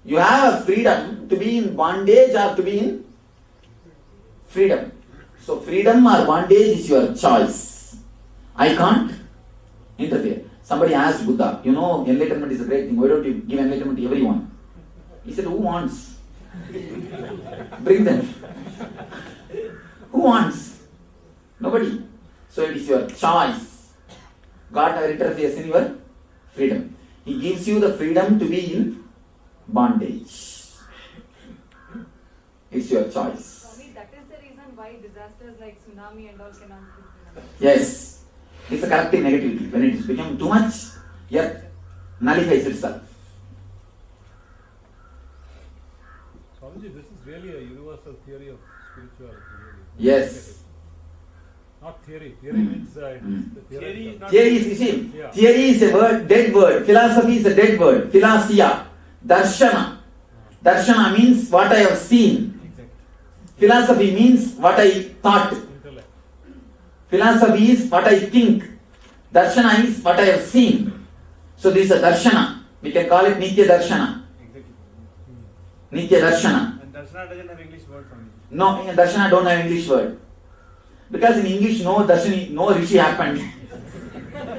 You have a freedom to be in bondage or to be in freedom. So freedom or bondage is your choice. I can't interfere. Somebody asked Buddha, enlightenment is a great thing. Why don't you give enlightenment to everyone? He said, who wants? Bring them. Who wants? Nobody. So it is your choice. God never interferes in your freedom. He gives you the freedom to be in bondage. It's your choice. Swami, that is the reason why disasters like tsunami and all cannot be. Yes. It's a corrective negativity. When it is become too much, earth nullifies itself. Swamiji, this is really a universal theory of spirituality. Really. Yes. Not theory. Theory means the theory is not. Theory is a word, dead word. Philosophy is a dead word. Philosia. Darshana. Darshana means what I have seen. Exactly. Philosophy means what I thought. Intellect. Philosophy is what I think. Darshana is what I have seen. So this is a darshana. We can call it Nitya Darshana. Exactly. Nitya Darshana. And Darshana doesn't have English word for me. No, Darshana don't have English word. Because in English, no Rishi happened.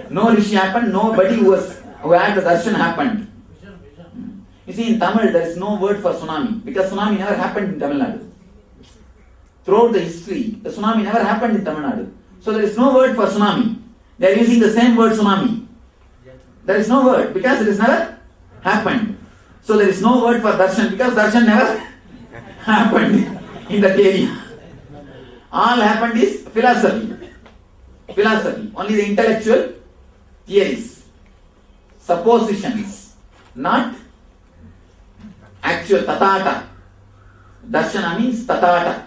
No Rishi happened, nobody who had the darshan happened. You see, in Tamil, there is no word for tsunami. Because tsunami never happened in Tamil Nadu. Throughout the history, the tsunami never happened in Tamil Nadu. So there is no word for tsunami. They are using the same word tsunami. There is no word because it has never happened. So there is no word for darshan because darshan never happened in that area. All happened is philosophy. Philosophy. Only the intellectual theories. Suppositions. Not actual tatata. Darshana means tatata.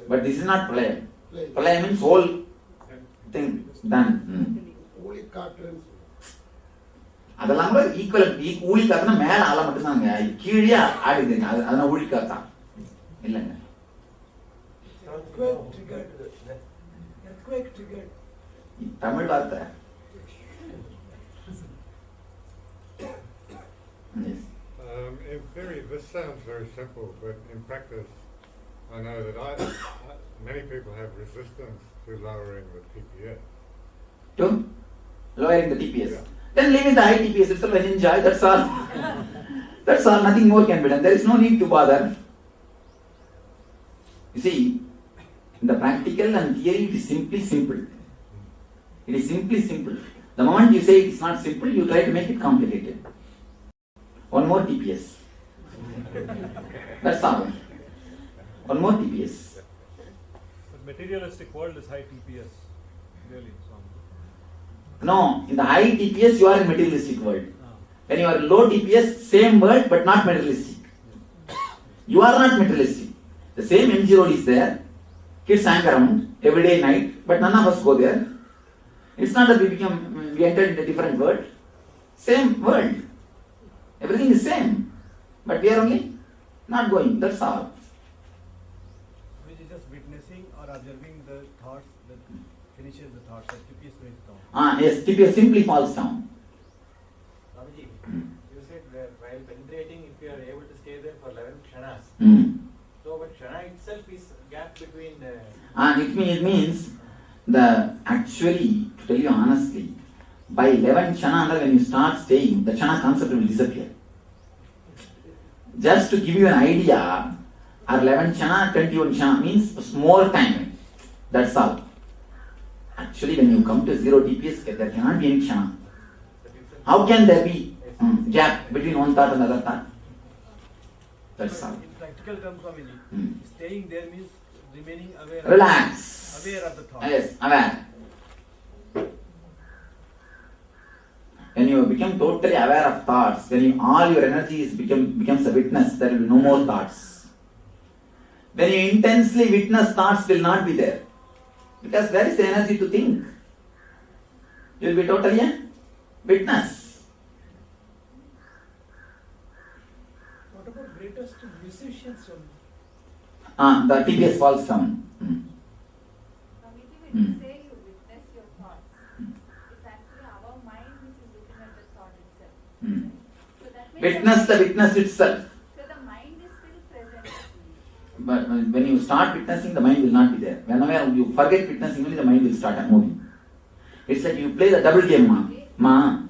But this is not pralayam. Pralayam means whole thing done. அதெல்லாம் கூட equal ஊழி காத்துனா மேல ஆள மட்டும்தாங்க கீழே ஆடுதுங்க அதெல்லாம் ஊழி காத்தான் இல்லைங்க தமிழ் வார்த்தை In theory, this sounds very simple, but in practice, I know that many people have resistance to lowering the TPS. To lowering the TPS? Yeah. Then leave in the high TPS itself and enjoy, that's all. That's all, nothing more can be done. There is no need to bother. You see, in the practical and theory, it is simply simple. It is simply simple. The moment you say it is not simple, you try to make it complicated. One more TPS. That's all. One more TPS. But materialistic world is high TPS. Really, no, in the high TPS you are in materialistic world. When you are in low TPS, same world but not materialistic. You are not materialistic. The same MG road is there. Kids hang around every day night, but none of us go there. It's not that we entered in a different world. Same world. Everything is same. But we are only not going. That's all. Which is just witnessing or observing the thoughts that finishes the thoughts, that TPS breaks down. Yes, TPS simply falls down. Swamiji, you said that while penetrating, if you are able to stay there for 11 kshanas, so but kshana itself is gap between. It means actually, to tell you honestly, by 11 kshana, when you start staying, the kshana concept will disappear. Just to give you an idea, our 11 kshana, 21 kshana means more time. That's all. Actually, when you come to 0 DPS, there cannot be any kshana. How can there be gap between one thought and another thought? That's all. In practical terms, Swamiji, staying there means remaining aware. Relax. Aware of the thought. Yes, aware. When you become totally aware of thoughts, when all your energy becomes a witness, there will be no more thoughts. When you intensely witness, thoughts will not be there. Because where is the energy to think? You will be totally a witness. What about greatest musicians? Swami? The TPS falls down. When you say you witness your thoughts, it's actually our mind which is looking at the thought itself. So that means Witness the witness itself. So the mind is still present. But when you start witnessing, the mind will not be there. Whenever you forget witnessing, only the mind will start moving. It's like you play the double game, when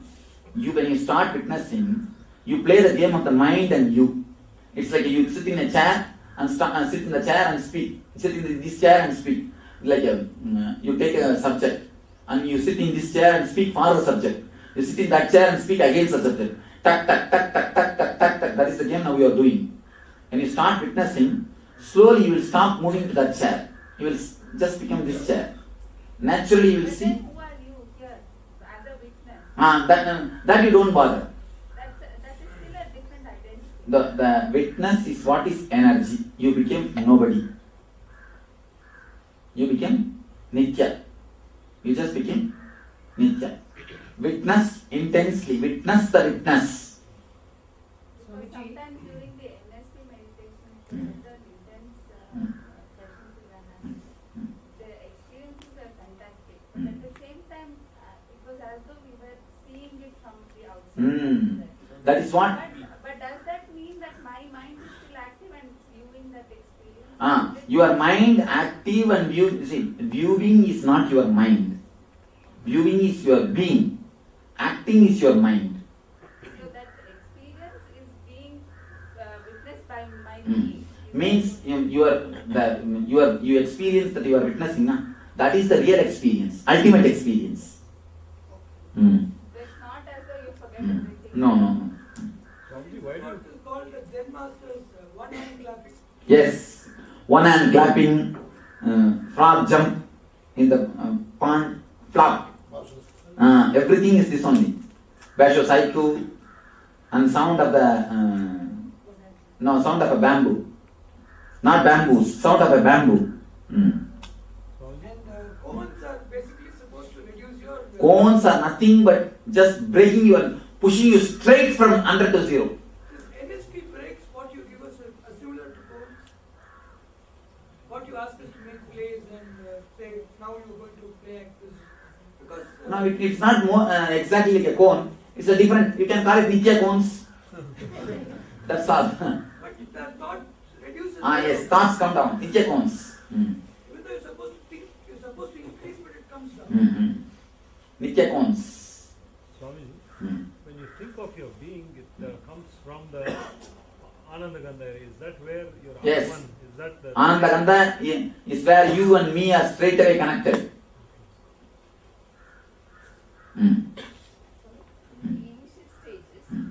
you start witnessing, you play the game of the mind and you. It's like you sit in a chair and sit in the chair and speak. Sit in this chair and speak. Like you take a subject and you sit in this chair and speak for the subject. You sit in that chair and speak against the subject. Tak, tak, tak, tak, tak, tak, tak, tak. That is the game now we are doing. When you start witnessing, slowly you will stop moving to that chair. You will just become this chair. Naturally you will see. Who are you here as a witness? That you don't bother. That is still a different identity. The witness is what is energy. You became nobody. You became Nithya. You just became Nithya. Witness intensely. Witness the witness. So sometimes during the NSP meditation, certain intense sessions we are having, the experiences are fantastic. But at the same time, it was as though we were seeing it from the outside. That is what. But does that mean that my mind is still active and viewing that experience? Your mind active and viewing is not your mind. Viewing is your being. Acting is your mind. So that experience is being witnessed by my being. Means you experience that you are witnessing. That is the real experience, ultimate experience. So it's not as though you forget everything. No. Why do you call the Zen masters one hand clapping? Yes, one hand clapping, frog jump in the pond, flop. Everything is this only. Basho Saiku and sound of a bamboo. Not bamboos, sound of a bamboo. And koans are basically supposed to reduce your. Koans are nothing but just breaking you and pushing you straight from 100 to 0. This NSP breaks what you give us are similar to koans. What you ask us to make plays and say, now you're going to play act this. Because. No, it's not more exactly like a cone. It's a different, you can call it Nithya cones. That's all. But if that thought reduces. Yes, thoughts come down. Nithya cones. Even though you're supposed to think, you're supposed to increase, but it comes down. Nithya cones. Swamiji, when you think of your being, it comes from the Anandagandha. Is that where your Yes. Atman, is that the Anandagandha is where you and me are straight away connected. In the initial stages, since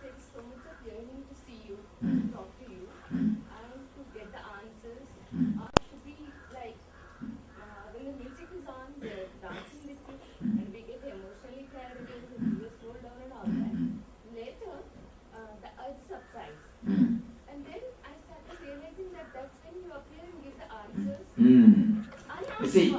there is so much of yearning to see you, to talk to you, and to get the answers, to be like, when the music is on, they're dancing with you, and we get emotionally carried away with the tears roll down and all that. Later, the urge subsides. And then I started realizing that that's when you appear and give the answers. You see,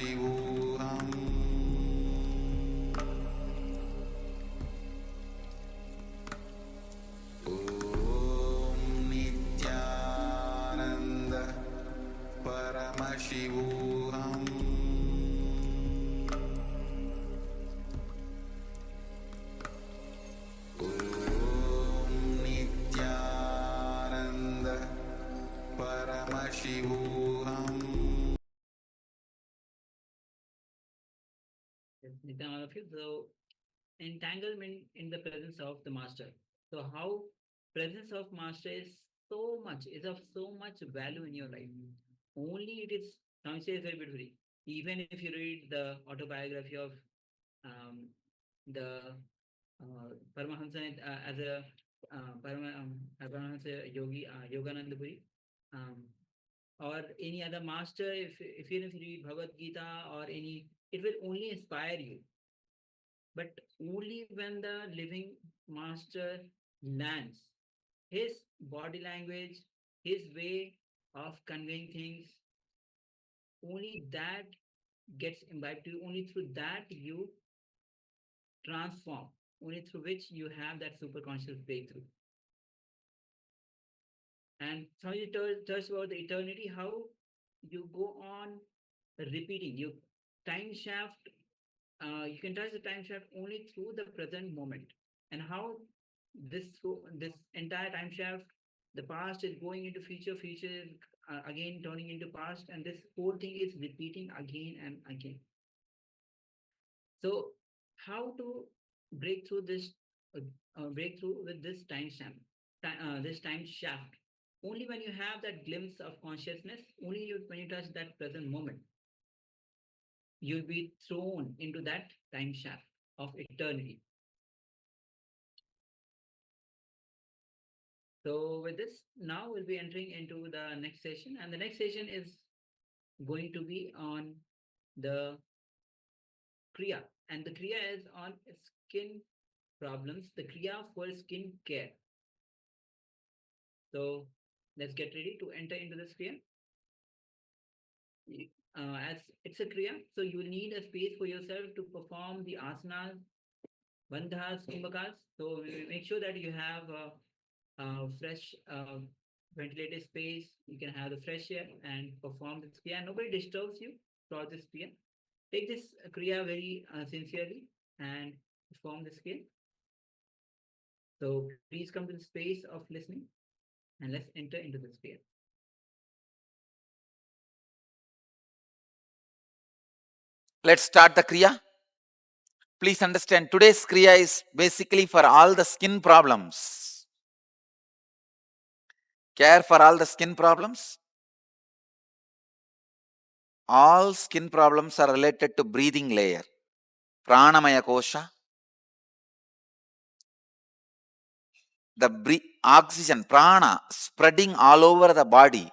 Paramashivoham Om Nithyananda Paramashivoham Om Nithyananda Paramashivoham. Nithyananda, so entanglement in the presence of the master. So how presence of master is of so much value in your life. Only it is says very beautifully. Even if you read the autobiography of the Paramahansa as a Paramahansa yogi Yogananda Puri, or any other master, if you read Bhagavad Gita or any, it will only inspire you. But only when the living master lands, his body language, his way of conveying things, only that gets imbibed to you, only through that you transform, only through which you have that superconscious breakthrough. And so you touch about the eternity, how you go on repeating. You time shaft, you can touch the time shaft only through the present moment, and how this entire time shaft, the past is going into future, future is again turning into past, and this whole thing is repeating again and again. So how to break through this breakthrough with this time shaft? Only when you have that glimpse of consciousness, only when you touch that present moment, you'll be thrown into that time shaft of eternity. So with this, now we'll be entering into the next session, and the next session is going to be on the kriya, and the kriya is on skin problems, the kriya for skin care. So let's get ready to enter into this kriya. As it's a kriya, so you will need a space for yourself to perform the asanas, bandhas, kumakas. So make sure that you have fresh ventilated space. You can have the fresh air and perform this kriya. Nobody disturbs you throughout this kriya. Take this kriya very sincerely and perform this kriya. So please come to the space of listening and let's enter into this kriya. Let's start the kriya. Please understand, today's kriya is basically for all the skin problems. Care for all the skin problems. All skin problems are related to breathing layer. Pranamaya kosha. The oxygen, prana, spreading all over the body.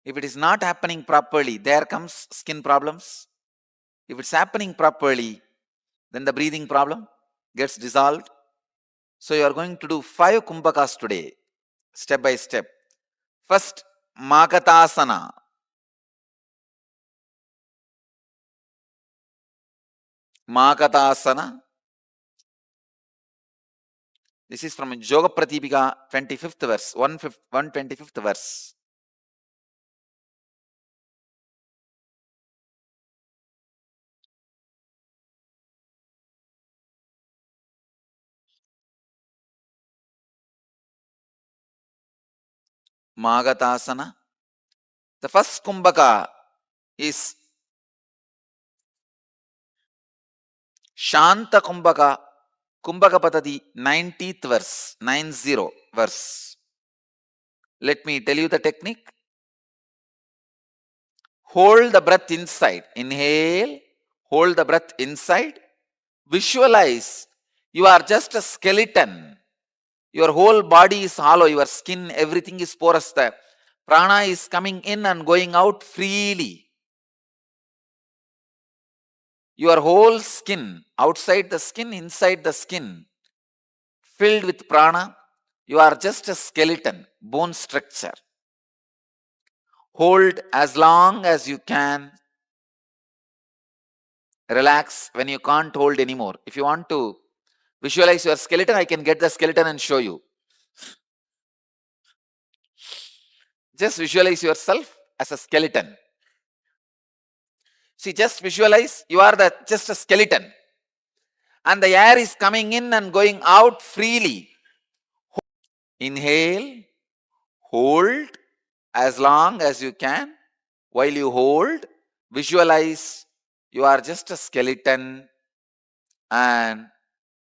If it is not happening properly, there comes skin problems. If it's happening properly, then the breathing problem gets dissolved. So you are going to do 5 kumakas today, step by step. First, Makasana. Makasana. This is from Yoga Pratipika, 25th verse, 125th verse. Makasana. The first kumbhaka is Shanta kumbhaka, kumbhaka patadi, 90th verse, 90 verse. Let me tell you the technique. Hold the breath inside. Inhale, hold the breath inside. Visualize you are just a skeleton. Your whole body is hollow, your skin, everything is porous. The prana is coming in and going out freely. Your whole skin, outside the skin, inside the skin, filled with prana. You are just a skeleton, bone structure. Hold as long as you can. relax when you can't hold anymore. If you want to visualize your skeleton, I can get the skeleton and show you. Just visualize yourself as a skeleton. See, just visualize you are just a skeleton. And the air is coming in and going out freely. Inhale, hold as long as you can. While you hold, visualize you are just a skeleton and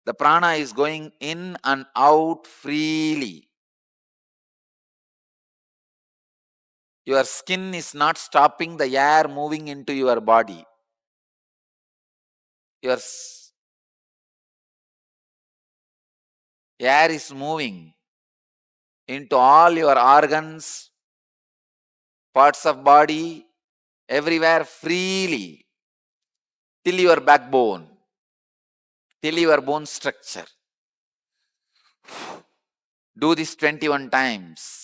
the prana is going in and out freely. Your skin is not stopping the air moving into your body. Your air is moving into all your organs, parts of body, everywhere freely, till your backbone, till your bone structure. Do this 21 times.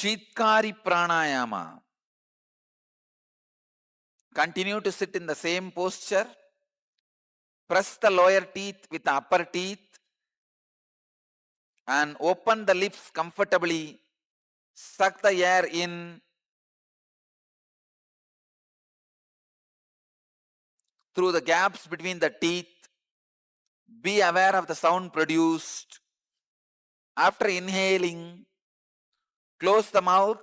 Shitkari pranayama. Continue to sit in the same posture. Press the lower teeth with the upper teeth and open the lips comfortably. Suck the air in through the gaps between the teeth. Be aware of the sound produced. After inhaling, close the mouth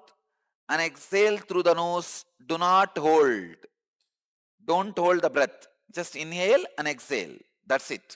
and exhale through the nose. Do not hold. Don't hold the breath. Just inhale and exhale. That's it.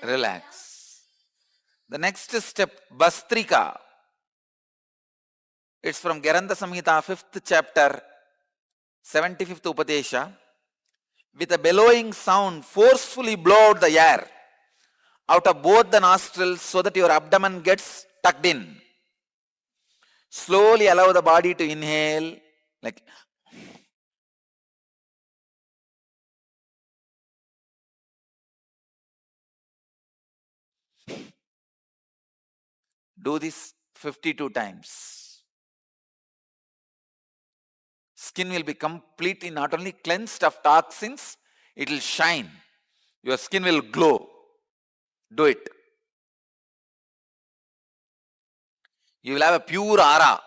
Relax. The next step, Bastrika. It's from Geranda Samhita, 5th chapter, 75th Upadesha. With a bellowing sound, forcefully blow out the air out of both the nostrils so that your abdomen gets tucked in. Slowly allow the body to inhale, like do this 52 times. Skin will be completely not only cleansed of toxins, it will shine. Your skin will glow. Do it. You will have a pure aura.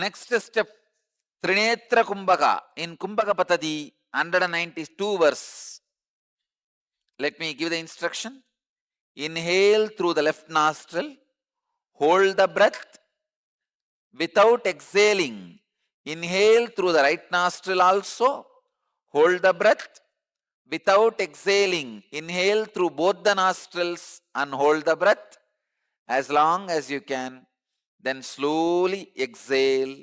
next step, Trinetra Kumbhaka in Kumbhaka Patadi, 192 verse. Let me give the instruction. Inhale through the left nostril, hold the breath without exhaling. Inhale through the right nostril also, hold the breath without exhaling. Inhale through both the nostrils and hold the breath as long as you can. Then slowly exhale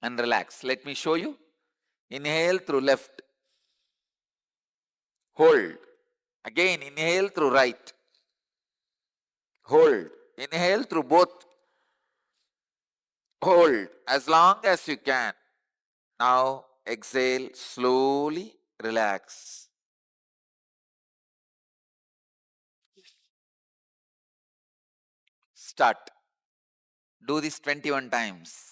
and relax. Let me show you. Inhale through left, hold. Again, inhale through right, hold. Inhale through both, hold as long as you can. Now exhale, slowly relax. Start. Do this 21 times.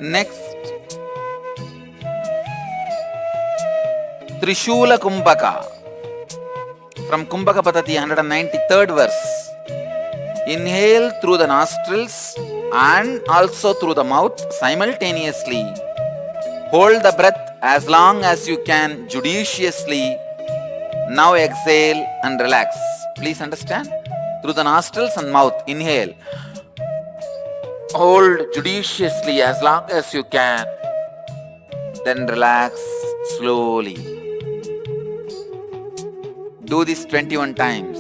Next, Trishula Kumbhaka. From Kumbhaka Patati, 193rd verse. Inhale through the nostrils and also through the mouth simultaneously. Hold the breath as long as you can judiciously. Now exhale and relax. Please understand. Through the nostrils and mouth, inhale. Hold judiciously as long as you can. Then relax slowly. Do this 21 times.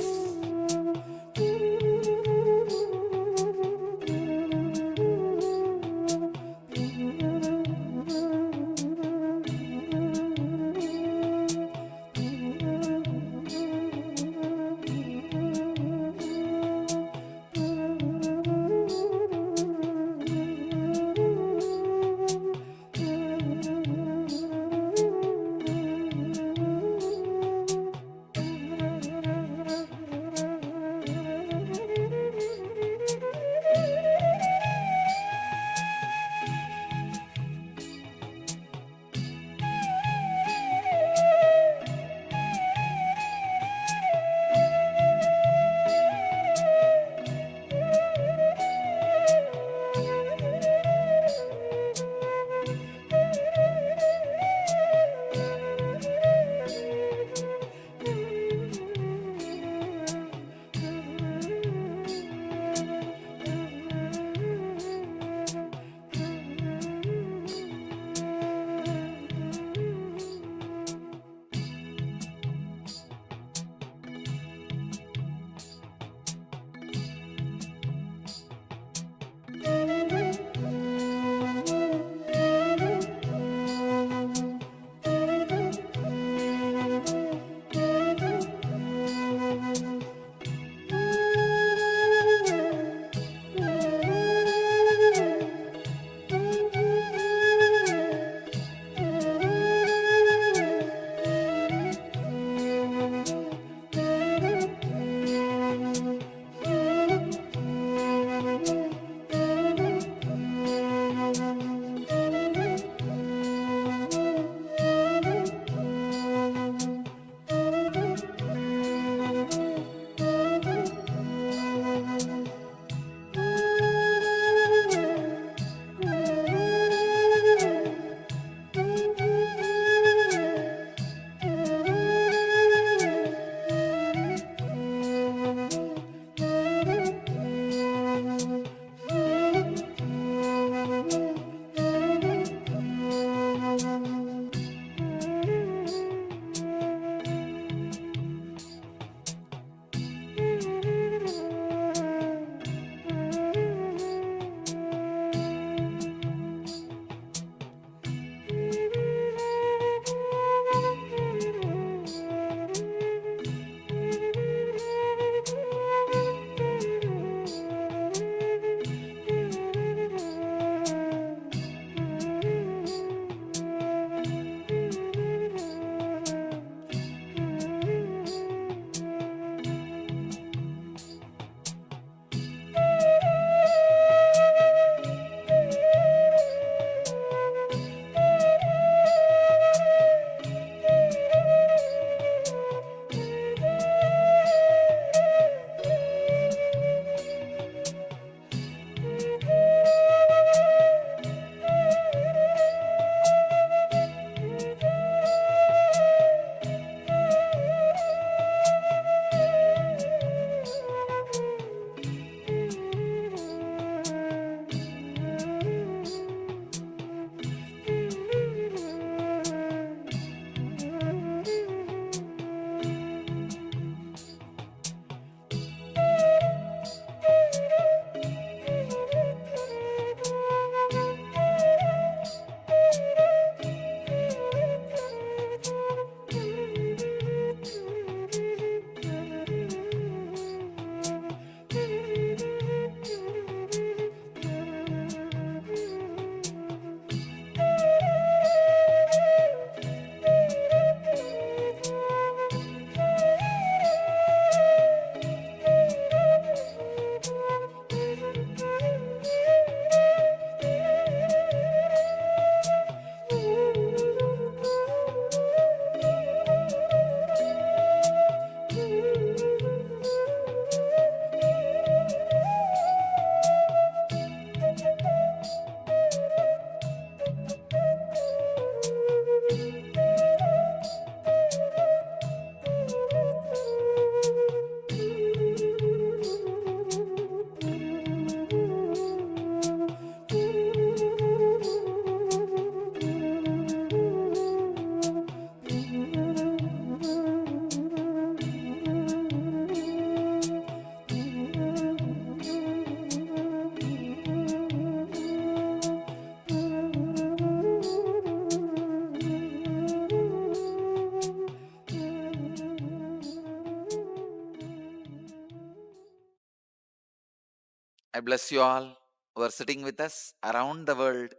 I bless you all who are sitting with us around the world.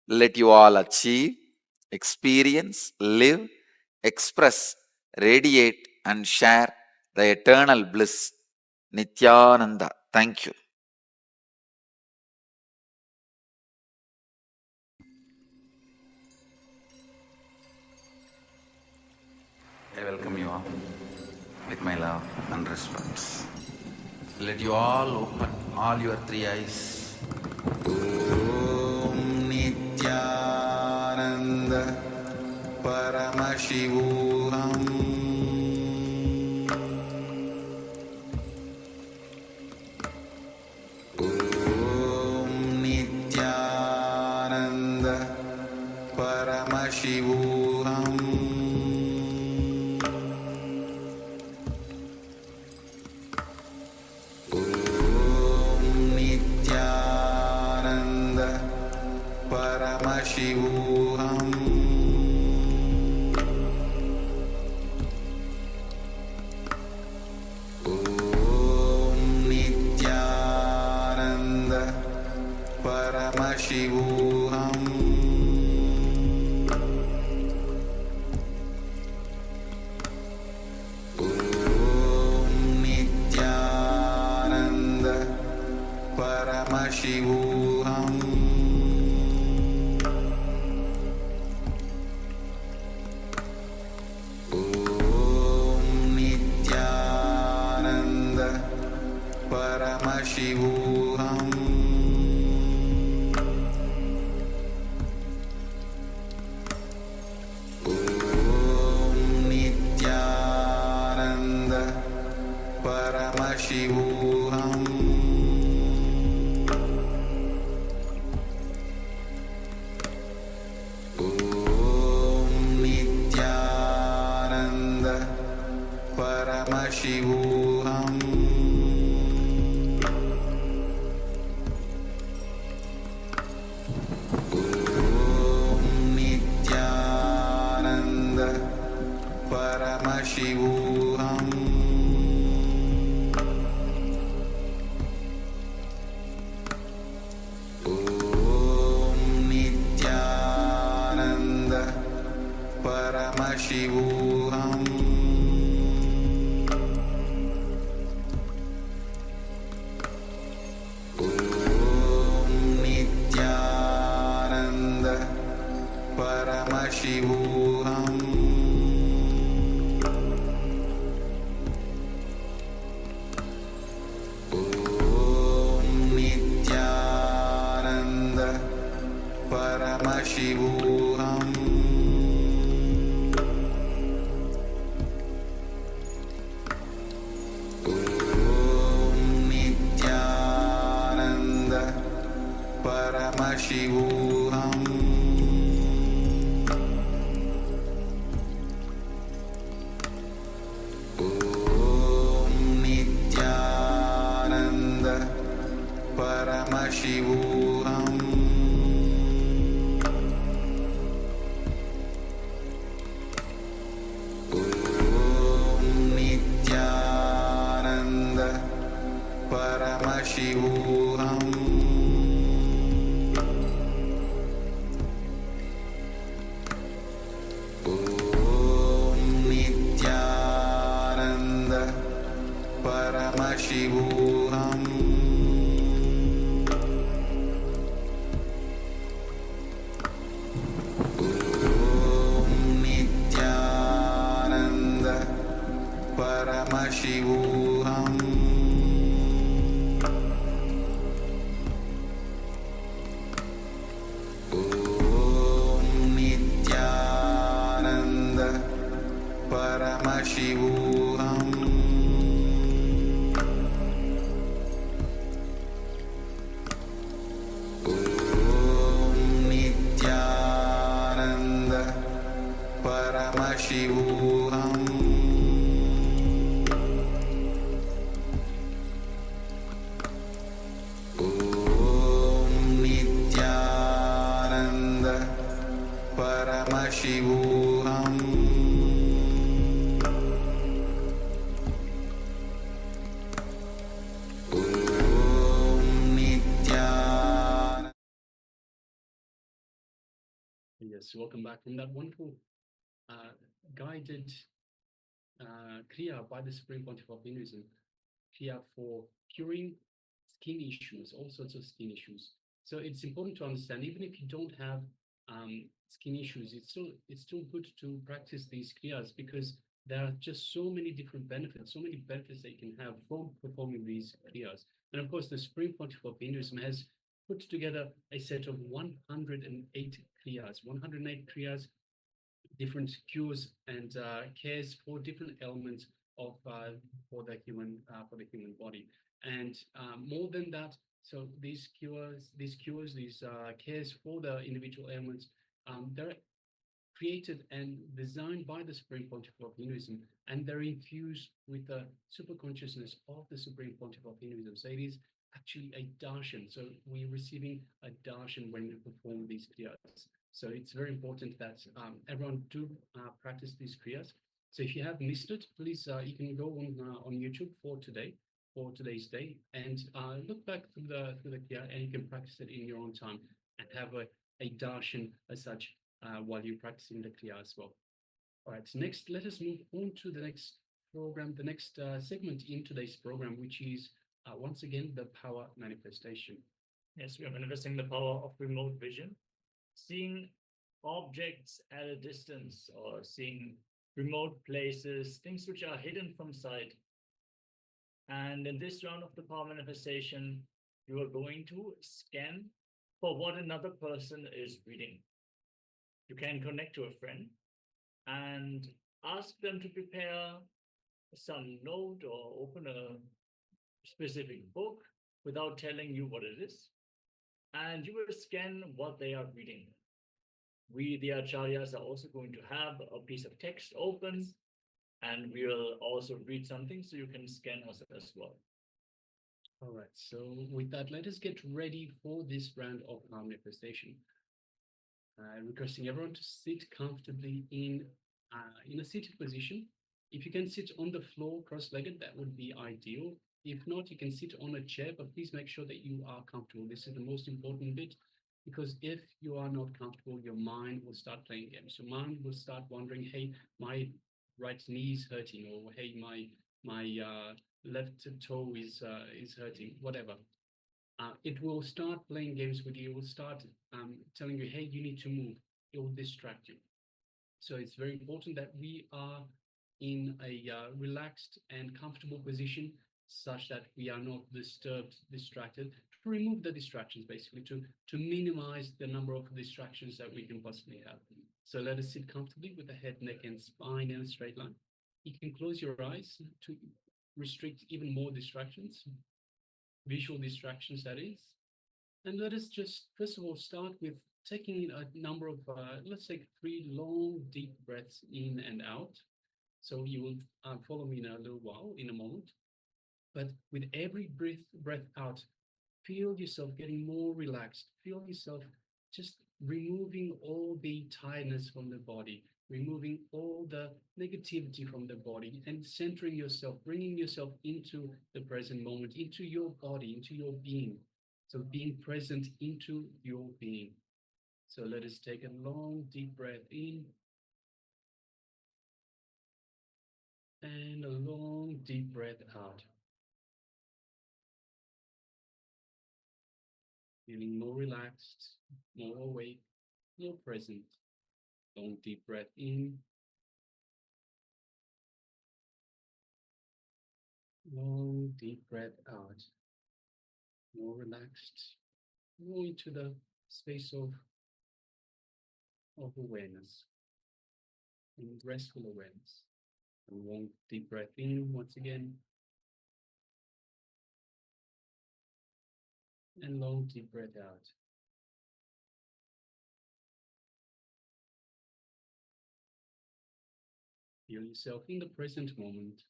Let you all achieve, experience, live, express, radiate, and share the eternal bliss. Nithyananda. Thank you. I welcome you all with my love and respect. Let you all open all your three eyes. Om Nithyananda Paramashivoham Om Nithyananda Paramashivoham Paramashivoham Om Nithyananda Paramashivoham Om Nithyananda Paramashivoham Paramashivoham Om Nithyananda Paramashivoham Om Nithyananda Paramashivoham Paramashivoham Om Nithyananda Paramashivoham Om Nithyananda Paramashivoham Paramashivoham Om Nithyananda Paramashivoham Om Nithyananda Paramashivoham Paramashivoham Om Nithyananda Paramashivoham Om Nithyananda Paramashivoham Paramashivoham Om Nithyananda Paramashivoham Om Nithyananda Paramashivoham Om Yes, welcome back from that wonderful guided kriya by the Supreme Pontiff of Hinduism, kriya for curing skin issues, all sorts of skin issues. So it's important to understand, even if you don't have skin issues, it's still good to practice these kriyas, because there are just so many different benefits, so many benefits that you can have from performing these kriyas. And of course, the Supreme Pontiff of Hinduism has put together a set of 108 kriyas, 108 kriyas, different cures and cares for different elements of for the human body, and more than that. So these cares for the individual ailments, they're created and designed by the Supreme Pontiff of Hinduism, and they're infused with the super consciousness of the Supreme Pontiff of Hinduism. So it is actually a darshan. So we're receiving a darshan when we perform these kriyas. So it's very important that everyone do practice these kriyas. So if you have missed it, please you can go on YouTube for today's day, and look back through the kriya, and you can practice it in your own time and have a darshan as such while you're practicing the kriya as well. All right, next, let us move on to the next program, the next segment in today's program, which is once again the power manifestation. Yes, we are manifesting the power of remote vision, seeing objects at a distance, or seeing remote places, things which are hidden from sight. And in this round of the power manifestation, you are going to scan for what another person is reading. You can connect to a friend and ask them to prepare some note or open a specific book without telling you what it is. And you will scan what they are reading. We, the acharyas, are also going to have a piece of text open, and we will also read something, so you can scan us as well. All right, so with that, let us get ready for this round of power manifestation. Requesting everyone to sit comfortably in a seated position. If you can sit on the floor cross-legged, that would be ideal. If not, you can sit on a chair, but please make sure that you are comfortable. This is the most important bit, because if you are not comfortable, your mind will start playing games. Your mind will start wondering, hey, my right knee is hurting, or hey, my left toe is hurting, whatever. It will start playing games with you. It will start telling you, hey, you need to move. It will distract you. So it's very important that we are in a relaxed and comfortable position, such that we are not disturbed, distracted, to remove the distractions, basically, to minimize the number of distractions that we can possibly have. So let us sit comfortably with the head, neck, and spine in a straight line. You can close your eyes to restrict even more distractions, visual distractions, that is. And let us just, first of all, start with taking a number of, let's take 3 long, deep breaths in and out. So you will follow me in a little while, in a moment. But with every breath out, feel yourself getting more relaxed. Feel yourself just removing all the tiredness from the body, removing all the negativity from the body, and centering yourself, bringing yourself into the present moment, into your body, into your being. So being present into your being. So let us take a long, deep breath in, and a long, deep breath out. Feeling more relaxed, more awake, more present. Long, deep breath in. Long, deep breath out. More relaxed, more into the space of awareness and restful awareness. And long, deep breath in once again. And long, deep breath out. Feel yourself in the present moment,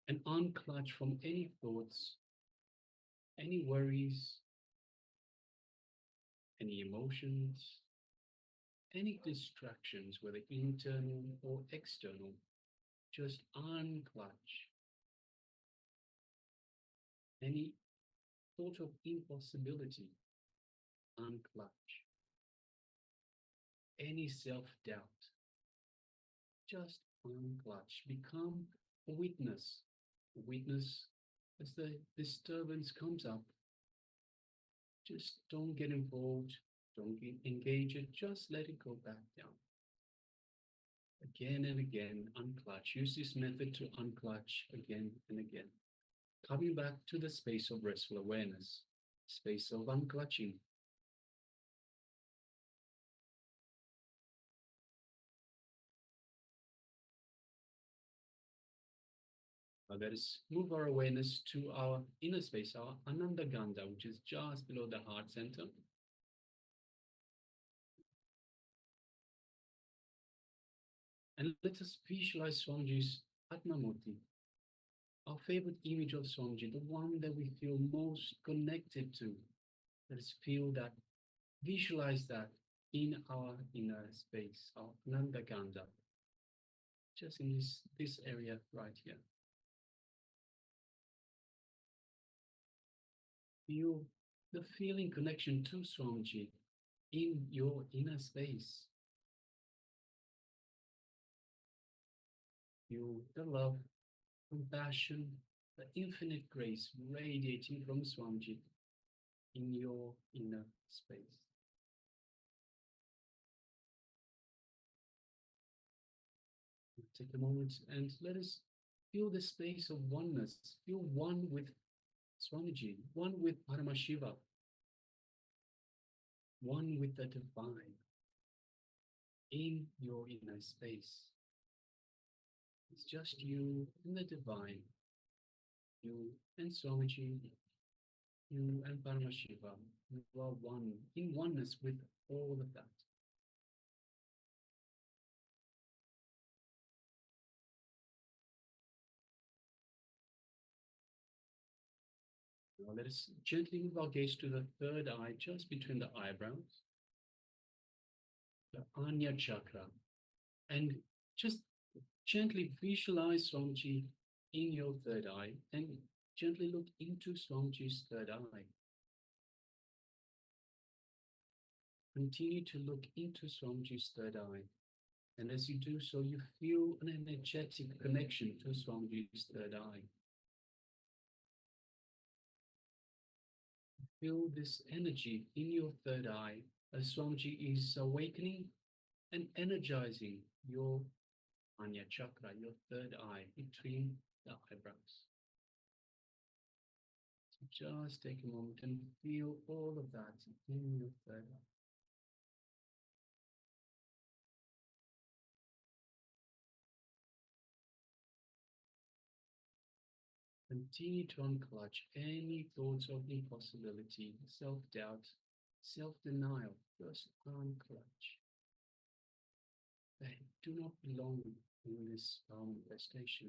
and unclutch from any thoughts, any worries, any emotions, any distractions, whether internal or external. Just unclutch any thought of impossibility, unclutch. Any self-doubt, just unclutch. Become a witness. A witness as the disturbance comes up. Just don't get involved. Don't engage it. Just let it go back down. Again and again, unclutch. Use this method to unclutch again and again. Coming back to the space of restful awareness, space of unclutching. Now let us move our awareness to our inner space, our Ananda Gandha, which is just below the heart center. And let us visualize Swamiji's Atma Murti, our favorite image of Swamiji, the one that we feel most connected to. Let us feel that, visualize that in our inner space, our Ananda Gandha, just in this area right here. Feel the feeling connection to Swamiji in your inner space. Feel the love, compassion, the infinite grace radiating from Swamiji in your inner space. Take a moment and let us feel the space of oneness. Feel one with Swamiji, one with Paramashiva, one with the divine in your inner space. It's just you and the divine, you and Swamiji, you and Paramashiva. You are one, in oneness with all of that. Now let us gently move our gaze to the third eye, just between the eyebrows, the Anya chakra, and just gently visualize Swamiji in your third eye, and gently look into Swamiji's third eye. Continue to look into Swamiji's third eye, and as you do so, you feel an energetic connection to Swamiji's third eye. Feel this energy in your third eye as Swamiji is awakening and energizing your Anya chakra, your third eye, between the eyebrows. So just take a moment and feel all of that in your third eye. Continue to unclutch any thoughts of impossibility, self-doubt, self-denial. Just unclutch. They do not belong in this manifestation.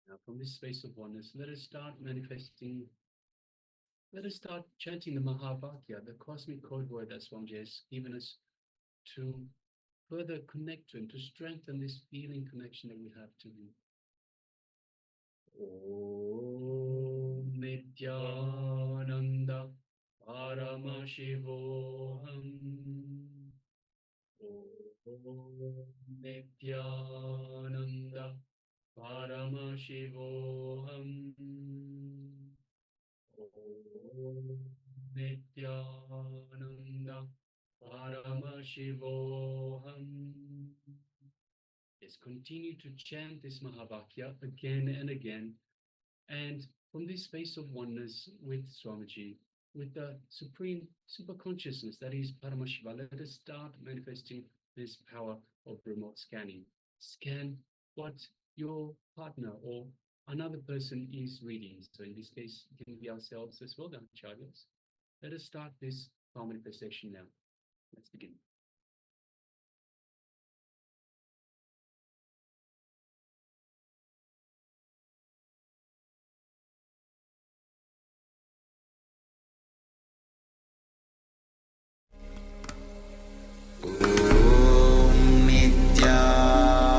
Now, from this space of oneness, let us start manifesting. Let us start chanting the Mahavakya, the cosmic code word that Swamiji has given us to further connect to and to strengthen this feeling connection that we have to Him. Om Nithyananda Paramashivoham. Om Nithyananda Paramashivoham. Om Nithyananda Paramashivoham. Yes, continue to chant this Mahavakya again and again. And from this space of oneness with Swamiji, with the supreme super consciousness that is Paramashiva, let us start manifesting this power of remote scanning. Scan what your partner or another person is reading. So in this case, it can be ourselves as well, the acharyas. Let us start this power manifestation now. Let's begin. Om Nithyananda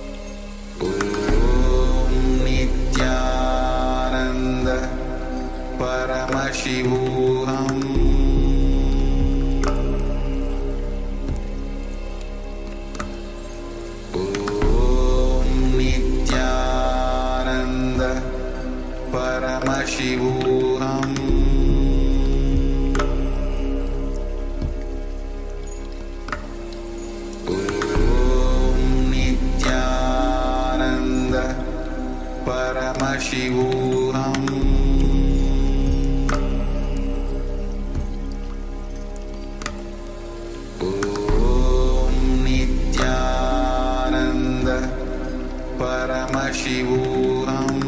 Paramashivoham Om Nithyananda Paramashivoham Paramashivoham Om Nithyananda Paramashivoham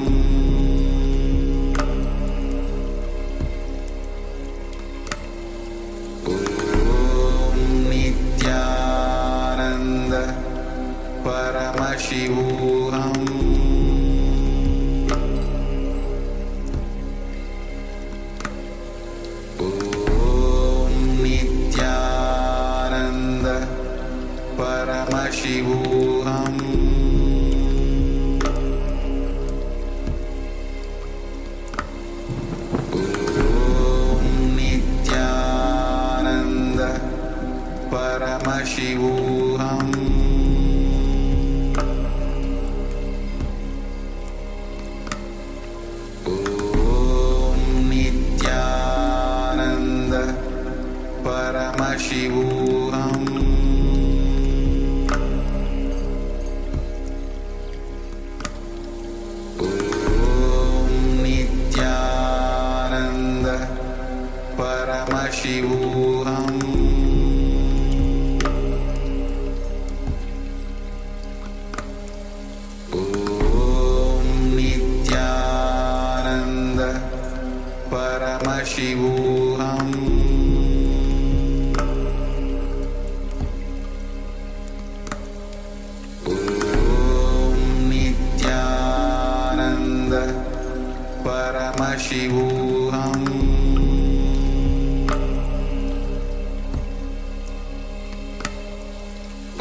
Om Nithyananda Paramashivoham Paramashivoham Om Nithyananda Paramashivoham Om Nithyananda Paramashivoham Paramashivoham Om Nithyananda Paramashivoham Om Nithyananda Paramashivoham Paramashivoham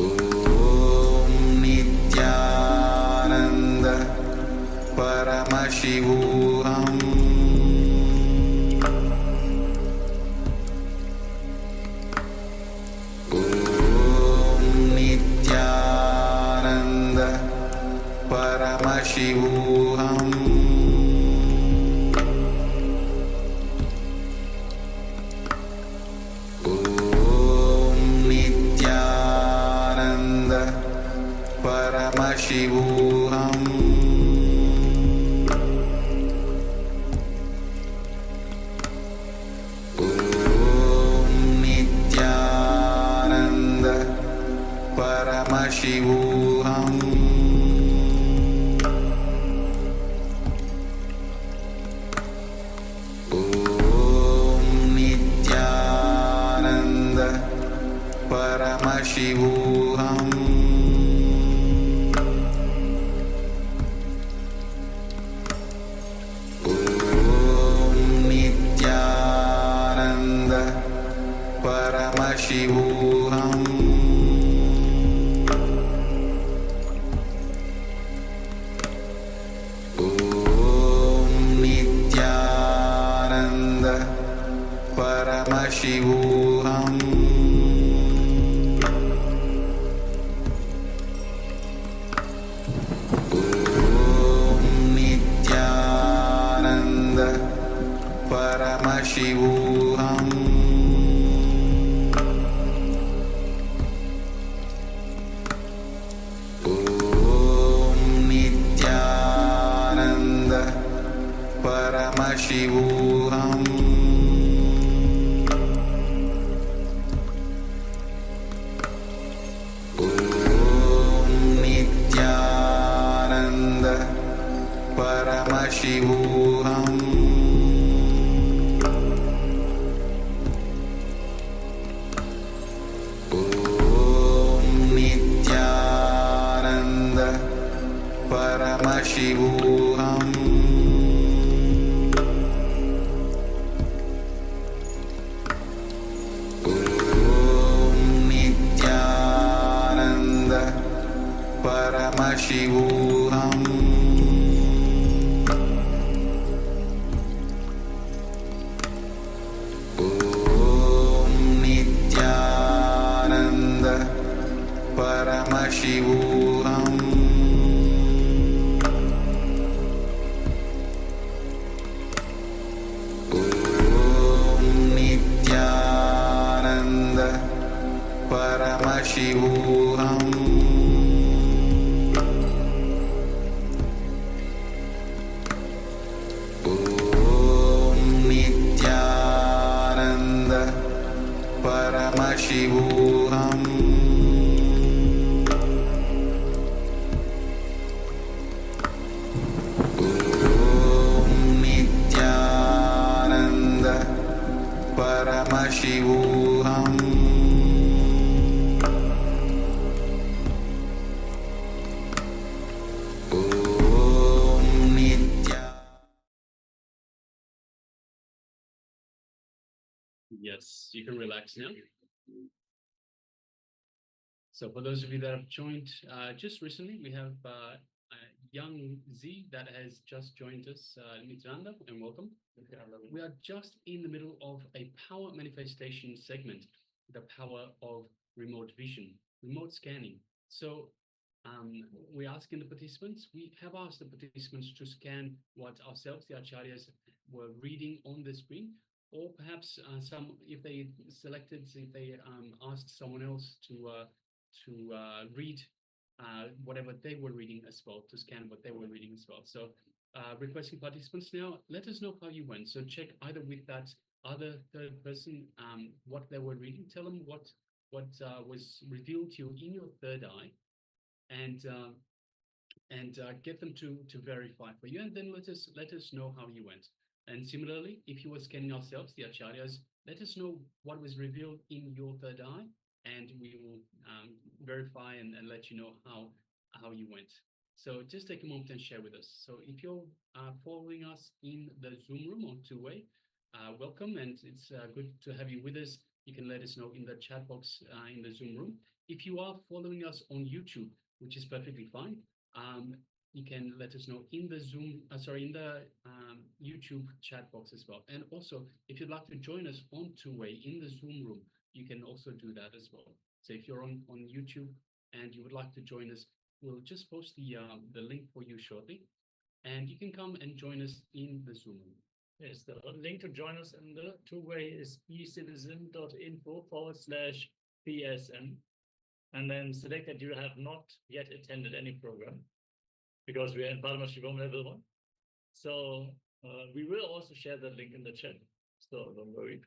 Om Nithyananda Paramashivoham Om Nithyananda Paramashivoham Paramashivoham Om Nithyananda Paramashivoham Om Nithyananda Paramashivoham Paramashivoham Om Nithyananda Paramashivoham Om Nithyananda Paramashivoham Paramashivoham Om Nithyananda Paramashivoham Om Nithyananda Paramashivoham Paramashivoham Om Nithyananda Paramashivoham Om Nithyananda Paramashivoham Om Nithyananda Paramashivoham Om Nithyananda. Yes, you can relax now. So for those of you that have joined just recently, we have young Z that has just joined us, Nithyananda, and welcome. We are just in the middle of a power manifestation segment, the power of remote vision, remote scanning. So we're asking the participants, we have asked the participants to scan what ourselves, the acharyas, were reading on the screen, or perhaps some, if they asked someone else to read whatever they were reading as well, to scan what they were reading as well. So requesting participants now, let us know how you went. So check either with that other third person what they were reading, tell them what was revealed to you in your third eye, and get them to verify for you, and then let us know how you went. And similarly, if you were scanning ourselves, the acharyas, let us know what was revealed in your third eye, and we will verify and let you know how you went. So just take a moment and share with us. So if you're following us in the Zoom room on two-way, welcome, and it's good to have you with us. You can let us know in the chat box in the Zoom room. If you are following us on YouTube, which is perfectly fine, you can let us know in the YouTube chat box as well. And also, if you'd like to join us on two-way in the Zoom room, you can also do that as well. So if you're on YouTube and you would like to join us, we'll just post the link for you shortly, and you can come and join us in the Zoom room. Yes, the link to join us in the two-way is ecitizen.info/PSM, and then select that you have not yet attended any program, because we are in Paramashivoham Level 1. So we will also share that link in the chat, so don't worry.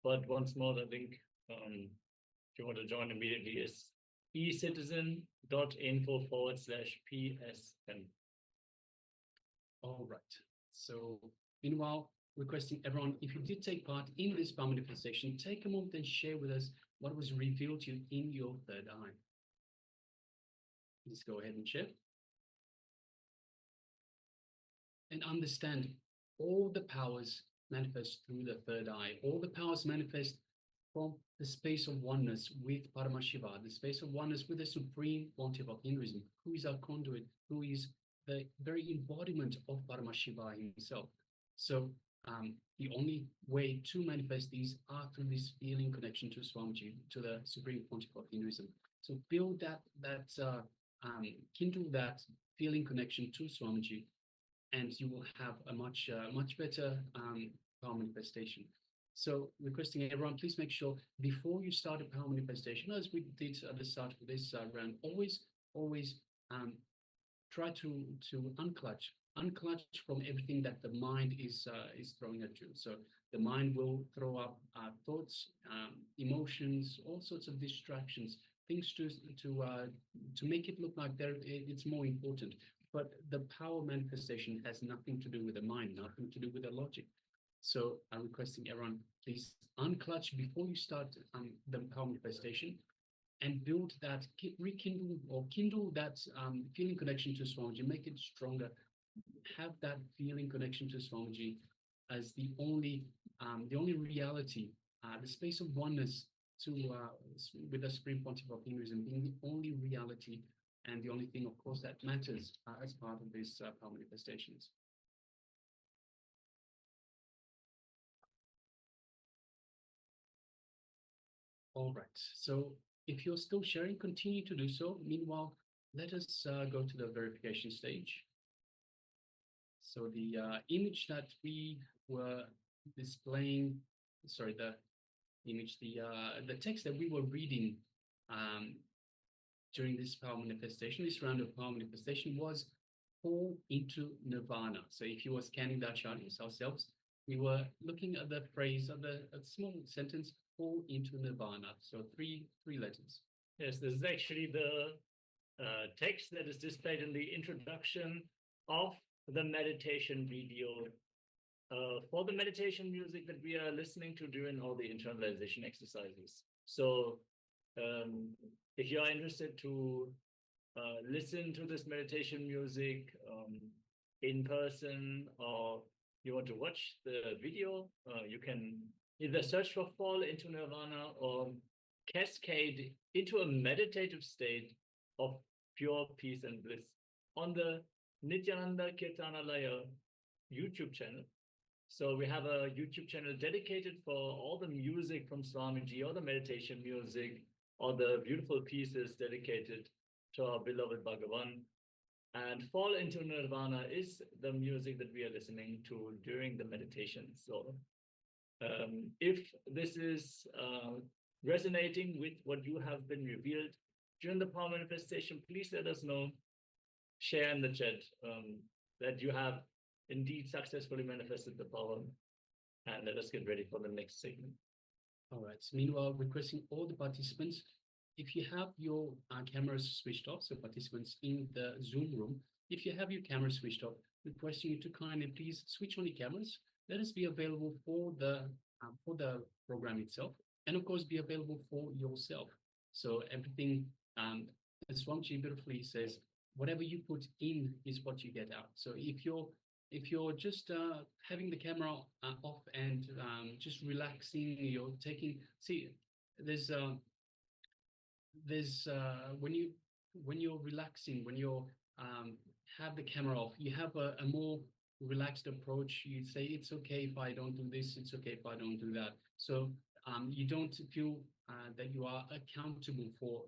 But once more, the link, if you want to join immediately, is ecitizen.info/PSM. All right. So meanwhile, requesting everyone, if you did take part in this power manifestation, take a moment and share with us what was revealed to you in your third eye. Let's go ahead and share. And understand all the powers manifest through the third eye. All the powers manifest from the space of oneness with Paramashiva, the space of oneness with the Supreme Pontiff of Hinduism, who is our conduit, who is the very embodiment of Paramashiva himself. So the only way to manifest these are through this feeling connection to Swamiji, to the Supreme Pontiff of Hinduism. So build kindle that feeling connection to Swamiji, and you will have a much better power manifestation. So requesting everyone, please make sure before you start a power manifestation, as we did at the start of this round, always try to unclutch from everything that the mind is throwing at you. So the mind will throw up thoughts, emotions, all sorts of distractions, things to make it look like it's more important. But the power manifestation has nothing to do with the mind, nothing to do with the logic. So I'm requesting everyone, please unclutch before you start the power manifestation, and build that, kindle that feeling connection to Swamiji, make it stronger. Have that feeling connection to Swamiji as the only reality, the space of oneness with the Supreme Pontiff of Hinduism being the only reality and the only thing, of course, that matters as part of these power manifestations. All right, so If you're still sharing, continue to do so. Meanwhile, let us go to the verification stage. So the image that we were displaying, sorry, the image, the text that we were reading during this power manifestation, this round of power manifestation, was fall into nirvana. So if you were scanning the acharyas ourselves, we were looking at the phrase of the small sentence, fall into nirvana. So three letters. Yes, this is actually the text that is displayed in the introduction of the meditation video for the meditation music that we are listening to during all the internalization exercises. So if you are interested to listen to this meditation music in person, or you want to watch the video, you can either search for fall into nirvana or cascade into a meditative state of pure peace and bliss on the Nithyananda Kirtanalaya YouTube channel. So we have a YouTube channel dedicated for all the music from Swamiji, all the meditation music, all the beautiful pieces dedicated to our beloved Bhagavan. And fall into nirvana is the music that we are listening to during the meditation. So if this is resonating with what you have been revealed during the power manifestation, please let us know. Share in the chat that you have indeed successfully manifested the power, and let us get ready for the next segment. All right. So meanwhile, requesting all the participants, if you have your cameras switched off, so participants in the Zoom room, if you have your camera switched off, requesting you to kindly please switch on your cameras. Let us be available for the program itself, and of course be available for yourself. So everything, as Swamiji beautifully says, whatever you put in is what you get out. So if you're just having the camera off and just relaxing, you're taking, see, there's when you're relaxing, when you're have the camera off, you have a more relaxed approach. You say, it's okay if I don't do this, it's okay if I don't do that. So you don't feel that you are accountable for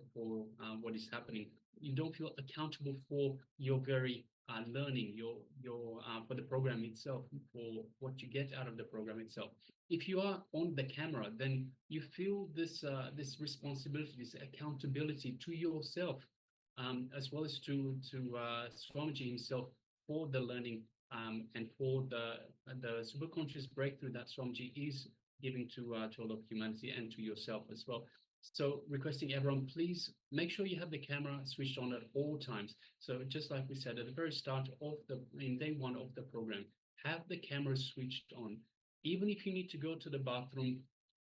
what is happening. You don't feel accountable for your very learning, your for the program itself, for what you get out of the program itself. If you are on the camera, then you feel this responsibility, this accountability to yourself, as well as to Swamiji himself, for the learning and for the superconscious breakthrough that Swamiji is giving to all of humanity and to yourself as well. So requesting everyone, please make sure you have the camera switched on at all times. So just like we said at the very start of in day one of the program, have the camera switched on. Even if you need to go to the bathroom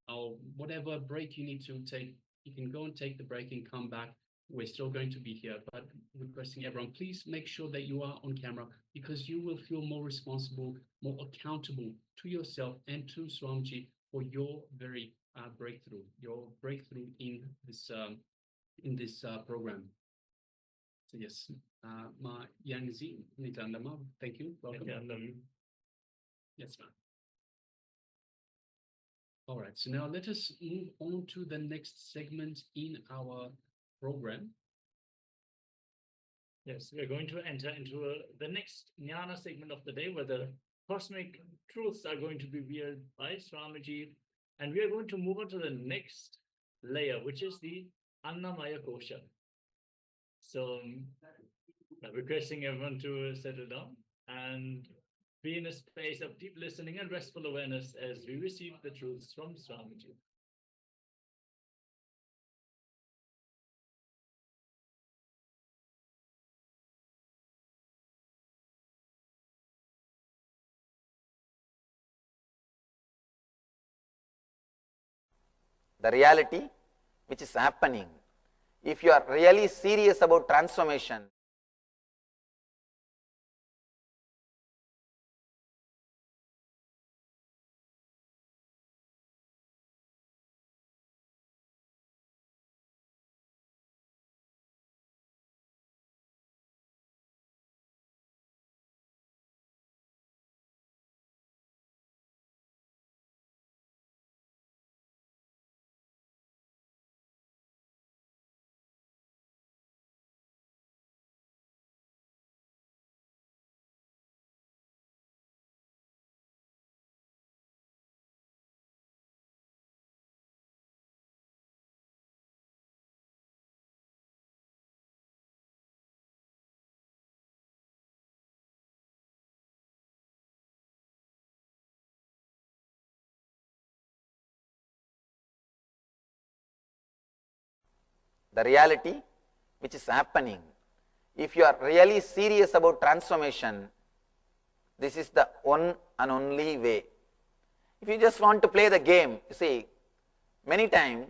or whatever break you need to take, you can go and take the break and come back. We're still going to be here, but requesting everyone, please make sure that you are on camera, because you will feel more responsible, more accountable to yourself and to Swamiji for your very breakthrough, your breakthrough in this program. So yes, Ma Yangzi Nithyananda, thank you. Welcome. Yes, ma'am. All right, so now let us move on to the next segment in our program. Yes, we are going to enter into the next jnana segment of the day, where the cosmic truths are going to be revealed by Swamiji, and we are going to move on to the next layer, which is the Annamaya Kosha. So I'm requesting everyone to settle down and be in a space of deep listening and restful awareness as we receive the truths from Swamiji. The reality which is happening. If you are really serious about transformation, the reality which is happening. If you are really serious about transformation, this is the one and only way. If you just want to play the game, you see, many times,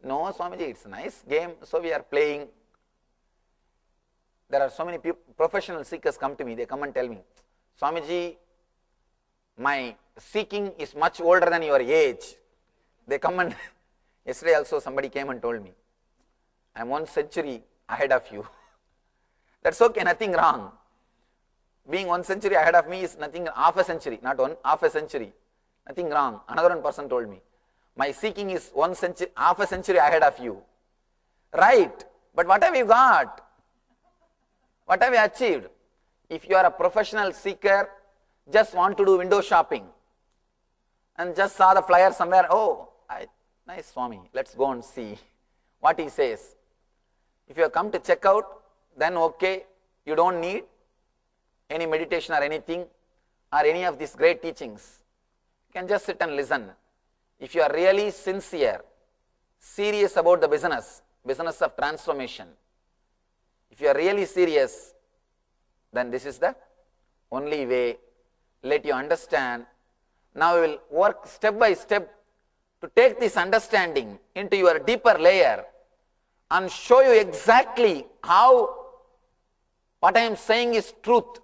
no, Swamiji, it's a nice game, so we are playing. There are so many professional seekers come to me, they come and tell me, Swamiji, my seeking is much older than your age. They come and, yesterday also somebody came and told me, I am 1 century ahead of you. That's okay, nothing wrong. Being 1 century ahead of me is nothing, half a century, not one, half a century. Nothing wrong. Another one person told me, my seeking is 1 century, half a century ahead of you. Right, but what have you got? What have you achieved? If you are a professional seeker, just want to do window shopping and just saw the flyer somewhere, oh, nice Swami, let's go and see what he says. If you have come to check out, then okay, you don't need any meditation or anything or any of these great teachings. You can just sit and listen. If you are really sincere, serious about the business of transformation, if you are really serious, then this is the only way. Let you understand. Now we will work step by step to take this understanding into your deeper layer and show you exactly how what I am saying is truth.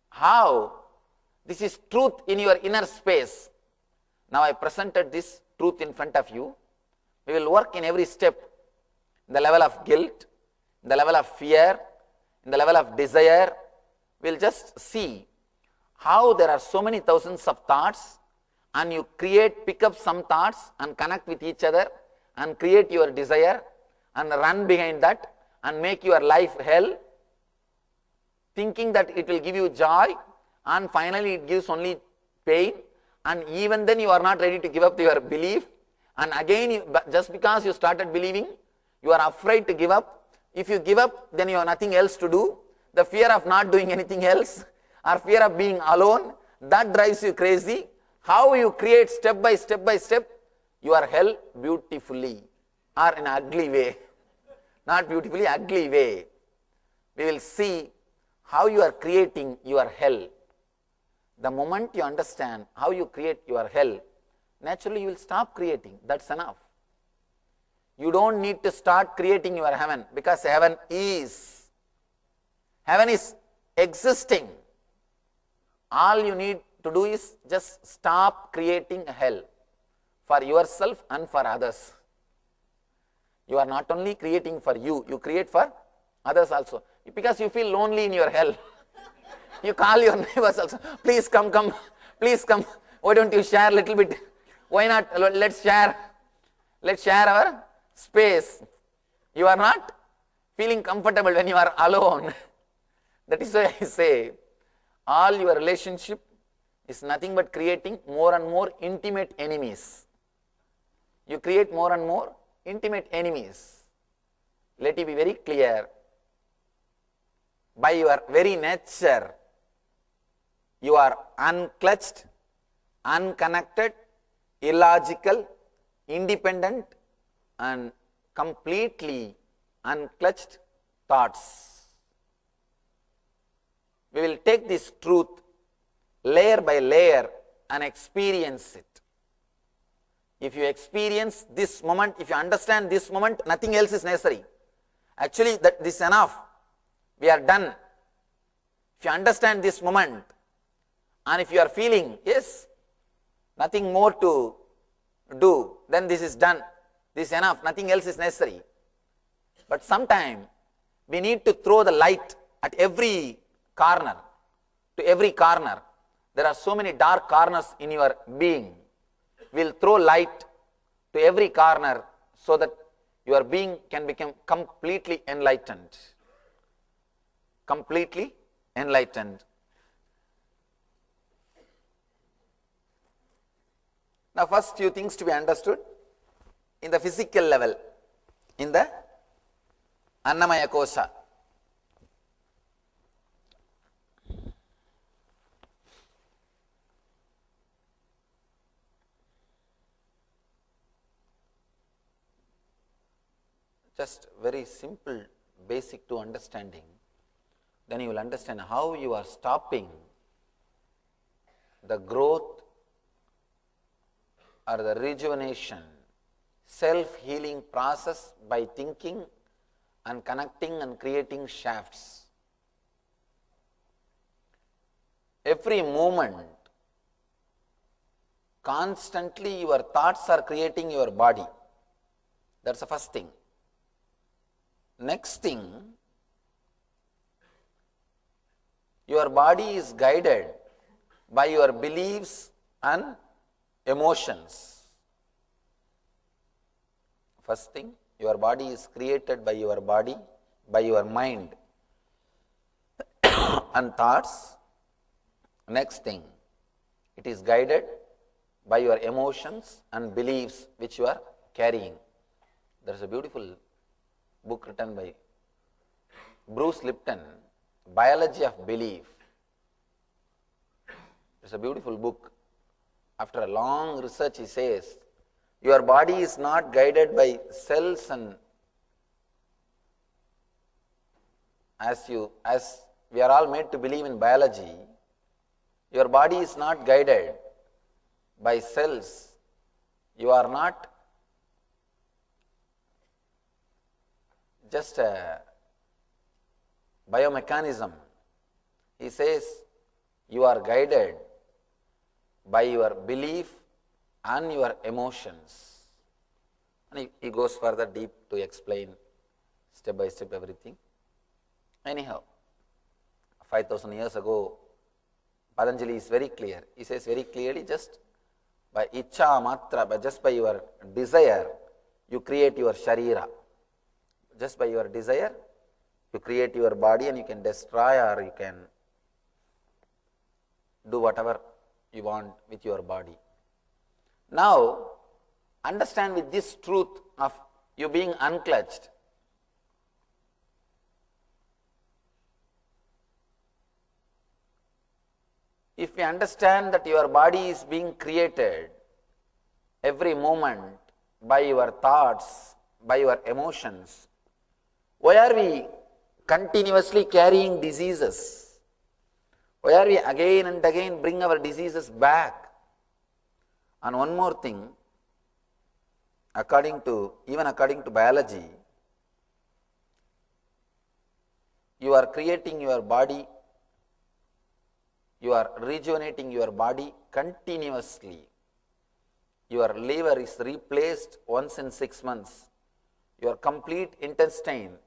How this is truth in your inner space. Now I presented this truth in front of you. We will work in every step, in the level of guilt, in the level of fear, in the level of desire. We will just see how there are so many thousands of thoughts and you pick up some thoughts and connect with each other and create your desire and run behind that and make your life hell, thinking that it will give you joy and finally it gives only pain, and even then you are not ready to give up your belief, and again just because you started believing, you are afraid to give up. If you give up, then you have nothing else to do. The fear of not doing anything else or fear of being alone, that drives you crazy. How you create step by step your hell beautifully or in an ugly way. Not beautifully, ugly way. We will see how you are creating your hell. The moment you understand how you create your hell, naturally you will stop creating. That's enough. You don't need to start creating your heaven, because heaven is existing. All you need to do is just stop creating hell for yourself and for others. You are not only creating for you, you create for others also. Because you feel lonely in your hell. You call your neighbors also, please come, please come. Why don't you share a little bit? Why not? Let's share our space. You are not feeling comfortable when you are alone. That is why I say, all your relationship is nothing but creating more and more intimate enemies. You create more and more intimate enemies. Let it be very clear. By your very nature, you are unclutched, unconnected, illogical, independent, and completely unclutched thoughts. We will take this truth layer by layer and experience it. If you experience this moment, if you understand this moment, nothing else is necessary. Actually, this is enough. We are done. If you understand this moment, and if you are feeling, yes, nothing more to do, then this is done. This is enough. Nothing else is necessary. But sometimes we need to throw the light at every corner. To every corner. There are so many dark corners in your being. We will throw light to every corner so that your being can become completely enlightened. Completely enlightened. Now, first few things to be understood in the physical level, in the Annamaya Kosha. just very simple, basic to understanding, then you will understand how you are stopping the growth or the rejuvenation, self-healing process by thinking and connecting and creating shafts. Every moment, constantly your thoughts are creating your body. That's the first thing. Next thing, your body is guided by your beliefs and emotions. First thing, your body is created by your body, by your mind and thoughts. Next thing, it is guided by your emotions and beliefs which you are carrying. There is a beautiful book written by Bruce Lipton, Biology of Belief. It's a beautiful book. After a long research, he says, your body is not guided by cells and as we are all made to believe in biology, your body is not guided by cells. You are not just a biomechanism. He says you are guided by your belief and your emotions. And he goes further deep to explain step by step everything. Anyhow, 5,000 years ago, Patanjali is very clear. He says very clearly, just by ichcha matra, just by your desire, you create your sharira. Just by your desire, you create your body and you can destroy or you can do whatever you want with your body. Now, understand with this truth of you being unclutched. If we understand that your body is being created every moment by your thoughts, by your emotions, why are we continuously carrying diseases? Why are we again and again bring our diseases back? And one more thing, even according to biology, you are creating your body, you are rejuvenating your body continuously. Your liver is replaced once in 6 months. Your complete intestine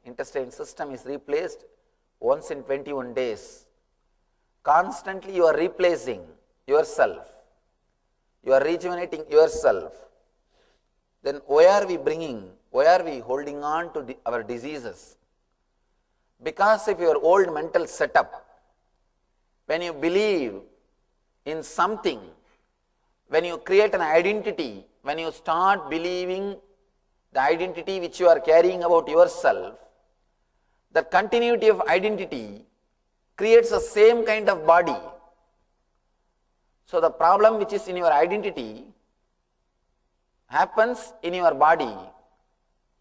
system is replaced once in 21 days. Constantly you are replacing yourself. You are rejuvenating yourself. Then why are we holding on to our diseases? Because of your old mental setup. When you believe in something, when you create an identity, when you start believing the identity which you are carrying about yourself, the continuity of identity creates the same kind of body. So the problem which is in your identity happens in your body.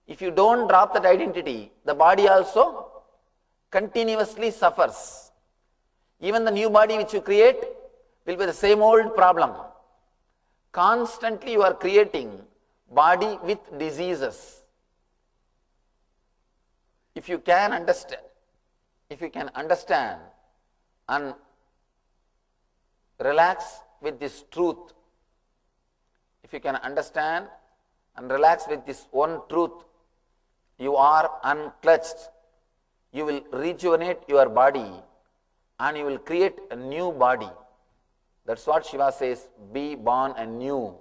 If you don't drop that identity, the body also continuously suffers. Even the new body which you create will be the same old problem. Constantly you are creating body with diseases. If you can understand and relax with this truth, if you can understand and relax with this one truth, you are unclutched. You will rejuvenate your body and you will create a new body. That's what Shiva says, be born anew.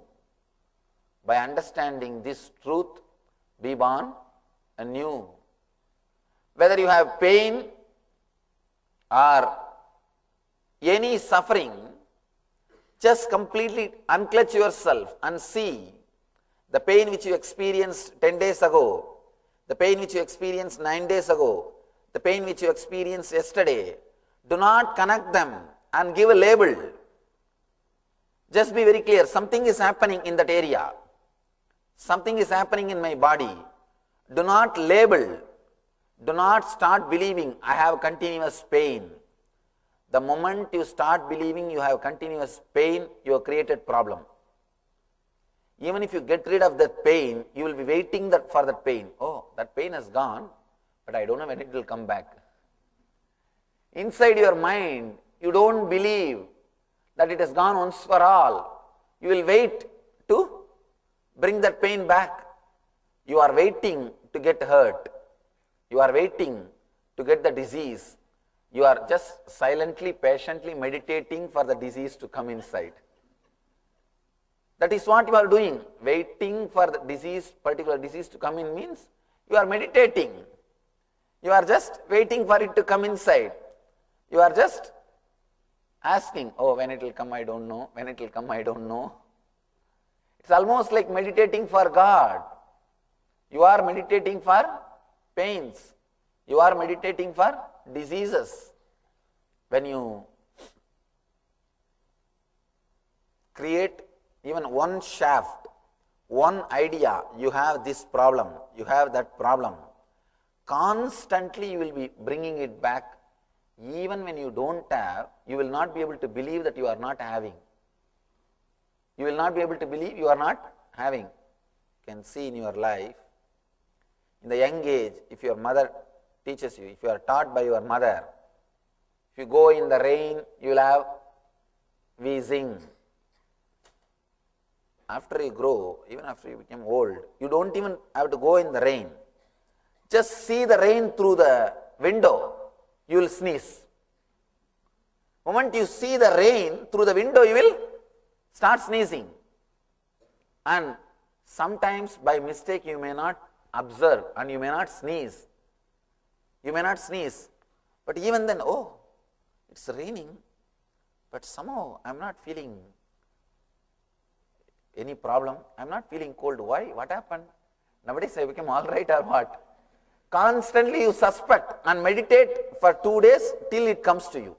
By understanding this truth, be born anew. Whether you have pain or any suffering, just completely unclutch yourself and see the pain which you experienced 10 days ago, the pain which you experienced 9 days ago, the pain which you experienced yesterday. Do not connect them and give a label. Just be very clear, something is happening in that area. Something is happening in my body. Do not label. Do not start believing, I have continuous pain. The moment you start believing you have continuous pain, you have created problem. Even if you get rid of that pain, you will be waiting for that pain. Oh, that pain has gone, but I don't know when it will come back. Inside your mind, you don't believe that it has gone once for all. You will wait to bring that pain back. You are waiting to get hurt. You are waiting to get the disease. You are just silently, patiently meditating for the disease to come inside. That is what you are doing. Waiting for the disease, particular disease to come in means you are meditating. You are just waiting for it to come inside. You are just asking, oh, when it will come, I don't know. When it will come, I don't know. It's almost like meditating for God. You are meditating for pains. You are meditating for diseases. When you create even one shaft, one idea, you have this problem, you have that problem. Constantly you will be bringing it back. Even when you don't have, you will not be able to believe that you are not having. You will not be able to believe you are not having. You can see in your life, in the young age, if your mother teaches you, if you are taught by your mother, if you go in the rain, you will have wheezing. After you grow, even after you become old, you don't even have to go in the rain. Just see the rain through the window, you will sneeze. The moment you see the rain through the window, you will start sneezing. And sometimes by mistake you may not observe and you may not sneeze. You may not sneeze. But even then, oh, it's raining, but somehow I am not feeling any problem. I am not feeling cold. Why? What happened? Nowadays I became all right or what? Constantly you suspect and meditate for 2 days till it comes to you.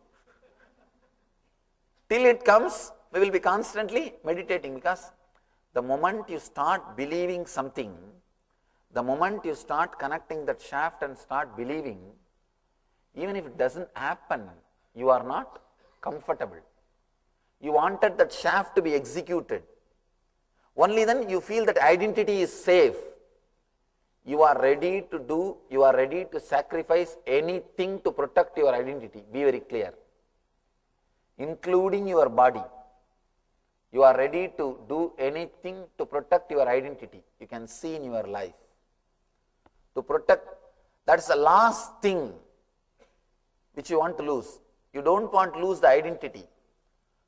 Till it comes, we will be constantly meditating, because the moment you start believing something, the moment you start connecting that shaft and start believing, even if it doesn't happen, you are not comfortable. You wanted that shaft to be executed. Only then you feel that identity is safe. You are ready to do, you are ready to sacrifice anything to protect your identity. Be very clear. Including your body. You are ready to do anything to protect your identity. You can see in your life. To protect, that's the last thing which you want to lose. You don't want to lose the identity.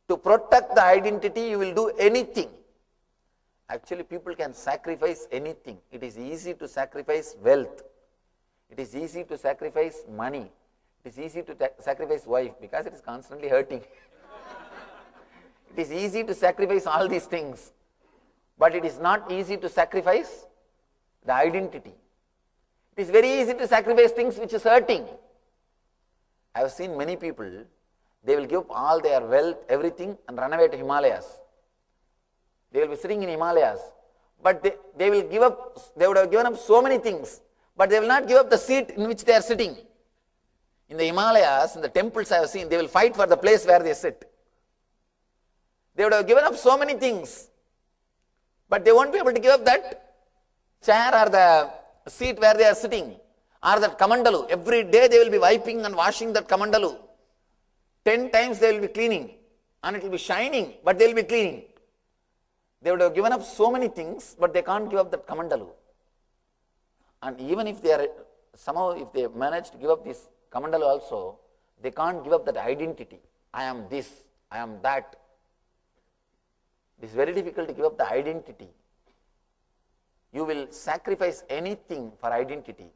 To protect the identity, you will do anything. Actually, people can sacrifice anything. It is easy to sacrifice wealth. It is easy to sacrifice money. It is easy to sacrifice wife, because it is constantly hurting. It is easy to sacrifice all these things. But it is not easy to sacrifice the identity. It is very easy to sacrifice things which is hurting. I have seen many people, they will give up all their wealth, everything, and run away to Himalayas. They will be sitting in Himalayas, but they will give up, they would have given up so many things, but they will not give up the seat in which they are sitting. In the Himalayas, in the temples I have seen, they will fight for the place where they sit. They would have given up so many things, but they won't be able to give up that chair or the seat where they are sitting, or that kamandalu. Every day they will be wiping and washing that kamandalu. 10 times they will be cleaning, and it will be shining, but they will be cleaning. They would have given up so many things, but they can't give up that kamandalu. And even if they are, somehow if they manage to give up this kamandalu also, they can't give up that identity. I am this, I am that. It is very difficult to give up the identity. You will sacrifice anything for identity.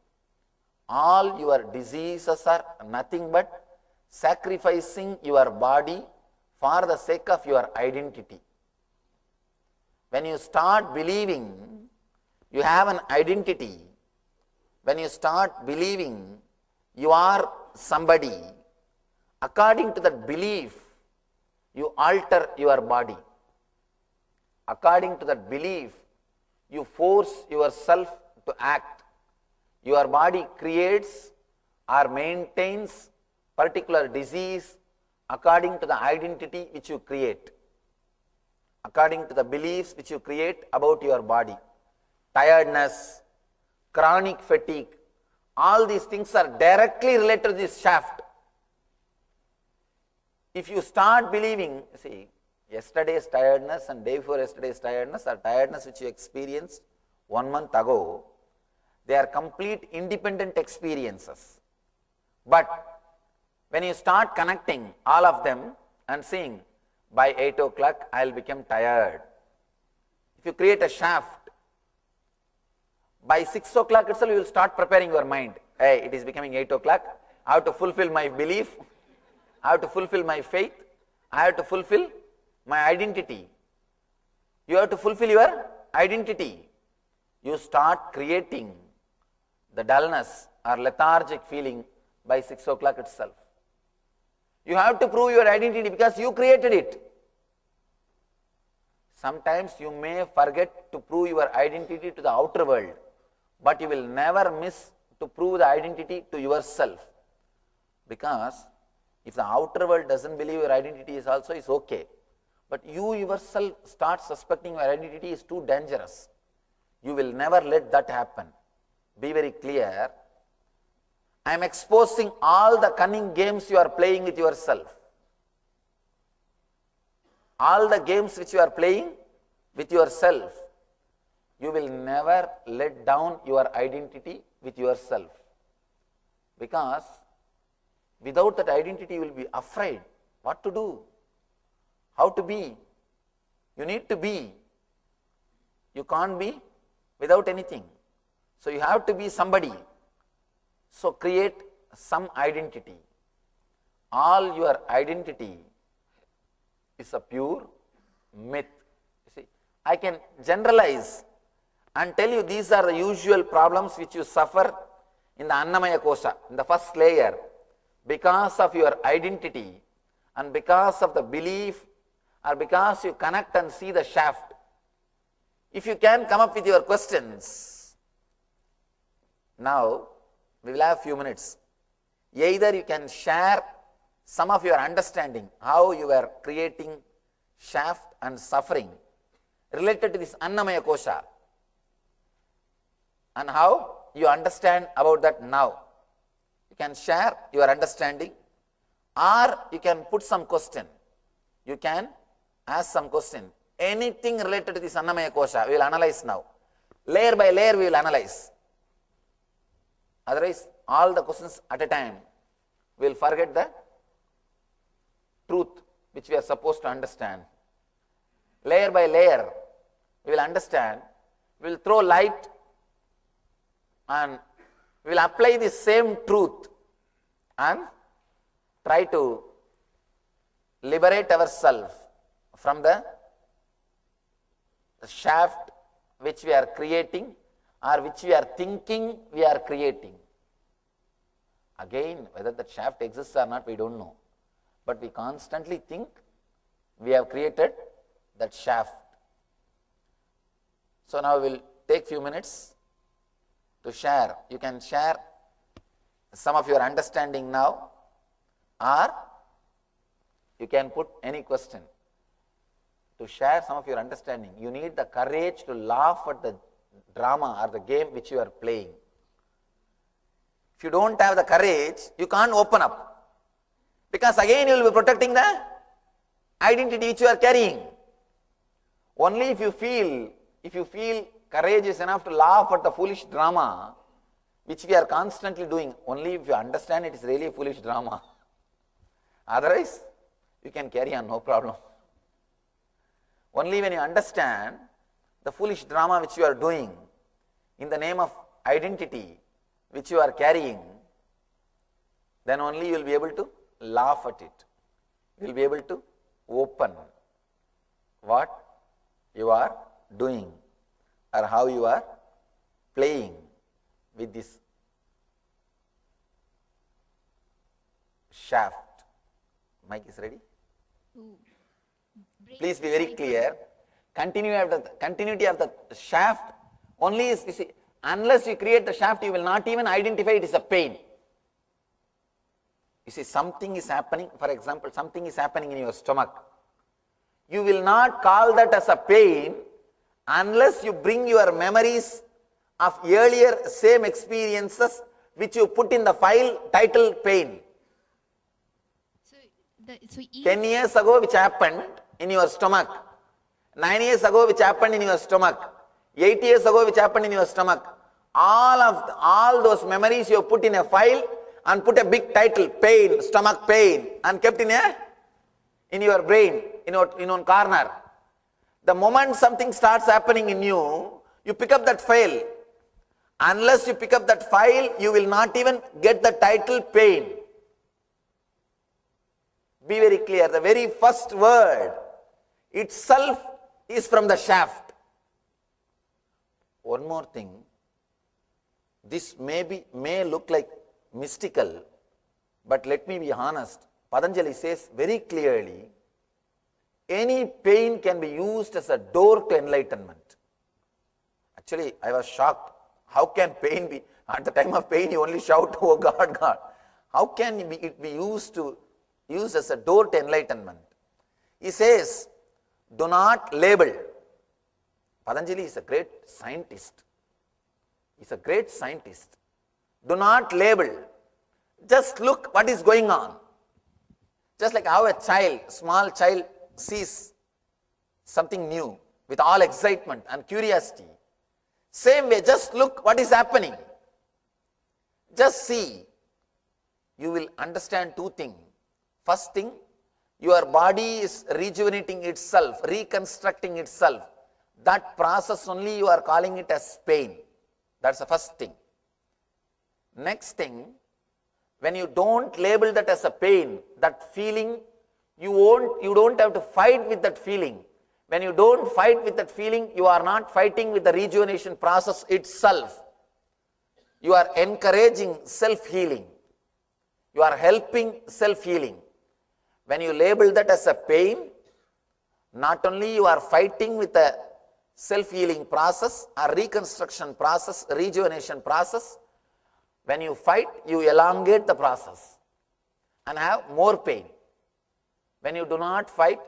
All your diseases are nothing but sacrificing your body for the sake of your identity. When you start believing you have an identity, when you start believing you are somebody, according to that belief, you alter your body. According to that belief, you force yourself to act. Your body creates or maintains particular disease according to the identity which you create, according to the beliefs which you create about your body. Tiredness, chronic fatigue, all these things are directly related to this shaft. If you start believing, see, yesterday's tiredness and day before yesterday's tiredness or tiredness which you experienced 1 month ago, they are complete independent experiences. But when you start connecting all of them and saying, by 8 o'clock I will become tired. If you create a shaft, by 6 o'clock itself you will start preparing your mind. Hey, it is becoming 8 o'clock, I have to fulfill my belief, I have to fulfill my faith, I have to fulfill my identity. You have to fulfill your identity. You start creating the dullness or lethargic feeling by 6 o'clock itself. You have to prove your identity because you created it. Sometimes you may forget to prove your identity to the outer world, but you will never miss to prove the identity to yourself. Because if the outer world doesn't believe your identity is also, is okay. But you yourself start suspecting your identity is too dangerous. You will never let that happen. Be very clear. I am exposing all the cunning games you are playing with yourself. All the games which you are playing with yourself, you will never let down your identity with yourself. Because without that identity, you will be afraid what to do, how to be. You need to be. You can't be without anything. So you have to be somebody. So create some identity. All your identity is a pure myth. You see, I can generalize and tell you these are the usual problems which you suffer in the Annamaya Kosha, in the first layer, because of your identity and because of the belief or because you connect and see the shaft. If you can come up with your questions, now we will have a few minutes. Either you can share some of your understanding, how you are creating shaft and suffering related to this Annamaya Kosha, and how you understand about that now. You can share your understanding, or you can put some question. You can ask some question. Anything related to this Annamaya Kosha, we will analyze now. Layer by layer we will analyze. Otherwise, all the questions at a time, we will forget the truth which we are supposed to understand. Layer by layer, we will understand, we will throw light and we will apply the same truth and try to liberate ourselves from the shaft which we are creating or which we are thinking we are creating. Again, whether that shaft exists or not, we don't know. But we constantly think we have created that shaft. So now we will take few minutes to share. You can share some of your understanding now, or you can put any question. To share some of your understanding, you need the courage to laugh at the drama or the game which you are playing. If you don't have the courage, you can't open up. Because again you will be protecting the identity which you are carrying. Only if you feel courageous enough to laugh at the foolish drama which we are constantly doing, only if you understand it is really a foolish drama. Otherwise, you can carry on, no problem. Only when you understand the foolish drama which you are doing in the name of identity which you are carrying, then only you will be able to laugh at it. You will be able to open what you are doing or how you are playing with this shaft. Mic is ready? Please be very clear. Continuity of the shaft only is, you see, Unless you create the shaft, you will not even identify it as a pain. You see, something is happening, for example, something is happening in your stomach. You will not call that as a pain unless you bring your memories of earlier same experiences which you put in the file titled pain. 10 years ago which happened in your stomach, 9 years ago which happened in your stomach, 8 years ago which happened in your stomach, all those memories you put in a file and put a big title, pain, stomach pain, and kept in your brain, in one corner. The moment something starts happening in you, you pick up that file. Unless you pick up that file, you will not even get the title pain. Be very clear, the very first word itself is from the shaft. One more thing, this may look like mystical, but let me be honest. Patanjali says very clearly, any pain can be used as a door to enlightenment. Actually, I was shocked. How can pain be, at the time of pain you only shout, oh God, God. How can it be used as a door to enlightenment? He says, do not label. Patanjali is a great scientist. He's a great scientist. Do not label. Just look what is going on. Just like how a small child sees something new with all excitement and curiosity. Same way, just look what is happening. Just see. You will understand two things. First thing, your body is rejuvenating itself, reconstructing itself. That process only you are calling it as pain. That's the first thing. Next thing, when you don't label that as a pain, that feeling, you don't have to fight with that feeling. When you don't fight with that feeling, you are not fighting with the rejuvenation process itself. You are encouraging self-healing. You are helping self-healing. When you label that as a pain, not only you are fighting with the self-healing process, or reconstruction process, rejuvenation process, when you fight, you elongate the process and have more pain. When you do not fight,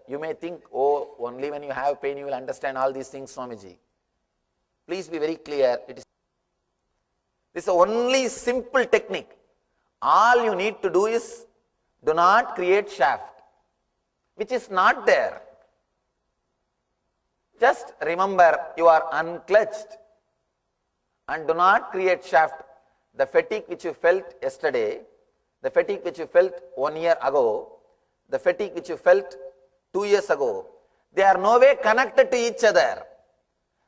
you may think, oh, only when you have pain you will understand all these things, Swamiji. Please be very clear. This is the only simple technique. All you need to do is, do not create shaft, which is not there. Just remember, you are unclutched, and do not create shaft. The fatigue which you felt yesterday, the fatigue which you felt 1 year ago, the fatigue which you felt 2 years ago, they are no way connected to each other.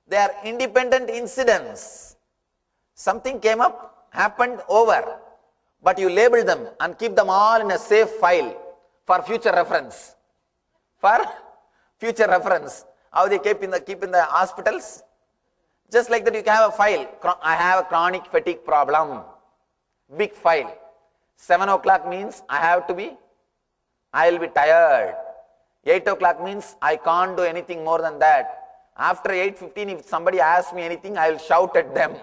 They are independent incidents. Something came up, happened, over. But you label them and keep them all in a safe file for future reference. For future reference. How they keep in the hospitals? Just like that, you can have a file. I have a chronic fatigue problem. Big file. 7 o'clock means I will be tired. 8 o'clock means I can't do anything more than that. After 8:15, if somebody asks me anything, I will shout at them.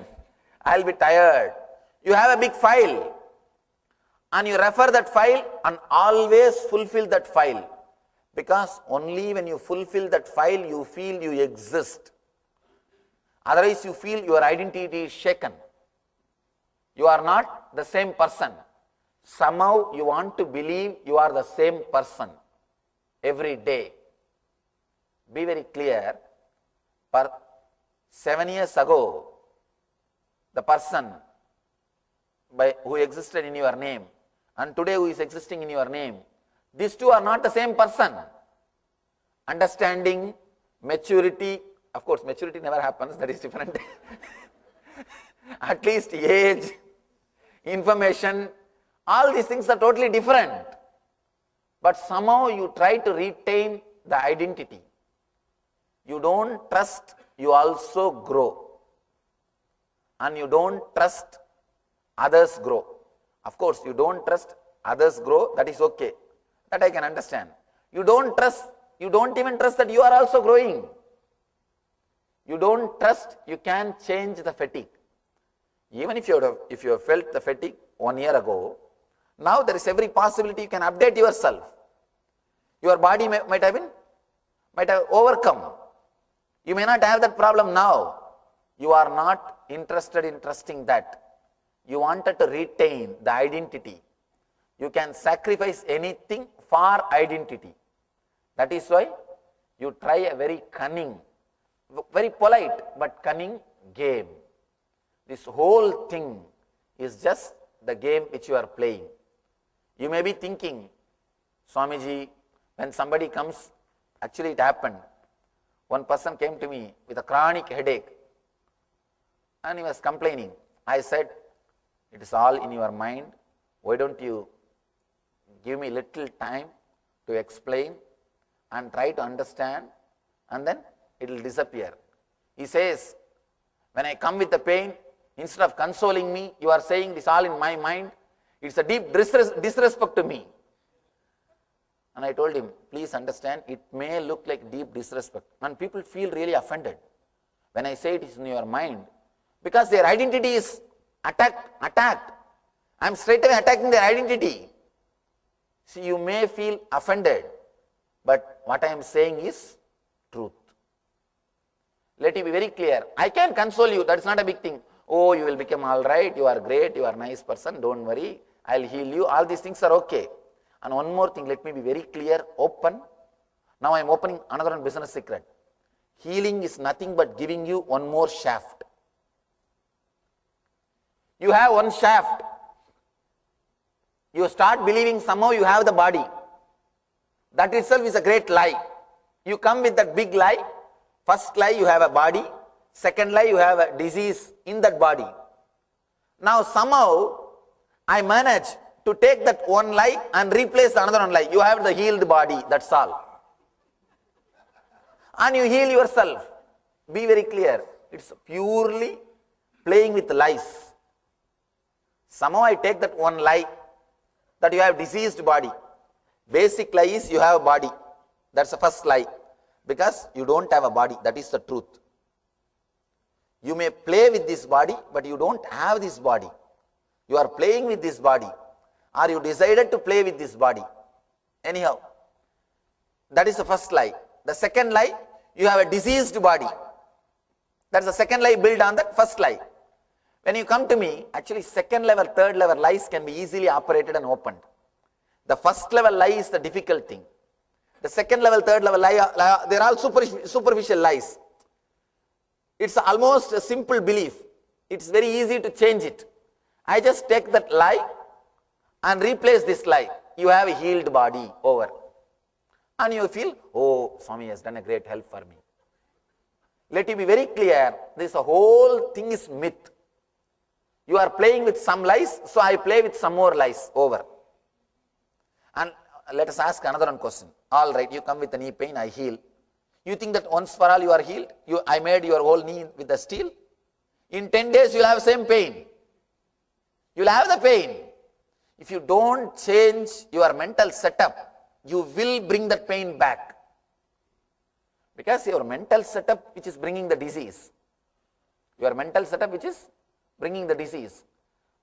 I will be tired. You have a big file. And you refer that file and always fulfill that file. Because only when you fulfill that file, you feel you exist. Otherwise, you feel your identity is shaken. You are not the same person. Somehow you want to believe you are the same person every day. Be very clear. 7 years ago, the person who existed in your name, and today who is existing in your name, these two are not the same person. Understanding, maturity, of course maturity never happens, that is different. At least age, information, all these things are totally different. But somehow you try to retain the identity. You don't trust, you also grow. And you don't trust, others grow. Of course, you don't trust, others grow, that is okay. That I can understand. You don't even trust that you are also growing. You don't trust you can change the fatigue. Even if you have felt the fatigue 1 year ago, now there is every possibility you can update yourself. Your body might have overcome. You may not have that problem now. You are not interested in trusting that. You wanted to retain the identity. You can sacrifice anything for identity. That is why you try a very cunning, very polite but cunning game. This whole thing is just the game which you are playing. You may be thinking, Swamiji, when somebody comes, actually it happened. One person came to me with a chronic headache and he was complaining. I said, it is all in your mind. Why don't you give me little time to explain and try to understand, and then it will disappear. He says, when I come with the pain, instead of consoling me, you are saying this all in my mind. It's a deep disrespect to me. And I told him, please understand, it may look like deep disrespect. And people feel really offended when I say it is in your mind, because their identity is attacked. I am straight away attacking their identity. See, you may feel offended, but what I am saying is truth. Let it be very clear. I can console you, that's not a big thing. Oh, you will become all right, you are great, you are a nice person, don't worry, I will heal you. All these things are okay. And one more thing, let me be very clear, open. Now I am opening another business secret. Healing is nothing but giving you one more shaft. You have one shaft. You start believing somehow you have the body. That itself is a great lie. You come with that big lie. First lie, you have a body. Second lie, you have a disease in that body. Now somehow I manage to take that one lie and replace another one lie. You have the healed body, that's all. And you heal yourself. Be very clear. It's purely playing with lies. Somehow I take that one lie that you have diseased body. Basic lie is you have a body. That's the first lie. Because you don't have a body. That is the truth. You may play with this body, but you don't have this body. You are playing with this body. Or you decided to play with this body. Anyhow, that is the first lie. The second lie, you have a diseased body. That's the second lie built on that first lie. When you come to me, actually second level, third level lies can be easily operated and opened. The first level lie is the difficult thing. The second level, third level lie, they are all superficial lies. It's almost a simple belief. It's very easy to change it. I just take that lie and replace this lie. You have a healed body, over. And you feel, oh, Swami has done a great help for me. Let it be very clear, this whole thing is myth. You are playing with some lies, so I play with some more lies, over. And let us ask another one question. All right, you come with a knee pain, I heal. You think that once for all you are healed? I made your whole knee with the steel? In 10 days you will have same pain. You will have the pain. If you don't change your mental setup, you will bring that pain back. Because your mental setup which is bringing the disease. Your mental setup which is bringing the disease.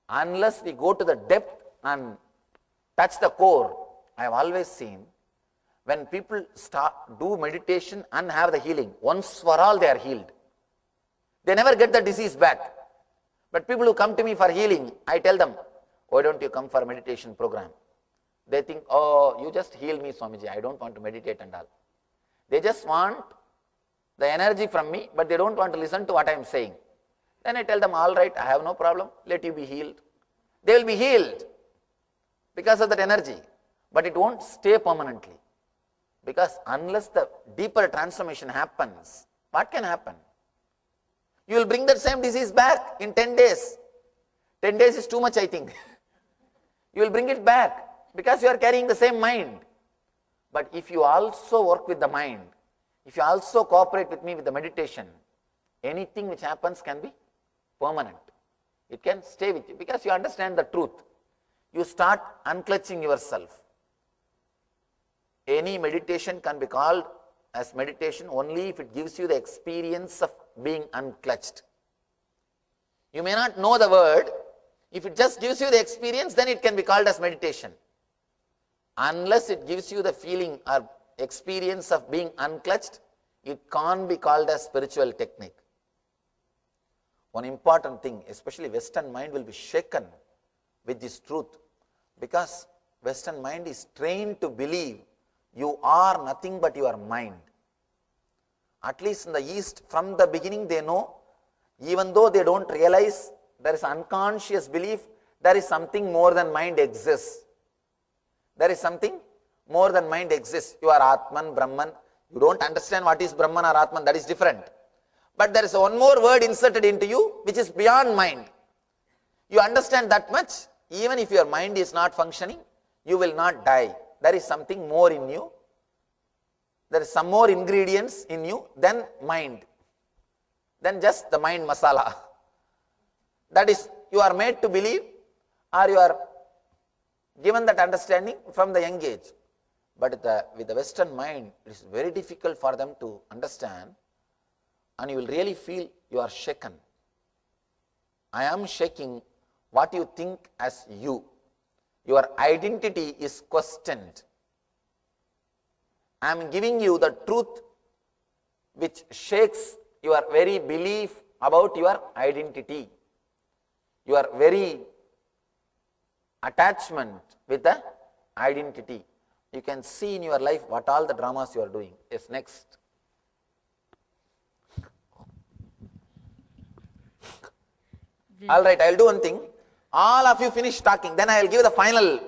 Unless we go to the depth and touch the core, I have always seen when people do meditation and have the healing, once for all they are healed. They never get the disease back. But people who come to me for healing, I tell them, why don't you come for a meditation program? They think, oh, you just heal me, Swamiji, I don't want to meditate and all. They just want the energy from me, but they don't want to listen to what I am saying. Then I tell them, all right, I have no problem, let you be healed. They will be healed because of that energy, but it won't stay permanently. Because unless the deeper transformation happens, what can happen? You will bring that same disease back in 10 days. 10 days is too much, I think. You will bring it back because you are carrying the same mind. But if you also work with the mind, if you also cooperate with me with the meditation, anything which happens can be permanent. It can stay with you because you understand the truth. You start unclutching yourself. Any meditation can be called as meditation only if it gives you the experience of being unclutched. You may not know the word. If it just gives you the experience, then it can be called as meditation. Unless it gives you the feeling or experience of being unclutched, it can't be called as spiritual technique. One important thing, especially Western mind will be shaken with this truth, because Western mind is trained to believe you are nothing but your mind. At least in the East, from the beginning they know, even though they don't realize, there is unconscious belief, there is something more than mind exists. There is something more than mind exists. You are Atman, Brahman. You don't understand what is Brahman or Atman, that is different. But there is one more word inserted into you, which is beyond mind. You understand that much, even if your mind is not functioning, you will not die. There is something more in you. There is some more ingredients in you than mind, than just the mind masala. That is, you are made to believe, or you are given that understanding from the young age. But with the Western mind, it is very difficult for them to understand, and you will really feel you are shaken. I am shaking what you think as you. Your identity is questioned. I am giving you the truth which shakes your very belief about your identity, your very attachment with the identity. You can see in your life what all the dramas you are doing. Yes, next. All right, I will do one thing. All of you finish talking, then I will give the final.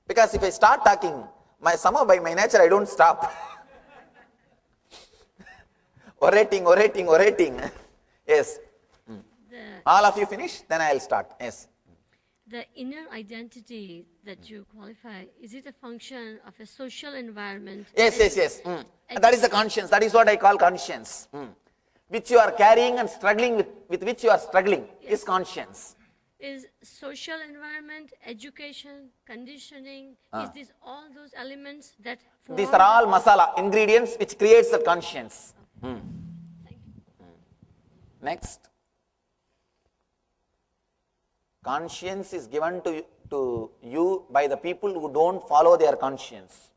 Because if I start talking, somehow by my nature I don't stop. orating. Yes. All of you finish, then I will start. Yes. The inner identity that you qualify, is it a function of a social environment? Yes. That is the conscience. That is what I call conscience. Which you are carrying and struggling with which you are struggling is conscience. Is social environment, education, conditioning, is this all those elements that form? These are all masala, ingredients which creates the conscience. Thank you. Next. Conscience is given to you by the people who don't follow their conscience.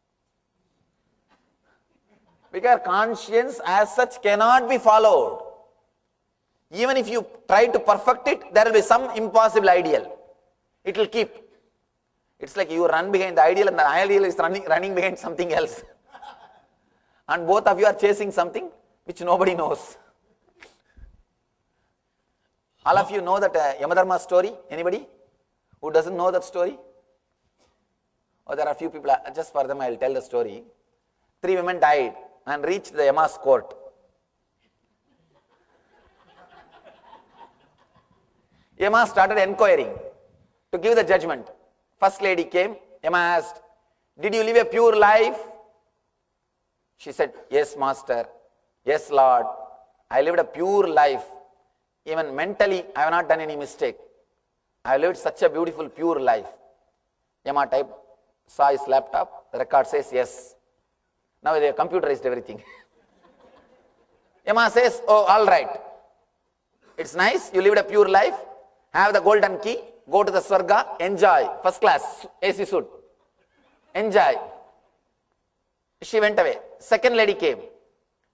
Because conscience as such cannot be followed. Even if you try to perfect it, there will be some impossible ideal. It will keep. It's like you run behind the ideal and the ideal is running behind something else. And both of you are chasing something which nobody knows. All of you know that Yamadharma story? Anybody who doesn't know that story? Oh, there are a few people, just for them I will tell the story. 3 women died and reached the Yama's court. Yama started inquiring to give the judgment. First lady came, Yama asked, "Did you live a pure life?" She said, "Yes, master. Yes, Lord. I lived a pure life. Even mentally, I have not done any mistake. I lived such a beautiful, pure life." Yama saw his laptop, the record says yes. Now they have computerized everything. Yama says, "Oh, all right. It's nice, you lived a pure life. Have the golden key, go to the Swarga, enjoy, first class, AC suit. Enjoy." She went away. Second lady came.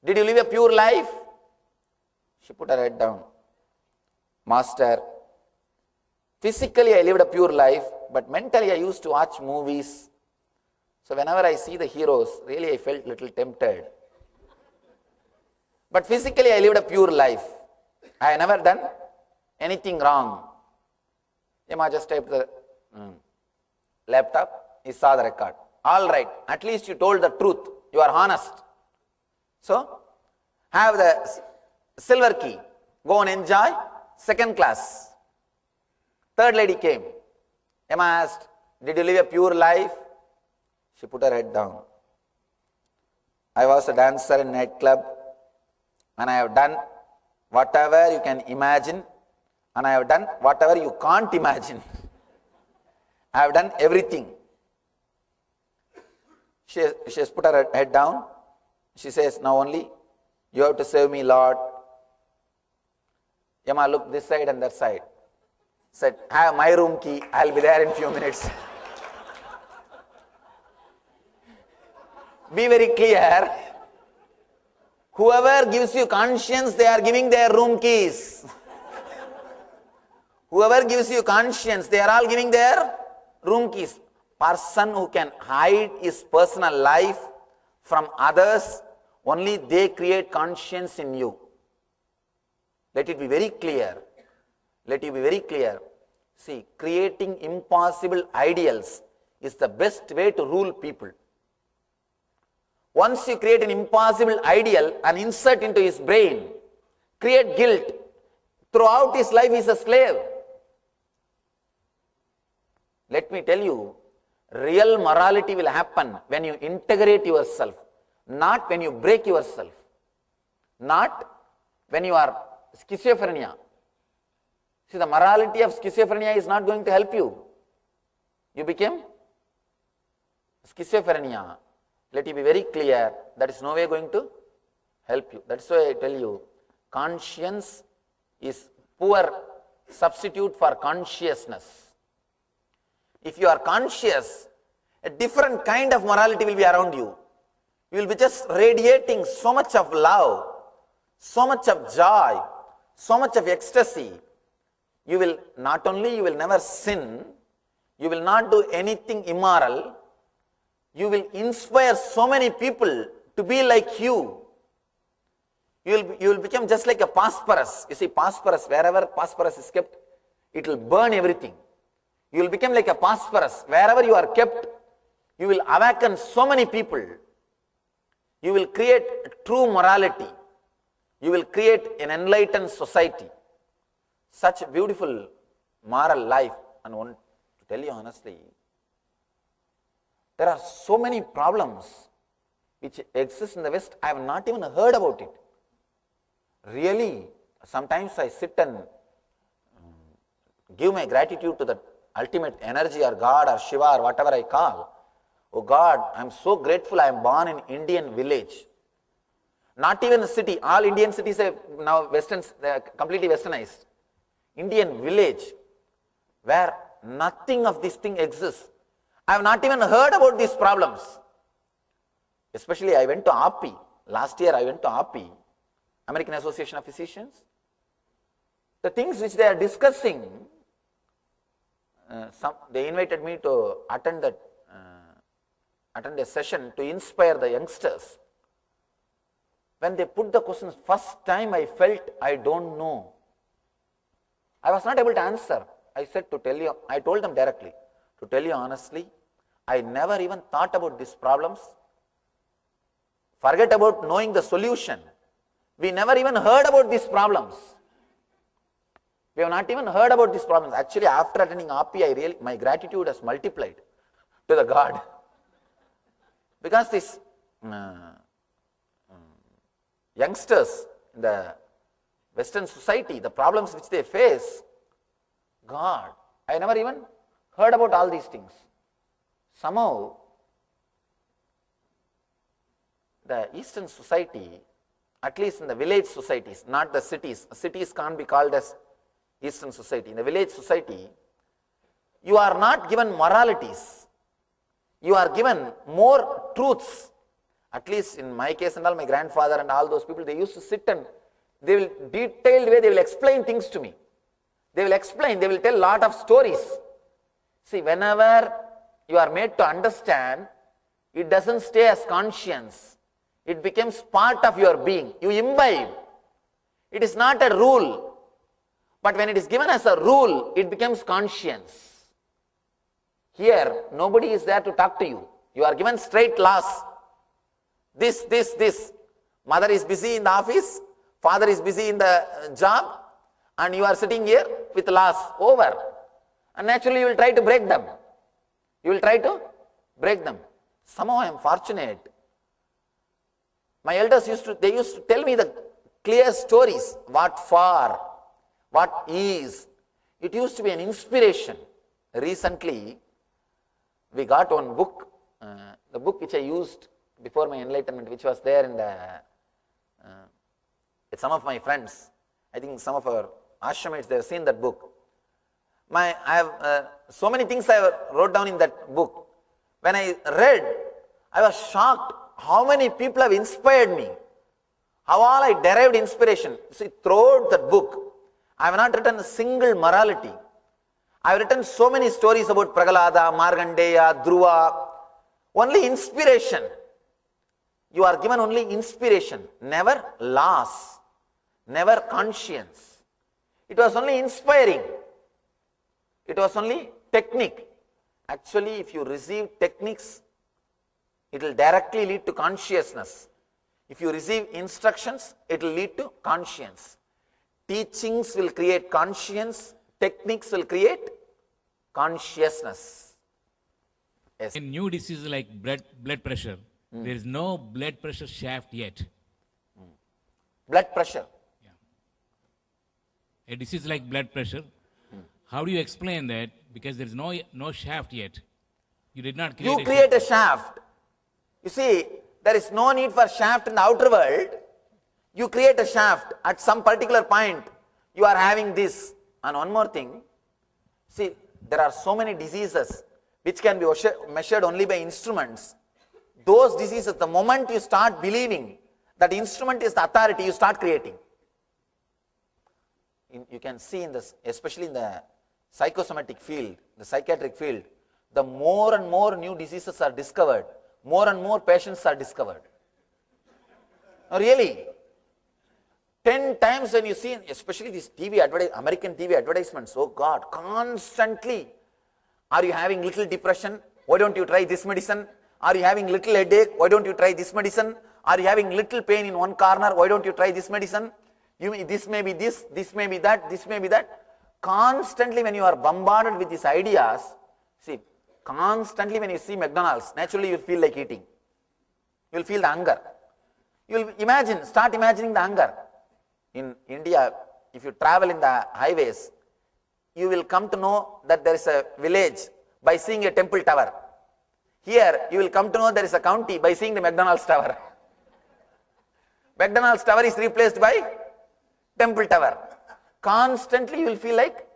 "Did you live a pure life?" She put her head down. "Master, physically I lived a pure life, but mentally I used to watch movies. So whenever I see the heroes, really I felt little tempted. But physically I lived a pure life. I have never done anything wrong." Yama just typed the laptop, he saw the record. "All right, at least you told the truth, you are honest. So, have the silver key, go and enjoy, second class." Third lady came. Yama asked, "Did you live a pure life?" She put her head down. "I was a dancer in a nightclub, and I have done whatever you can imagine, and I have done whatever you can't imagine. I have done everything." She has put her head down. She says, "Now only you have to save me, Lord." Yama looked this side and that side. Said, have my room key, I'll be there in few minutes. Be very clear. Whoever gives you conscience, they are giving their room keys. Whoever gives you conscience, they are all giving their room keys. Person who can hide his personal life from others, only they create conscience in you. Let it be very clear. Let you be very clear. See, creating impossible ideals is the best way to rule people. Once you create an impossible ideal and insert into his brain, create guilt, throughout his life he is a slave. Let me tell you, real morality will happen when you integrate yourself, not when you break yourself, not when you are schizophrenia. See, the morality of schizophrenia is not going to help you. You became schizophrenia. Let you be very clear, that is no way going to help you. That's why I tell you, conscience is poor substitute for consciousness. If you are conscious, a different kind of morality will be around you. You will be just radiating so much of love, so much of joy, so much of ecstasy. You will not only, you will never sin, you will not do anything immoral, you will inspire so many people to be like you. You will become just like a phosphorus. You see, phosphorus, wherever phosphorus is kept, it will burn everything. You will become like a phosphorus. Wherever you are kept, you will awaken so many people. You will create true morality. You will create an enlightened society. Such a beautiful moral life. And I want to tell you honestly, there are so many problems which exist in the West. I have not even heard about it. Really, sometimes I sit and give my gratitude to the ultimate energy or God or Shiva or whatever I call. Oh God, I am so grateful I am born in Indian village. Not even a city. All Indian cities are now completely westernized. Indian village where nothing of this thing exists. I have not even heard about these problems. Especially I went to API. Last year I went to API, American Association of Physicians. The things which they are discussing, they invited me to attend a session to inspire the youngsters. When they put the questions, first time I felt I don't know. I was not able to answer. I told them directly, to tell you honestly, I never even thought about these problems. Forget about knowing the solution. We never even heard about these problems. We have not even heard about these problems. Actually, after attending API, my gratitude has multiplied to the God. Because these youngsters in the Western society, the problems which they face, God, I never even heard about all these things. Somehow, the Eastern society, at least in the village societies, not the cities, cities can't be called as Eastern society. In the village society, you are not given moralities. You are given more truths. At least in my case and all, my grandfather and all those people, they used to sit and they will detailed way, they will explain things to me. They will explain, they will tell a lot of stories. See, whenever you are made to understand, it doesn't stay as conscience. It becomes part of your being. You imbibe. It is not a rule. But when it is given as a rule, it becomes conscience. Here, nobody is there to talk to you. You are given straight laws. This. Mother is busy in the office, father is busy in the job, and you are sitting here with laws over. And naturally you will try to break them. You will try to break them. Somehow I am fortunate. My elders used to tell me the clear stories, what for, what is. It used to be an inspiration. Recently, we got one book, the book which I used before my enlightenment, which was there in the, some of my friends, I think some of our ashramites, they have seen that book. I have so many things I wrote down in that book. When I read, I was shocked how many people have inspired me. How all I derived inspiration. See, throughout that book, I have not written a single morality. I have written so many stories about Prahalada, Markandeya, Dhruva. Only inspiration. You are given only inspiration, never laws, never conscience. It was only inspiring. It was only technique. Actually, if you receive techniques, it will directly lead to consciousness. If you receive instructions, it will lead to conscience. Teachings will create conscience, techniques will create consciousness. Yes. In new diseases like blood pressure, there is no blood pressure shaft yet. Blood pressure? Yeah. A disease like blood pressure, how do you explain that? Because there is no shaft yet. You did not create You create a shaft. You see, there is no need for shaft in the outer world. You create a shaft at some particular point. You are having this. And one more thing. See, there are so many diseases which can be measured only by instruments. Those diseases, the moment you start believing that instrument is the authority, you start creating. You can see in this, especially in the psychosomatic field, the psychiatric field, the more and more new diseases are discovered, more and more patients are discovered. Really, 10 times when you see, especially these American TV advertisements, oh God, constantly, are you having little depression? Why don't you try this medicine? Are you having little headache? Why don't you try this medicine? Are you having little pain in one corner? Why don't you try this medicine? This may be this may be that, this may be that. Constantly when you are bombarded with these ideas, see, constantly when you see McDonald's, naturally you will feel like eating. You will feel the hunger. You will start imagining the hunger. In India, if you travel in the highways, you will come to know that there is a village by seeing a temple tower. Here, you will come to know there is a county by seeing the McDonald's tower. McDonald's tower is replaced by temple tower. Constantly you will feel like,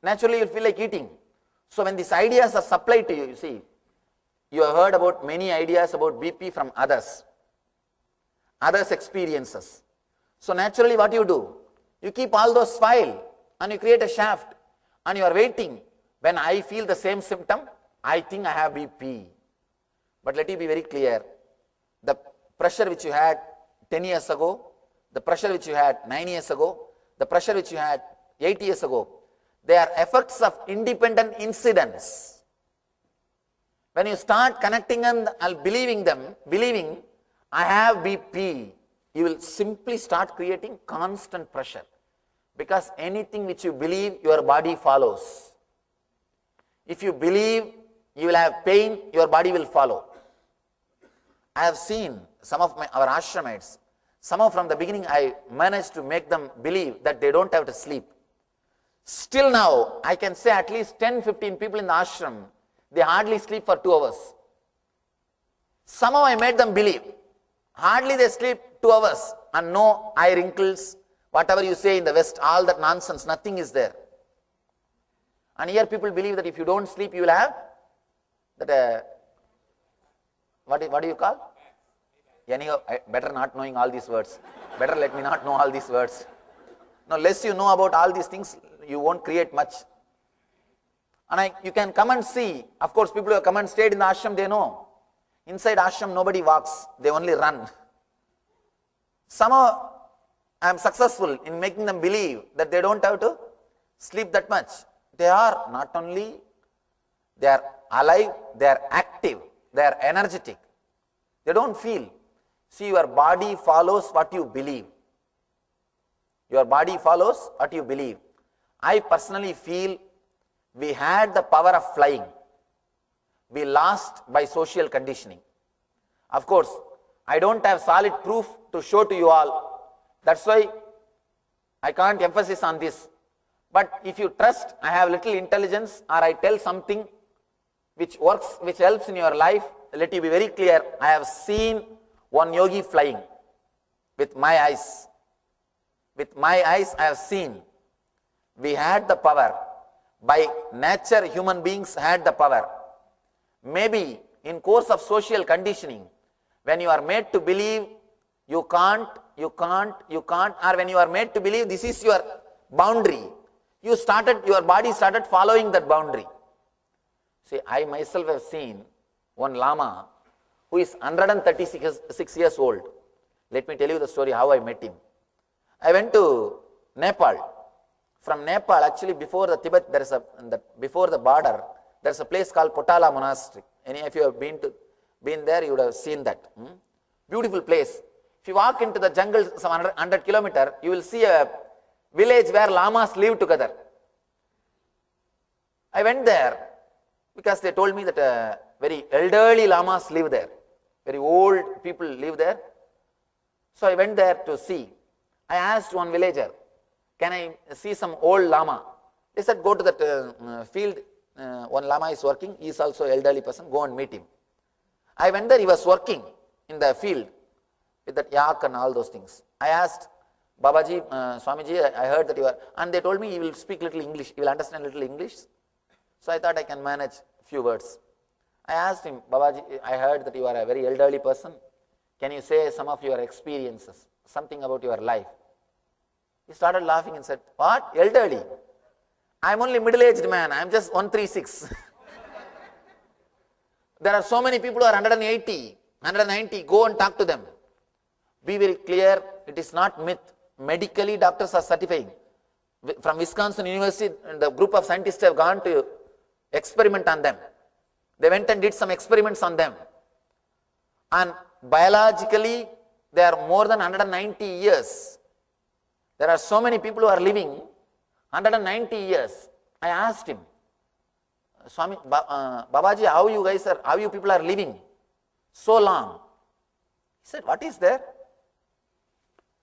naturally you will feel like eating. So when these ideas are supplied to you, you see, you have heard about many ideas about BP from others experiences. So naturally what you do? You keep all those file and you create a shaft and you are waiting. When I feel the same symptom, I think I have BP. But let it be very clear, the pressure which you had 10 years ago, the pressure which you had 9 years ago, the pressure which you had 8 years ago, they are effects of independent incidents. When you start connecting them and believing I have BP, you will simply start creating constant pressure. Because anything which you believe, your body follows. If you believe you will have pain, your body will follow. I have seen some of our ashramites, somehow from the beginning I managed to make them believe that they don't have to sleep. Still now, I can say at least 10-15 people in the ashram, they hardly sleep for 2 hours. Somehow I made them believe. Hardly they sleep 2 hours and no eye wrinkles, whatever you say in the West, all that nonsense, nothing is there. And here people believe that if you don't sleep, you will have that, what do you call? Anyhow, better not knowing all these words. Better let me not know all these words. Now, less you know about all these things, you won't create much. And you can come and see. Of course, people who have come and stayed in the ashram, they know. Inside ashram, nobody walks. They only run. Somehow, I am successful in making them believe that they don't have to sleep that much. They are not only, they are alive, they are active, they are energetic. They don't feel. See, your body follows what you believe. Your body follows what you believe. I personally feel we had the power of flying. We lost by social conditioning. Of course, I don't have solid proof to show to you all. That's why I can't emphasize on this. But if you trust, I have little intelligence or I tell something which works, which helps in your life, let you be very clear. I have seen one yogi flying with my eyes. With my eyes I have seen. We had the power. By nature, human beings had the power. Maybe in course of social conditioning, when you are made to believe you can't, or when you are made to believe this is your boundary, your body started following that boundary. See, I myself have seen one Lama who is 136 years old. Let me tell you the story how I met him. I went to Nepal. From Nepal, actually before the Tibet, before the border, there is a place called Potala Monastery. Any of you have been there, you would have seen that. Beautiful place. If you walk into the jungle, some 100 kilometers, you will see a village where lamas live together. I went there because they told me that very elderly lamas live there. Very old people live there. So I went there to see. I asked one villager, can I see some old lama? They said, go to that field. One lama is working. He is also an elderly person. Go and meet him. I went there. He was working in the field with that yak and all those things. I asked, Babaji, Swamiji, I heard that you are, and they told me he will speak little English. He will understand little English. So I thought I can manage a few words. I asked him, Babaji, I heard that you are a very elderly person. Can you say some of your experiences, something about your life? He started laughing and said, what? Elderly? I am only middle-aged man. I am just 136. There are so many people who are 180, 190. Go and talk to them. Be very clear, it is not myth. Medically, doctors are certifying. From Wisconsin University, the group of scientists have gone to experiment on them. They went and did some experiments on them. And biologically, they are more than 190 years. There are so many people who are living 190 years. I asked him, Swami, Babaji, how you people are living so long? He said, what is there?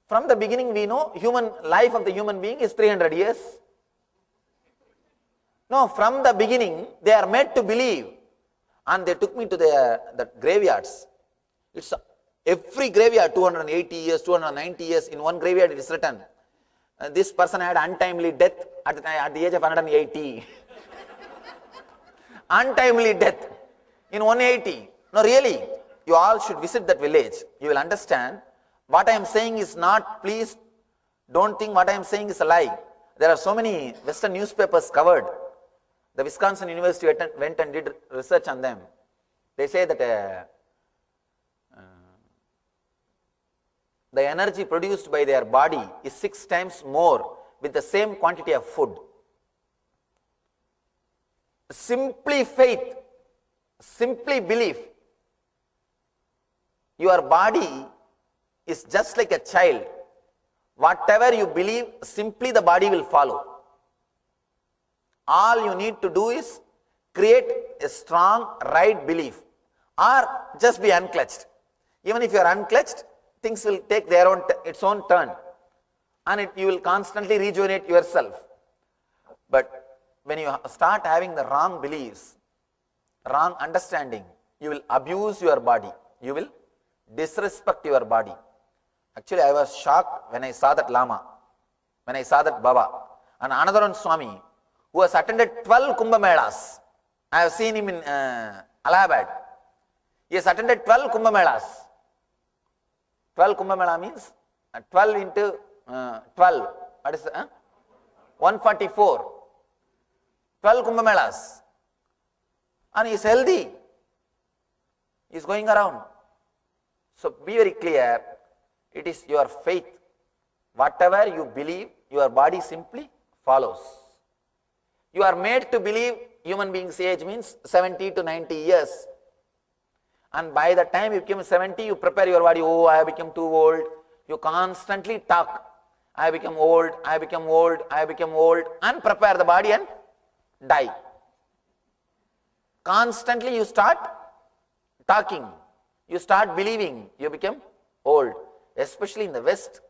From the beginning we know human life of the human being is 300 years. No, from the beginning they are made to believe. And they took me to the graveyards. It's every graveyard 280 years, 290 years. In one graveyard it is written, this person had untimely death at the age of 180. Untimely death in 180. No, really, you all should visit that village. You will understand. What I am saying is not, please don't think what I am saying is a lie. There are so many Western newspapers covered. The Wisconsin University went and did research on them. They say that the energy produced by their body is 6 times more with the same quantity of food. Simply faith, simply belief. Your body is just like a child. Whatever you believe, simply the body will follow. All you need to do is create a strong right belief, or just be unclutched. Even if you are unclutched, things will take its own turn, and you will constantly rejuvenate yourself. But when you start having the wrong beliefs, wrong understanding, you will abuse your body. You will disrespect your body. Actually, I was shocked when I saw that Lama, when I saw that Baba. And another one Swami, who has attended 12 Kumbh Melas. I have seen him in Allahabad. He has attended 12 Kumbh Melas. 12 Kumbh Mela means 12 into 12. What is that? 144. 12 Kumbh Melas. And he is healthy. He is going around. So be very clear. It is your faith. Whatever you believe, your body simply follows. You are made to believe human being's age means 70 to 90 years. And by the time you become 70, you prepare your body. Oh, I have become too old. You constantly talk. I become old, I become old, I become old. And prepare the body and die. Constantly you start talking. You start believing. You become old. Especially in the West,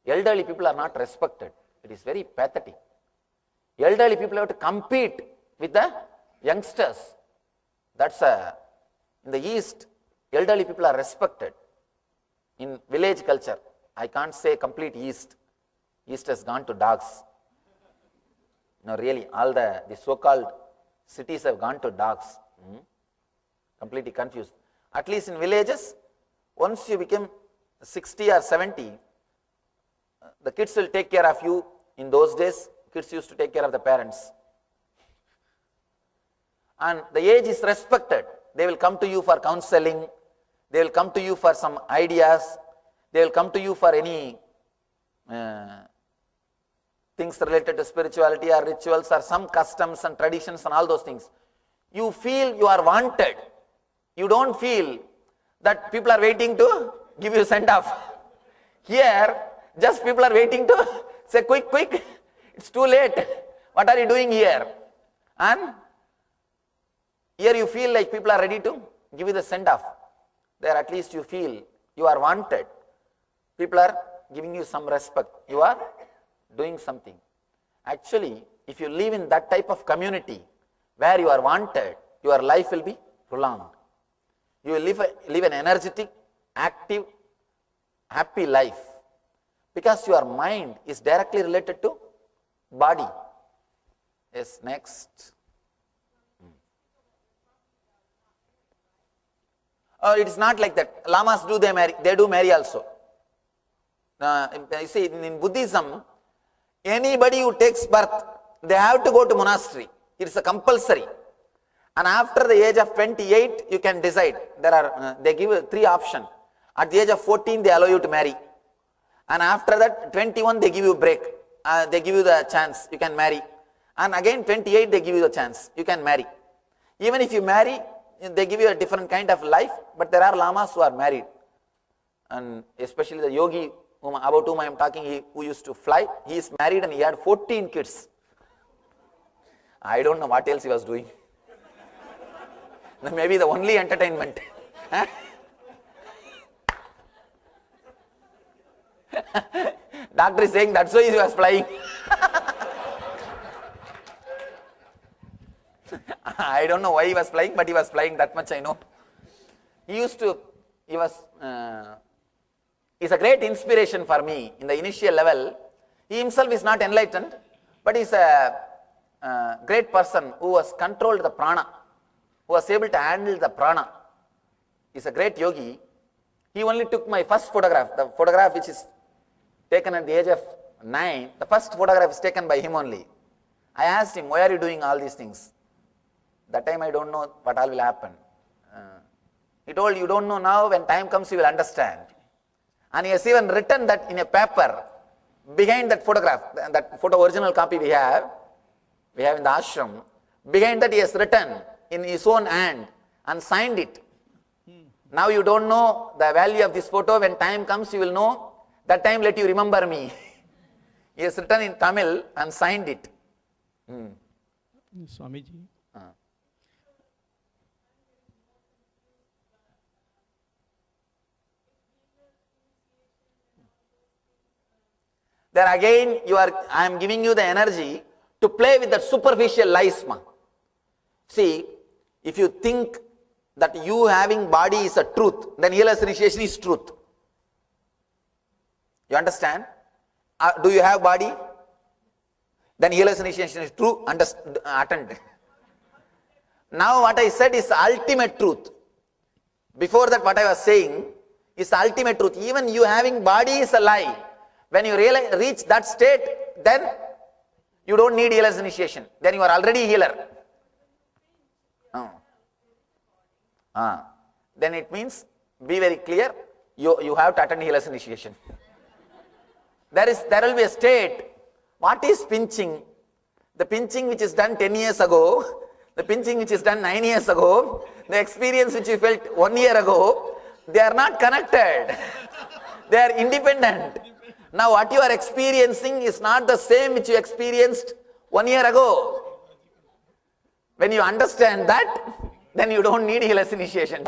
elderly people are not respected. It is very pathetic. Elderly people have to compete with the youngsters. That's in the East, elderly people are respected. In village culture, I can't say complete East. East has gone to dogs. No, really, all the so-called cities have gone to dogs. Completely confused. At least in villages, once you become 60 or 70, the kids will take care of you. In those days, kids used to take care of the parents. And the age is respected. They will come to you for counseling. They will come to you for some ideas. They will come to you for any things related to spirituality or rituals or some customs and traditions and all those things. You feel you are wanted. You don't feel that people are waiting to give you send off. Here, just people are waiting to say, quick, quick, it's too late. What are you doing here? And here you feel like people are ready to give you the send off. There at least you feel you are wanted. People are giving you some respect. You are doing something. Actually, if you live in that type of community where you are wanted, your life will be prolonged. You will live an energetic, active, happy life because your mind is directly related to body. Yes, next. It is not like that. Lamas do they do marry also. You see, in Buddhism, anybody who takes birth, they have to go to monastery. It is a compulsory. And after the age of 28, you can decide. They give 3 options. At the age of 14, they allow you to marry. And after that, 21, they give you a break. They give you the chance, you can marry. And again, 28, they give you the chance, you can marry. Even if you marry, they give you a different kind of life, but there are lamas who are married. And especially the yogi about whom I am talking, who used to fly, he is married and he had 14 kids. I don't know what else he was doing. Maybe the only entertainment. Doctor is saying that's why he was flying. I don't know why he was flying, but he was flying, that much I know. He's a great inspiration for me in the initial level. He himself is not enlightened, but he's a great person who has controlled the prana, who was able to handle the prana. He's a great yogi. He only took my first photograph, the photograph which is taken at the age of 9. The first photograph is taken by him only. I asked him, why are you doing all these things? That time I don't know what all will happen. He told, you don't know now, when time comes you will understand. And he has even written that in a paper behind that photograph, that photo original copy we have in the ashram. Behind that he has written in his own hand and signed it. Now you don't know the value of this photo, when time comes you will know, that time let you remember me. He has written in Tamil and signed it. Swamiji. There again, I am giving you the energy to play with that superficial lies. See, if you think that you having body is a truth, then healer's initiation is truth. You understand? Do you have body? Then healer's initiation is true, attend. Now what I said is ultimate truth. Before that what I was saying is the ultimate truth. Even you having body is a lie. When you reach that state, then you don't need healer's initiation. Then you are already healer. Then it means, be very clear, you have to attend healer's initiation. There will be a state. What is pinching? The pinching which is done 10 years ago, the pinching which is done 9 years ago, the experience which you felt 1 year ago, they are not connected. They are independent. Now what you are experiencing is not the same which you experienced 1 year ago. When you understand that, then you don't need healer's initiation.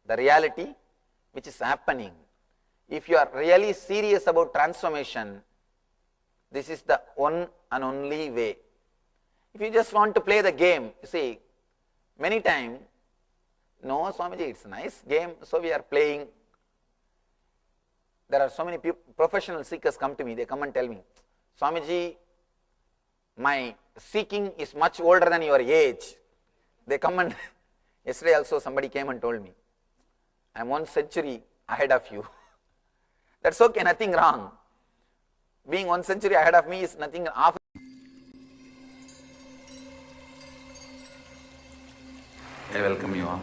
The reality which is happening, if you are really serious about transformation, this is the one and only way. If you just want to play the game, you see, many times, no Swamiji, it's a nice game, so we are playing. There are so many professional seekers come to me, they come and tell me, Swamiji, my seeking is much older than your age. They come and, yesterday also somebody came and told me, I am 1 century ahead of you. That's okay, nothing wrong. Being 1 century ahead of me is nothing wrong. I welcome you all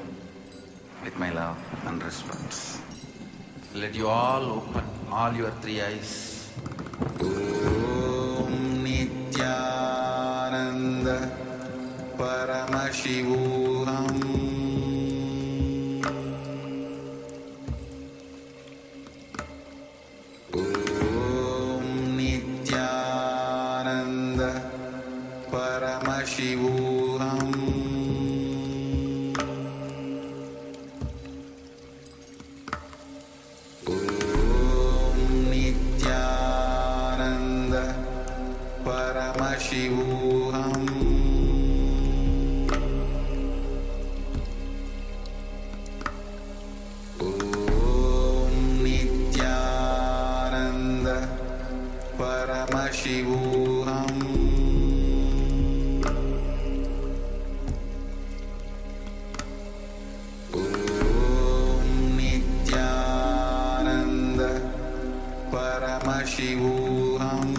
with my love and respect. Let you all open all your 3 eyes. Om Nithyananda Paramashivoham Om Nithyananda Paramashivoham Paramashivoham Om Nithyananda Paramashivoham Om Nithyananda Paramashivoham Paramashivoham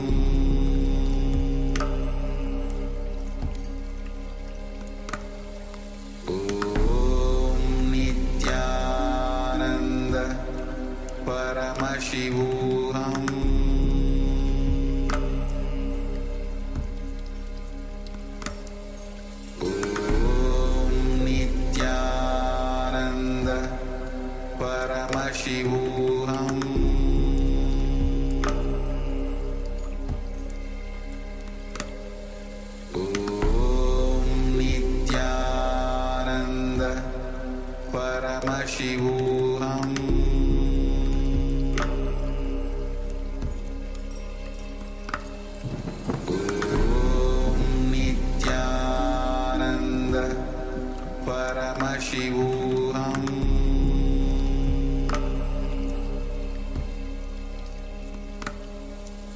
Om Nithyananda Paramashivoham Om Nithyananda Paramashivoham Paramashivoham Om Nithyananda Paramashivoham Om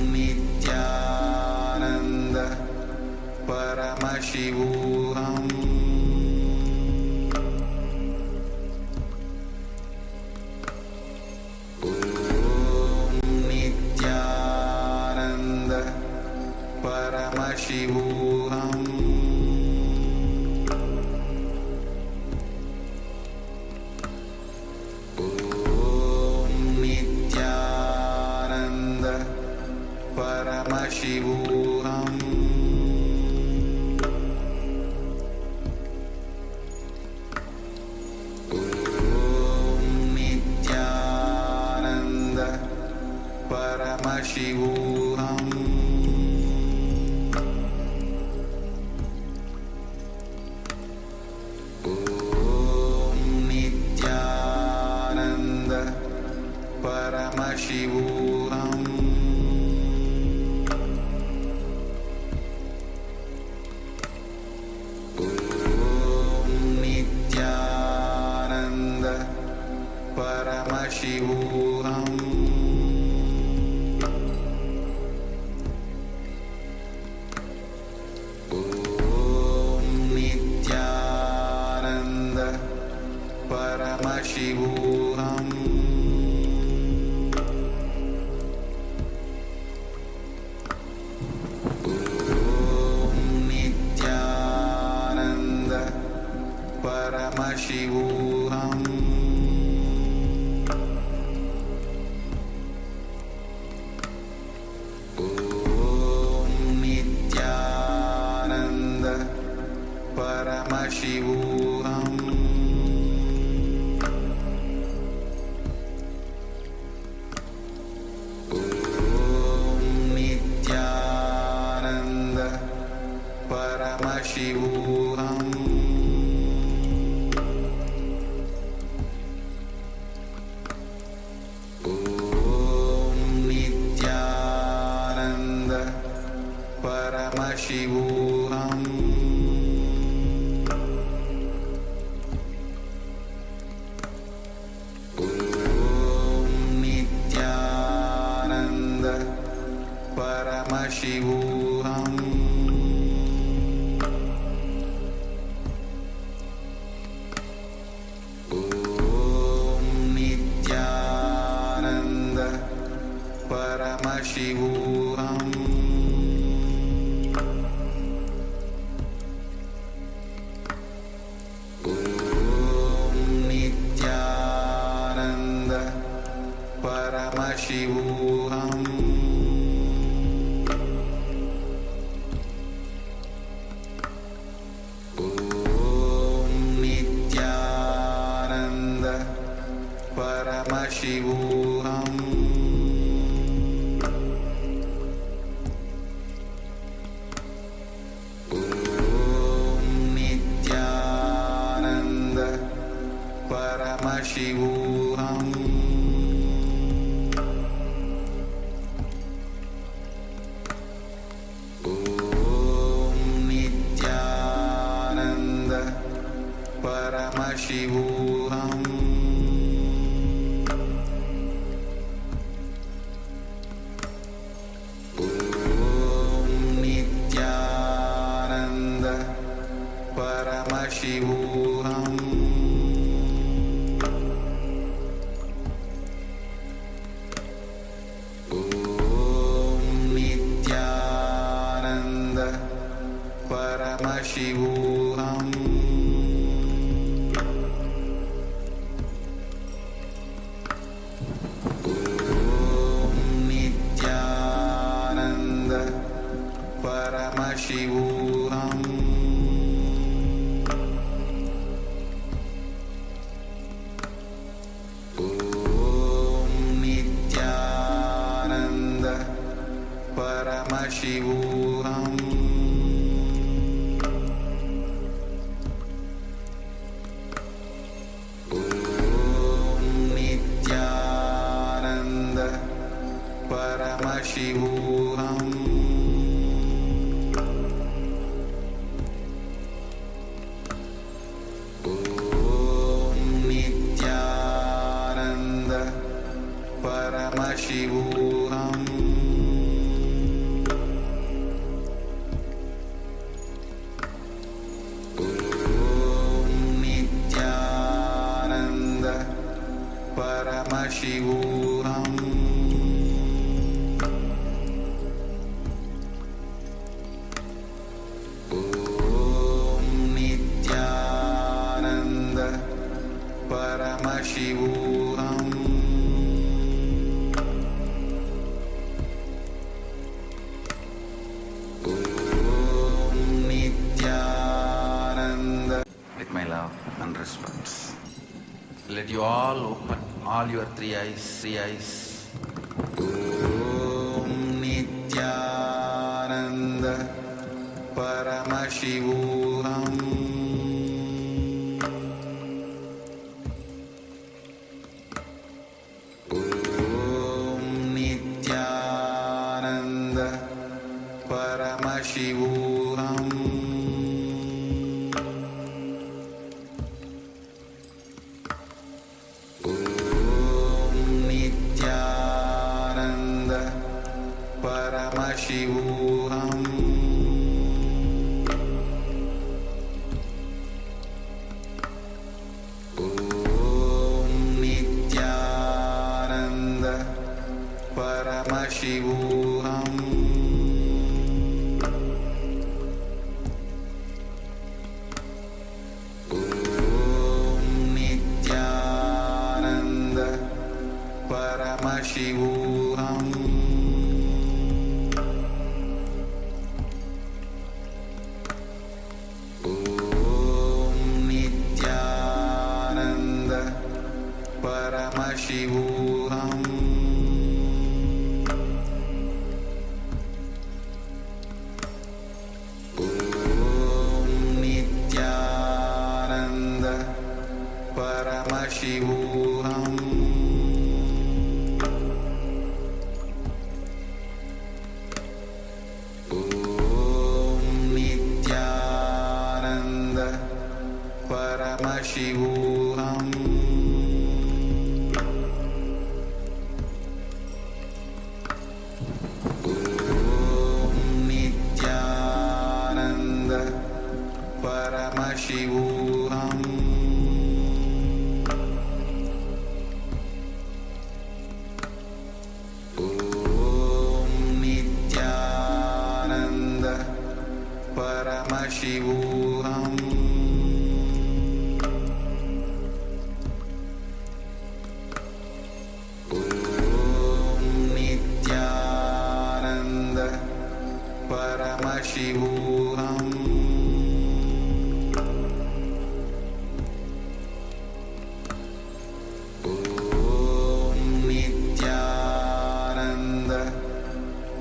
Nithyananda Paramashivoham Paramashivoham Om Nithyananda Paramashivoham Om Nithyananda Paramashivoham Paramashivoham Om Nithyananda Paramashivoham Om Nithyananda Paramashivoham Paramashivoham Om Nithyananda Paramashivoham Om Nithyananda Paramashivoham Om Paramashivoham Om Nithyananda Paramashivoham Om Nithyananda Paramashivoham Om Nithyananda Paramashivoham Om Nithyananda Paramashivoham Om Nithyananda Paramashivoham Om Nithyananda Paramashivoham Om Nithyananda Paramashivoham Om Nithyananda Paramashivoham Om Nithyananda Paramashivoham Om Nithyananda Paramashivoham Om Nithyananda Paramashivoham Om Nithyananda Paramashivoham Om Nithyananda Paramashivoham Om Nithyananda. With my love and respects, let you all open all your three eyes. Om Nithyananda Paramashivoham Om Nithyananda Paramashivoham Om Nithyananda Paramashivoham Om Nithyananda Paramashivoham Om Nithyananda Paramashivoham Om Nithyananda Paramashivoham Om Nithyananda Paramashivoham Om Nithyananda Paramashivoham Paramashivoham Om Nithyananda Paramashivoham Om Nithyananda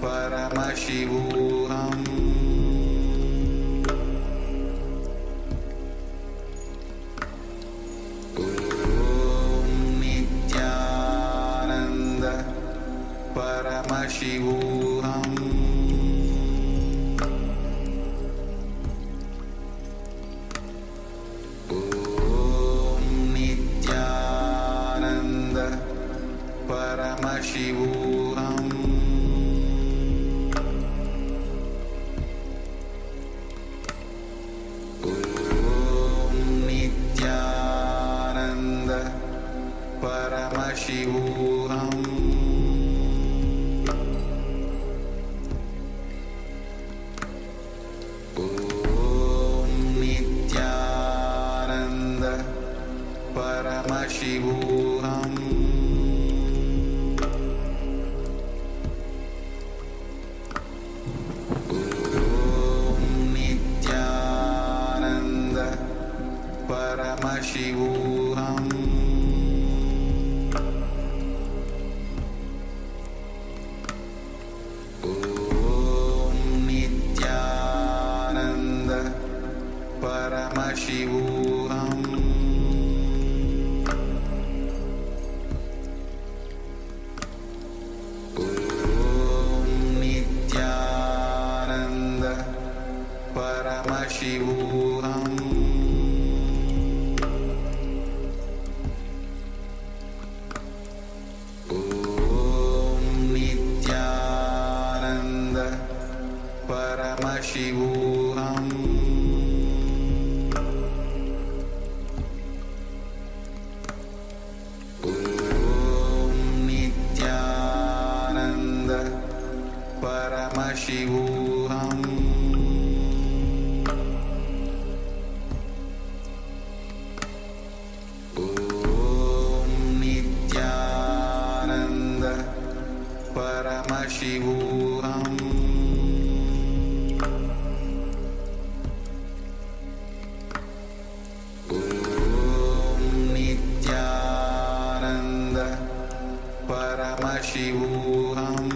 Paramashivoham Paramashivoham Om Nithyananda Paramashivoham Om Nithyananda Paramashivoham Paramashivoham Om Nithyananda Paramashivoham Om Nithyananda Paramashivoham Paramashivoham Om Nithyananda Paramashivoham Om Nithyananda Paramashivoham Paramashivoham Om Nithyananda Paramashivoham Om Nithyananda Paramashivoham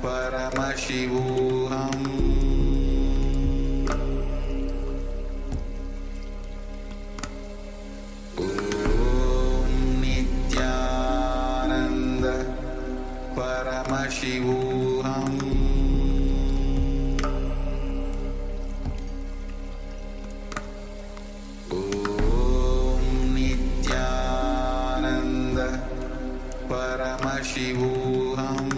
Paramashivoham Om Nithyananda Paramashivoham Om Nithyananda Paramashivoham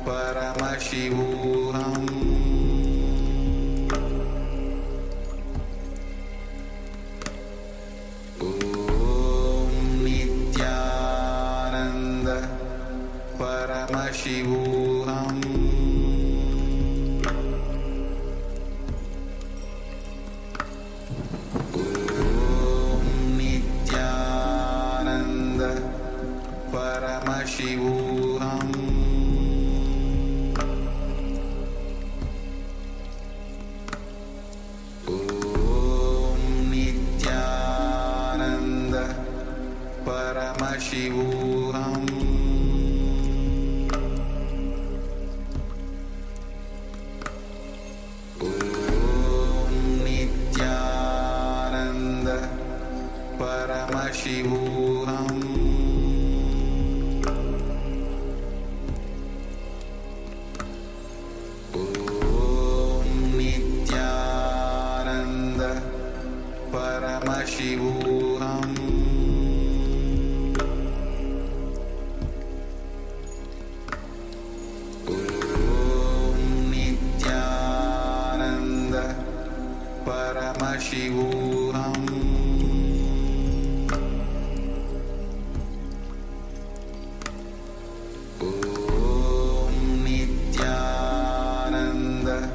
Paramashivoham Om Nithyananda Paramashivoham Om Nithyananda Paramashivoham Paramashivoham Om Nithyananda Paramashivoham Om Nithyananda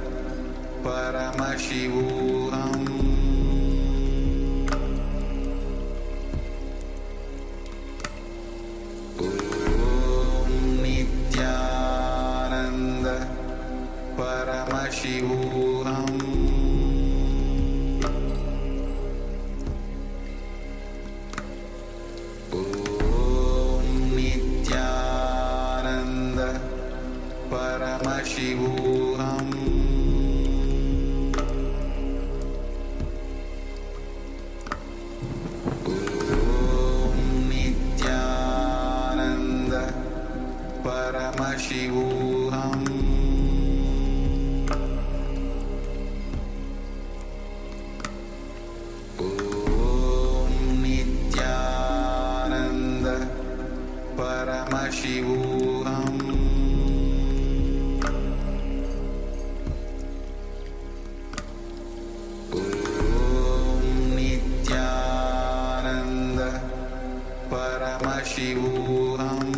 Paramashivoham Om Nithyananda Paramashivoham Om Nithyananda Paramashivoham Om Nithyananda Paramashivoham Om Nithyananda Paramashivoham Om Nithyananda Paramashivoham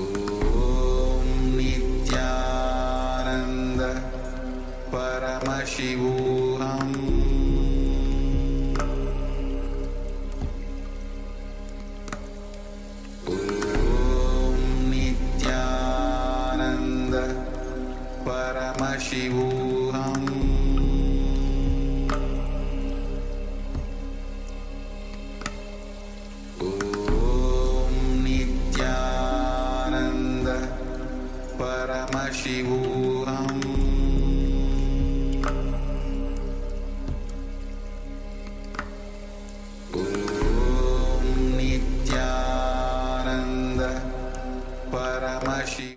Om Nithyananda Paramashivoham Om Nithyananda Paramashivoham Om Nithyananda Paramashivoham Om Nithyananda Paramashivoham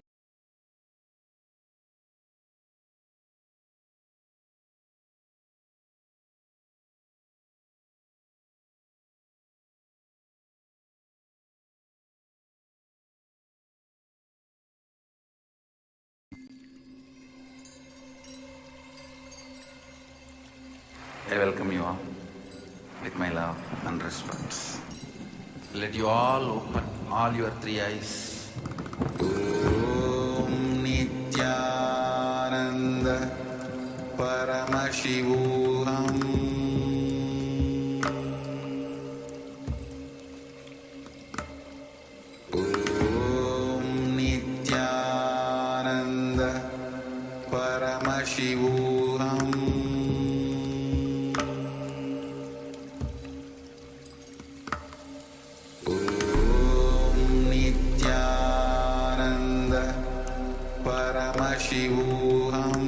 I welcome you all with my love and respect. Let you all open all your three eyes. Om Nithyananda Paramashivoham Om Nithyananda Paramashivoham Om Nithyananda Paramashivoham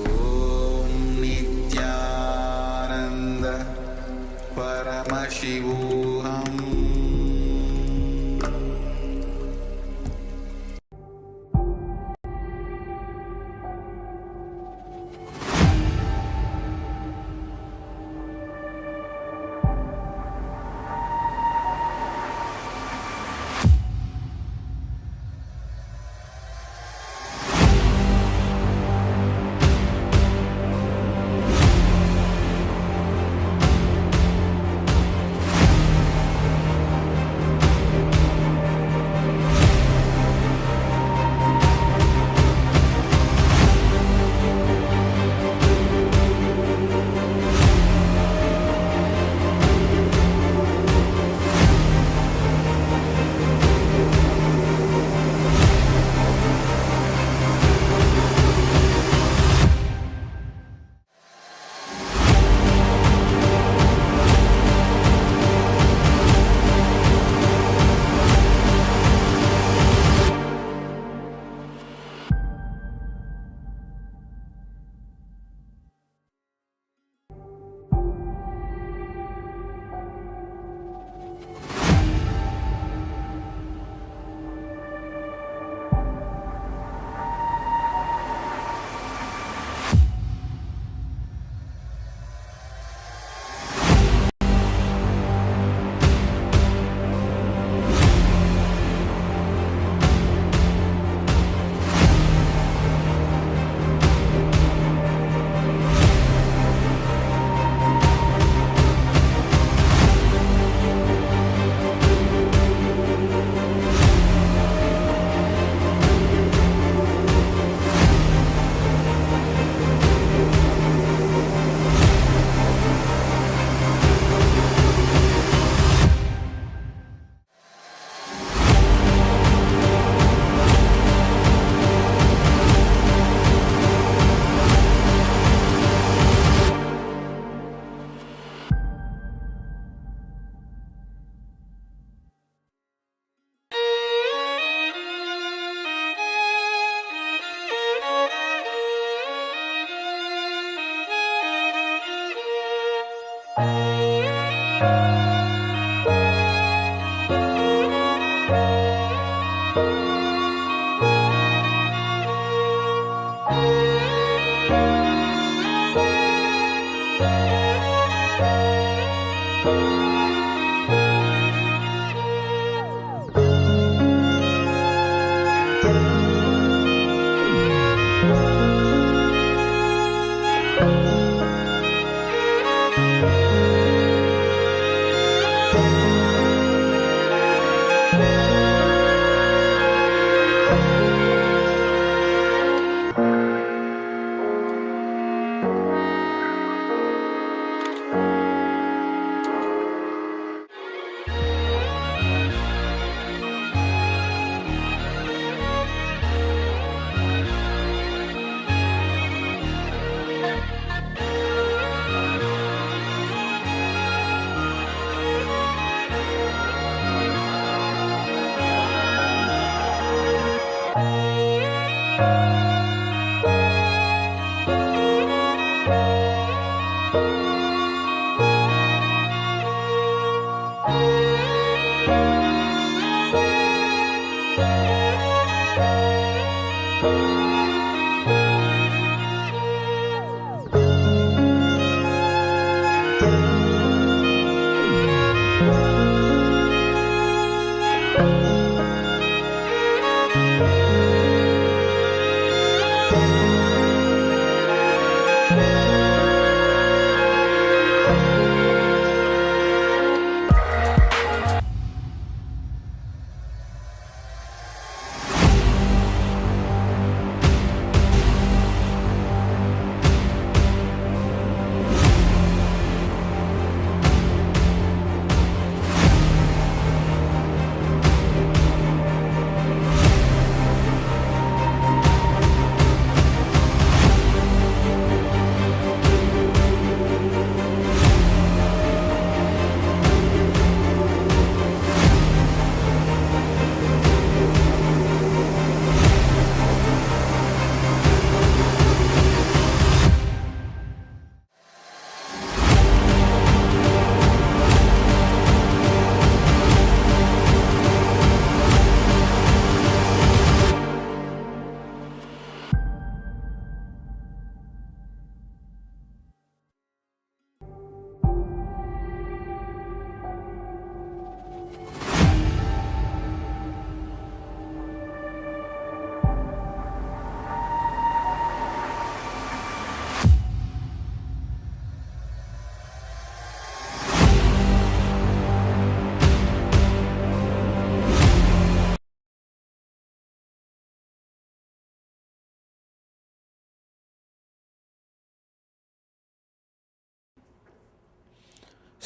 Om Nithyananda Paramashivoham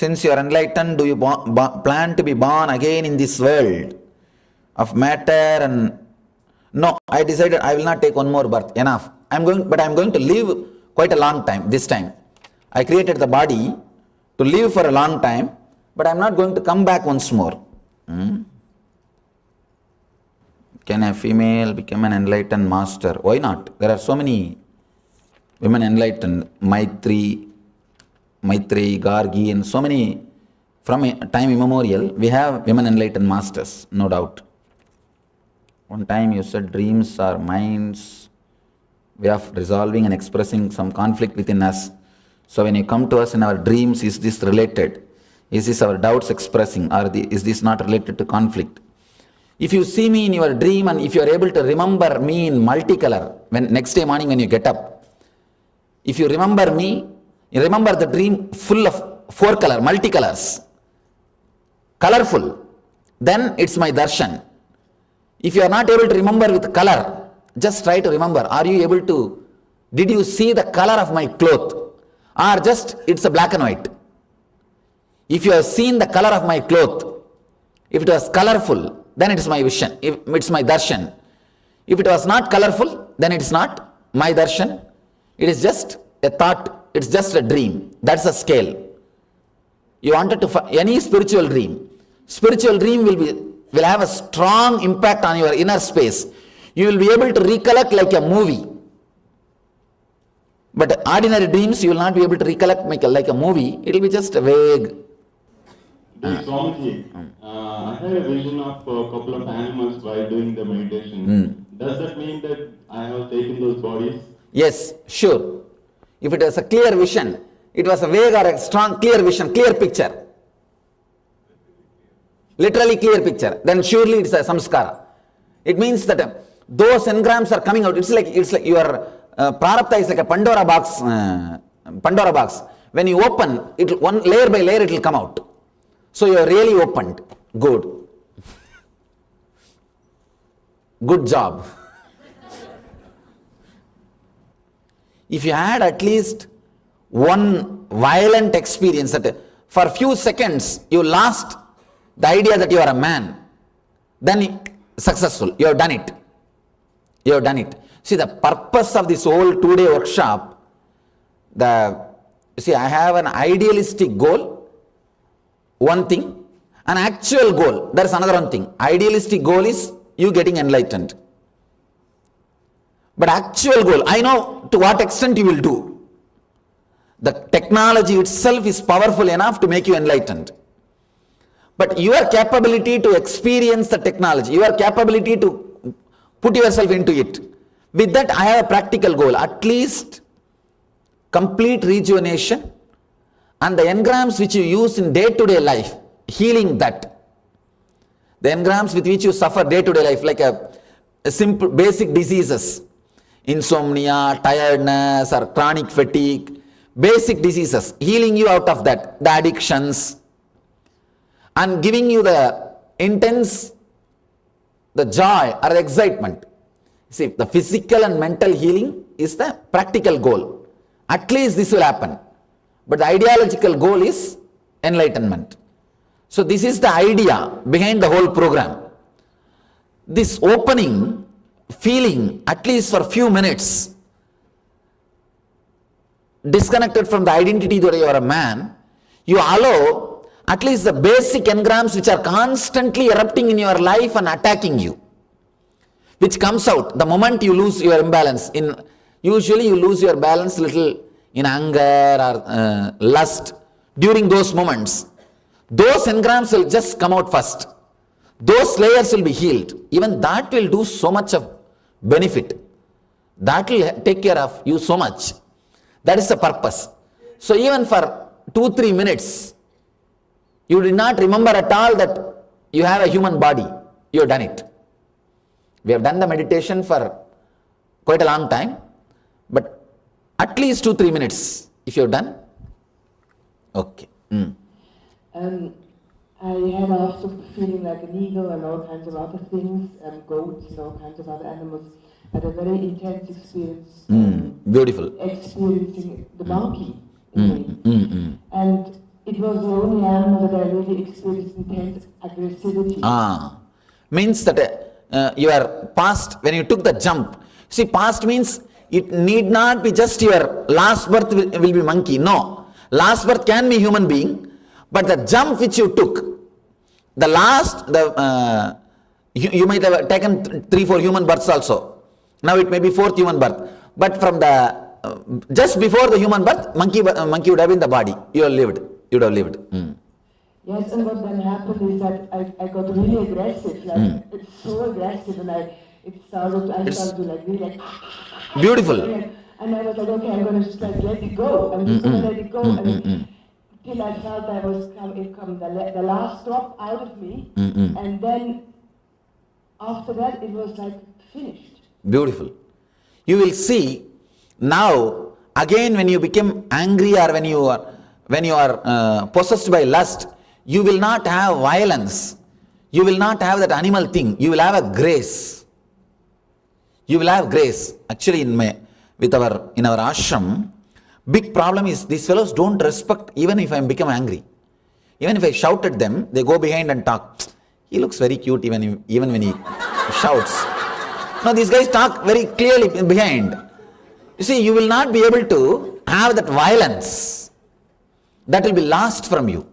Since you are enlightened, do you plan to be born again in this world of matter? And no, I decided I will not take one more birth, enough. But I'm going to live quite a long time this time. I created the body to live for a long time, but I'm not going to come back once more. Can a female become an enlightened master? Why not? There are so many women enlightened, Maitri, Gargi, and so many. From time immemorial, we have women enlightened masters, no doubt. One time you said dreams are mind's way of resolving and expressing some conflict within us. So when you come to us in our dreams, is this related? Is this our doubts expressing, or is this not related to conflict? If you see me in your dream and if you are able to remember me in multicolor, when next day morning when you get up, if you remember me, you remember the dream full of 4 color, multicolors, colorful, then it's my darshan. If you are not able to remember with color, just try to remember. Are you able to, did you see the color of my cloth? Or just it's a black and white? If you have seen the color of my cloth, if it was colorful, then it is my vision, it's my darshan. If it was not colorful, then it is not my darshan. It is just a thought, it's just a dream. That's a scale. You wanted to any spiritual dream will have a strong impact on your inner space. You will be able to recollect like a movie. But ordinary dreams, you will not be able to recollect like a movie. It will be just vague. Dear Swamiji, I had a vision of a couple of animals while doing the meditation. Does that mean that I have taken those bodies? Yes, sure. If it was a clear vision, it was a vague or a strong clear vision, clear picture. Literally clear picture. Then surely it's a samskara. It means that those engrams are coming out. It's like your prarabdha is like a Pandora box. Pandora box. When you open, it one layer by layer it will come out. So you are really opened. Good. Good job. If you had at least one violent experience that for a few seconds you lost the idea that you are a man, then successful. You have done it. You have done it. See, the purpose of this whole 2-day workshop, I have an idealistic goal, one thing, an actual goal, there is another one thing. Idealistic goal is you getting enlightened. But actual goal, I know to what extent you will do. The technology itself is powerful enough to make you enlightened. But your capability to experience the technology, your capability to put yourself into it, with that I have a practical goal, at least complete rejuvenation and the engrams which you use in day-to-day life, healing that. The engrams with which you suffer day-to-day life, like a simple basic diseases, insomnia, tiredness or chronic fatigue, basic diseases, healing you out of that, the addictions, and giving you the intense, the joy or the excitement. See, the physical and mental healing is the practical goal. At least this will happen. But the ideological goal is enlightenment. So this is the idea behind the whole program. This opening, feeling at least for a few minutes, disconnected from the identity that you are a man, you allow at least the basic engrams which are constantly erupting in your life and attacking you, which comes out the moment you lose your imbalance. Usually you lose your balance little in anger or lust. During those moments, those engrams will just come out first. Those layers will be healed. Even that will do so much of benefit. That will take care of you so much. That is the purpose. So even for 2-3 minutes, you did not remember at all that you have a human body. You have done it. We have done the meditation for quite a long time, but at least 2-3 minutes, if you have done. Okay. I had also feeling like an eagle and all kinds of other things, and goats and all kinds of other animals. Had a very intense experience. Beautiful. Experiencing the monkey in me. And it was the only animal that I really experienced intense aggressivity. Means that your past, when you took the jump, see, past means it need not be just your last birth will be monkey. No. Last birth can be human being, but the jump which you took, the last, you might have taken 3-4 human births also. Now it may be 4th human birth. But from the, just before the human birth, monkey would have been the body. You have lived. You would have lived. Yes, and what then happened is that I got really aggressive. Like, it's so aggressive, and I started to like really like... Beautiful. And I was like, okay, I'm going to just like let it go. I'm just going to let it go. And till I felt I was the last drop out of me. And then after that, it was like finished. Beautiful. You will see now, again when you become angry or when you are possessed by lust, you will not have violence. You will not have that animal thing. You will have a grace. You will have grace. Actually, in our ashram, big problem is these fellows don't respect even if I become angry. Even if I shout at them, they go behind and talk. He looks very cute even when he shouts. No, these guys talk very clearly behind. You see, you will not be able to have that violence. That will be lost from you.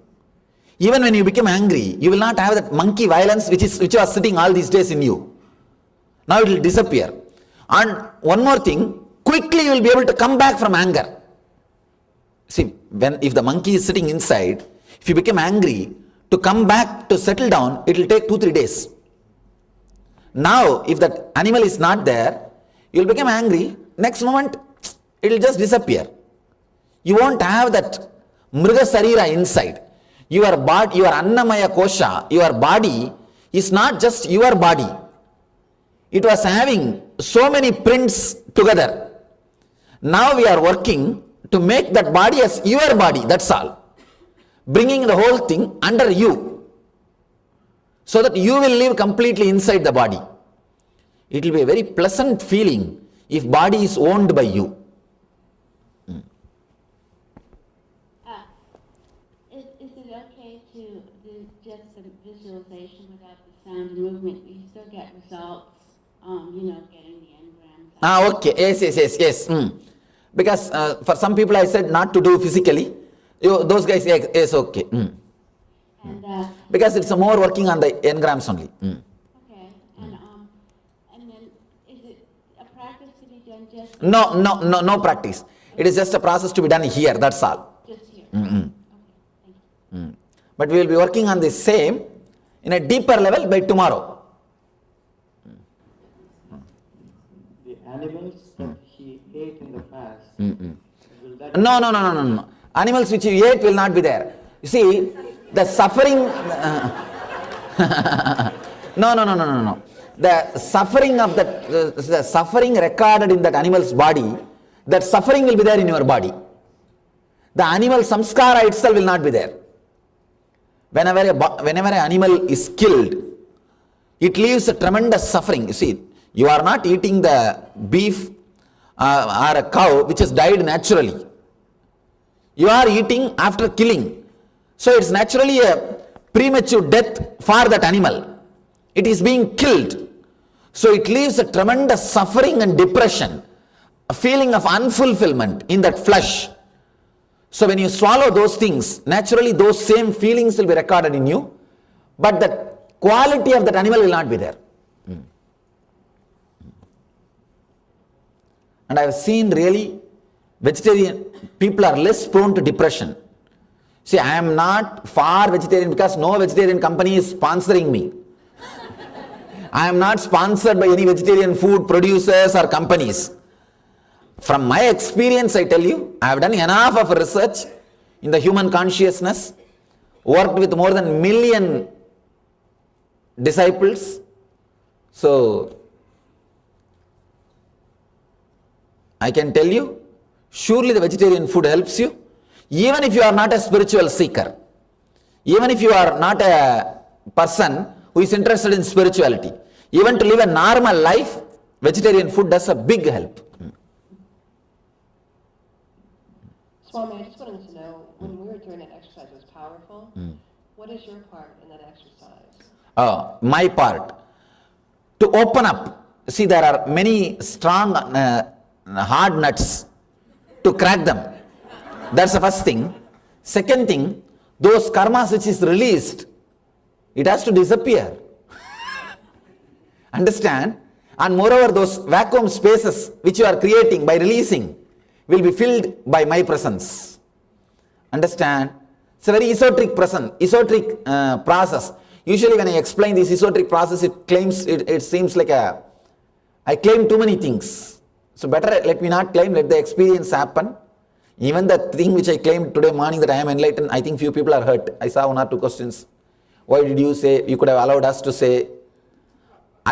Even when you become angry, you will not have that monkey violence which was sitting all these days in you. Now it will disappear. And one more thing, quickly you will be able to come back from anger. See, if the monkey is sitting inside, if you become angry, to come back to settle down, it will take 2-3 days. Now, if that animal is not there, you will become angry. Next moment, it will just disappear. You won't have that Mriga Sarira inside. Your body, your Annamaya Kosha, your body is not just your body. It was having so many prints together. Now we are working to make that body as your body, that's all. Bringing the whole thing under you, so that you will live completely inside the body. It will be a very pleasant feeling if body is owned by you. Is it okay to do just some visualization without the sound and movement? You still get results, getting the engrams. Okay, yes. Because for some people I said not to do physically. Those guys, yes, okay. And, because it's more working on the engrams only. Okay, and then is it a practice to be done just? No practice. It is just a process to be done here, that's all. Just here. Okay, thank you. But we will be working on the same in a deeper level by tomorrow. The animals that he ate in the past. No. Animals which you ate will not be there. You see, the suffering... No. The suffering of the suffering recorded in that animal's body, that suffering will be there in your body. The animal samskara itself will not be there. Whenever an animal is killed, it leaves a tremendous suffering. You see, you are not eating the beef or a cow which has died naturally. You are eating after killing. So it's naturally a premature death for that animal. It is being killed. So it leaves a tremendous suffering and depression, a feeling of unfulfillment in that flesh. So when you swallow those things, naturally those same feelings will be recorded in you, but the quality of that animal will not be there. And I have seen really vegetarian people are less prone to depression. See, I am not for vegetarian because no vegetarian company is sponsoring me. I am not sponsored by any vegetarian food producers or companies. From my experience, I tell you, I have done enough of research in the human consciousness, worked with more than 1 million disciples. So, I can tell you, surely the vegetarian food helps you, even if you are not a spiritual seeker, even if you are not a person who is interested in spirituality, even to live a normal life, vegetarian food does a big help. Swami, I just wanted to know, when we were doing that exercise, it was powerful. What is your part in that exercise? My part, to open up. See, there are many strong, hard nuts, to crack them. That's the first thing. Second thing, those karmas which is released, it has to disappear. Understand? And moreover, those vacuum spaces which you are creating by releasing will be filled by my presence. Understand? It's a very esoteric process. Usually when I explain this esoteric process, it seems like I claim too many things. So better let me not claim, let the experience happen. Even the thing which I claimed today morning that I am enlightened, I think few people are hurt. I saw 1 or 2 questions. Why did you say, you could have allowed us to say?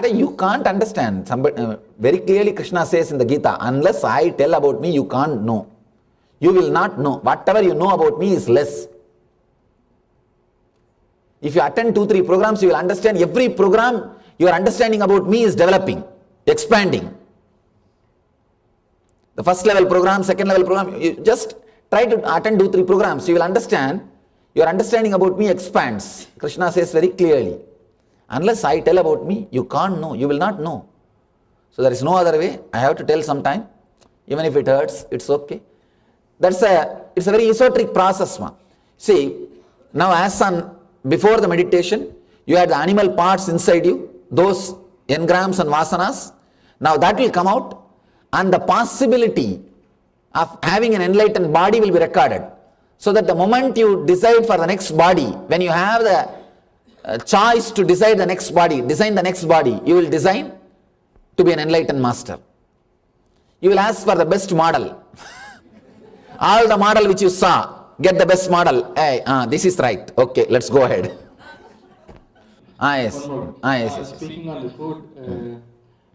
You can't understand. Very clearly Krishna says in the Gita, unless I tell about me, you can't know. You will not know. Whatever you know about me is less. If you attend 2-3 programs, you will understand every program, your understanding about me is developing, expanding. The first level program, second level program, you just try to attend 2-3 programs, you will understand, your understanding about me expands. Krishna says very clearly, unless I tell about me, you can't know, you will not know. So there is no other way, I have to tell sometime, even if it hurts, it's okay. It's a very esoteric process. See, now as before the meditation, you had the animal parts inside you, those engrams and vasanas. Now that will come out, and the possibility of having an enlightened body will be recorded. So that the moment you decide for the next body, when you have the choice to decide the next body, design the next body, you will design to be an enlightened master. You will ask for the best model. All the model which you saw, get the best model. Hey, this is right. Okay, let's go ahead. Yes. Yes. Speaking on the food,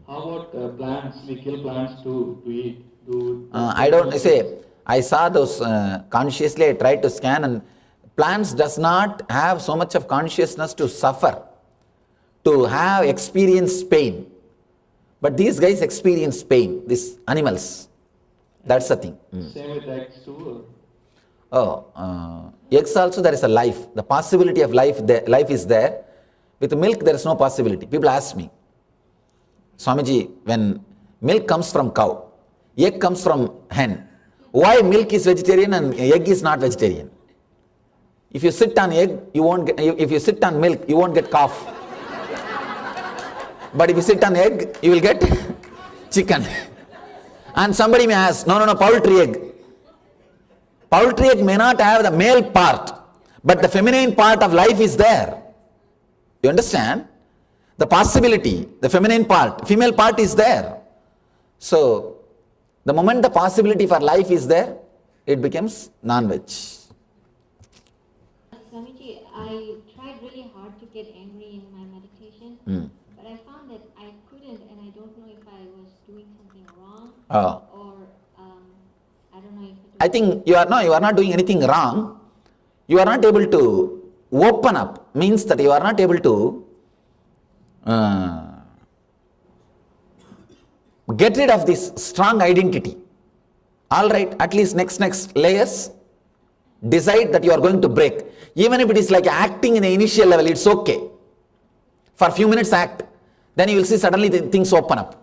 how about plants? We kill plants to eat. I don't say. I saw those consciously. I tried to scan, and plants does not have so much of consciousness to suffer, to have experience pain. But these guys experience pain. These animals. That's the thing. Same with eggs too. Eggs also there is a life. The possibility of life is there. With milk there is no possibility. People ask me, Swamiji, when milk comes from cow, egg comes from hen, why milk is vegetarian and egg is not vegetarian? If you sit on egg, you won't get, if you sit on milk, you won't get cough. But if you sit on egg, you will get chicken. And somebody may ask, no, poultry egg. Poultry egg may not have the male part, but the feminine part of life is there. You understand? The possibility, the feminine part, female part is there. So, the moment the possibility for life is there, it becomes non-veg. Swamiji, I tried really hard to get angry in my meditation, but I found that I couldn't, and I don't know if I was doing something wrong, or I don't know if I think you are not doing anything wrong. You are not able to open up, means that you are not able to get rid of this strong identity. All right, at least next layers, decide that you are going to break. Even if it is like acting in the initial level, it's okay. For a few minutes act, then you will see suddenly things open up.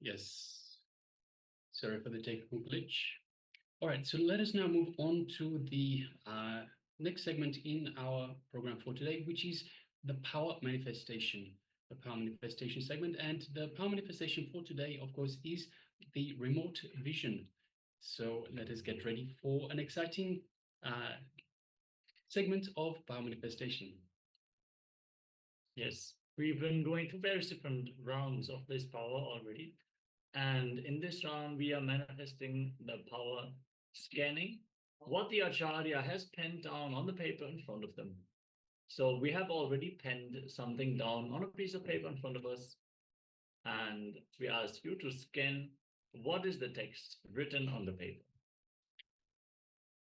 Yes. Sorry for the technical glitch. All right, so let us now move on to the next segment in our program for today, which is the power manifestation, the power manifestation segment. And the power manifestation for today, of course, is the remote vision. So let us get ready for an exciting segment of power manifestation. Yes, we've been going through various different rounds of this power already. And in this round, we are manifesting the power scanning what the Acharya has penned down on the paper in front of them. So we have already penned something down on a piece of paper in front of us, and we ask you to scan what is the text written on the paper.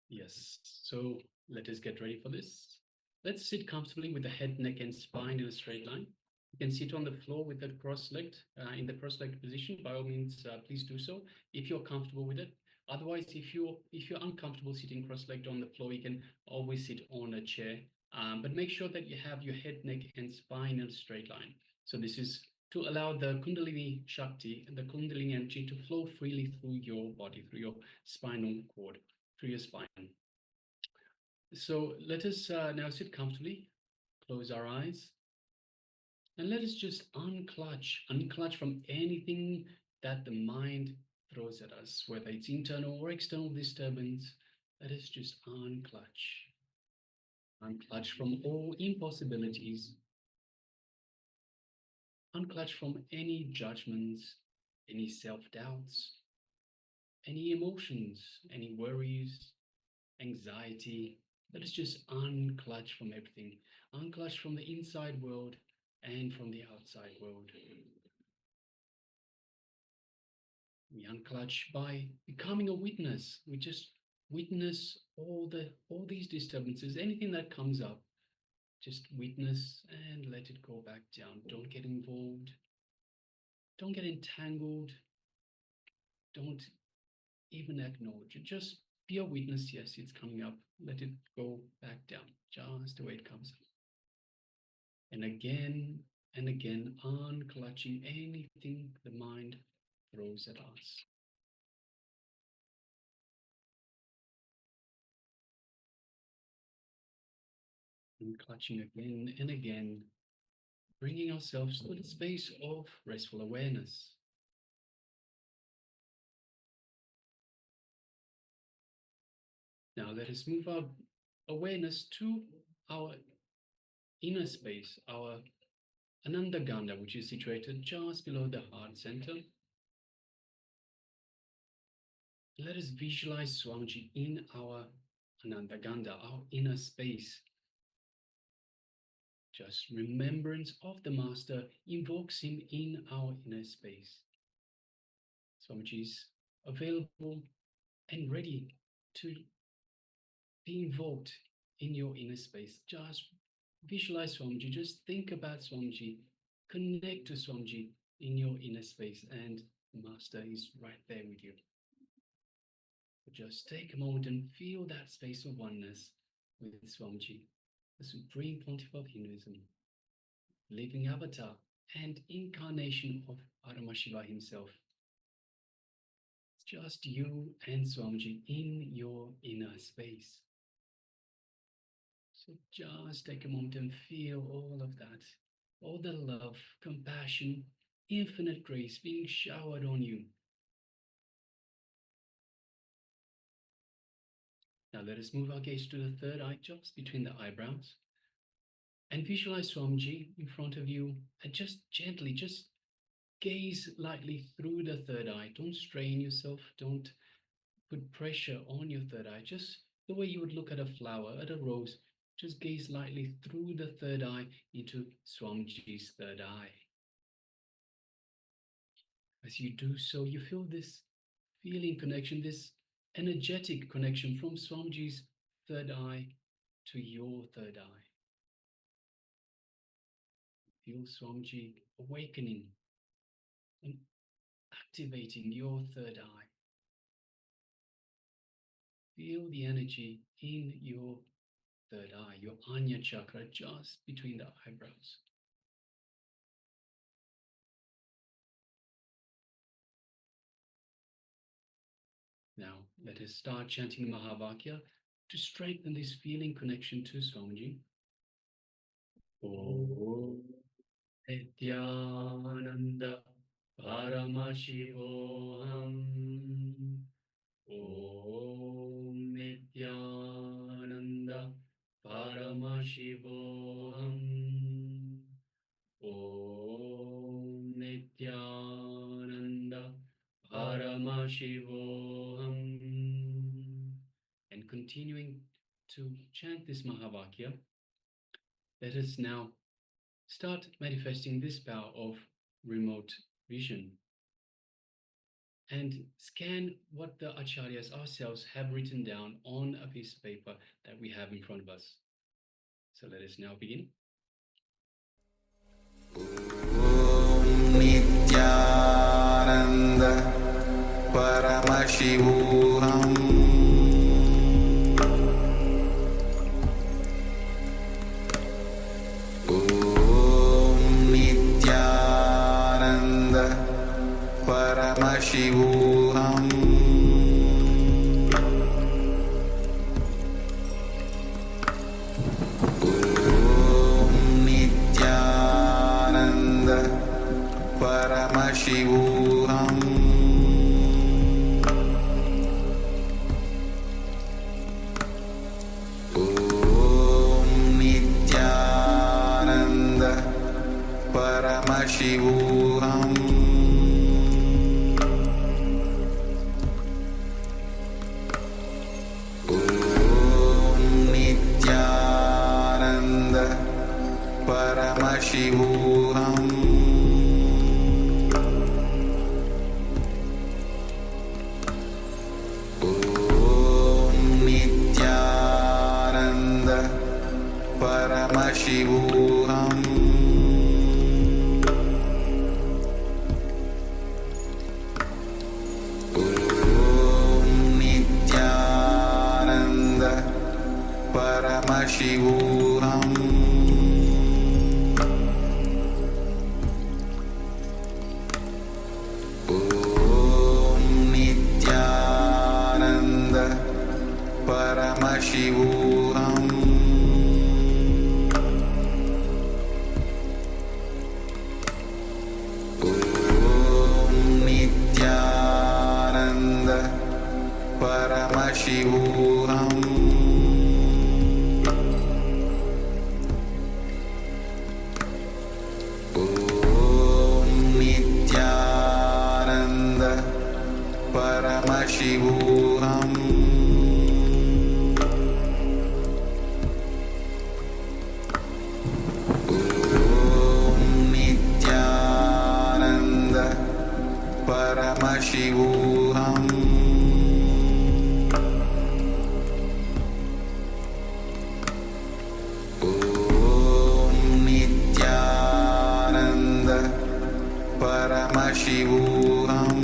Yes, so let us get ready for this. Let's sit comfortably with the head, neck, and spine in a straight line. You can sit on the floor with the cross-legged, in the cross-legged position. By all means, please do so if you're comfortable with it. Otherwise, if you're uncomfortable sitting cross-legged on the floor, you can always sit on a chair. But make sure that you have your head, neck, and spine in a straight line. So this is to allow the Kundalini Shakti and the Kundalini energy to flow freely through your body, through your spinal cord, through your spine. So let us now sit comfortably, close our eyes, and let us just unclutch from anything that the mind throws at us, whether it's internal or external disturbance. Let us just unclutch from all impossibilities, unclutch from any judgments, any self-doubts, any emotions, any worries, anxiety. Let us just unclutch from everything, unclutch from the inside world and from the outside world. We unclutch by becoming a witness. We just witness all these disturbances, anything that comes up. Just witness and let it go back down. Don't get involved. Don't get entangled. Don't even acknowledge it. Just be a witness. Yes, it's coming up. Let it go back down, just the way it comes up. And again, unclutching anything the mind throws at us. Unclutching again and again, bringing ourselves to the space of restful awareness. Now let us move our awareness to our inner space, our Anandaganda, which is situated just below the heart center. Let us visualize Swamiji in our Anandaganda, our inner space. Just remembrance of the Master invokes him in our inner space. Swamiji is available and ready to be invoked in your inner space. Just visualize Swamiji, just think about Swamiji, connect to Swamiji in your inner space, and the Master is right there with you. Just take a moment and feel that space of oneness with Swamiji, the Supreme Pontiff of Hinduism, living avatar and incarnation of Paramashivoham himself. It's just you and Swamiji in your inner space. So just take a moment and feel all of that, all the love, compassion, infinite grace being showered on you. Now let us move our gaze to the third eye, just between the eyebrows, and visualize Swamiji in front of you, and just gently, just gaze lightly through the third eye. Don't strain yourself, don't put pressure on your third eye, just the way you would look at a flower, at a rose. Just gaze lightly through the third eye into Swamiji's third eye. As you do so, you feel this feeling connection, this energetic connection from Swamiji's third eye to your third eye. Feel Swamiji awakening and activating your third eye. Feel the energy in your third eye, your Anya chakra, just between the eyebrows. Now, let us start chanting Mahavakya to strengthen this feeling connection to Swamiji. Om Nithyananda Paramashivoham. Om Nithyananda Paramashivoham. Om Nithyananda Paramashivoham. And continuing to chant this Mahavakya, let us now start manifesting this power of remote vision and scan what the acharyas ourselves have written down on a piece of paper that we have in front of us. So let us now begin. Nithyananda Paramashivoham Nithyananda Paramashivoham Nithyananda Paramashivoham Nithyananda Paramashivoham Nithyananda Paramashivoham Nithyananda Paramashivoham Nithyananda Paramashivoham Nithyananda Paramashivoham Nithyananda Paramashivoham Nithyananda Paramashivoham Nithyananda Paramashivoham Nithyananda Paramashivoham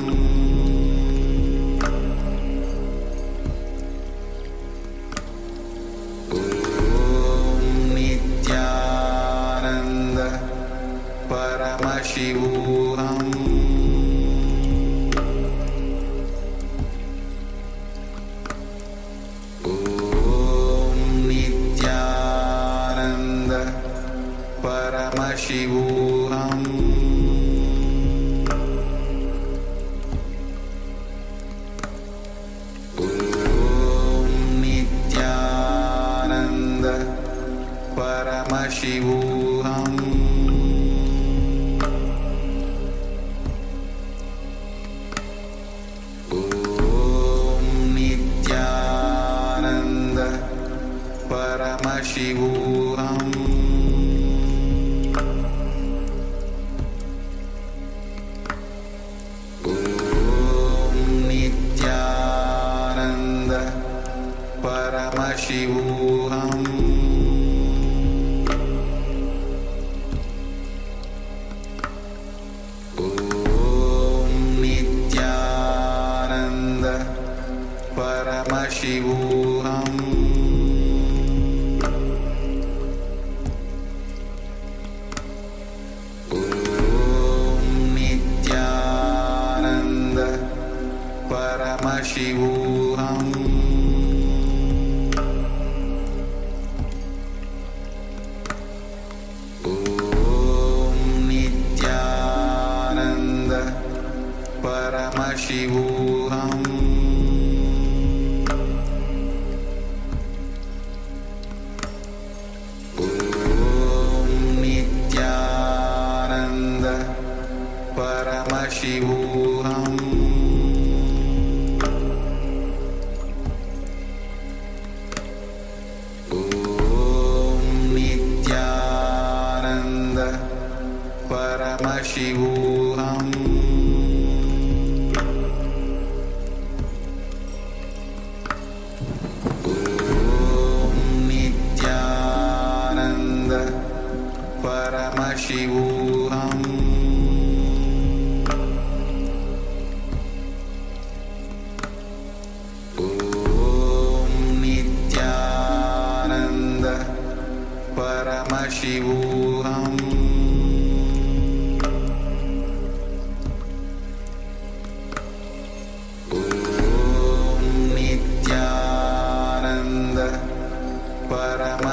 Nithyananda Paramashivoham Nithyananda Paramashivoham Nithyananda Paramashivoham Nithyananda Paramashivoham Nithyananda Paramashivoham Nithyananda Paramashivoham Nithyananda Paramashivoham Paramashivoham Om Nithyananda Paramashivoham Om Nithyananda Paramashivoham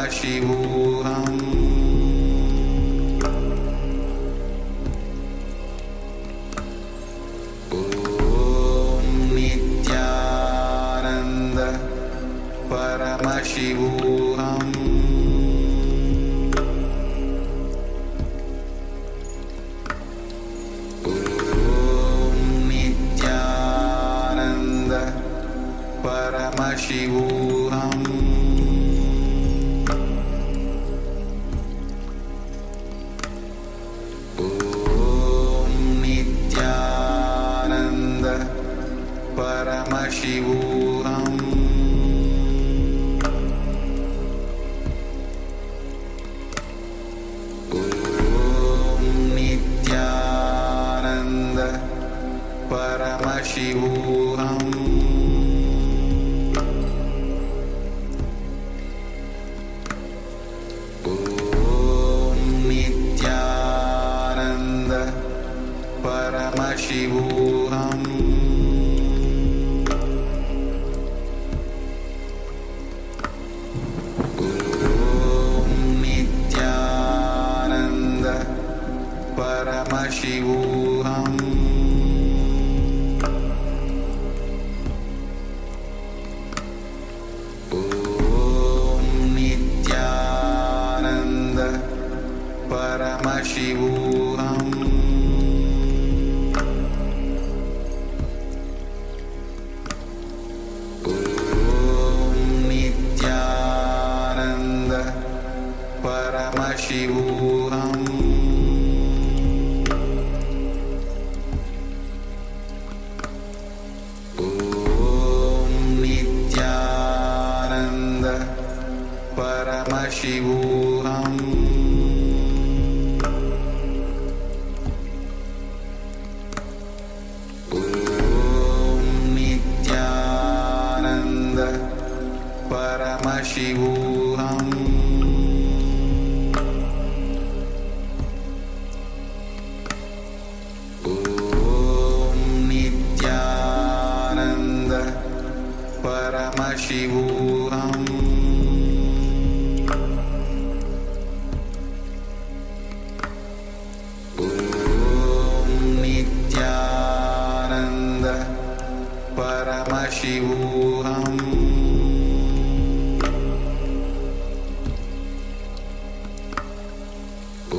Paramashivoham Om Nithyananda Paramashivoham Om Nithyananda Paramashivoham Paramashivoham Om Nithyananda Paramashivoham Om Nithyananda Paramashivoham Paramashivoham Om Nithyananda Paramashivoham Om Nithyananda Paramashivoham Paramashivoham Om Nithyananda Paramashivoham Om Nithyananda Paramashivoham Paramashivoham Om Nithyananda Paramashivoham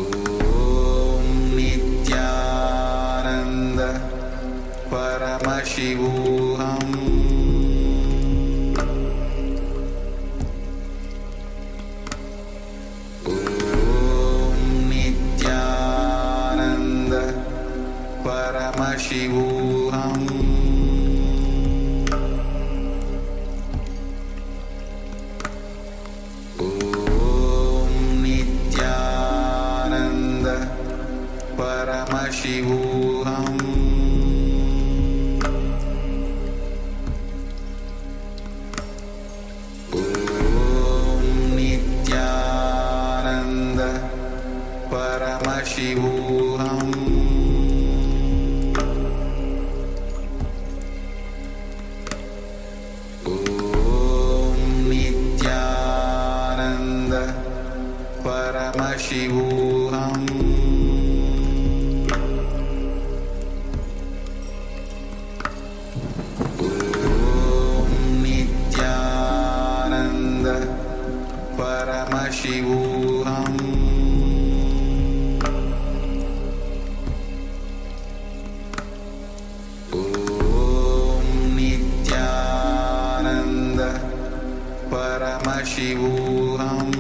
Om Nithyananda Paramashivoham Paramashivoham Om Nithyananda Paramashivoham Om Nithyananda Paramashivoham Paramashivoham Om Nithyananda Paramashivoham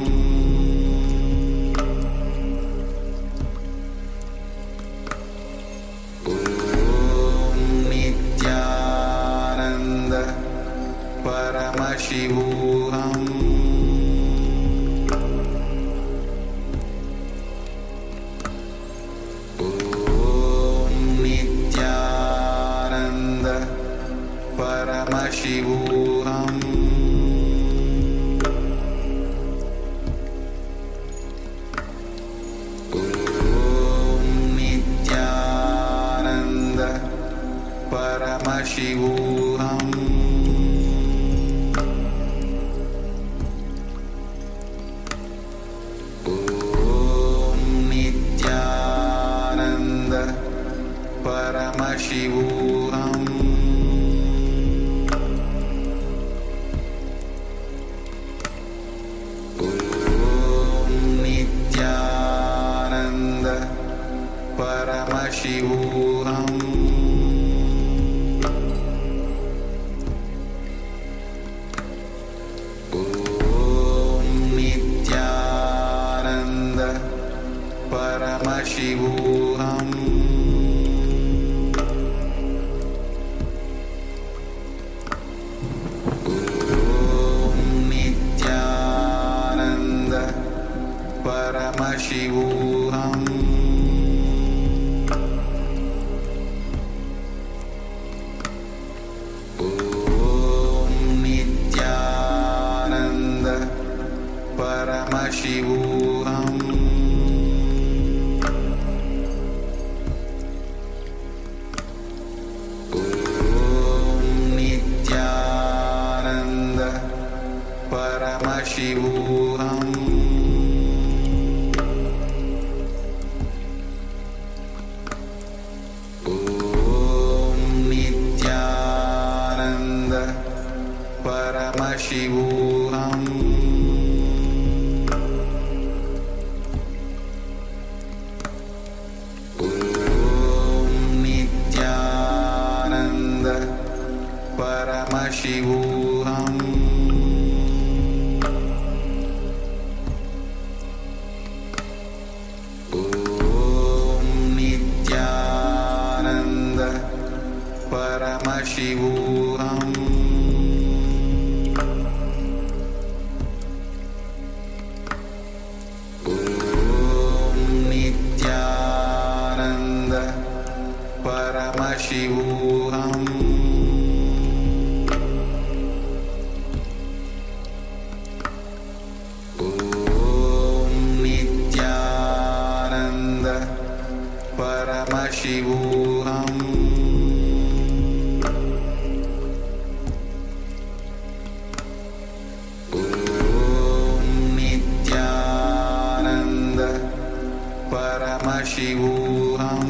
Paramashivoham Om Nithyananda Paramashivoham Om Nithyananda Paramashivoham Paramashivoham Om Nithyananda Paramashivoham Om Nithyananda Paramashivoham Paramashivoham Om Nithyananda Paramashivoham Om Nithyananda Paramashivoham Paramashivoham Om Nithyananda Paramashivoham Om Nithyananda Paramashivoham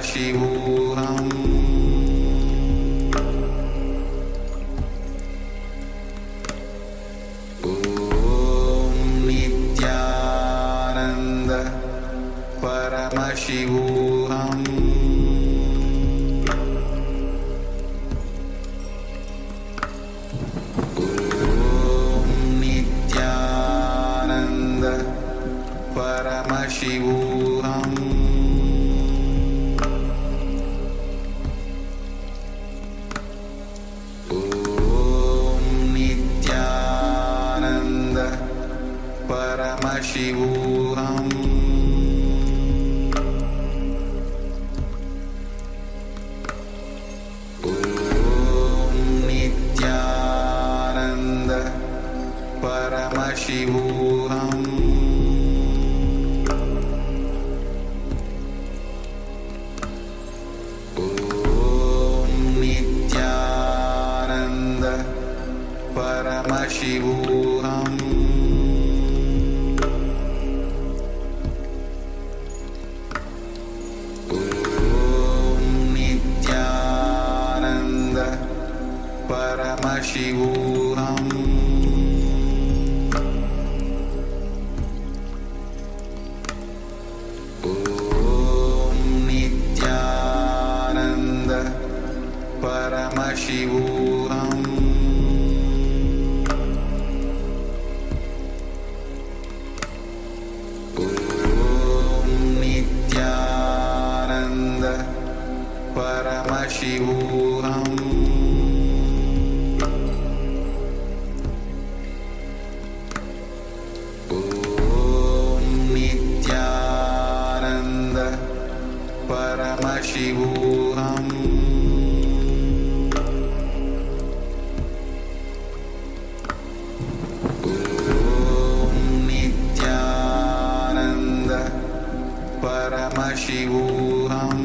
Paramashivoham Om Nithyananda Paramashivoham Om Nithyananda Paramashivoham Paramashivoham Om Nithyananda Paramashivoham Om Nithyananda Paramashivoham Paramashivoham Om Nithyananda Paramashivoham Om Nithyananda Paramashivoham Paramashivoham Om Nithyananda Paramashivoham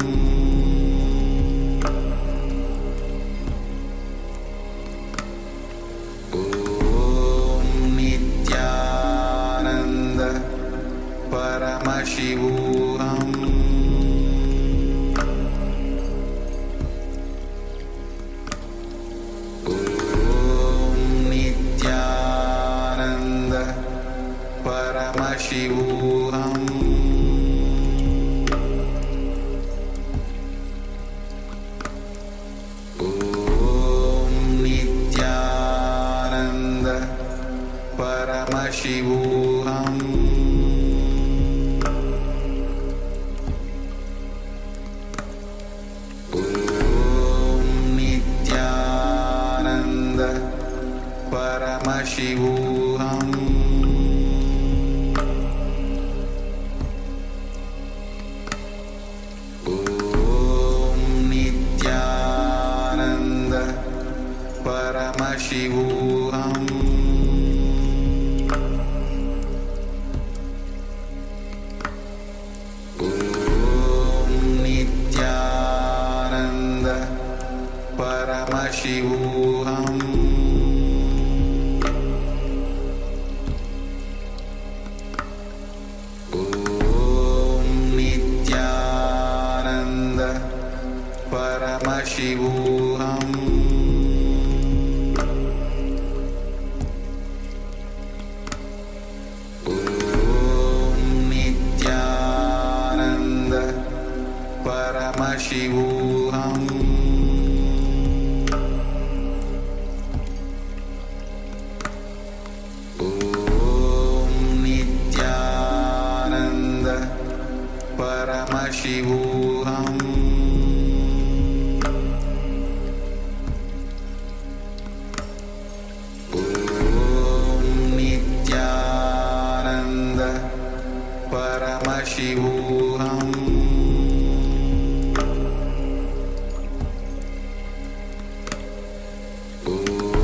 Paramashivoham Om Nithyananda Paramashivoham Om Nithyananda Paramashivoham Om Nithyananda Paramashivoham Om Nithyananda Paramashivoham Om Nithyananda Paramashivoham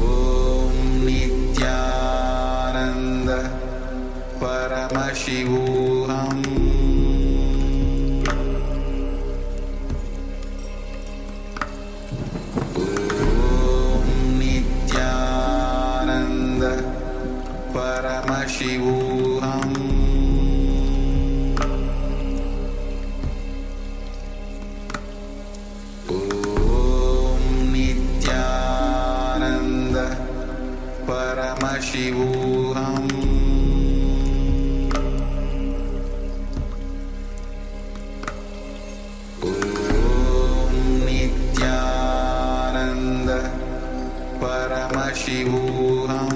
Om Nithyananda Paramashivoham Om Nithyananda Paramashivoham Om Nithyananda Paramashivoham Om Nithyananda Paramashivoham Om Nithyananda Paramashivoham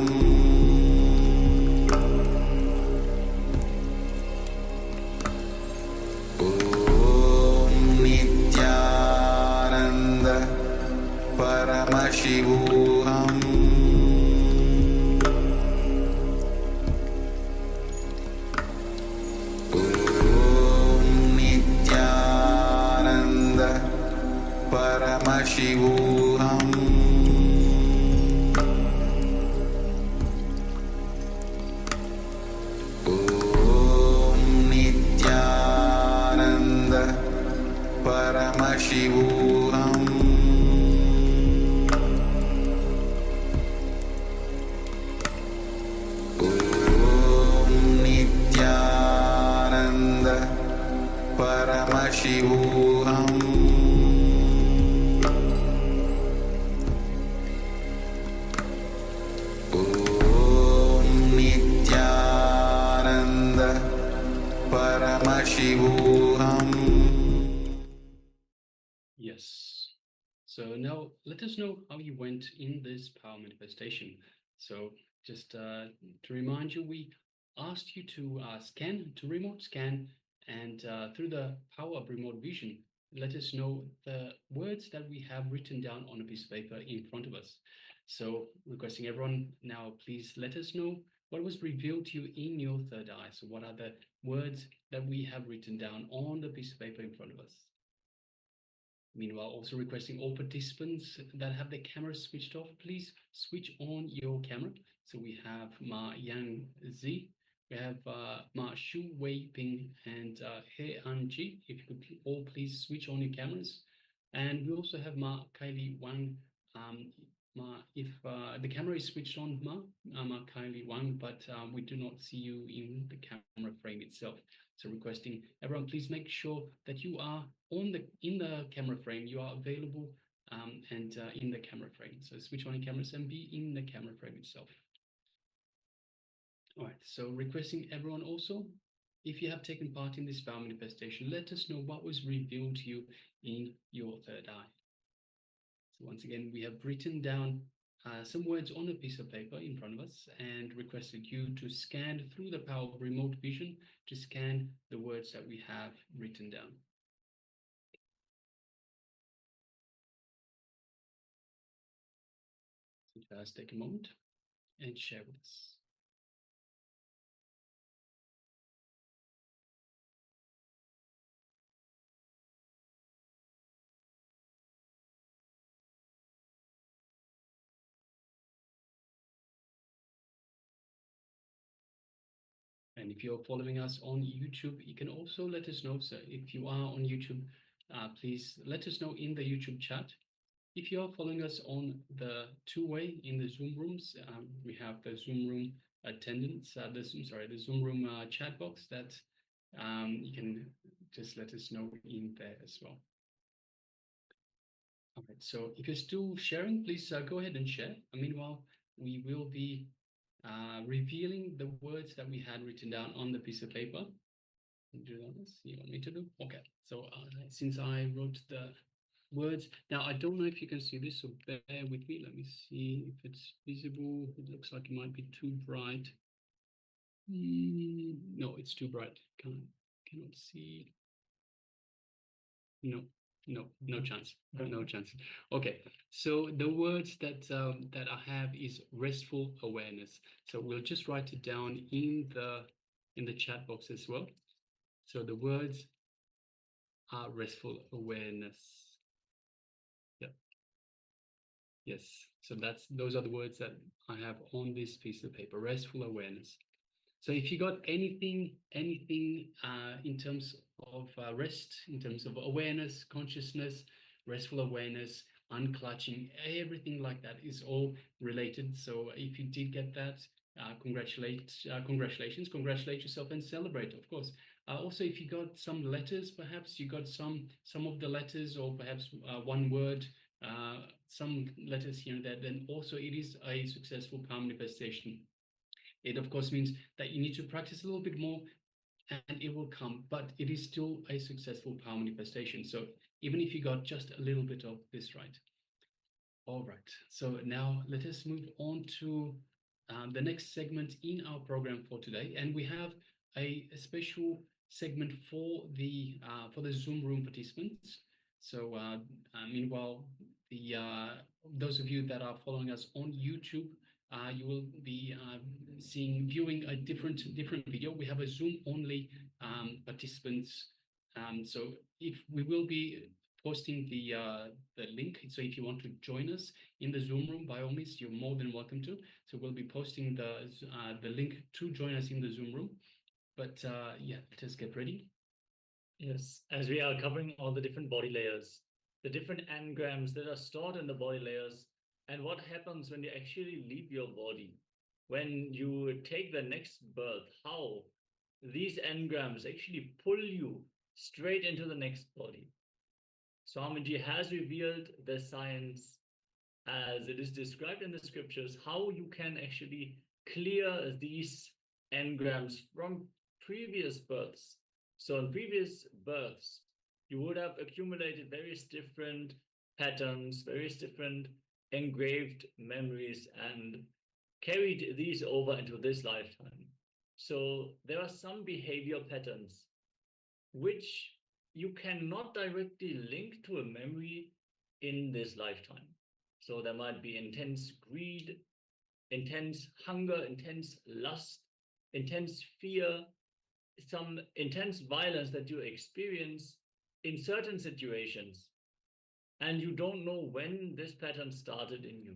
Om Nithyananda Paramashivoham Om Nithyananda Paramashivoham Om Nithyananda Paramashivoham Om Nithyananda Paramashivoham Om Nithyananda Paramashivoham. Yes. So now let us know how you went in this power manifestation. So just to remind you, we asked you to remote scan, and through the power of remote vision, let us know the words that we have written down on a piece of paper in front of us. So requesting everyone now, please let us know what was revealed to you in your third eye. So what are the words that we have written down on the piece of paper in front of us? Meanwhile, also requesting all participants that have their cameras switched off, please switch on your camera. So we have Ma Yang Zi, we have Ma Shu Wei Ping, and He An Ji. If you could all please switch on your cameras. And we also have Ma Kylie Wang. Ma, if the camera is switched on, Ma Kylie Wang, but we do not see you in the camera frame itself. So requesting everyone, please make sure that you are in the camera frame, you are available and in the camera frame. So switch on your cameras and be in the camera frame itself. All right, so requesting everyone also, if you have taken part in this power manifestation, let us know what was revealed to you in your third eye. So once again, we have written down some words on a piece of paper in front of us and requested you to scan through the power of remote vision to scan the words that we have written down. So just take a moment and share with us. And if you're following us on YouTube, you can also let us know. So if you are on YouTube, please let us know in the YouTube chat. If you are following us on the two-way in the Zoom rooms, we have the Zoom room attendance, the Zoom room chat box that you can just let us know in there as well. All right, so if you're still sharing, please go ahead and share. Meanwhile, we will be revealing the words that we had written down on the piece of paper. Do this. You want me to do? Okay. So since I wrote the words, now I don't know if you can see this, so bear with me. Let me see if it's visible. It looks like it might be too bright. No, it's too bright. Cannot see. No chance. No chance. Okay, so the words that that I have is restful awareness. So we'll just write it down in the chat box as well. So the words are restful awareness. Yeah. Yes. So those are the words that I have on this piece of paper. Restful awareness. So if you got anything in terms of rest, in terms of awareness, consciousness, restful awareness, unclutching, everything like that is all related. So if you did get that, congratulations, congratulate yourself and celebrate, of course. Also, if you got some letters, perhaps you got some of the letters, or perhaps one word, some letters here and there, then also it is a successful power manifestation. It, of course, means that you need to practice a little bit more and it will come, but it is still a successful power manifestation. So even if you got just a little bit of this right. All right, so now let us move on to the next segment in our program for today. And we have a special segment for the Zoom room participants. So meanwhile, those of you that are following us on YouTube, you will be viewing a different video. We have a Zoom only participants. So if we will be posting the link. So if you want to join us in the Zoom room, by all means, you're more than welcome to. So we'll be posting the link to join us in the Zoom room. But yeah, let us get ready. Yes, as we are covering all the different body layers, the different engrams that are stored in the body layers, and what happens when you actually leave your body, when you take the next birth, how these engrams actually pull you straight into the next body. Swamiji has revealed the science as it is described in the scriptures, how you can actually clear these engrams from previous births. So in previous births, you would have accumulated various different patterns, various different engraved memories, and carried these over into this lifetime. So there are some behavior patterns which you cannot directly link to a memory in this lifetime. So there might be intense greed, intense hunger, intense lust, intense fear, some intense violence that you experience in certain situations, and you don't know when this pattern started in you.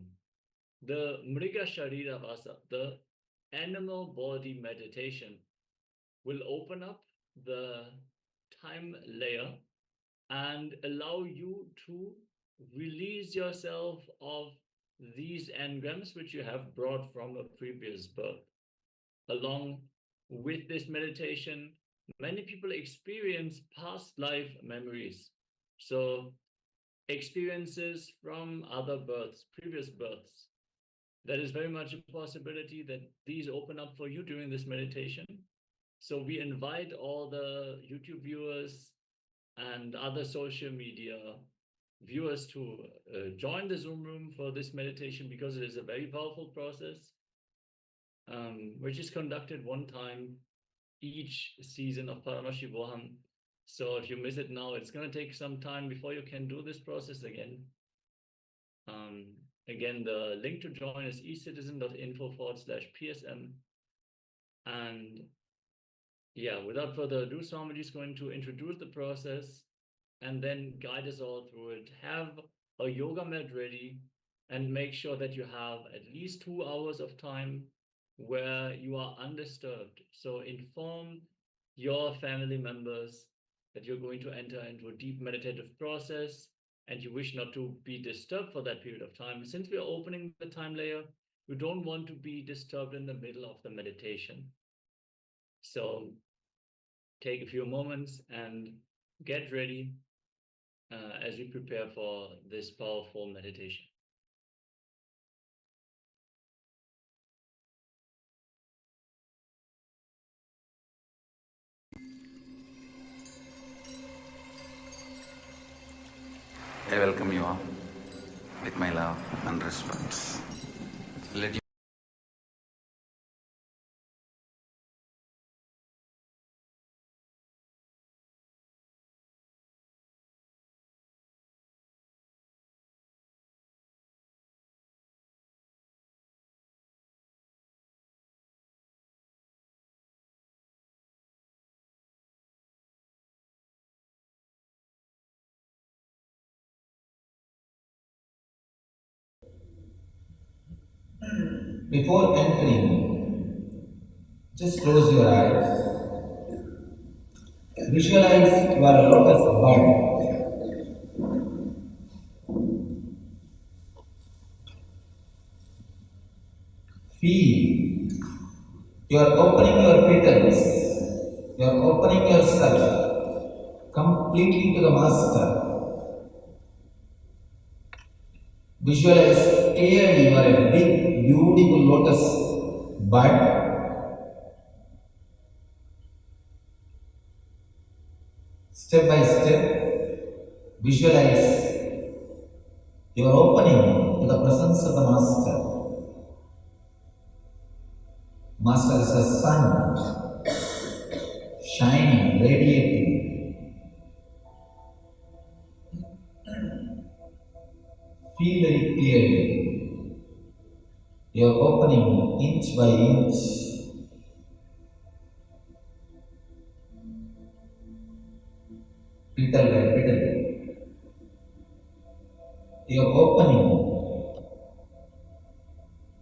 The Mriga Sharira Vasa, the animal body meditation, will open up the time layer and allow you to release yourself of these engrams which you have brought from a previous birth. Along with this meditation, many people experience past life memories. So experiences from other births, previous births. That is very much a possibility that these open up for you during this meditation. So we invite all the YouTube viewers and other social media viewers to join the Zoom room for this meditation, because it is a very powerful process, which is conducted one time each season of Paramashivoham. So if you miss it now, it's going to take some time before you can do this process again. Again, the link to join is ecitizen.info/PSM. And yeah, without further ado, Swamiji is going to introduce the process and then guide us all through it. Have a yoga mat ready and make sure that you have at least 2 hours of time where you are undisturbed. So inform your family members that you're going to enter into a deep meditative process and you wish not to be disturbed for that period of time. Since we are opening the time layer, you don't want to be disturbed in the middle of the meditation. So take a few moments and get ready as we prepare for this powerful meditation. I welcome you all with my love and respect. Let you Before entering, just close your eyes. Visualize your lotus bud. Feel you are opening your petals. You are opening yourself completely to the Master. Visualize clearly you are a big, beautiful lotus bud. Step by step, visualize you are opening to the presence of the Master. Master is a sun, shining, radiating. Feel very clearly. You are opening inch by inch. Petal by petal. You are opening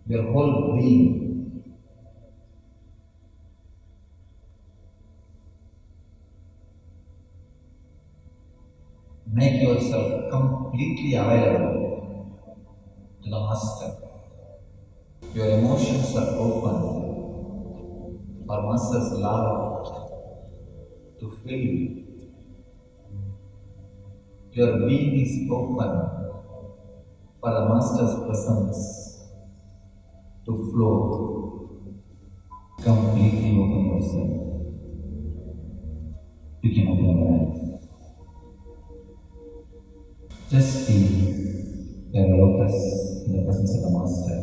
your whole being. Make yourself completely available to the Master. Your emotions are open for Master's love to fill. Your being is open for the Master's presence to flow. Completely open yourself. You can open your eyes. Just feel your lotus in the presence of the Master,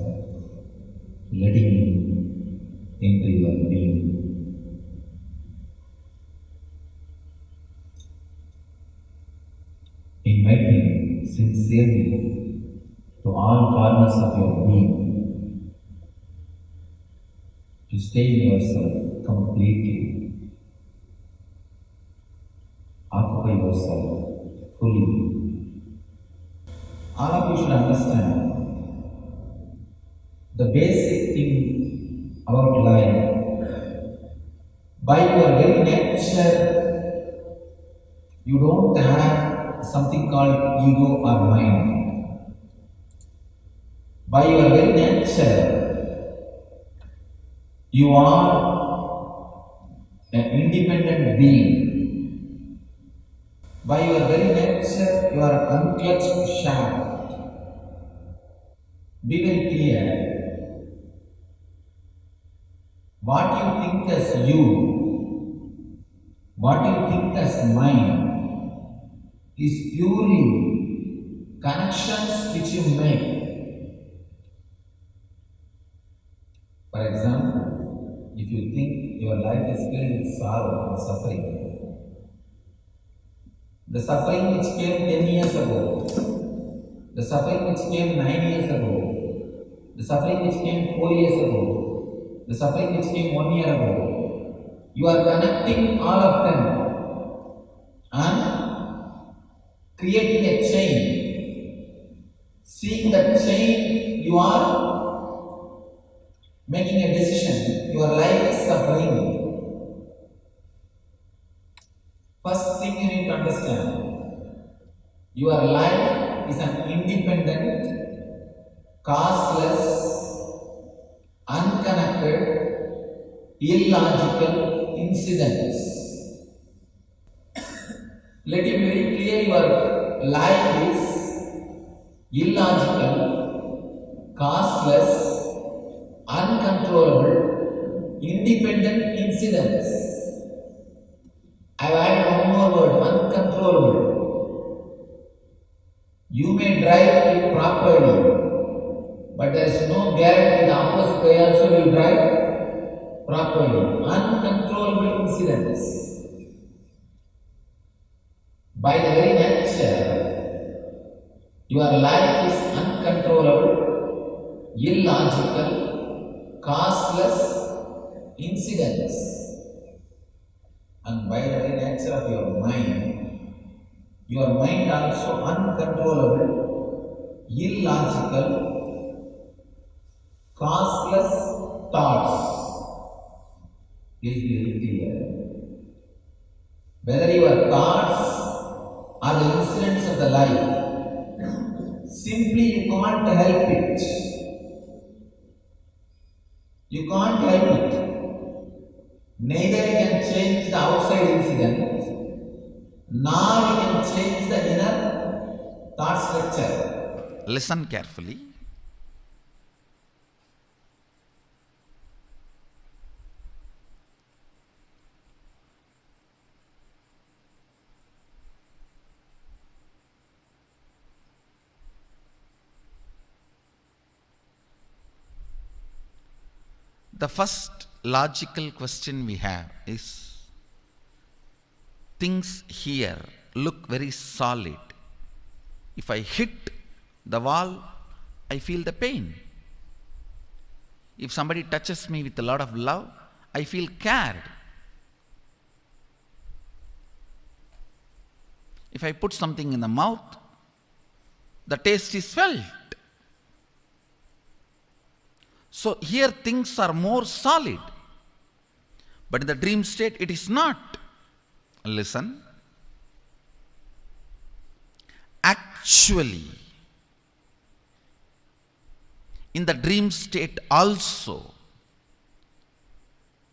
letting him into your being. Invite him sincerely to all corners of your being, to stay in yourself completely. Occupy yourself fully. All of you should understand the basic thing about life. By your very nature, you don't have something called ego or mind. By your very nature, you are an independent being. By your very nature, you are an unclutched shaft. Be very clear. What you think as you, what you think as mine, is purely connections which you make. For example, if you think your life is filled with sorrow and suffering, the suffering which came 10 years ago the suffering which came 9 years ago, the suffering which came 4 years ago, the suffering which came 1 year ago, you are connecting all of them and creating a chain. Seeing that chain, you are making a decision. Your life is suffering. First thing you need to understand, your life is an independent, causeless, unconnected, illogical incidents. Let it be very clear, your life is illogical, causeless, uncontrollable, independent incidents. I have added one more word, uncontrollable. You may drive it properly, but there is no guarantee the opposite way also will drive properly. Uncontrollable incidents. By the very nature, your life is uncontrollable, illogical, causeless incidents. And by the very nature of your mind also uncontrollable, illogical, causeless thoughts. Please be very clear. Whether your thoughts are the incidents of the life, simply you can't help it. You can't help it. Neither you can change the outside incident, nor you can change the inner thought structure. Listen carefully. The first logical question we have is, things here look very solid. If I hit the wall, I feel the pain. If somebody touches me with a lot of love, I feel cared. If I put something in the mouth, the taste is felt. So here things are more solid. But in the dream state, it is not. Listen. Actually, in the dream state also,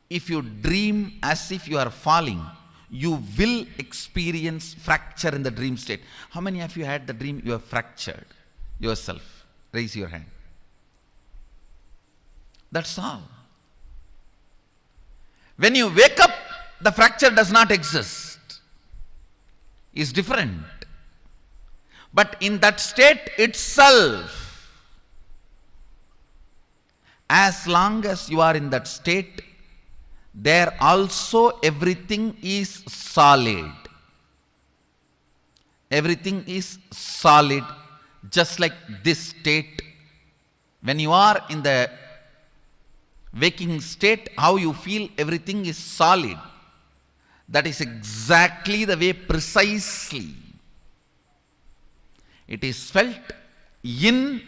if you dream as if you are falling, you will experience fracture in the dream state. How many of you had the dream you have fractured yourself? Raise your hand. That's all. When you wake up, the fracture does not exist. It's different. But in that state itself, as long as you are in that state, there also everything is solid. Everything is solid, just like this state. When you are in the waking state, how you feel everything is solid. That is exactly the way, precisely, it is felt in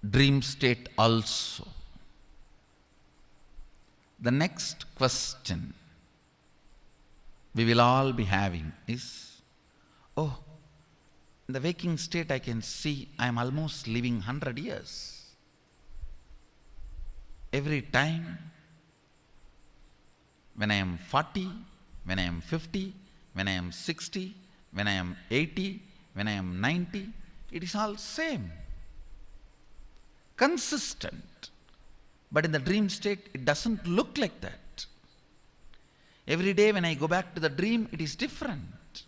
dream state also. The next question we will all be having is, oh, in the waking state I can see I am almost living 100 years. Every time, when I am 40, when I am 50, when I am 60, when I am 80, when I am 90, it is all same. Consistent. But in the dream state, it doesn't look like that. Every day when I go back to the dream, it is different.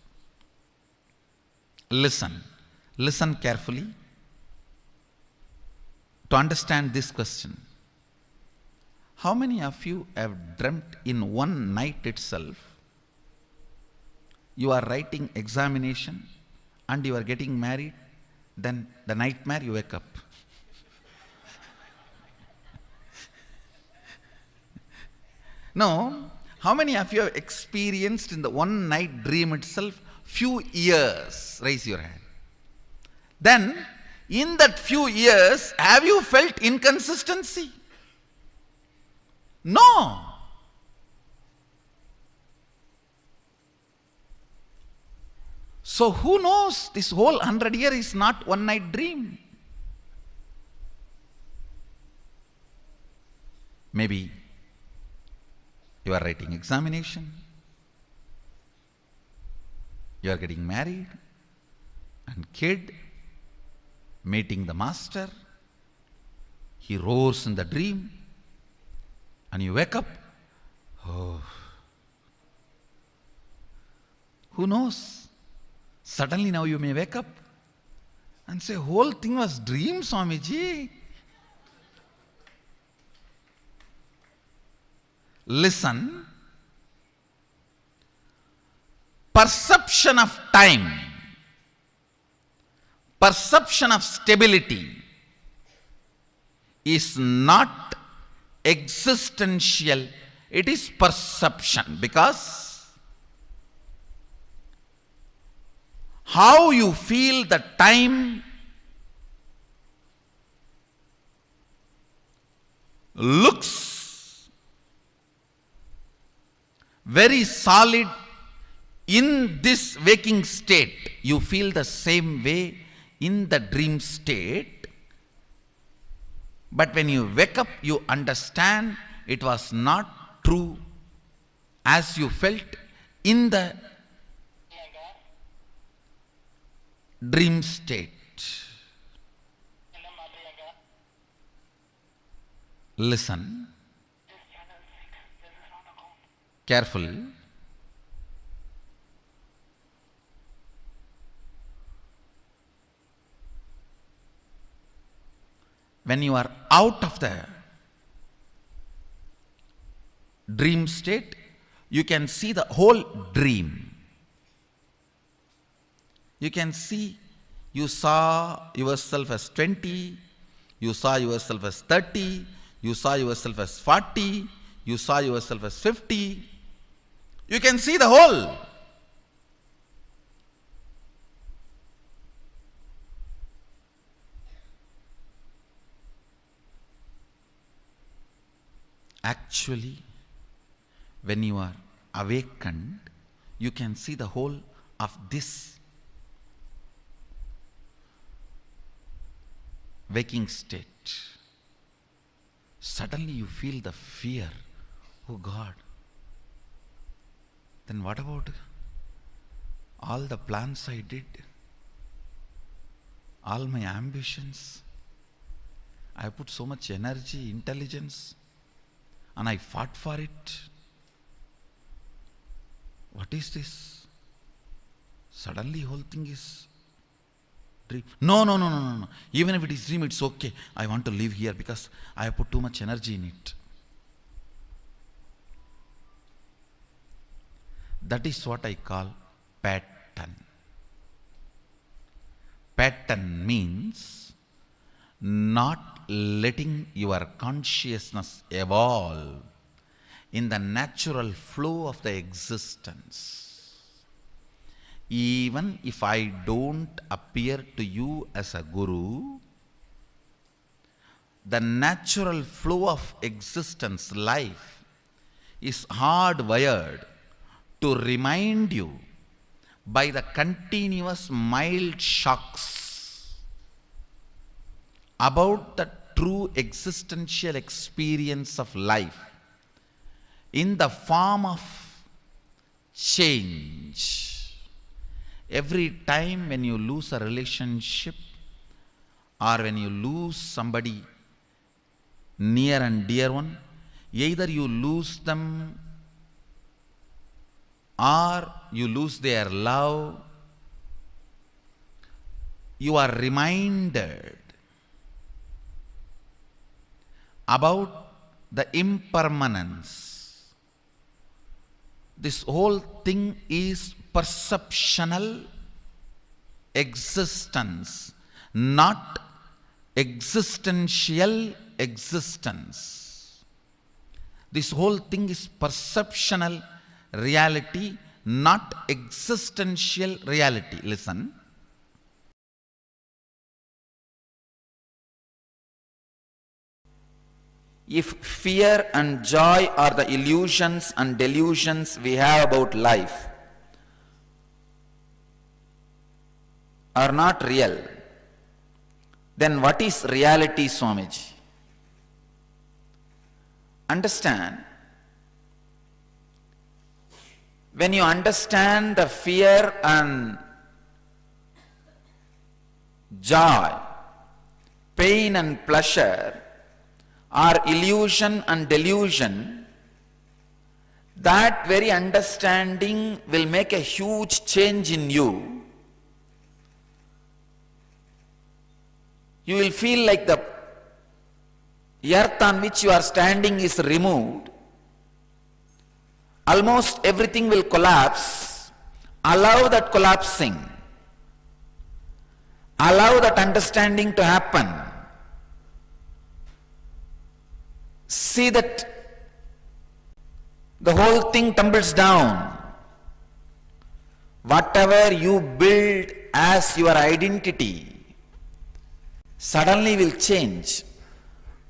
Listen. Listen carefully to understand this question. How many of you have dreamt in one night itself, you are writing examination and you are getting married, then the nightmare you wake up? No. How many of you have experienced in the one night dream itself few years? Raise your hand. Then, in that few years, have you felt inconsistency? No. So who knows, this whole 100 years is not one night dream. Maybe you are writing examination, you are getting married, and kid, meeting the master, he roars in the dream, and you wake up, oh, who knows? Suddenly now you may wake up and say, whole thing was dream, Swamiji. Listen, perception of time, perception of stability is not existential, it is perception, because how you feel the time looks very solid in this waking state. You feel the same way in the dream state. But when you wake up, you understand it was not true as you felt in the dream state. Listen careful. When you are out of the dream state, you can see the whole dream. You can see, you saw yourself as 20, you saw yourself as 30, you saw yourself as 40, you saw yourself as 50. You can see the whole. Actually, when you are awakened, you can see the whole of this waking state. Suddenly you feel the fear. Oh God, then what about all the plans I did, all my ambitions? I put so much energy, intelligence, and I fought for it. What is this? Suddenly whole thing is dream. No. Even if it is dream, it's okay. I want to live here because I have put too much energy in it. That is what I call pattern. Pattern means not letting your consciousness evolve in the natural flow of the existence. Even if I don't appear to you as a guru, the natural flow of existence, life, is hardwired to remind you by the continuous mild shocks about the true existential experience of life in the form of change. Every time when you lose a relationship or when you lose somebody near and dear one, either you lose them or you lose their love, you are reminded about the impermanence. This whole thing is perceptional existence, not existential existence. This whole thing is perceptional reality, not existential reality. Listen. If fear and joy are the illusions and delusions we have about life, are not real, then what is reality, Swamiji? Understand, when you understand the fear and joy, pain and pleasure are illusion and delusion, that very understanding will make a huge change in you. You will feel like the earth on which you are standing is removed. Almost everything will collapse. Allow that collapsing. Allow that understanding to happen. See that the whole thing tumbles down. Whatever you build as your identity suddenly will change.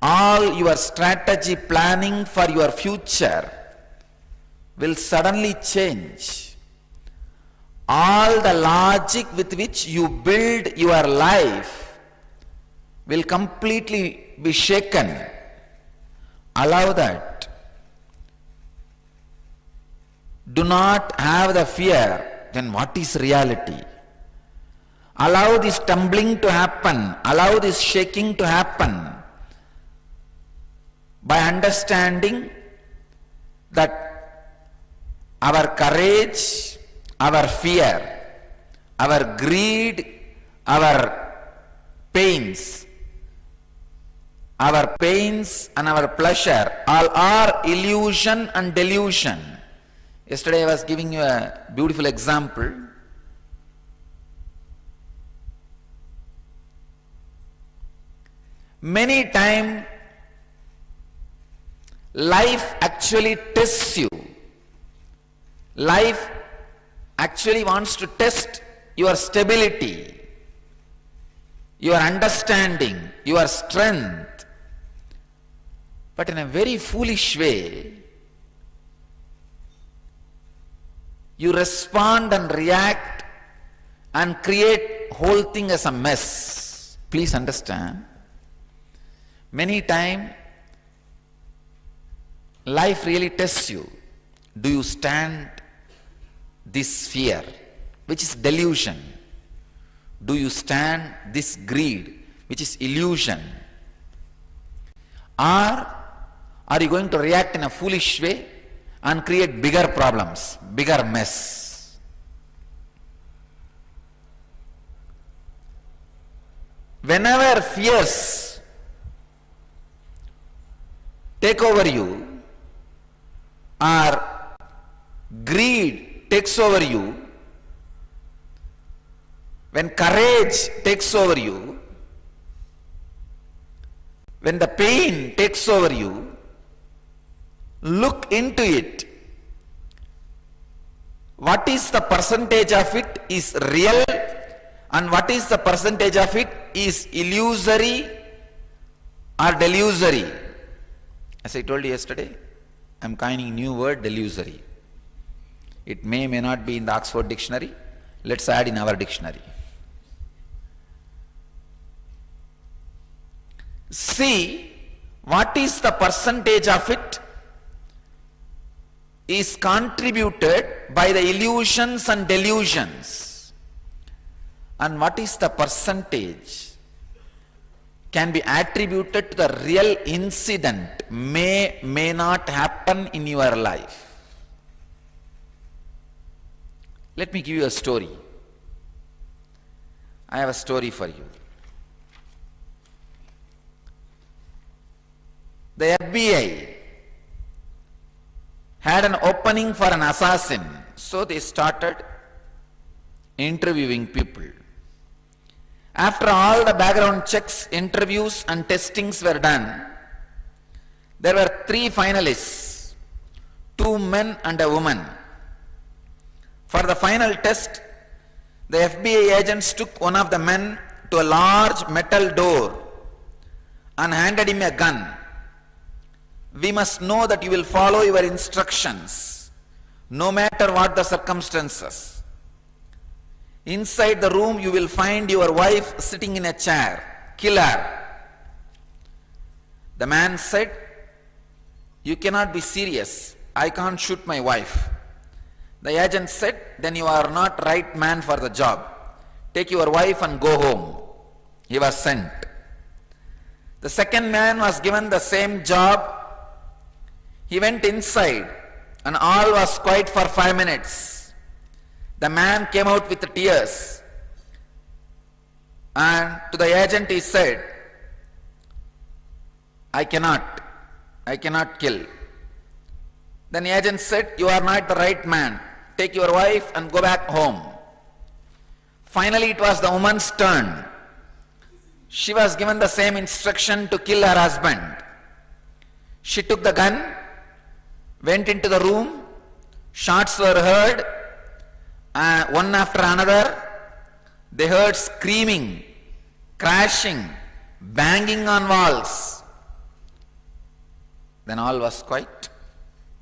All your strategy planning for your future will suddenly change. All the logic with which you build your life will completely be shaken. Allow that. Do not have the fear. Then what is reality? Allow this tumbling to happen. Allow this shaking to happen. By understanding that our courage, our fear, our greed, our pains and our pleasure all are illusion and delusion. Yesterday I was giving you a beautiful example. Many times life actually tests you. Life actually wants to test your stability, your understanding, your strength. But in a very foolish way, you respond and react and create whole thing as a mess. Please understand. Many times, life really tests you. Do you stand this fear, which is delusion? Do you stand this greed, which is illusion? Or are you going to react in a foolish way and create bigger problems, bigger mess? Whenever fears take over you, or greed takes over you, when courage takes over you, when the pain takes over you, look into it. What is the percentage of it is real and what is the percentage of it is illusory or delusory? As I told you yesterday, I am coining a new word, delusory. It may not be in the Oxford dictionary. Let's add in our dictionary. See what is the percentage of it is contributed by the illusions and delusions, and what is the percentage can be attributed to the real incident may not happen in your life. Let me give you a story. I have a story for you. The FBI had an opening for an assassin. So they started interviewing people. After all the background checks, interviews and testings were done, there were 3 finalists, 2 men and a woman. For the final test, the FBI agents took one of the men to a large metal door and handed him a gun. We must know that you will follow your instructions, no matter what the circumstances. Inside the room you will find your wife sitting in a chair. Kill her. The man said, you cannot be serious. I can't shoot my wife. The agent said, then you are not right man for the job. Take your wife and go home. He was sent. The second man was given the same job. He went inside and all was quiet for 5 minutes. The man came out with tears, and to the agent he said, I cannot kill. Then the agent said, you are not the right man. Take your wife and go back home. Finally it was the woman's turn. She was given the same instruction to kill her husband. She took the gun, went into the room, shots were heard, one after another. They heard screaming, crashing, banging on walls. Then all was quiet.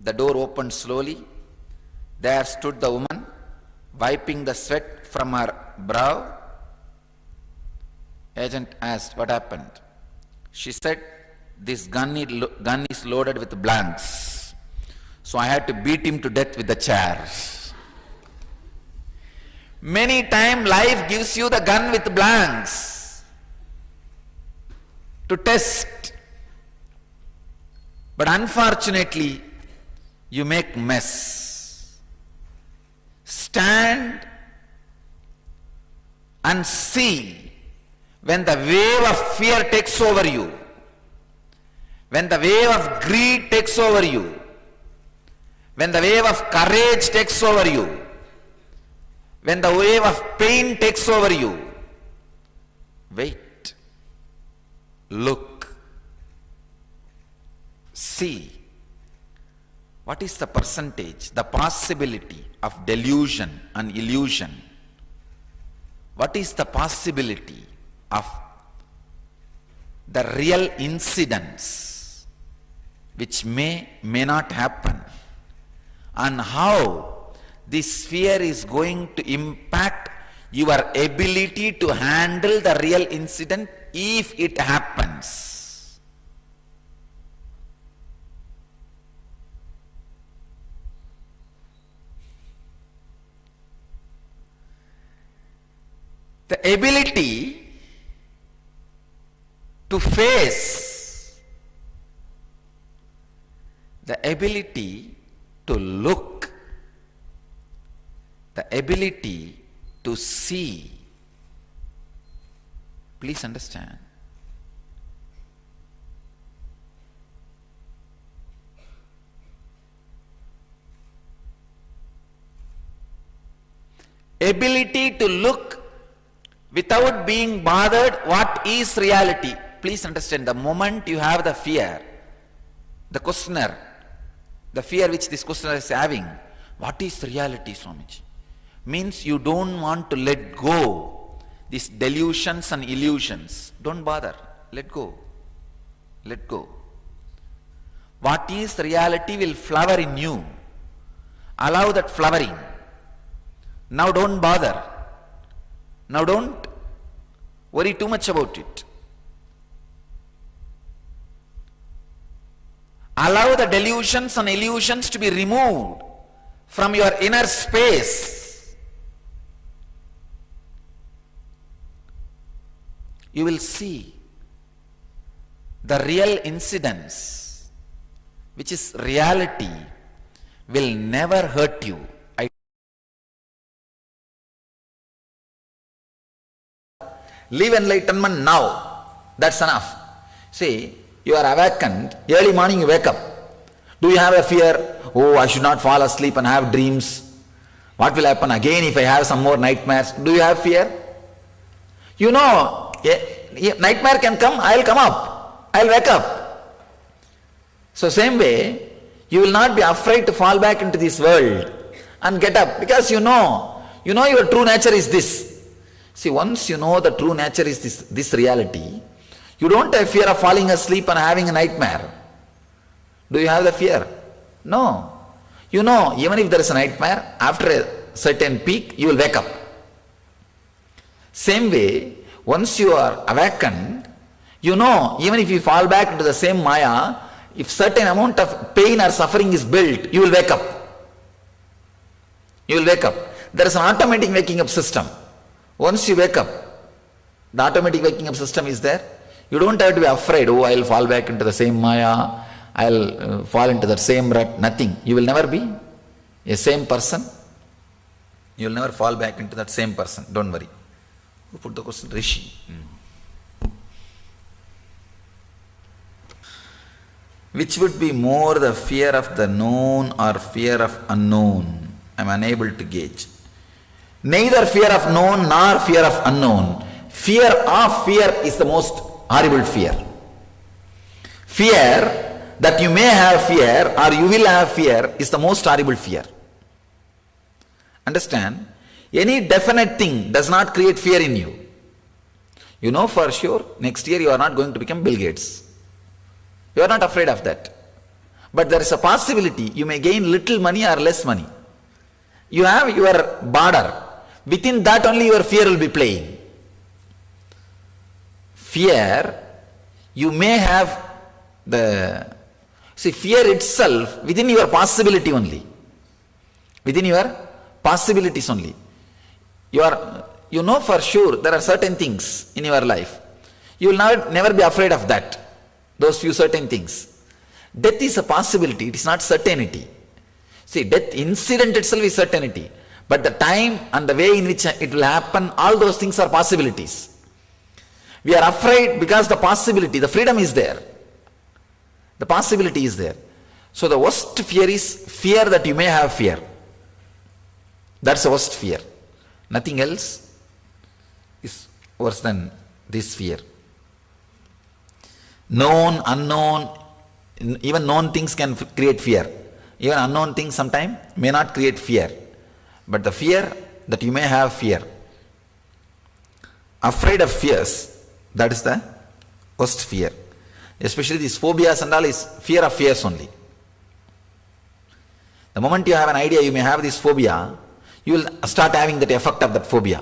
The door opened slowly. There stood the woman, wiping the sweat from her brow. Agent asked, what happened? She said, this gun is loaded with blanks. So I had to beat him to death with the chair. Many times life gives you the gun with blanks to test. But unfortunately, you make mess. Stand and see when the wave of fear takes over you, when the wave of greed takes over you, when the wave of courage takes over you, when the wave of pain takes over you, wait, look, see. What is the percentage, the possibility of delusion and illusion? What is the possibility of the real incidents which may not happen? And how this fear is going to impact your ability to handle the real incident if it happens. The ability to face, the ability to look, the ability to see. Please understand. Ability to look without being bothered what is reality. Please understand, the moment you have the fear, the questioner, the fear which this questioner is having, what is reality, Swamiji? Means you don't want to let go these delusions and illusions. Don't bother, let go, let go. What is reality will flower in you. Allow that flowering. Now don't bother. Now don't worry too much about it. Allow the delusions and illusions to be removed from your inner space. You will see the real incidents, which is reality, will never hurt you. Live enlightenment now. That's enough. See, you are awakened, early morning you wake up. Do you have a fear? oh, I should not fall asleep and have dreams. What will happen again if I have some more nightmares? Do you have fear? You know, a nightmare can come, I'll come up, I'll wake up. So same way, you will not be afraid to fall back into this world and get up, because you know your true nature is this. See, once you know the true nature is this reality, you don't have fear of falling asleep and having a nightmare. Do you have the fear? No. You know, even if there is a nightmare, after a certain peak, you will wake up. Same way, once you are awakened, you know, even if you fall back into the same maya, if certain amount of pain or suffering is built, you will wake up. You will wake up. There is an automatic waking up system. Once you wake up, the automatic waking up system is there. You don't have to be afraid, oh, I will fall back into the same maya, I will fall into the same rut, nothing. You will never be a same person. You will never fall back into that same person, don't worry. Who put the question? Rishi. Which would be more, the fear of the known or fear of unknown? I am unable to gauge. Neither fear of known nor fear of unknown. Fear of fear is the most horrible fear. Fear that you may have fear or you will have fear is the most horrible fear. Understand? Any definite thing does not create fear in you. You know for sure, next year you are not going to become Bill Gates. You are not afraid of that. But there is a possibility you may gain little money or less money. You have your border. Within that only your fear will be playing. Fear, you may have fear itself within your possibility only. Within your possibilities only. You know for sure there are certain things in your life. You will never be afraid of that. Those few certain things. Death is a possibility, it is not certainty. See, death incident itself is certainty. But the time and the way in which it will happen, all those things are possibilities. We are afraid because the possibility, the freedom is there. The possibility is there. So the worst fear is fear that you may have fear. That's the worst fear. Nothing else is worse than this fear. Known, unknown, even known things can create fear. Even unknown things sometimes may not create fear. But the fear that you may have fear. Afraid of fears, that is the worst fear. Especially these phobias and all is fear of fears only. The moment you have an idea you may have this phobia, you will start having that effect of that phobia.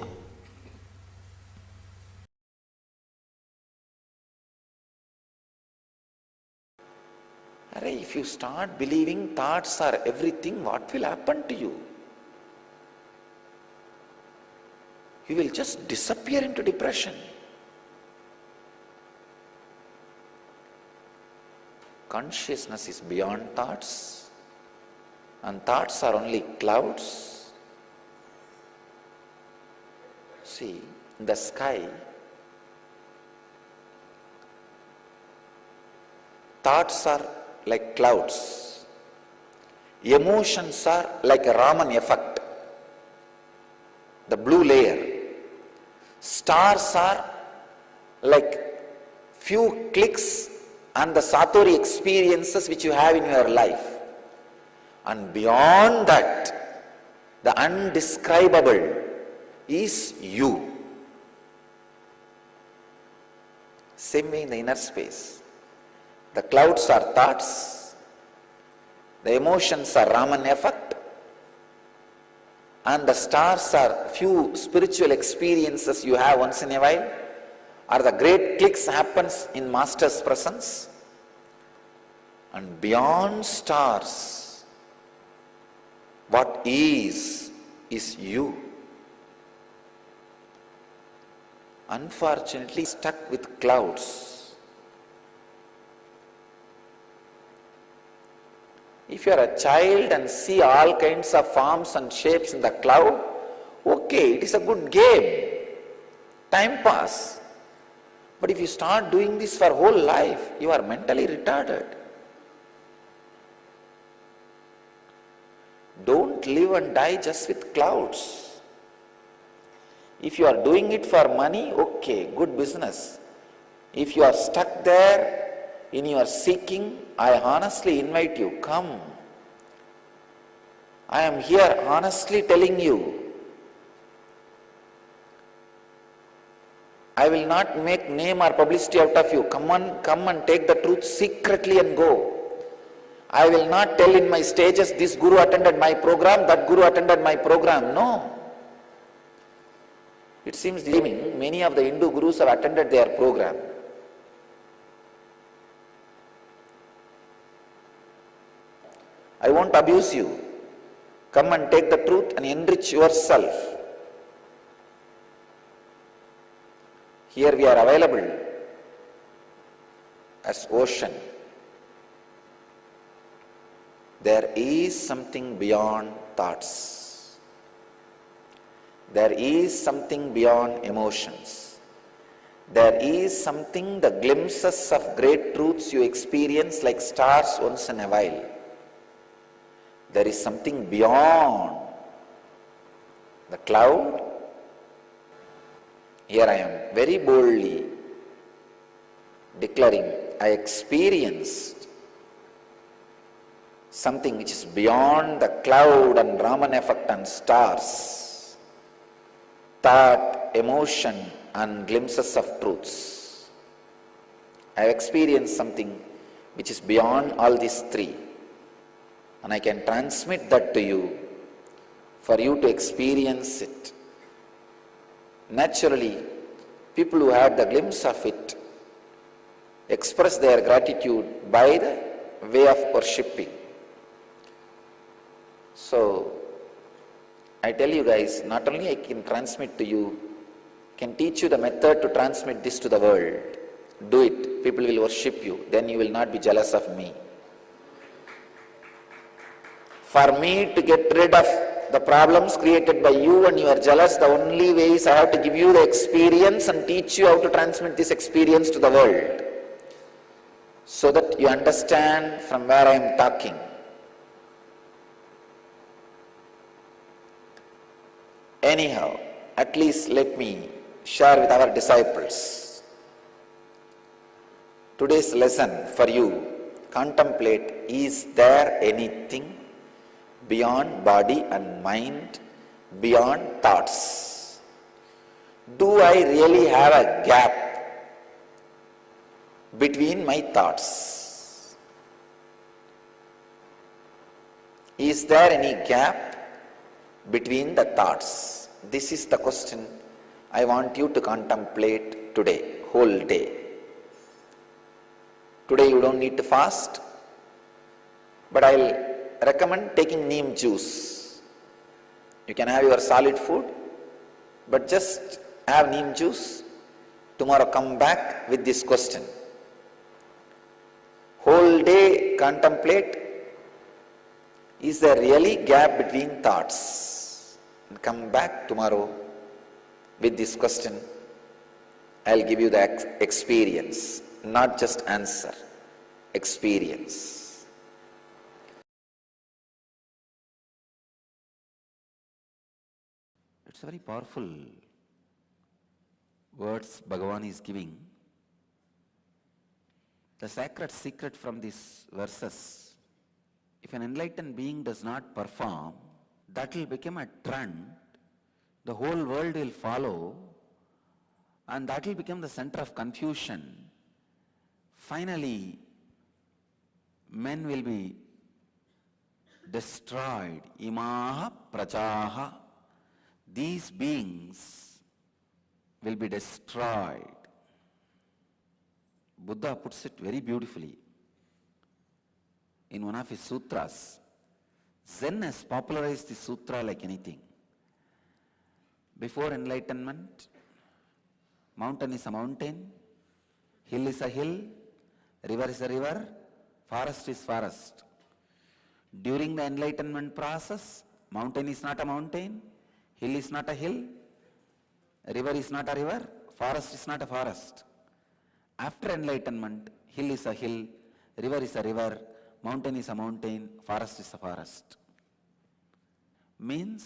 If you start believing thoughts are everything, what will happen to you? You will just disappear into depression. Consciousness is beyond thoughts, and thoughts are only clouds. See, in the sky, thoughts are like clouds. Emotions are like a Raman effect, the blue layer. Stars are like few clicks and the Satori experiences which you have in your life. And beyond that, the undescribable is you. Same way in the inner space. The clouds are thoughts, the emotions are Raman effect, and the stars are few spiritual experiences you have once in a while, or the great clicks happens in Master's presence. And beyond stars, what is you. Unfortunately, stuck with clouds. If you are a child and see all kinds of forms and shapes in the cloud, okay, it is a good game, time pass. But if you start doing this for whole life, you are mentally retarded. Don't live and die just with clouds. If you are doing it for money, okay, good business. If you are stuck there in your seeking, I honestly invite you, come. I am here honestly telling you, I will not make name or publicity out of you. Come and take the truth secretly and go. I will not tell in my stages, this guru attended my program, that guru attended my program. No. It seems many of the Hindu gurus have attended their program. I won't abuse you. Come and take the truth and enrich yourself. Here we are available as ocean. There is something beyond thoughts. There is something beyond emotions. There is something, the glimpses of great truths you experience like stars once in a while. There is something beyond the cloud. Here I am very boldly declaring, I experienced something which is beyond the cloud and Raman effect and stars, thought, emotion and glimpses of truths. I have experienced something which is beyond all these three, and I can transmit that to you for you to experience it. Naturally, people who had the glimpse of it express their gratitude by the way of worshipping. So, I tell you guys, not only I can transmit to you, can teach you the method to transmit this to the world. Do it. People will worship you. Then you will not be jealous of me. For me to get rid of the problems created by you and you are jealous, the only way is I have to give you the experience and teach you how to transmit this experience to the world, so that you understand from where I am talking. Anyhow, at least let me share with our disciples. Today's lesson for you, contemplate, is there anything beyond body and mind, beyond thoughts? Do I really have a gap between my thoughts? Is there any gap between the thoughts? This is the question I want you to contemplate today, whole day. Today you don't need to fast, but I'll recommend taking neem juice. You can have your solid food, but just have neem juice. Tomorrow come back with this question. Whole day contemplate, is there really gap between thoughts? And come back tomorrow with this question. I'll give you the experience, not just answer, experience. It's very powerful words Bhagavan is giving. The sacred secret from these verses, if an enlightened being does not perform, that will become a trend, the whole world will follow, and that will become the center of confusion. Finally, men will be destroyed. Imaha prajaha. These beings will be destroyed. Buddha puts it very beautifully in one of his sutras. Zen has popularized the sutra like anything. Before enlightenment, mountain is a mountain, hill is a hill, river is a river, forest is forest. During the enlightenment process, mountain is not a mountain, hill is not a hill, river is not a river, forest is not a forest. After enlightenment, hill is a hill, river is a river, mountain is a mountain, forest is a forest. means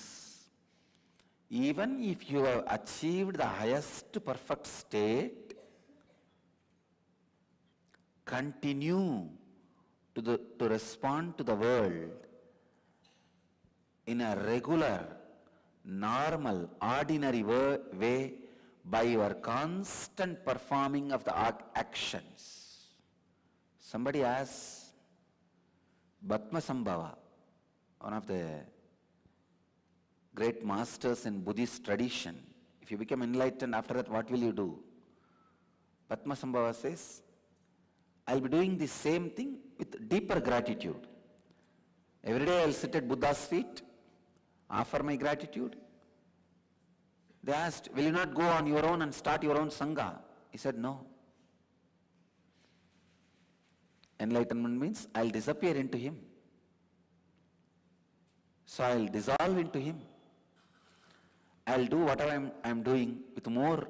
even if you have achieved the highest perfect state, continue to respond to the world in a regular, normal, ordinary way by your constant performing of the actions. Somebody asks, Atma Spurana, one of the great masters in Buddhist tradition, if you become enlightened, after that what will you do? Atma Spurana says, I'll be doing the same thing with deeper gratitude. Every day I'll sit at Buddha's feet, offer my gratitude. They asked, will you not go on your own and start your own Sangha? He said, no. Enlightenment means I'll disappear into him. So I'll dissolve into him. I'll do whatever I'm doing with more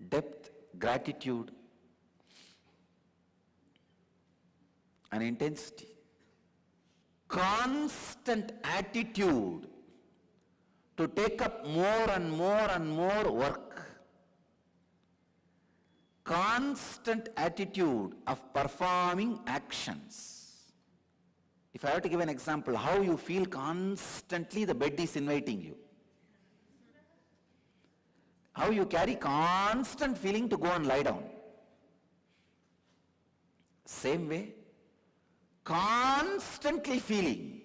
depth, gratitude, and intensity. Constant attitude to take up more and more and more work. Constant attitude of performing actions. If I have to give an example, how you feel constantly the bed is inviting you. How you carry constant feeling to go and lie down. Same way, constantly feeling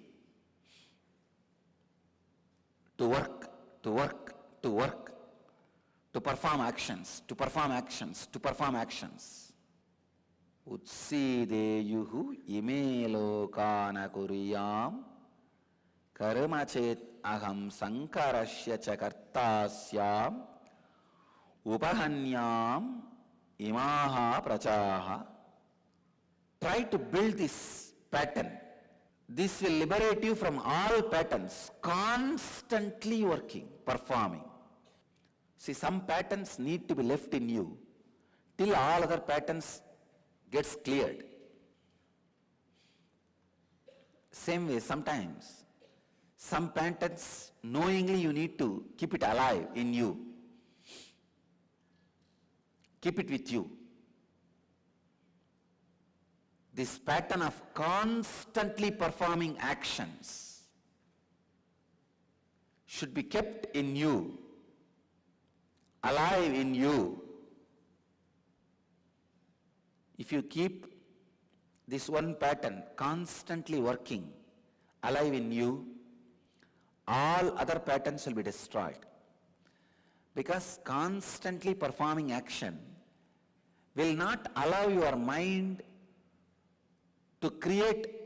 to work, to work, to work, to perform actions, to perform actions, to perform actions. Utsideyuhu ime lokana kuriyam karma chet aham sankarasya chakartasyam upahanyam imaha prachaha. Try to build this pattern. This will liberate you from all patterns, constantly working, performing. See, some patterns need to be left in you till all other patterns gets cleared. Same way, sometimes, some patterns, knowingly you need to keep it alive in you. Keep it with you. This pattern of constantly performing actions should be kept in you, alive in you. If you keep this one pattern constantly working, alive in you, all other patterns will be destroyed. Because constantly performing action will not allow your mind to create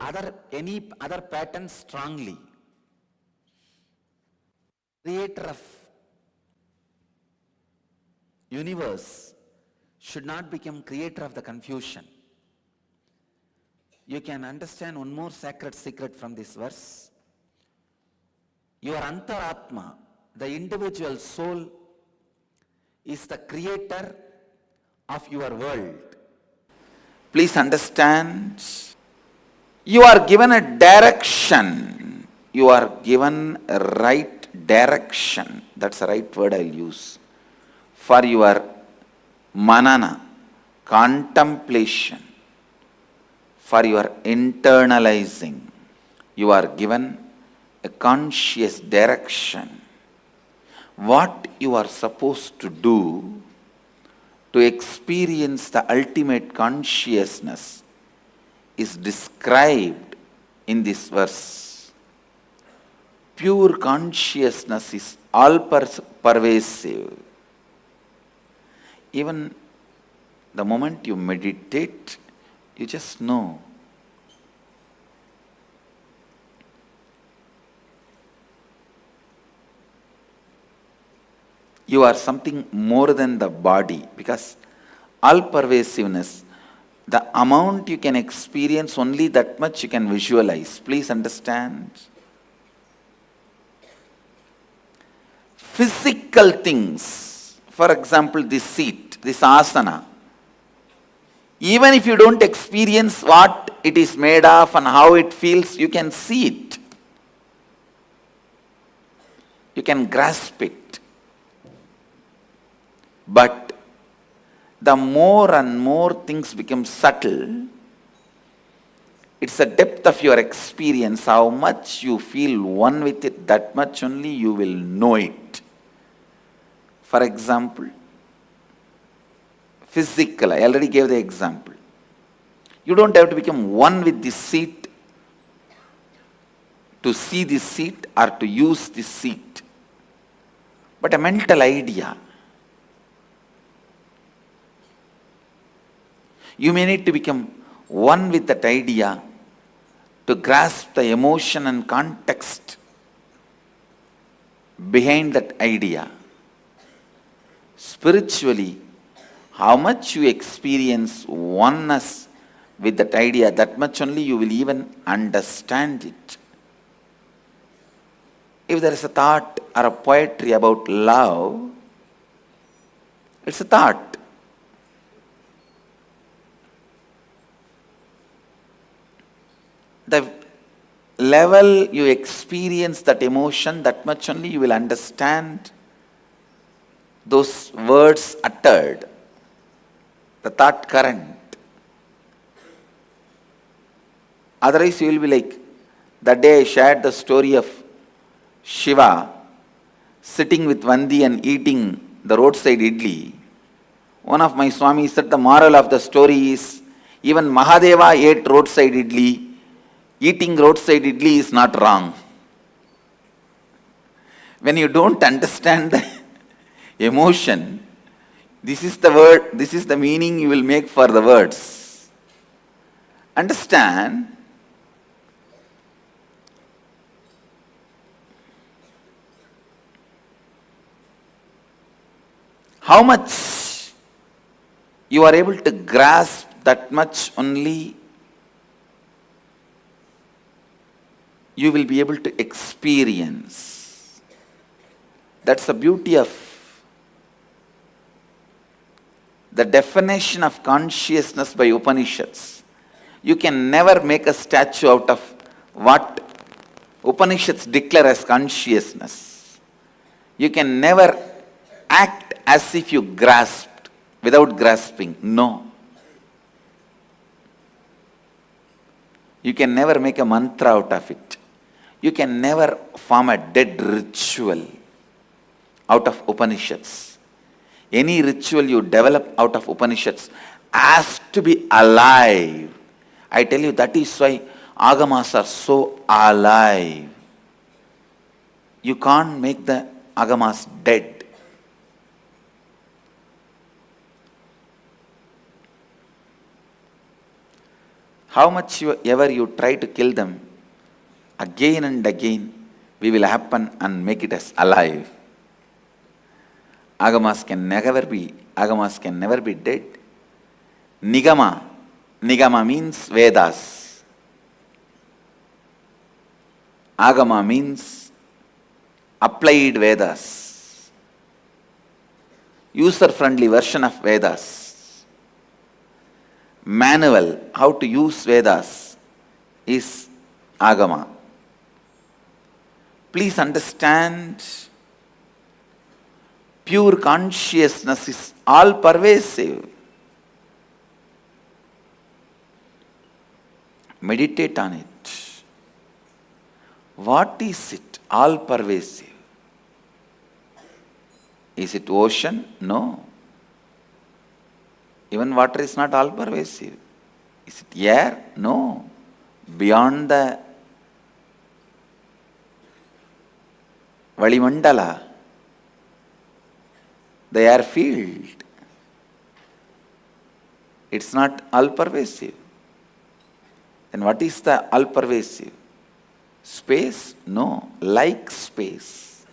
any other pattern strongly. Creator of universe should not become creator of the confusion. You can understand one more sacred secret from this verse. Your Antaratma, the individual soul, is the creator of your world. Please understand, you are given a direction. You are given a right direction. That's the right word I'll use. For your manana, contemplation, for your internalizing, you are given a conscious direction. What you are supposed to do to experience the ultimate consciousness is described in this verse. Pure consciousness is all-pervasive. Even the moment you meditate, you just know. You are something more than the body, because all-pervasiveness, the amount you can experience, only that much you can visualize. Please understand. Physical things, for example, this seat, this asana, even if you don't experience what it is made of and how it feels, you can see it. You can grasp it. But the more and more things become subtle, it's the depth of your experience, how much you feel one with it, that much only you will know it. For example, physical, I already gave the example. You don't have to become one with this seat to see this seat or to use this seat, but a mental idea. You may need to become one with that idea to grasp the emotion and context behind that idea. Spiritually, how much you experience oneness with that idea, that much only you will even understand it. If there is a thought or a poetry about love, it's a thought. The level you experience that emotion, that much only you will understand those words uttered, the thought current. Otherwise you will be like, that day I shared the story of Shiva sitting with Vandi and eating the roadside idli. One of my Swamis said the moral of the story is, even Mahadeva ate roadside idli. Eating roadside idli is not wrong. When you don't understand the emotion, this is the word, this is the meaning you will make for the words. Understand, how much you are able to grasp, that much only you will be able to experience. That's the beauty of the definition of consciousness by Upanishads. You can never make a statue out of what Upanishads declare as consciousness. You can never act as if you grasped without grasping. No. You can never make a mantra out of it. You can never form a dead ritual out of Upanishads. Any ritual you develop out of Upanishads has to be alive. I tell you, that is why agamas are so alive. You can't make the agamas dead. How much ever you try to kill them, again and again we will happen and make it as alive. Agamas can never be dead. Nigama means Vedas. Agama means applied Vedas. User-friendly version of Vedas. Manual, how to use Vedas, is Agama. Please understand, pure consciousness is all-pervasive. Meditate on it. What is it? All-pervasive. Is it ocean? No. Even water is not all-pervasive. Is it air? No. Beyond the Valimandala, the air field, it's not all-pervasive. Then what is the all-pervasive? Space? No. Like space.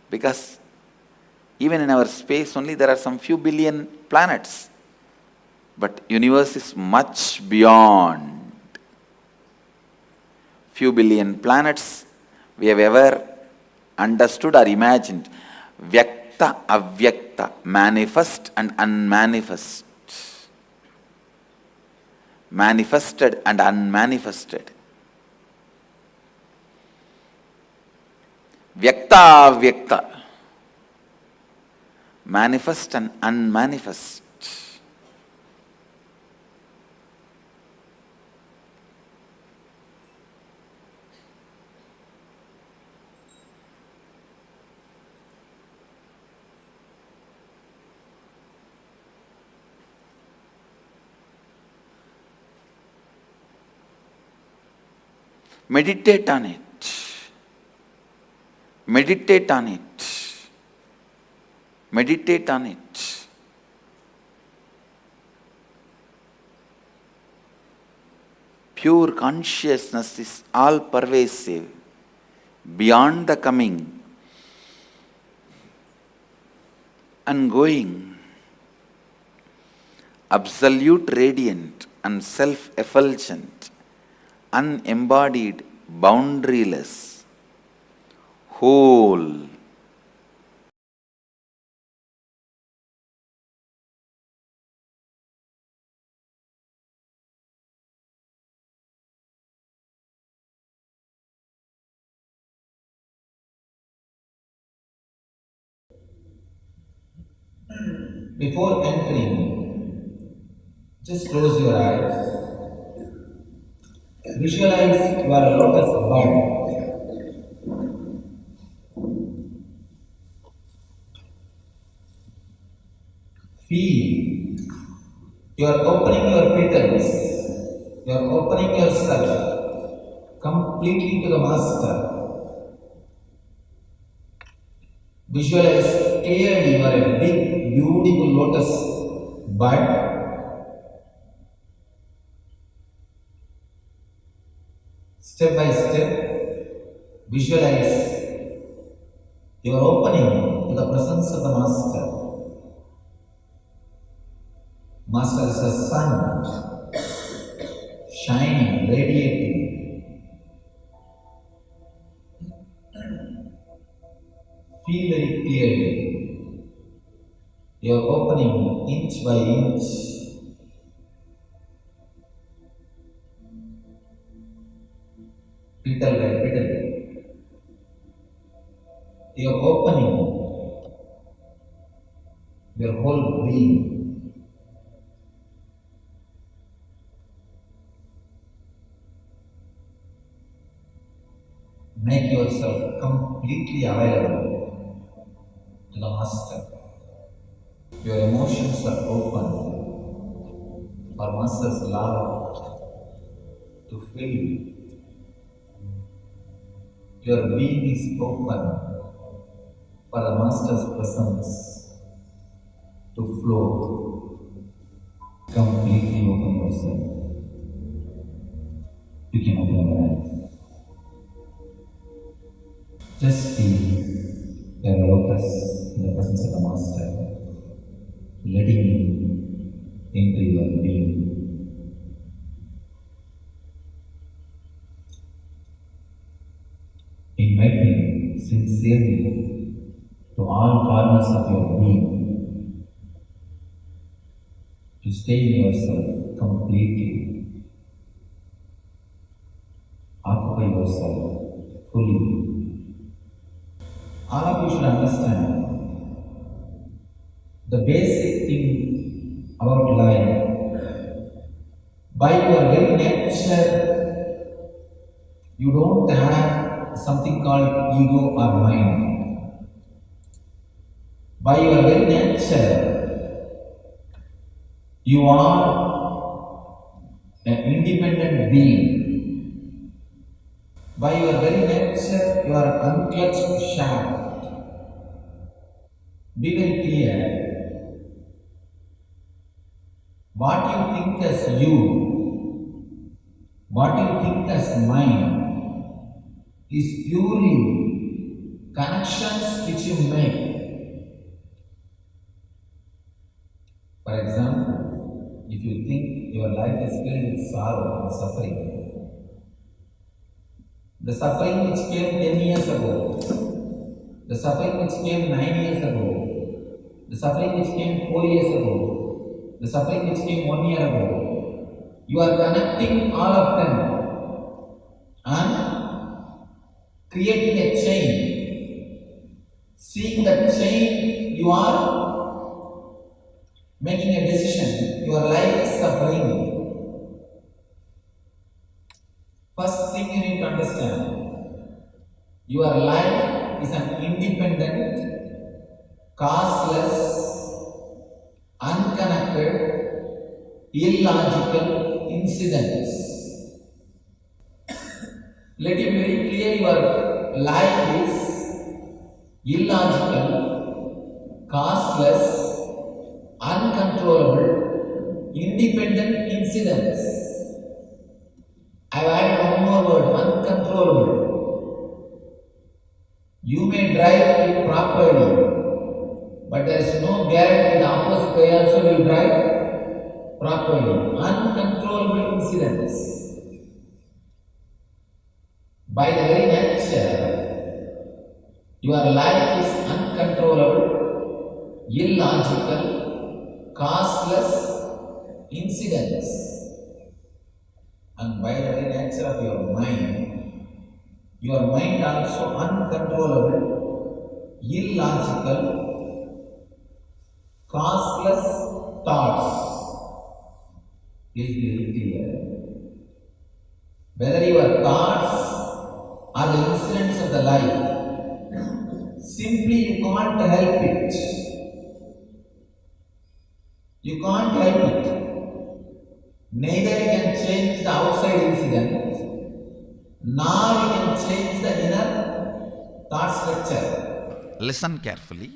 Because even in our space only there are some few billion planets. But universe is much beyond. Few billion planets we have ever understood or imagined. Vyakta, avyakta, manifest and unmanifest. Manifested and unmanifested. Vyakta Vyakta, manifest and unmanifest. Meditate on it. Meditate on it. Meditate on it. Pure consciousness is all pervasive, beyond the coming and going, absolute radiant and self-effulgent, unembodied, boundaryless, whole. Before entering, just close your eyes. Visualize your lotus bud. Feel you are opening your petals, you are opening yourself completely to the Master. Visualize clearly you are a big, beautiful lotus bud. Step by step, visualize you are opening to the presence of the Master. Master is a sun, shining, radiating. Feel very clearly. You are opening inch by inch. Petal by petal. You are opening your whole being. Make yourself completely available to the Master. Your emotions are open for Master's love to fill. Your being is open for the Master's presence to flow. Completely open yourself. You can open your eyes. Just feel your lotus in the presence of the Master, letting you into your being. Inviting sincerely to all corners of your being to stay in yourself completely. Occupy yourself fully. All of you should understand the basic thing about life. By your very nature, you don't have something called ego or mind. By your very nature, you are an independent being. By your very nature, you are an unclutched shaft. Be very clear. What you think as you, what you think as mine, is purely connections which you make. For example, if you think your life is filled with sorrow and suffering, the suffering which came 10 years ago, the suffering which came 9 years ago, the suffering which came 4 years ago, the suffering which came 1 year ago, you are connecting all of them and creating a chain Seeing that chain, you are making a decision. Your life is suffering. First thing you need to understand, your life is an independent, causeless, unconnected, illogical incidents. Let it be very clear, your life is illogical, causeless, uncontrollable, independent incidents. I have added one more word, uncontrollable. You may drive properly, but there is no guarantee the opposite way also will drive properly. Uncontrollable incidents. By the very nature, your life is uncontrollable, illogical, causeless incidents. And by the very nature of your mind also uncontrollable, illogical, causeless thoughts. Please be very clear. Whether your thoughts are the incidents of the life, simply you can't help it. You can't help it. Neither you can change the outside incident, nor you can change the inner thought structure. Listen carefully.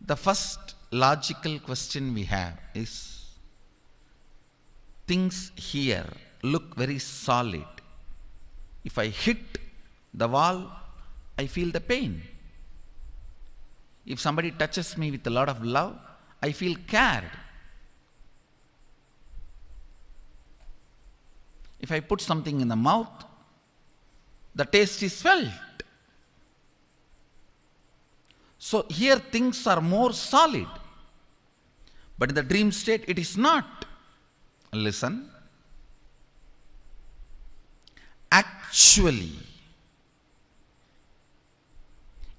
The first logical question we have is, things here look very solid. If I hit the wall, I feel the pain. If somebody touches me with a lot of love, I feel cared. If I put something in the mouth, the taste is felt. So here things are more solid. But in the dream state, it is not. Listen. Actually,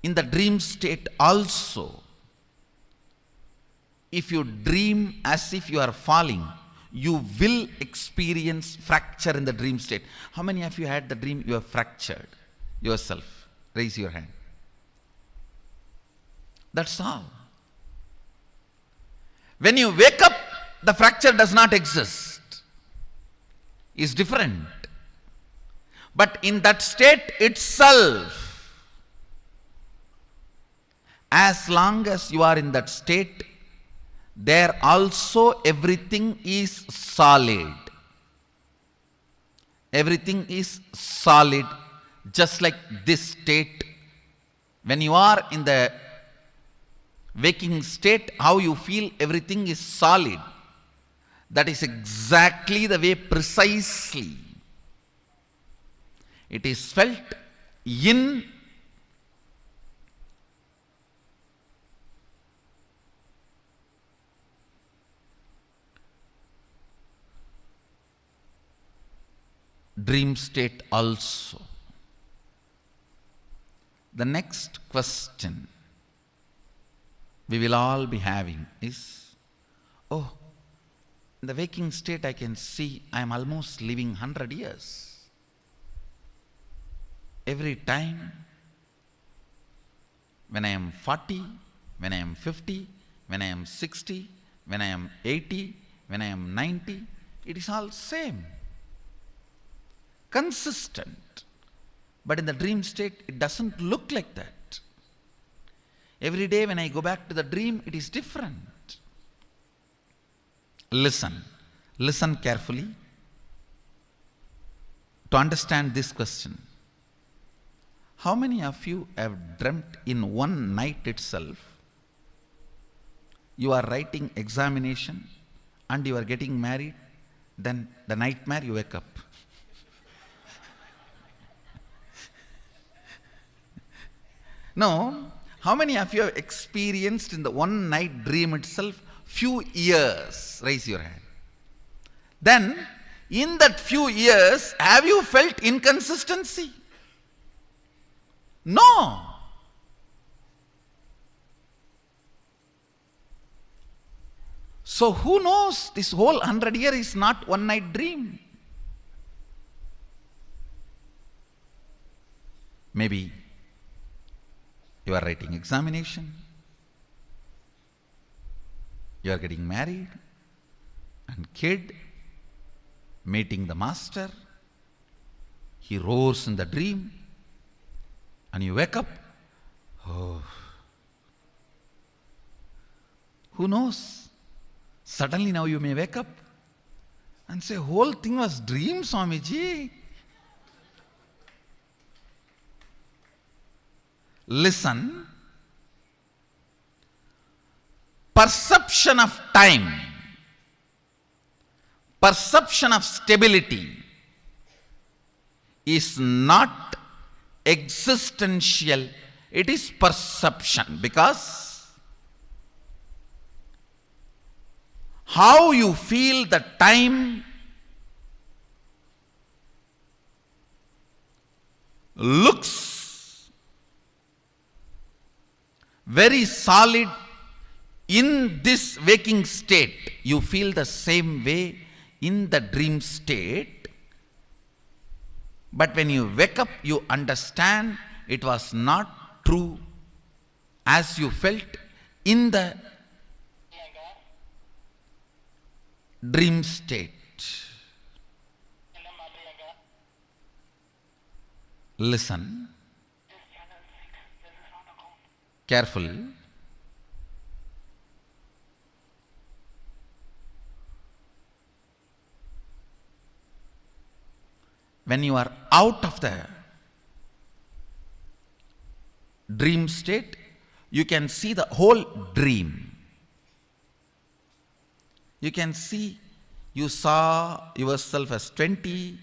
in the dream state also, if you dream as if you are falling, you will experience fracture in the dream state. How many of you had the dream you have fractured yourself? Raise your hand. That's all. When you wake up, the fracture does not exist. It's different. But in that state itself, as long as you are in that state, there also everything is solid. Everything is solid, just like this state. When you are in the waking state, how you feel everything is solid. That is exactly the way precisely it is felt in dream state also. The next question we will all be having is, oh, in the waking state I can see I am almost living 100 years. Every time, when I am 40, when I am 50, when I am 60, when I am 80, when I am 90, it is all same. Consistent. But in the dream state, it doesn't look like that. Every day when I go back to the dream, it is different. Listen. Listen carefully to understand this question. How many of you have dreamt in one night itself? You are writing examination and you are getting married, then the nightmare you wake up. Now, how many of you have experienced in the one night dream itself few years? Raise your hand. Then, in that few years, have you felt inconsistency? No. So who knows, this whole 100 years is not one night dream. Maybe you are writing examination, you are getting married, and kid, meeting the master, he roars in the dream, and you wake up, oh, who knows? Suddenly now you may wake up and say, whole thing was dream, Swamiji. Listen, perception of time, perception of stability is not existential, it is perception, because how you feel the time looks very solid in this waking state. You feel the same way in the dream state. But when you wake up, you understand it was not true as you felt in the dream state. Listen carefully. When you are out of the dream state, you can see the whole dream. You can see, you saw yourself as 20,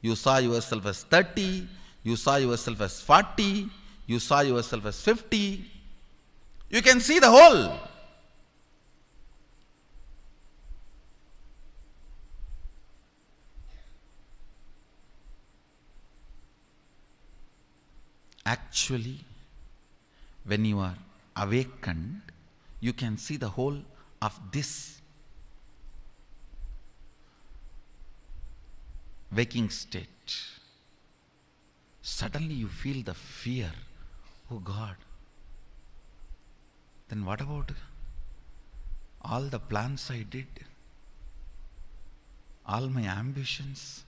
you saw yourself as 30, you saw yourself as 40, you saw yourself as 50. You can see the whole. Actually, when you are awakened, you can see the whole of this waking state. Suddenly you feel the fear. Oh God, then what about all the plans I did, all my ambitions?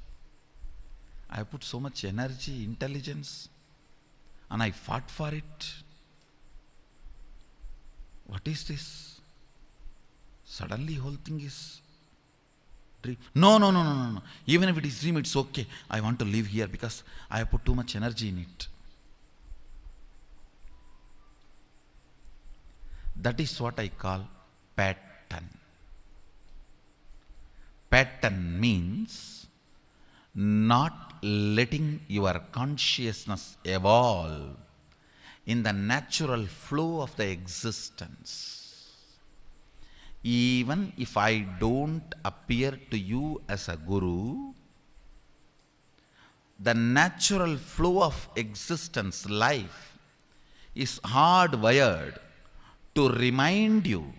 I put so much energy, intelligence, and I fought for it. What is this? Suddenly whole thing is dream. No. Even if it is dream, it's okay. I want to live here because I have put too much energy in it. That is what I call pattern. Pattern means not letting your consciousness evolve in the natural flow of the existence. Even if I don't appear to you as a guru, the natural flow of existence, life, is hardwired to remind you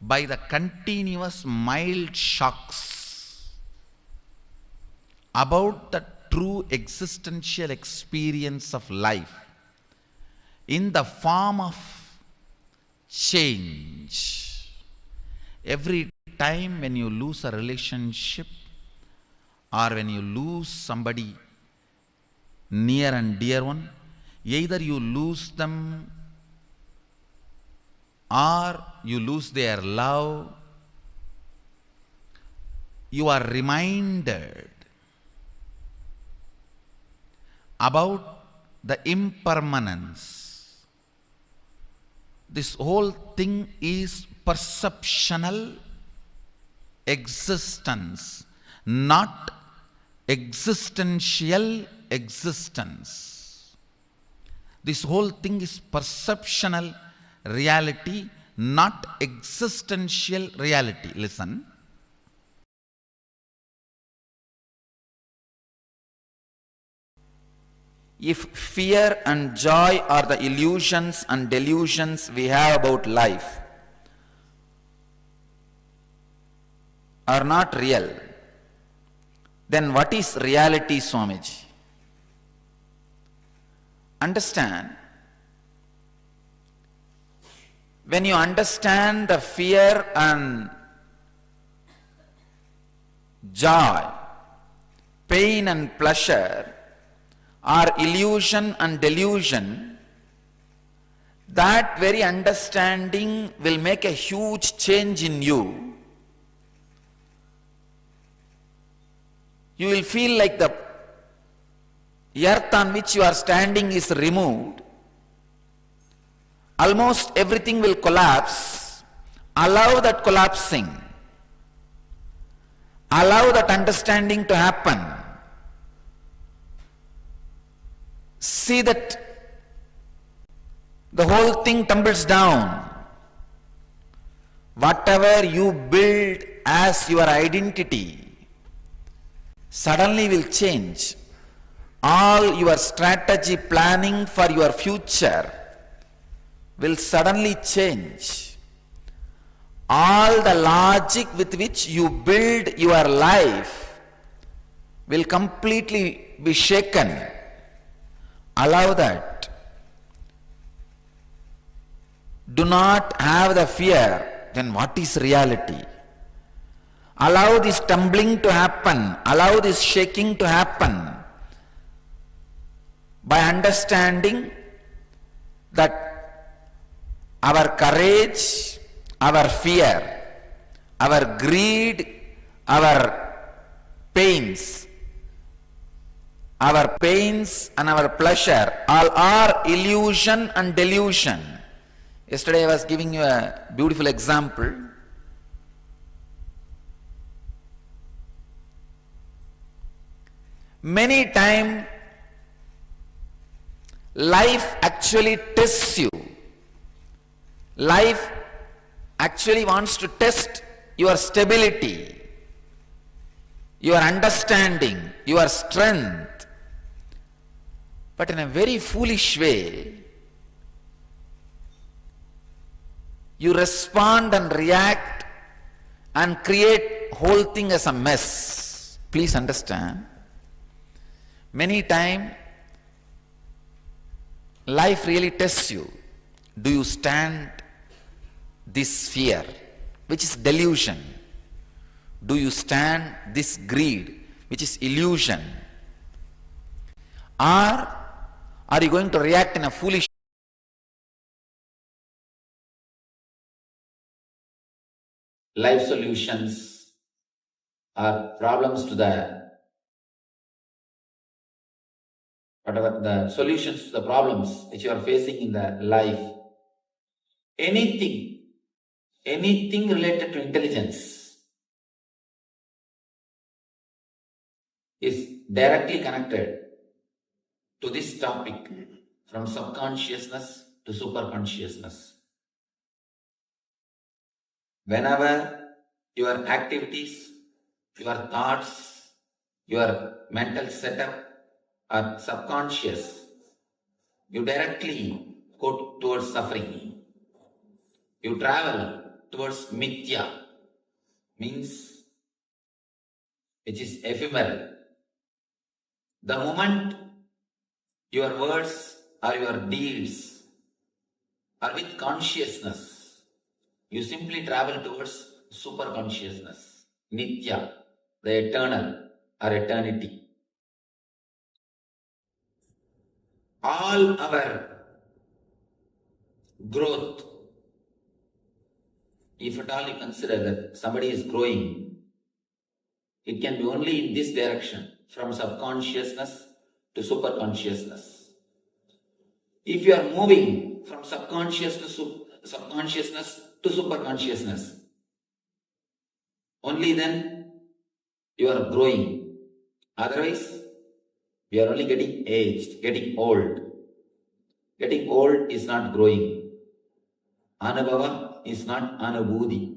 by the continuous mild shocks about the true existential experience of life in the form of change. Every time when you lose a relationship or when you lose somebody near and dear one, either you lose them or you lose their love, you are reminded about the impermanence. This whole thing is perceptional existence, not existential existence. This whole thing is perceptional reality, not existential reality. Listen. If fear and joy are the illusions and delusions we have about life, are not real, then what is reality, Swamiji? Understand, when you understand the fear and joy, pain and pleasure are illusion and delusion, that very understanding will make a huge change in you. You will feel like the earth on which you are standing is removed. Almost everything will collapse. Allow that collapsing. Allow that understanding to happen. See that the whole thing tumbles down. Whatever you build as your identity suddenly will change. All your strategy planning for your future will suddenly change. All the logic with which you build your life will completely be shaken. Allow that. Do not have the fear. Then what is reality? Allow this tumbling to happen. Allow this shaking to happen. By understanding that our courage, our fear, our greed, our pains and our pleasure all are illusion and delusion. Yesterday I was giving you a beautiful example. Many times life actually tests you. Life actually wants to test your stability, your understanding, your strength. But in a very foolish way, you respond and react and create whole thing as a mess. Please understand. Many times, life really tests you. Do you stand this fear, which is delusion? Do you stand this greed, which is illusion? Or are you going to react in a foolish way? Life solutions are problems to whatever the solutions to the problems which you are facing in the life. Anything related to intelligence is directly connected to this topic, from subconsciousness to superconsciousness. Whenever your activities, your thoughts, your mental setup are subconscious, you directly go towards suffering. You travel towards mithya, means which is ephemeral. The moment your words or your deeds are with consciousness, you simply travel towards superconsciousness, Nithya, the eternal or eternity. All our growth, if at all you consider that somebody is growing, it can be only in this direction, from subconsciousness to superconsciousness. If you are moving from subconsciousness to superconsciousness, only then you are growing. Otherwise, you are only getting aged, getting old. Getting old is not growing. Anubhava is not anubhuti.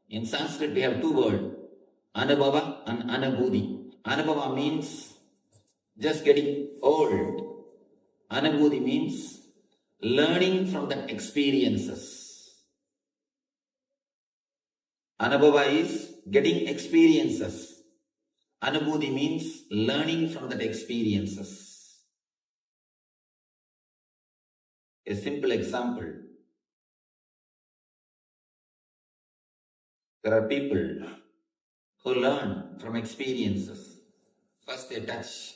In Sanskrit we have two words, anubhava and anubhuti. Anubhava means just getting old. Anubhuti means learning from the experiences. Anubhava is getting experiences. Anubhuti means learning from that experiences. A simple example. There are people who learn from experiences. First they touch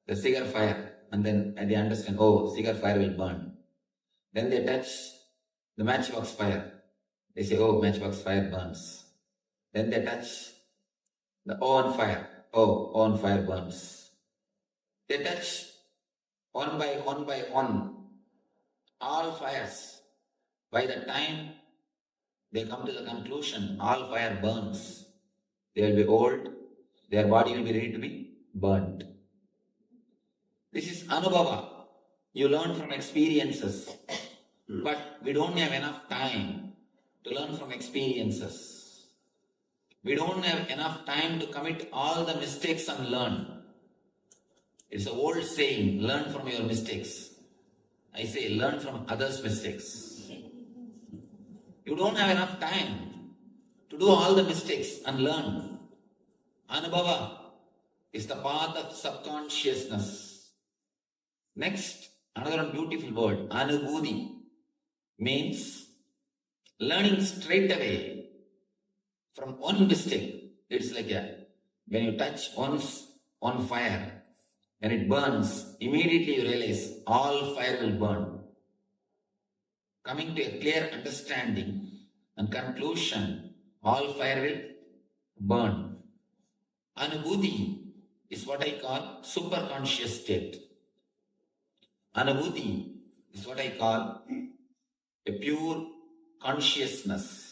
the cigar fire and then they understand, oh, cigar fire will burn. Then they touch the matchbox fire. They say, oh, matchbox fire burns. Then they touch the oven fire. Oh, oven fire burns. They touch one by one all fires. By the time they come to the conclusion, all fire burns. They will be old, their body will be ready to be burnt. This is anubhava. You learn from experiences. But we don't have enough time to learn from experiences. We don't have enough time to commit all the mistakes and learn. It's an old saying, learn from your mistakes. I say, learn from others' mistakes. You don't have enough time to do all the mistakes and learn. Anubhava is the path of subconsciousness. Next, another beautiful word, anubhuti, means learning straight away from one mistake. It's like when you touch once on fire, when it burns, immediately you realize all fire will burn. Coming to a clear understanding and conclusion, all fire will burn. Anubhuti is what I call superconscious state. Anubhuti is what I call a pure consciousness.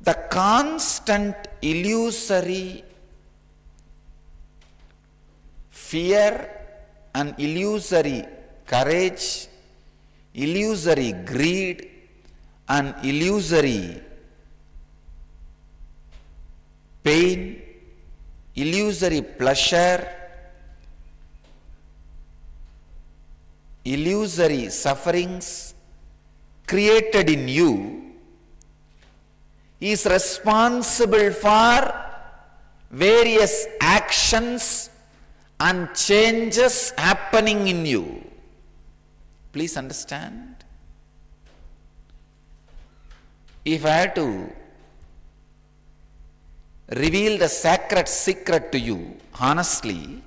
The constant illusory fear and illusory courage, illusory greed and illusory pain, illusory pleasure, illusory sufferings created in you is responsible for various actions and changes happening in you. Please understand. If I had to reveal the sacred secret to you, honestly,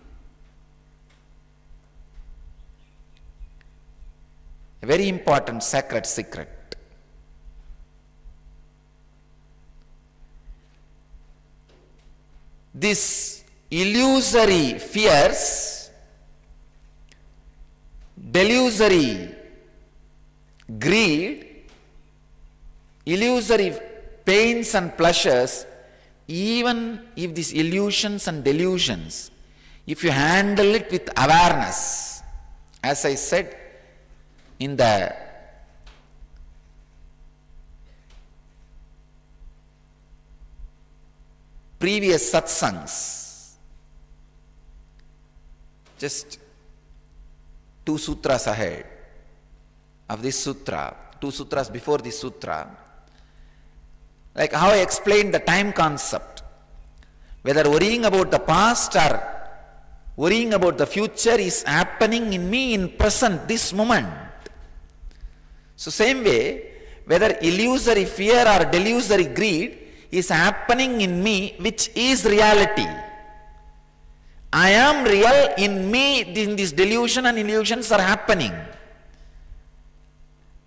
a very important sacred secret. This illusory fears, delusory greed, illusory pains and pleasures, even if these illusions and delusions, if you handle it with awareness, as I said in the previous satsangs, just 2 sutras ahead of this sutra, 2 sutras before this sutra, like how I explained the time concept, whether worrying about the past or worrying about the future is happening in me in present, this moment. So same way, whether illusory fear or delusory greed is happening in me, which is reality. I am real in me, in this delusion and illusions are happening.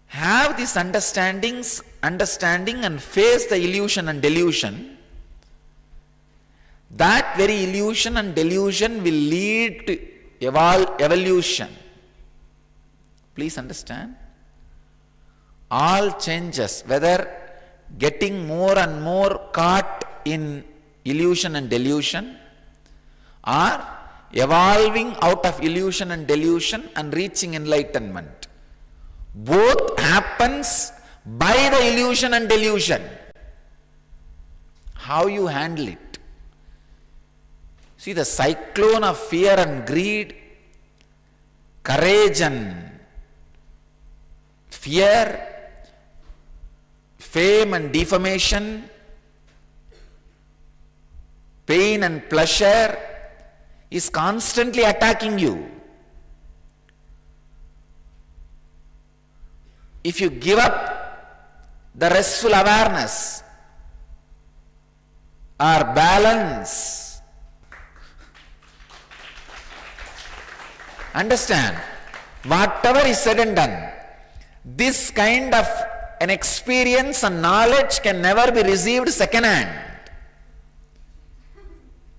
Have this understanding and face the illusion and delusion. That very illusion and delusion will lead to evolution. Please understand. All changes, whether getting more and more caught in illusion and delusion, or evolving out of illusion and delusion and reaching enlightenment. Both happens by the illusion and delusion. How you handle it? See, the cyclone of fear and greed, courage and fear, fame and defamation, pain and pleasure is constantly attacking you. If you give up the restful awareness or balance, understand, whatever is said and done, this kind of an experience and knowledge can never be received second hand.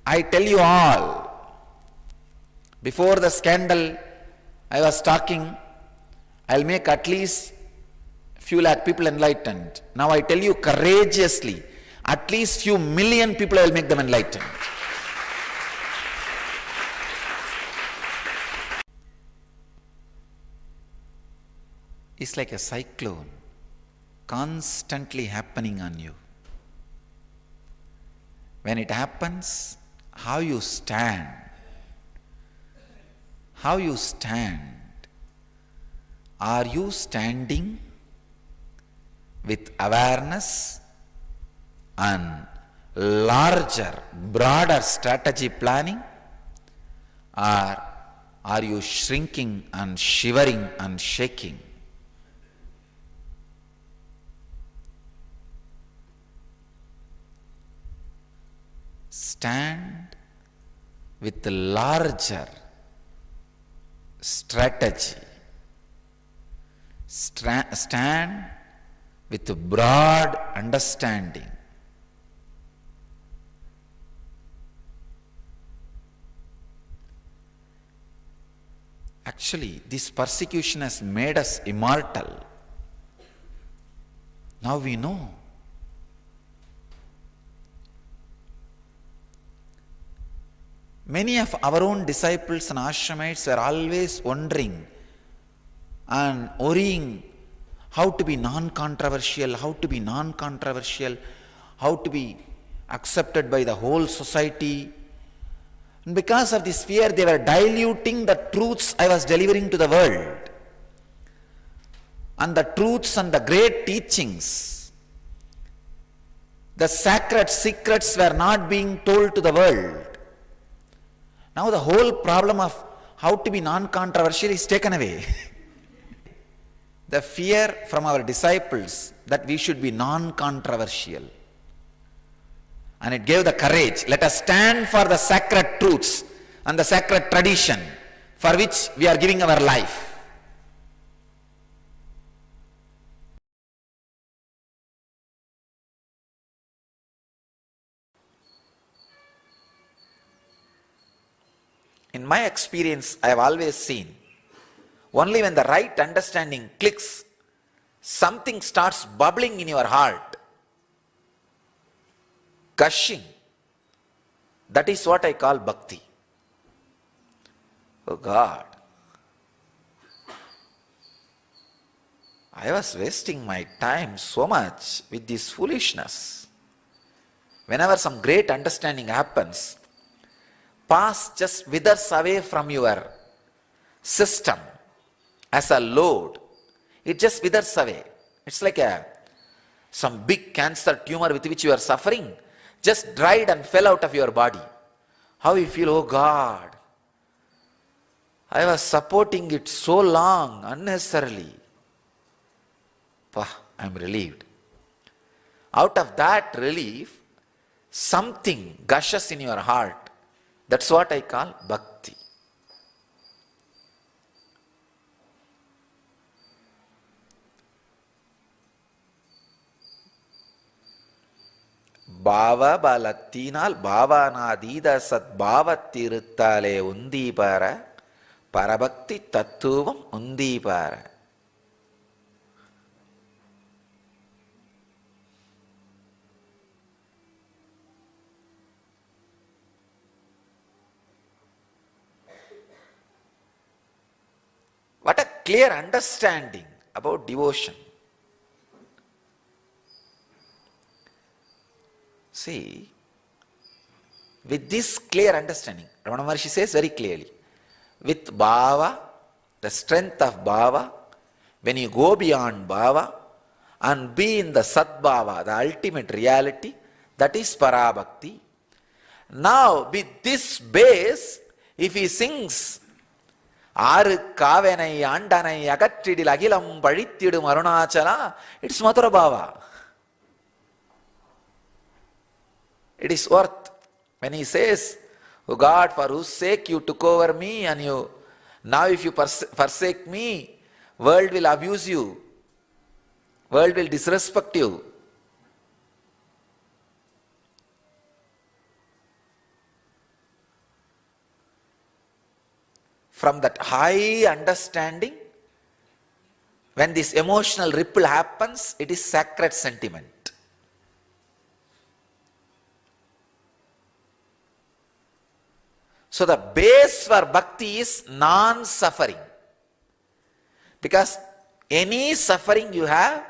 I tell you all, before the scandal, I was talking, I'll make at least few lakh people enlightened. Now I tell you courageously, at least few million people I will make them enlightened. It's like a cyclone constantly happening on you. When it happens, how you stand. How you stand. Are you standing with awareness and larger, broader strategy planning? Or are you shrinking and shivering and shaking? Stand with the larger strategy. Stand with a broad understanding. Actually, this persecution has made us immortal. Now we know. Many of our own disciples and ashramites were always wondering and worrying how to be non-controversial, how to be non-controversial, how to be accepted by the whole society. And because of this fear, they were diluting the truths I was delivering to the world. And the truths and the great teachings, the sacred secrets were not being told to the world. Now the whole problem of how to be non-controversial is taken away. The fear from our disciples that we should be non-controversial. And it gave the courage. Let us stand for the sacred truths and the sacred tradition for which we are giving our life. In my experience, I have always seen, only when the right understanding clicks, something starts bubbling in your heart, gushing. That is what I call bhakti. Oh God, I was wasting my time so much with this foolishness. Whenever some great understanding happens, past just withers away from your system as a load. It just withers away. It's like some big cancer tumor with which you are suffering, just dried and fell out of your body. How you feel, oh God, I was supporting it so long, unnecessarily. I'm relieved. Out of that relief, something gushes in your heart. That's what I call bhakti. Bhava balathinal bhavanadida sat bhavathirutthale undipara parabhakti tattvam undipara. clear understanding about devotion. See, with this clear understanding, Ramana Maharshi says very clearly, with bhava, the strength of bhava, when you go beyond bhava and be in the sadbhava, the ultimate reality, that is parabhakti. Now, with this base, if he sings, Aru kavenai andanai agattidil agilam padittidum arunachala, it's Mathura bhava. It is worth. When he says, oh God, for whose sake you took over me, and you now if you forsake me, world will abuse you, world will disrespect you. From that high understanding, when this emotional ripple happens, it is sacred sentiment. So the base for bhakti is non-suffering. Because any suffering you have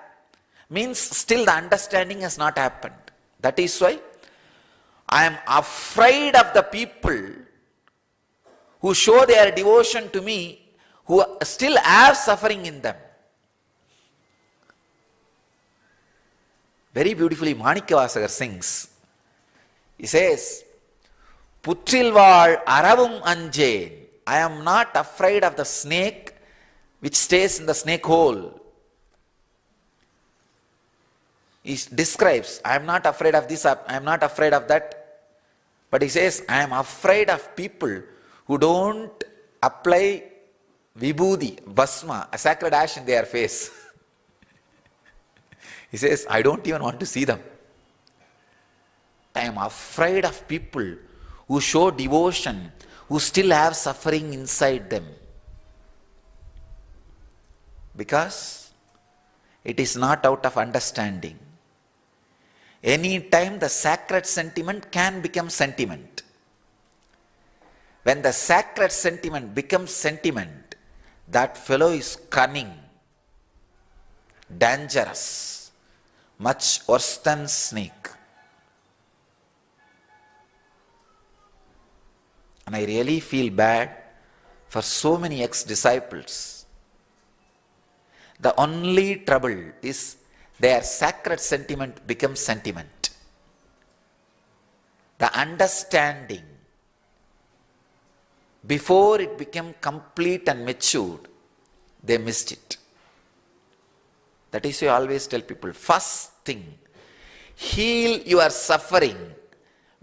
means still the understanding has not happened. That is why I am afraid of the people who show their devotion to me, who still have suffering in them. Very beautifully Manikavasagar sings. He says, Putrilval aravum anjen. I am not afraid of the snake which stays in the snake hole. He describes, I am not afraid of this, I am not afraid of that. But he says, I am afraid of people who don't apply vibhuti, bhasma, a sacred ash in their face. He says, I don't even want to see them. I am afraid of people who show devotion, who still have suffering inside them. Because it is not out of understanding. Any time the sacred sentiment can become sentiment. When the sacred sentiment becomes sentiment, that fellow is cunning, dangerous, much worse than snake. And I really feel bad for so many ex-disciples. The only trouble is their sacred sentiment becomes sentiment. The understanding, before it became complete and matured, they missed it. That is why I always tell people, first thing, heal your suffering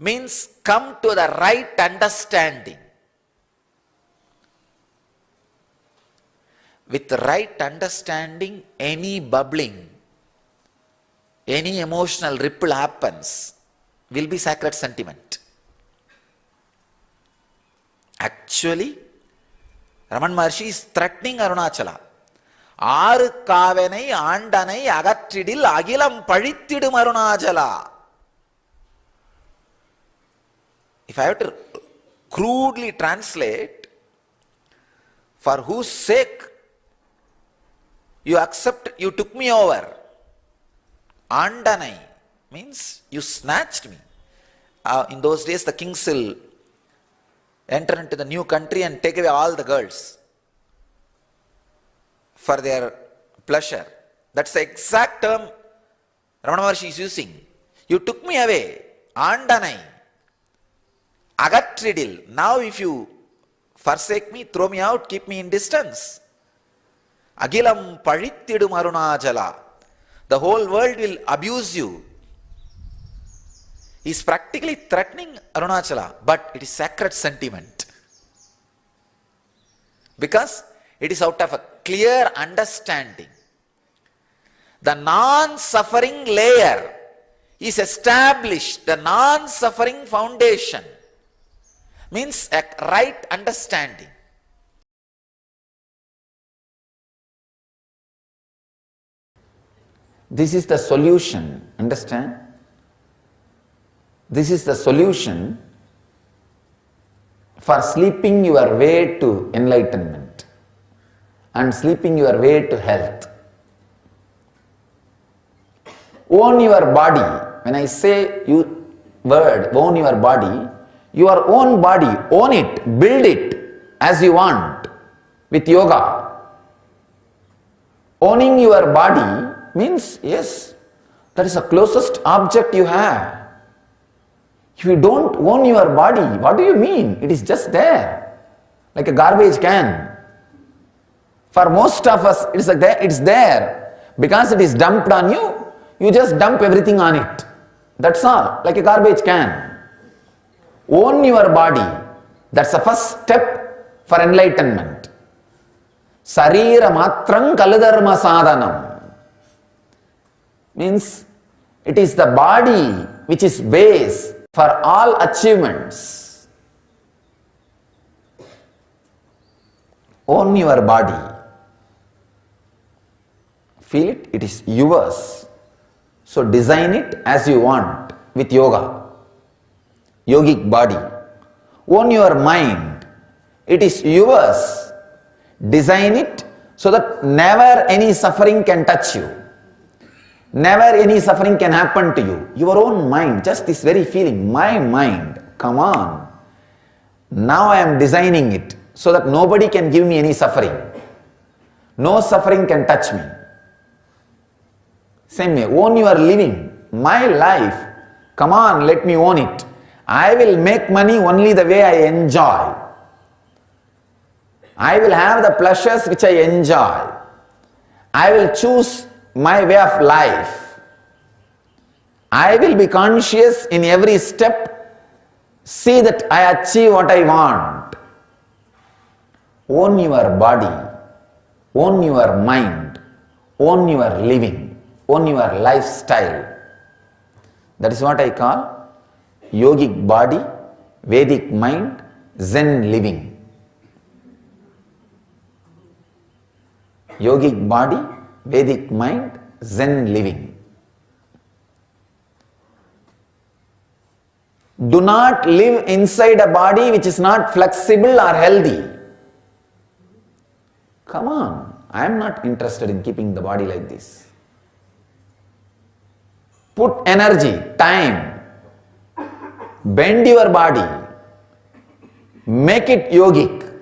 means come to the right understanding. With the right understanding, any bubbling, any emotional ripple happens, will be sacred sentiment. Actually, Ramana Maharshi is threatening Arunachala. Aru kavenai andanai agattidil agilam padittidum Arunachala. If I have to crudely translate, for whose sake you took me over. Andanai means you snatched me. In those days the kings will enter into the new country and take away all the girls for their pleasure. That's the exact term Ramana Maharshi is using. You took me away. Andanai. Agattridil. Now if you forsake me, throw me out, keep me in distance. Agilam padittidum arunachala. The whole world will abuse you. He is practically threatening Arunachala, but it is sacred sentiment. Because it is out of a clear understanding. The non-suffering layer is established, the non-suffering foundation means a right understanding. This is the solution, understand? This is the solution for sleeping your way to enlightenment. and sleeping your way to health. Own your body. When I say word, own your body, your own body, own it, build it as you want with yoga. Owning your body means, yes, that is the closest object you have. If you don't own your body, what do you mean? It is just there, like a garbage can. For most of us, it's there. Because it is dumped on you, you just dump everything on it. That's all, like a garbage can. Own your body. That's the first step for enlightenment. Sarira matrang kaladharma sadhanam. Means, it is the body which is base for all achievements. Own your body. Feel it, it is yours. So design it as you want with yoga. Yogic body. Own your mind. It is yours. Design it so that never any suffering can touch you. Never any suffering can happen to you. Your own mind, just this very feeling, my mind, come on. Now I am designing it so that nobody can give me any suffering. No suffering can touch me. Same way, own your living, my life, come on, let me own it. I will make money only the way I enjoy. I will have the pleasures which I enjoy. I will choose my way of life. I will be conscious in every step, see that I achieve what I want. Own your body, own your mind, own your living. Own your lifestyle. That is what I call yogic body, Vedic mind, Zen living. Yogic body, Vedic mind, Zen living. Do not live inside a body which is not flexible or healthy. Come on, I am not interested in keeping the body like this. Put energy, time, bend your body, make it yogic.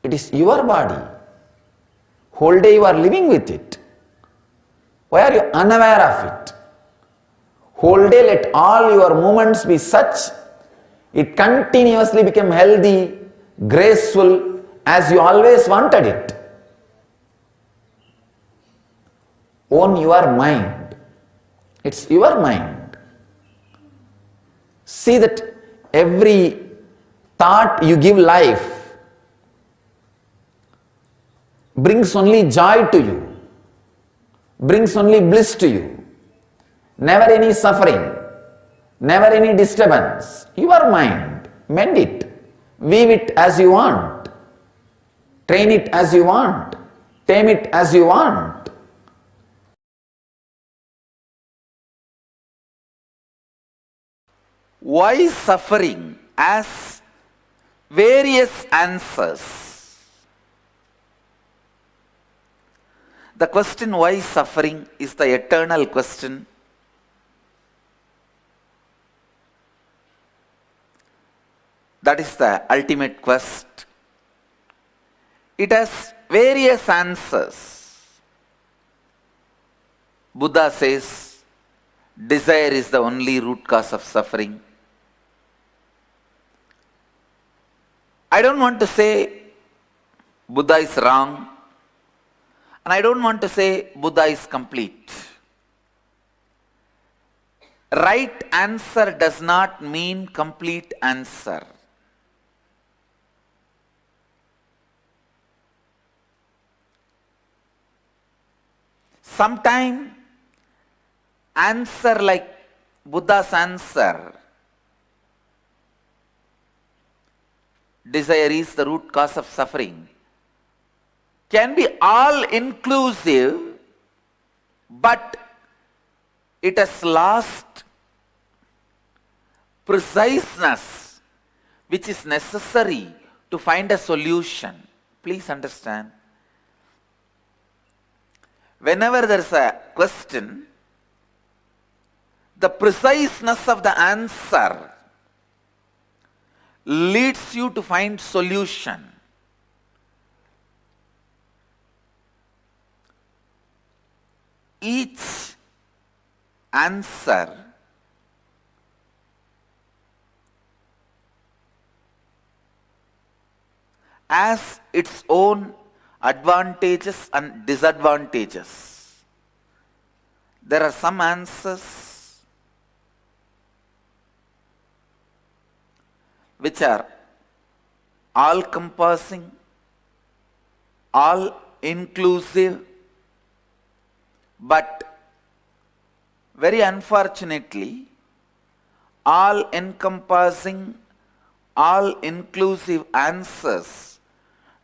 It is your body. Whole day you are living with it. Why are you unaware of it? Whole day let all your movements be such, it continuously become healthy, graceful, as you always wanted it. Own your mind. It's your mind. See that every thought you give life brings only joy to you, brings only bliss to you. Never any suffering, never any disturbance. Your mind, mend it, weave it as you want, train it as you want, tame it as you want. Why suffering as various answers? The question why suffering is the eternal question. That is the ultimate quest. It has various answers. Buddha says, desire is the only root cause of suffering. I don't want to say Buddha is wrong, and I don't want to say Buddha is complete. Right answer does not mean complete answer. Sometimes answer like Buddha's answer, desire is the root cause of suffering, can be all inclusive, but it has lost preciseness which is necessary to find a solution. Please understand, whenever there is a question, the preciseness of the answer leads you to find solution. Each answer has its own advantages and disadvantages. There are some answers which are all-compassing, all-inclusive, but very unfortunately, all-encompassing, all-inclusive answers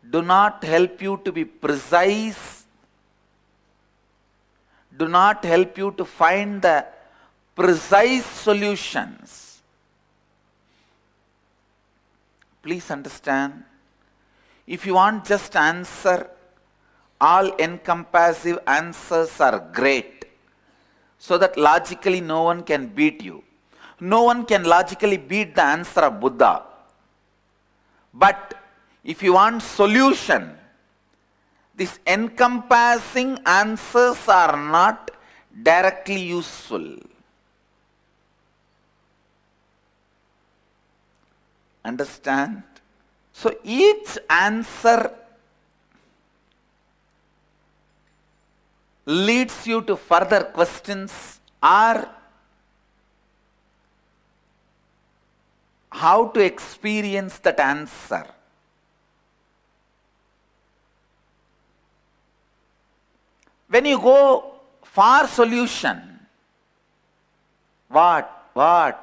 do not help you to be precise, do not help you to find the precise solutions. Please understand, if you want just answer, all-encompassive answers are great, so that logically no one can beat you. No one can logically beat the answer of Buddha. But if you want solution, these encompassing answers are not directly useful. Understand? So each answer leads you to further questions or how to experience that answer. When you go for solution, what, how,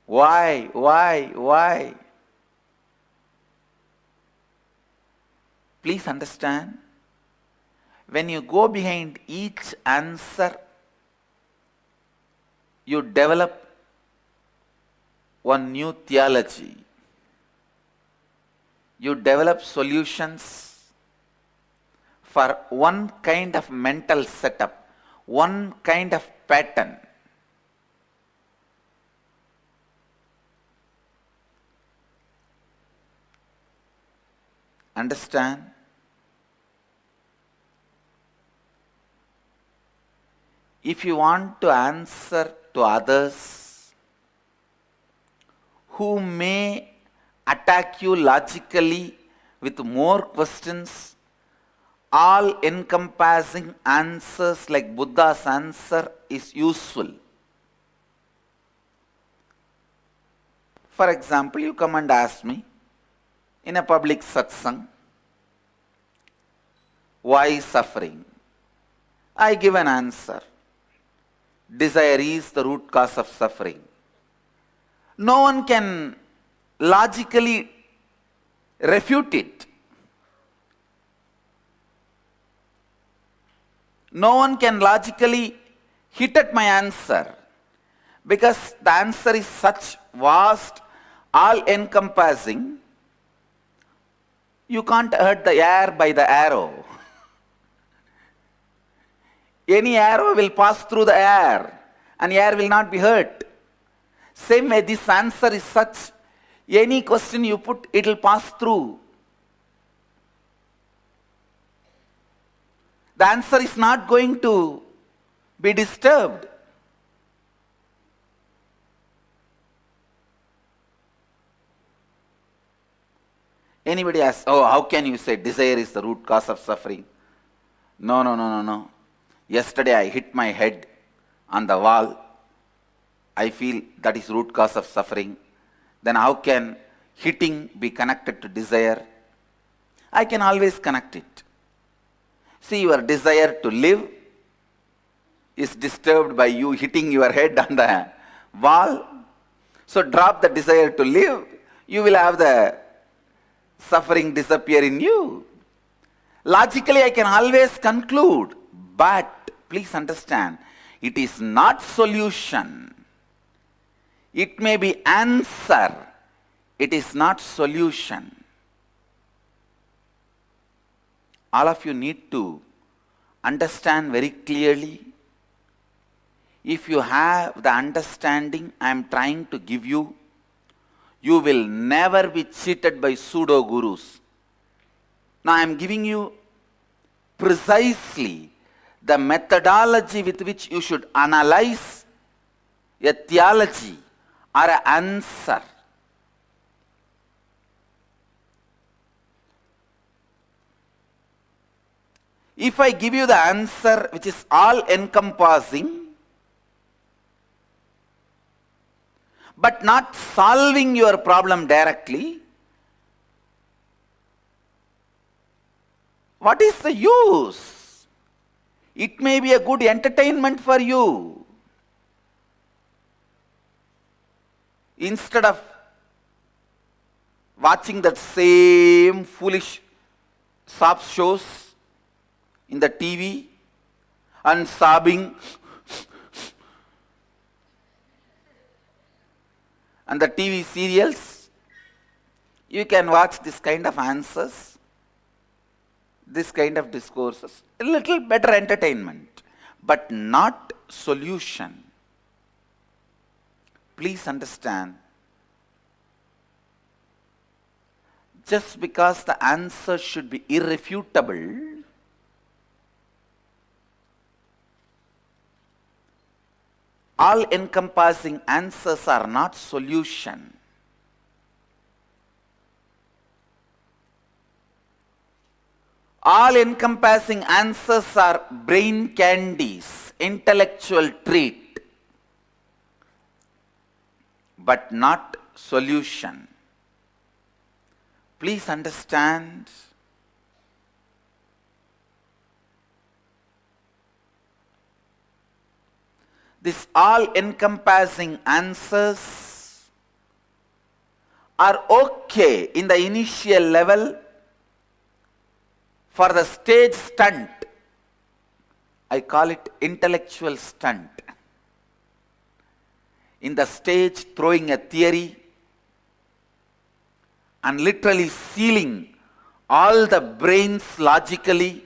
why? Please understand, when you go behind each answer, you develop one new theology. You develop solutions for one kind of mental setup, one kind of pattern. Understand? If you want to answer to others who may attack you logically with more questions, all-encompassing answers like Buddha's answer is useful. For example, you come and ask me in a public satsang, why suffering? I give an answer. Desire is the root cause of suffering. No one can logically refute it. No one can logically hit at my answer, because the answer is such vast, all-encompassing, you can't hurt the air by the arrow. Any arrow will pass through the air and air will not be hurt. Same way, this answer is such, any question you put, it will pass through. The answer is not going to be disturbed. Anybody asks, oh, how can you say desire is the root cause of suffering? No. Yesterday I hit my head on the wall. I feel that is root cause of suffering. Then how can hitting be connected to desire? I can always connect it. See, your desire to live is disturbed by you hitting your head on the wall. So drop the desire to live, you will have the suffering disappear in you. Logically, I can always conclude, but please understand, it is not solution. It may be answer, it is not solution. all of you need to understand very clearly. If you have the understanding I am trying to give you, you will never be cheated by pseudo gurus. Now I am giving you precisely the methodology with which you should analyze a theology or an answer. If I give you the answer which is all encompassing, but not solving your problem directly, what is the use? It may be a good entertainment for you. Instead of watching that same foolish sob shows in the TV and sobbing and the TV serials, you can watch this kind of answers, this kind of discourses, a little better entertainment, but not solution. Please understand, just because the answer should be irrefutable, all-encompassing answers are not solution. All-encompassing answers are brain candies, intellectual treat, but not solution. Please understand, these all-encompassing answers are okay in the initial level for the stage stunt. I call it intellectual stunt. In the stage, throwing a theory and literally sealing all the brains logically,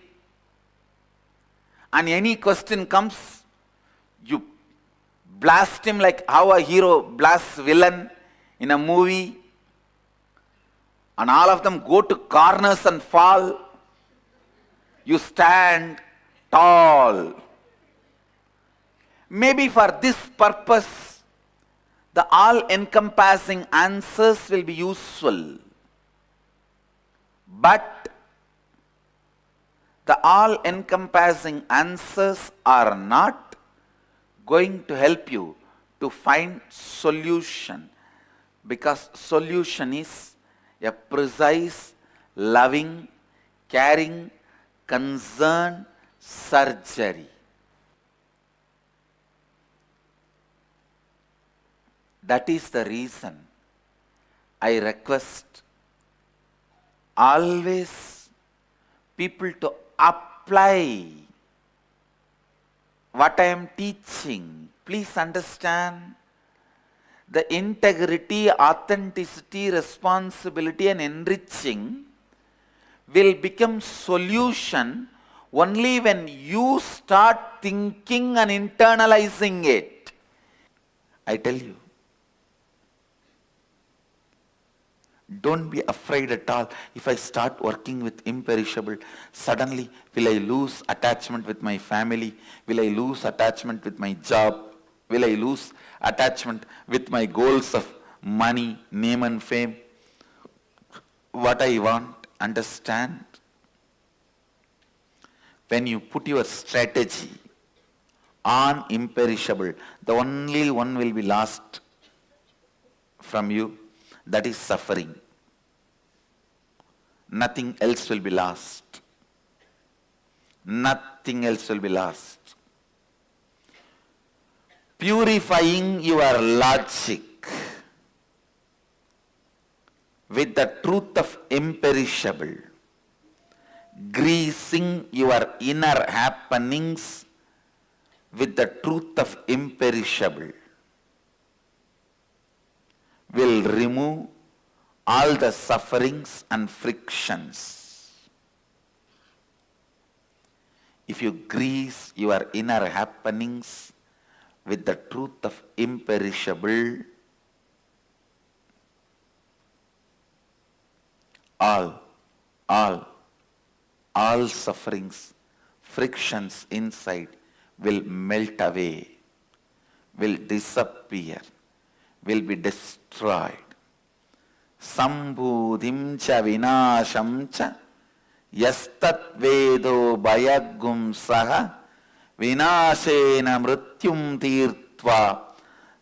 and any question comes, you blast him like how a hero blasts villain in a movie, and all of them go to corners and fall. You stand tall. Maybe for this purpose, the all-encompassing answers will be useful. But the all-encompassing answers are not going to help you to find solution, because solution is a precise, loving, caring, concerned surgery. That is the reason I request always people to apply what I am teaching. Please understand, the integrity, authenticity, responsibility and enriching will become solution only when you start thinking and internalizing it. I tell you, don't be afraid at all. If I start working with imperishable, suddenly will I lose attachment with my family? Will I lose attachment with my job? Will I lose attachment with my goals of money, name and fame? What I want, understand? When you put your strategy on imperishable, the only one will be lost from you, that is suffering. Nothing else will be lost. Nothing else will be lost. Purifying your logic with the truth of imperishable, greasing your inner happenings with the truth of imperishable, will remove all the sufferings and frictions. if you grease your inner happenings with the truth of imperishable, all sufferings, frictions inside will melt away, will disappear, will be destroyed. Sambudhim cha vinasham cha yastat vedo bayagum saha vinashena mrityum tirtva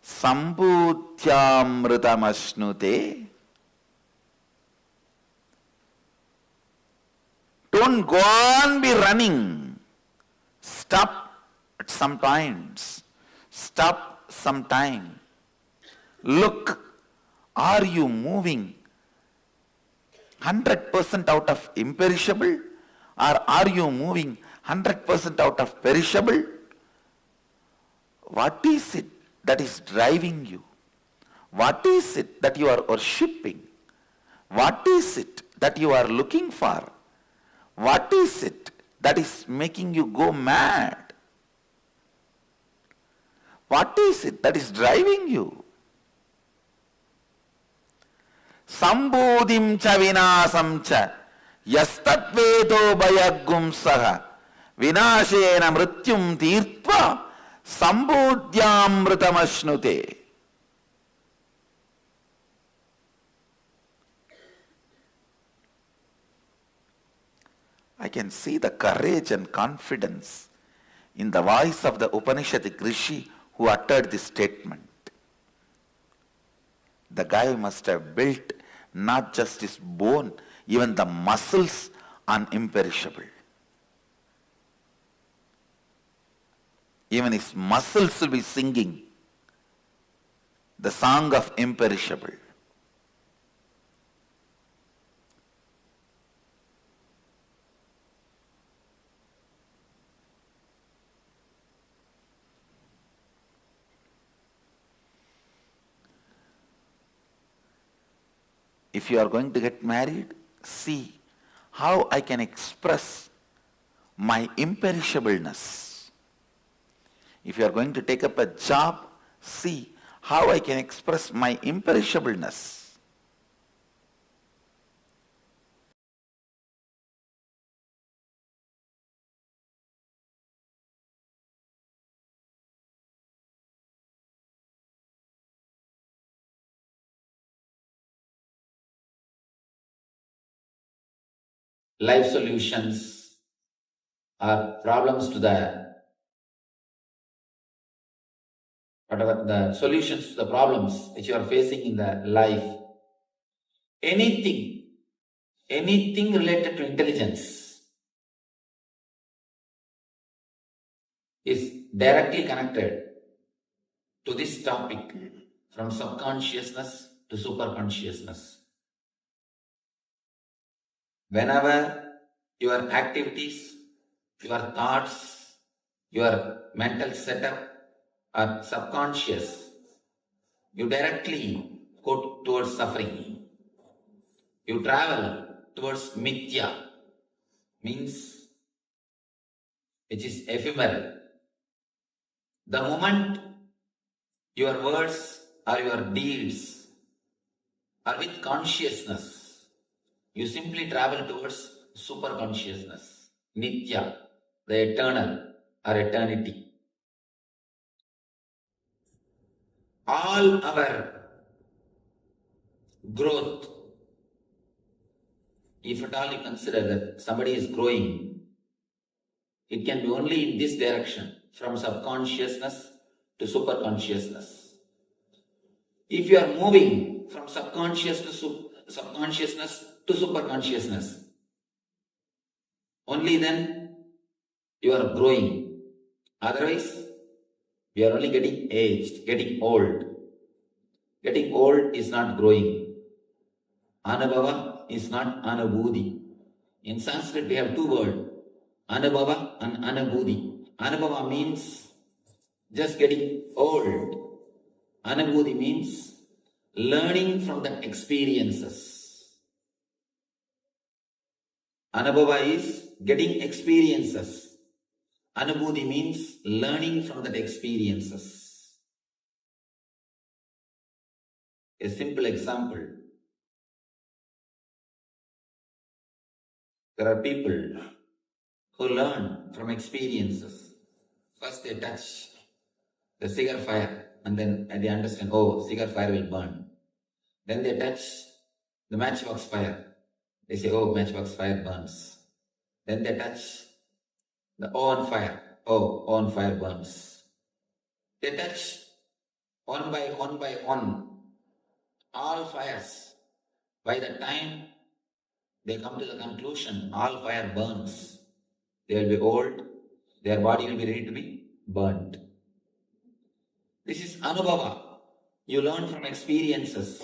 sambudhyamritam. Don't go on be running. Stop at some points. Stop some time. Look, are you moving 100% out of imperishable, or are you moving 100% out of perishable? What is it that is driving you? What is it that you are worshipping? What is it that you are looking for? What is it that is making you go mad? What is it that is driving you? Sambodhim cha vinasam cha yastat vedo bayagum saha vinashena mrityum tirtva sambodhyamritam. I can see the courage and confidence in the voice of the Upanishadic Rishi who uttered this statement. The guy must have built not just his bone, even the muscles on imperishable. Even his muscles will be singing the song of imperishable. If you are going to get married, see how I can express my imperishableness. If you are going to take up a job, see how I can express my imperishableness. Life solutions or problems to whatever the solutions to the problems which you are facing in the life, anything related to intelligence is directly connected to this topic, from subconsciousness to superconsciousness. Whenever your activities, your thoughts, your mental setup are subconscious, you directly go towards suffering. You travel towards mithya, means which is ephemeral. The moment your words or your deeds are with consciousness, you simply travel towards superconsciousness, Nithya, the eternal or eternity. All our growth, if at all you consider that somebody is growing, it can be only in this direction, from subconsciousness to superconsciousness. If you are moving from subconsciousness to superconsciousness, only then you are growing. Otherwise, you are only getting aged, getting old. Getting old is not growing. Anubhava is not anubhuti. In Sanskrit, we have two words, anubhava and anubhuti. Anubhava means just getting old. Anubhuti means learning from the experiences. Anubhava is getting experiences. Anubhuti means learning from that experiences. A simple example. There are people who learn from experiences. First they touch the cigar fire and then they understand, oh, cigar fire will burn. Then they touch the matchbox fire. They say, oh, matchbox fire burns. Then they touch the oven fire. Oh, oven fire burns. They touch one by one all fires. By the time they come to the conclusion, all fire burns. They will be old, their body will be ready to be burnt. This is anubhava. You learn from experiences.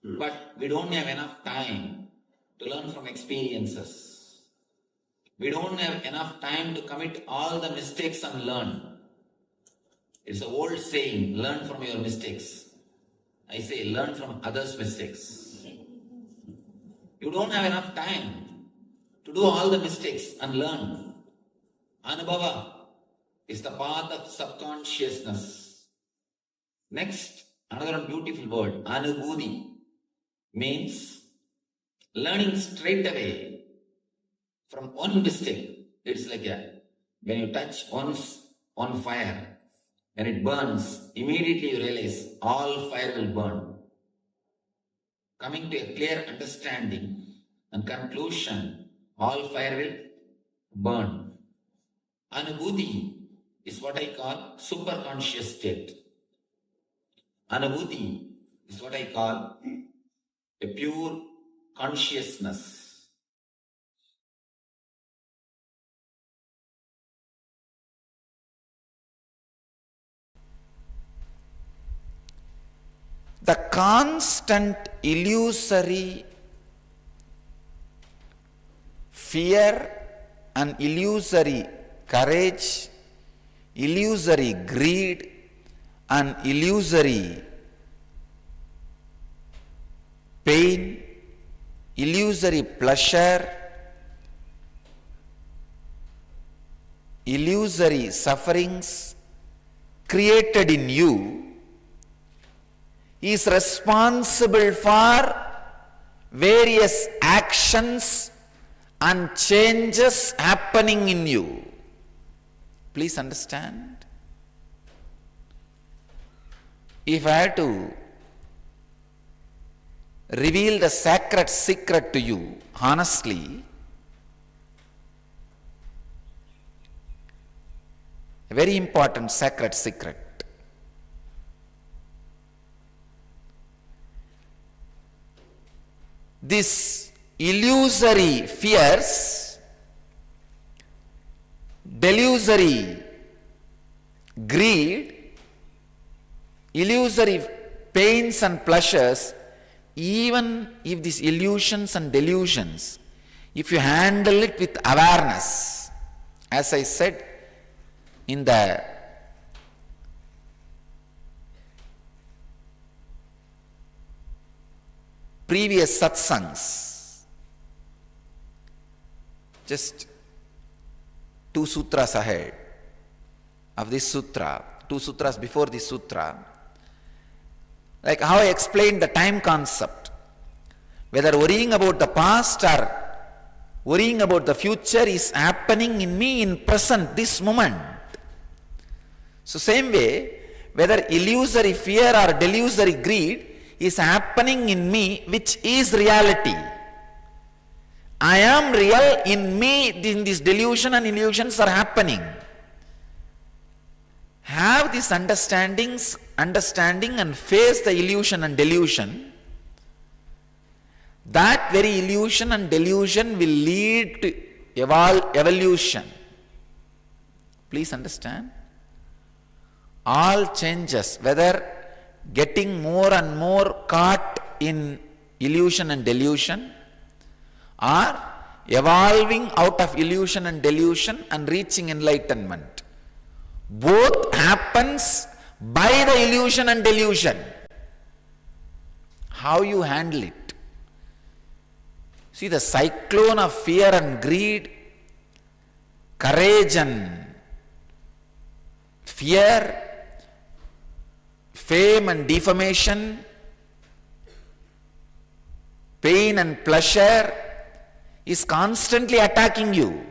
But we don't have enough time to learn from experiences. We don't have enough time to commit all the mistakes and learn. It's an old saying, learn from your mistakes. I say, learn from others' mistakes. You don't have enough time to do all the mistakes and learn. Anubhava is the path of subconsciousness. Next, another beautiful word, anubhuti, means learning straight away from one mistake. It's like when you touch once on fire, when it burns, immediately you realize all fire will burn. Coming to a clear understanding and conclusion, all fire will burn. Anubhuti is what I call superconscious state. Anubhuti is what I call a pure consciousness. The constant illusory fear and illusory courage, illusory greed and illusory pain, illusory pleasure, illusory sufferings created in you is responsible for various actions and changes happening in you. Please understand. If I had to reveal the sacred secret to you, honestly, a very important sacred secret. This illusory fears, delusory greed, illusory pains and pleasures, even if these illusions and delusions, if you handle it with awareness, as I said in the previous satsangs, just 2 sutras ahead of this sutra, 2 sutras before this sutra, like how I explained the time concept, whether worrying about the past or worrying about the future is happening in me in present, this moment. So same way, whether illusory fear or delusory greed is happening in me, which is reality. I am real in me, in this delusion and illusions are happening. Have this understanding and face the illusion and delusion. That very illusion and delusion will lead to evolution. Please understand. All changes, whether getting more and more caught in illusion and delusion, or evolving out of illusion and delusion and reaching enlightenment, both happens by the illusion and delusion. How you handle it. See, the cyclone of fear and greed, courage and fear, fame and defamation, pain and pleasure is constantly attacking you.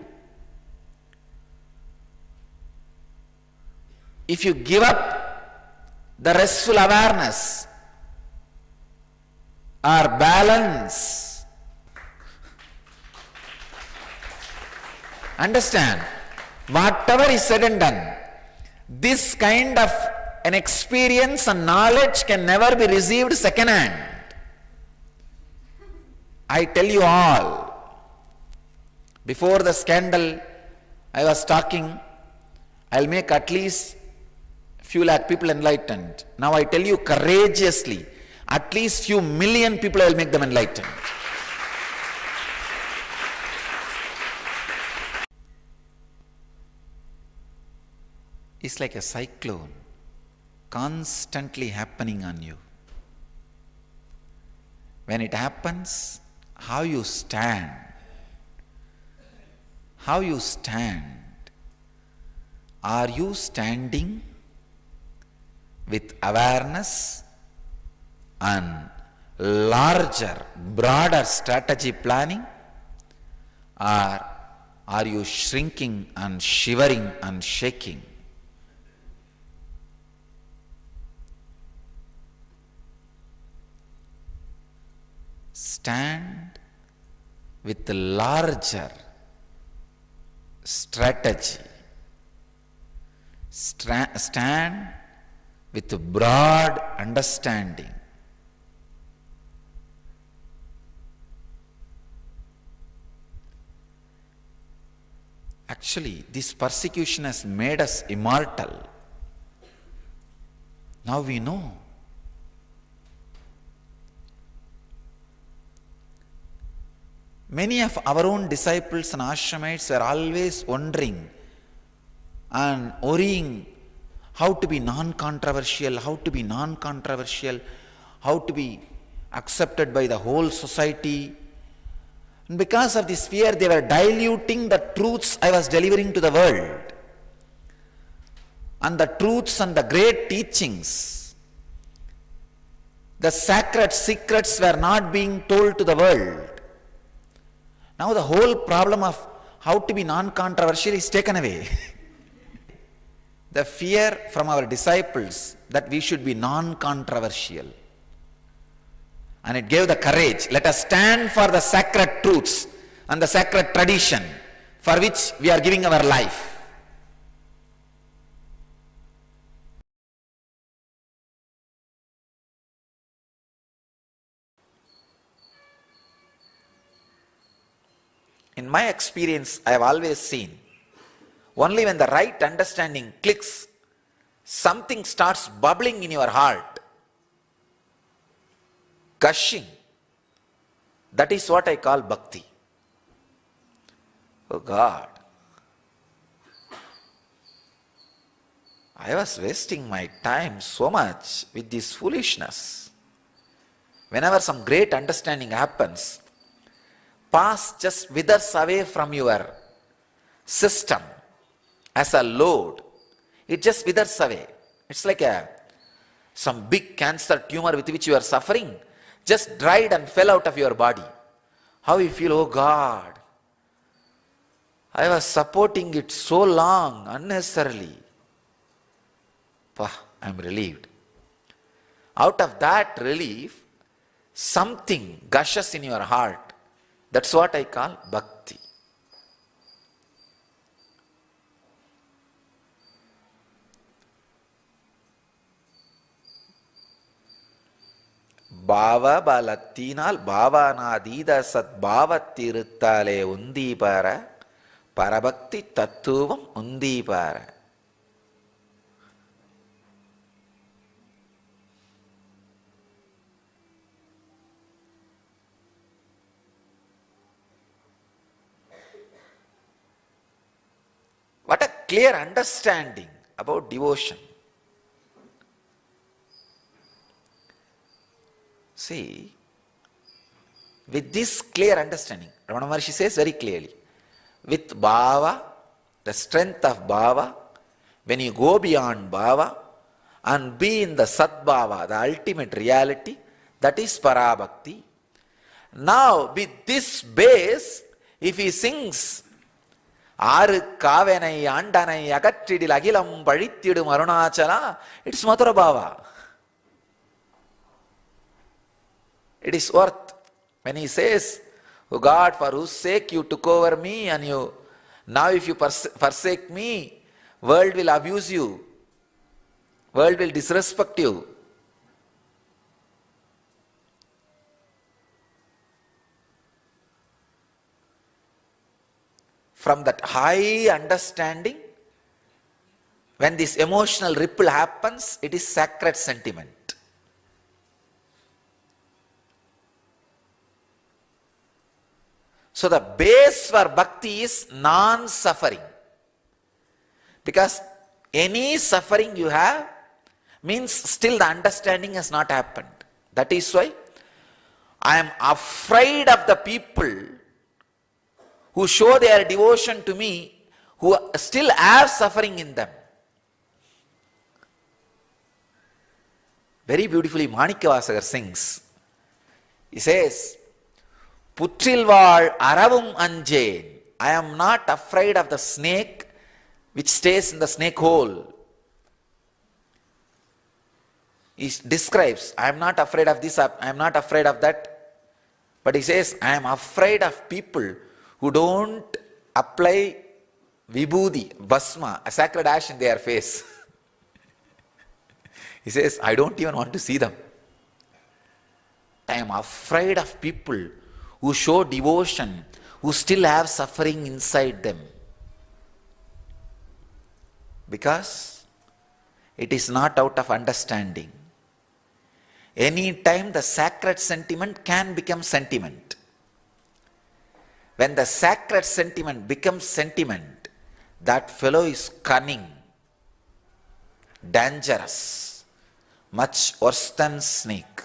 If you give up the restful awareness or balance, understand, whatever is said and done, this kind of an experience and knowledge can never be received second hand. I tell you all, before the scandal, I was talking, I'll make at least few lakh people enlightened. Now I tell you courageously, at least few million people I will make them enlightened. It's like a cyclone constantly happening on you. When it happens, how you stand. How you stand. Are you standing with awareness and larger, broader strategy planning? Or are you shrinking and shivering and shaking? Stand with the larger strategy. Stand with a broad understanding. Actually, this persecution has made us immortal. Now we know. Many of our own disciples and ashramites were always wondering and worrying how to be non-controversial, how to be non-controversial, how to be accepted by the whole society. And because of this fear, they were diluting the truths I was delivering to the world. And the truths and the great teachings, the sacred secrets were not being told to the world. Now the whole problem of how to be non-controversial is taken away. The fear from our disciples that we should be non-controversial. And it gave the courage. Let us stand for the sacred truths and the sacred tradition for which we are giving our life. In my experience, I have always seen, only when the right understanding clicks, something starts bubbling in your heart, gushing. That is what I call bhakti. Oh God, I was wasting my time so much with this foolishness. Whenever some great understanding happens, past just withers away from your system as a load. It just withers away. It's like some big cancer tumor with which you are suffering, just dried and fell out of your body. How you feel, oh God, I was supporting it so long, unnecessarily. I'm relieved. Out of that relief, something gushes in your heart. That's what I call bhakti. Bhava balathinal bhavanadida sat bhavathirutthale undipara parabhakti tattvam undipara. What a clear understanding about devotion. See, with this clear understanding, Ramana Maharshi says very clearly, with bhava, the strength of bhava, When you go beyond bhava and be in the Sadbhava, the ultimate reality, that is Parabhakti. Now, with this base, if he sings, Aru Kavenai Andanai Agatridil Agilam Paritidum Arunachala, it's Mathura Bhava. It is worth. When he says, oh God, for whose sake you took over me, and you now if you forsake me, world will abuse you, world will disrespect you. From that high understanding, when this emotional ripple happens, it is sacred sentiment. So the base for bhakti is non-suffering. Because any suffering you have means still the understanding has not happened. That is why I am afraid of the people who show their devotion to me, who still have suffering in them. Very beautifully Manikavasagar sings. He says, Putrilval aravum anjen. I am not afraid of the snake which stays in the snake hole. He describes, I am not afraid of this, I am not afraid of that. But he says, I am afraid of people who don't apply vibhuti, bhasma, a sacred ash in their face. He says, I don't even want to see them. I am afraid of people who show devotion, who still have suffering inside them. Because it is not out of understanding. Any time the sacred sentiment can become sentiment. When the sacred sentiment becomes sentiment, that fellow is cunning, dangerous, much worse than snake.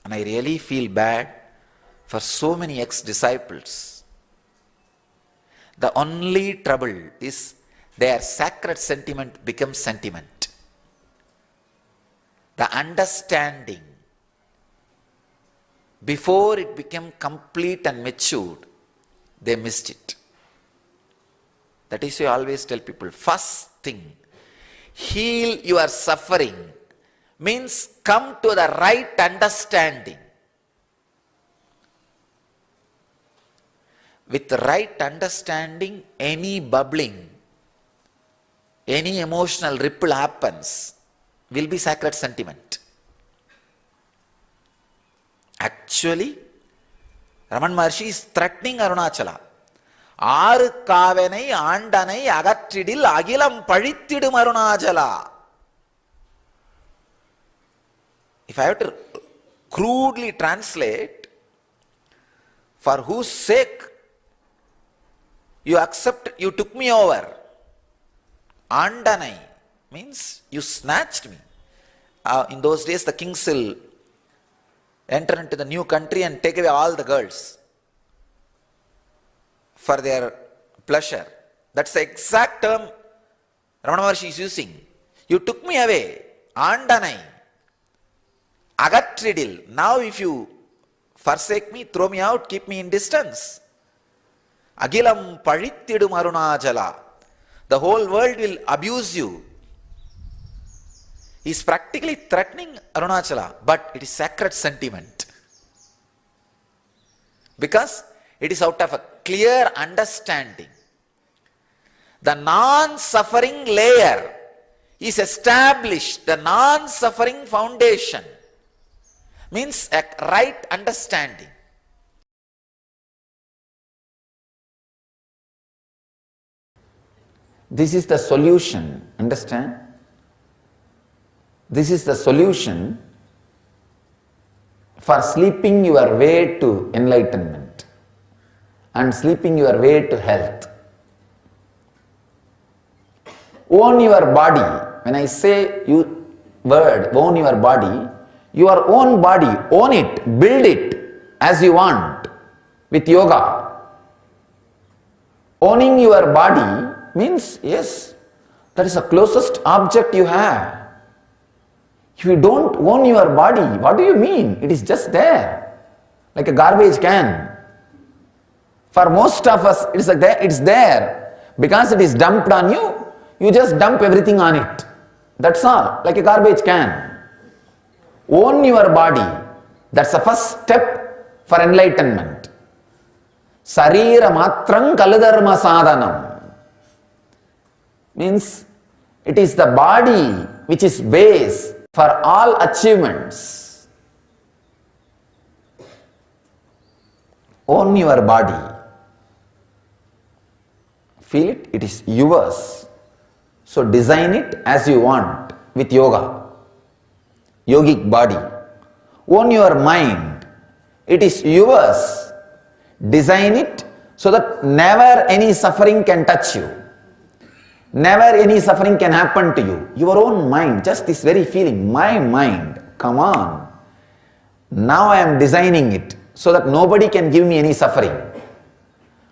And I really feel bad for so many ex-disciples. The only trouble is their sacred sentiment becomes sentiment. The understanding, before it became complete and matured, they missed it. That is why I always tell people, first thing, heal your suffering means come to the right understanding. With the right understanding, any bubbling, any emotional ripple happens, will be sacred sentiment. Actually, Raman Maharshi is threatening Arunachala. Aru kavenai andanai agatridil agilam pazhithidum Arunachala. If I have to crudely translate, for whose sake you took me over. Andanai means you snatched me. In those days the kings will enter into the new country and take away all the girls for their pleasure. That's the exact term Ramana Maharshi is using. You took me away. Andanai. Agatridil. Now if you forsake me, throw me out, keep me in distance. Agilam pazhithidum Arunachala. The whole world will abuse you. He is practically threatening Arunachala, but it is sacred sentiment. Because it is out of a clear understanding. The non-suffering layer is established, the non-suffering foundation means a right understanding. This is the solution, understand? This is the solution for sleeping your way to enlightenment and sleeping your way to health. Own your body. When I say word, own your body, your own body, own it, build it as you want with yoga. Owning your body means, yes, that is the closest object you have. If you don't own your body, what do you mean? It is just there, like a garbage can. For most of us, it's there. Because it is dumped on you, you just dump everything on it. That's all, like a garbage can. Own your body. That's the first step for enlightenment. Sarira matrang kaladharma sadhanam. Means, it is the body which is base for all achievements. Own your body. Feel it, it is yours. So design it as you want with yoga. Yogic body. Own your mind. It is yours. Design it so that never any suffering can touch you. Never any suffering can happen to you. Your own mind, just this very feeling, my mind, come on. Now I am designing it so that nobody can give me any suffering.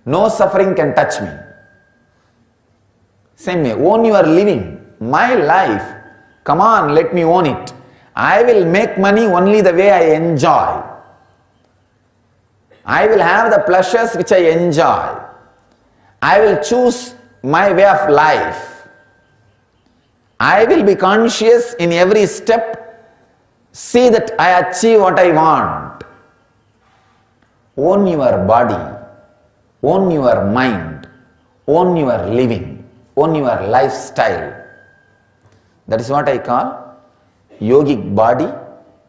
No suffering can touch me. Same way, own your living, my life, come on, let me own it. I will make money only the way I enjoy. I will have the pleasures which I enjoy. I will choose my way of life. I will be conscious in every step, see that I achieve what I want. Own your body, own your mind, own your living, own your lifestyle. That is what I call yogic body,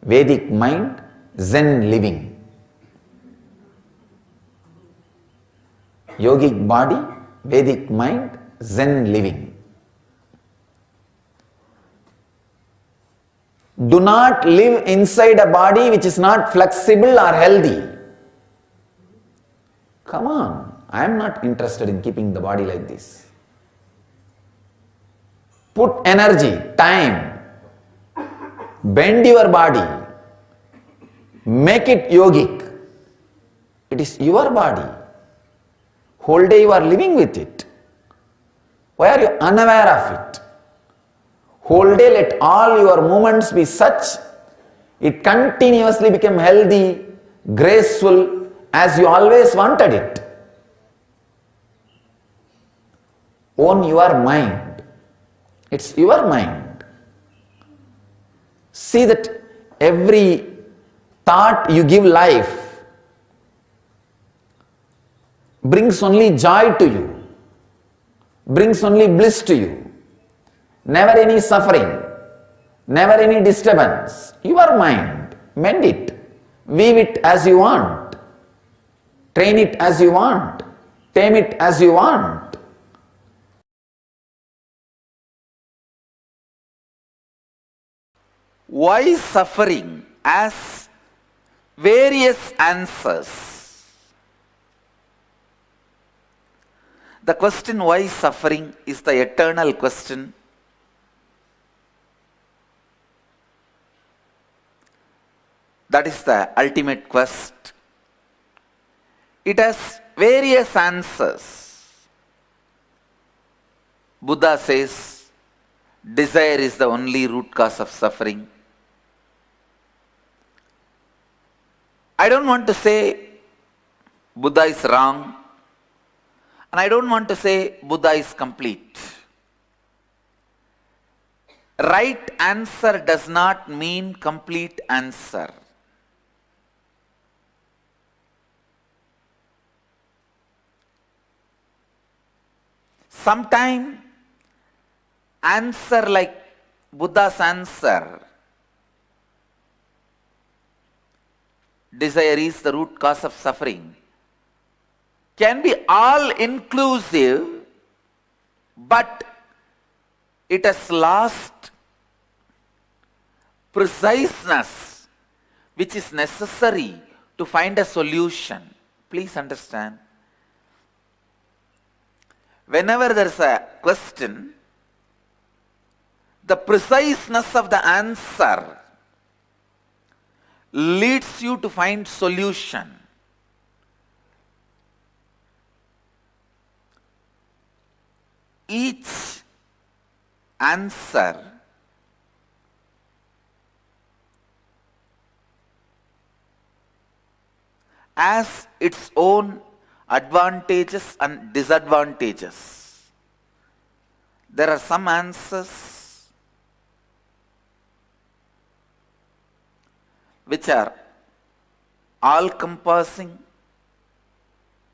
Vedic mind, Zen living. Yogic body, Vedic mind, Zen living. Do not live inside a body which is not flexible or healthy. Come on, I am not interested in keeping the body like this. Put energy, time, bend your body, make it yogic. It is your body. Whole day you are living with it. Why are you unaware of it? Whole day let all your movements be such, it continuously become healthy, graceful, as you always wanted it. Own your mind. It's your mind. See that every thought you give life brings only joy to you, brings only bliss to you, never any suffering, never any disturbance. Your mind, mend it, weave it as you want, train it as you want, tame it as you want. Why suffering as various answers? The question why suffering is the eternal question. That is the ultimate quest. It has various answers. Buddha says, desire is the only root cause of suffering. I don't want to say Buddha is wrong, and I don't want to say Buddha is complete. Right answer does not mean complete answer. Sometimes answer like Buddha's answer, desire is the root cause of suffering, can be all inclusive, but it has lost preciseness which is necessary to find a solution. Please understand. Whenever there is a question, the preciseness of the answer leads you to find solution. each answer has its own advantages and disadvantages. There are some answers which are all-compassing,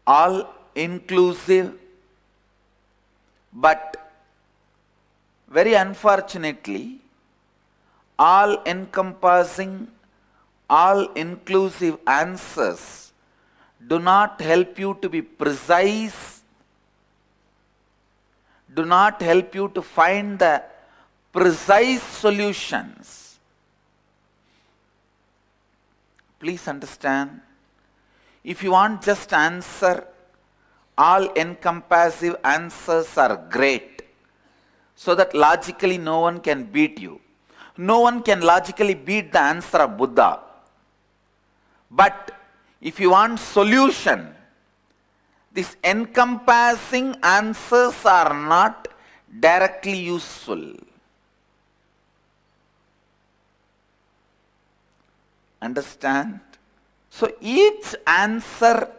all-inclusive, but very unfortunately, all-encompassing, all-inclusive answers do not help you to be precise, do not help you to find the precise solutions. Please understand, if you want just answer, all-encompassive answers are great, so that logically no one can beat you. No one can logically beat the answer of Buddha. But if you want solution, these encompassing answers are not directly useful. Understand? So each answer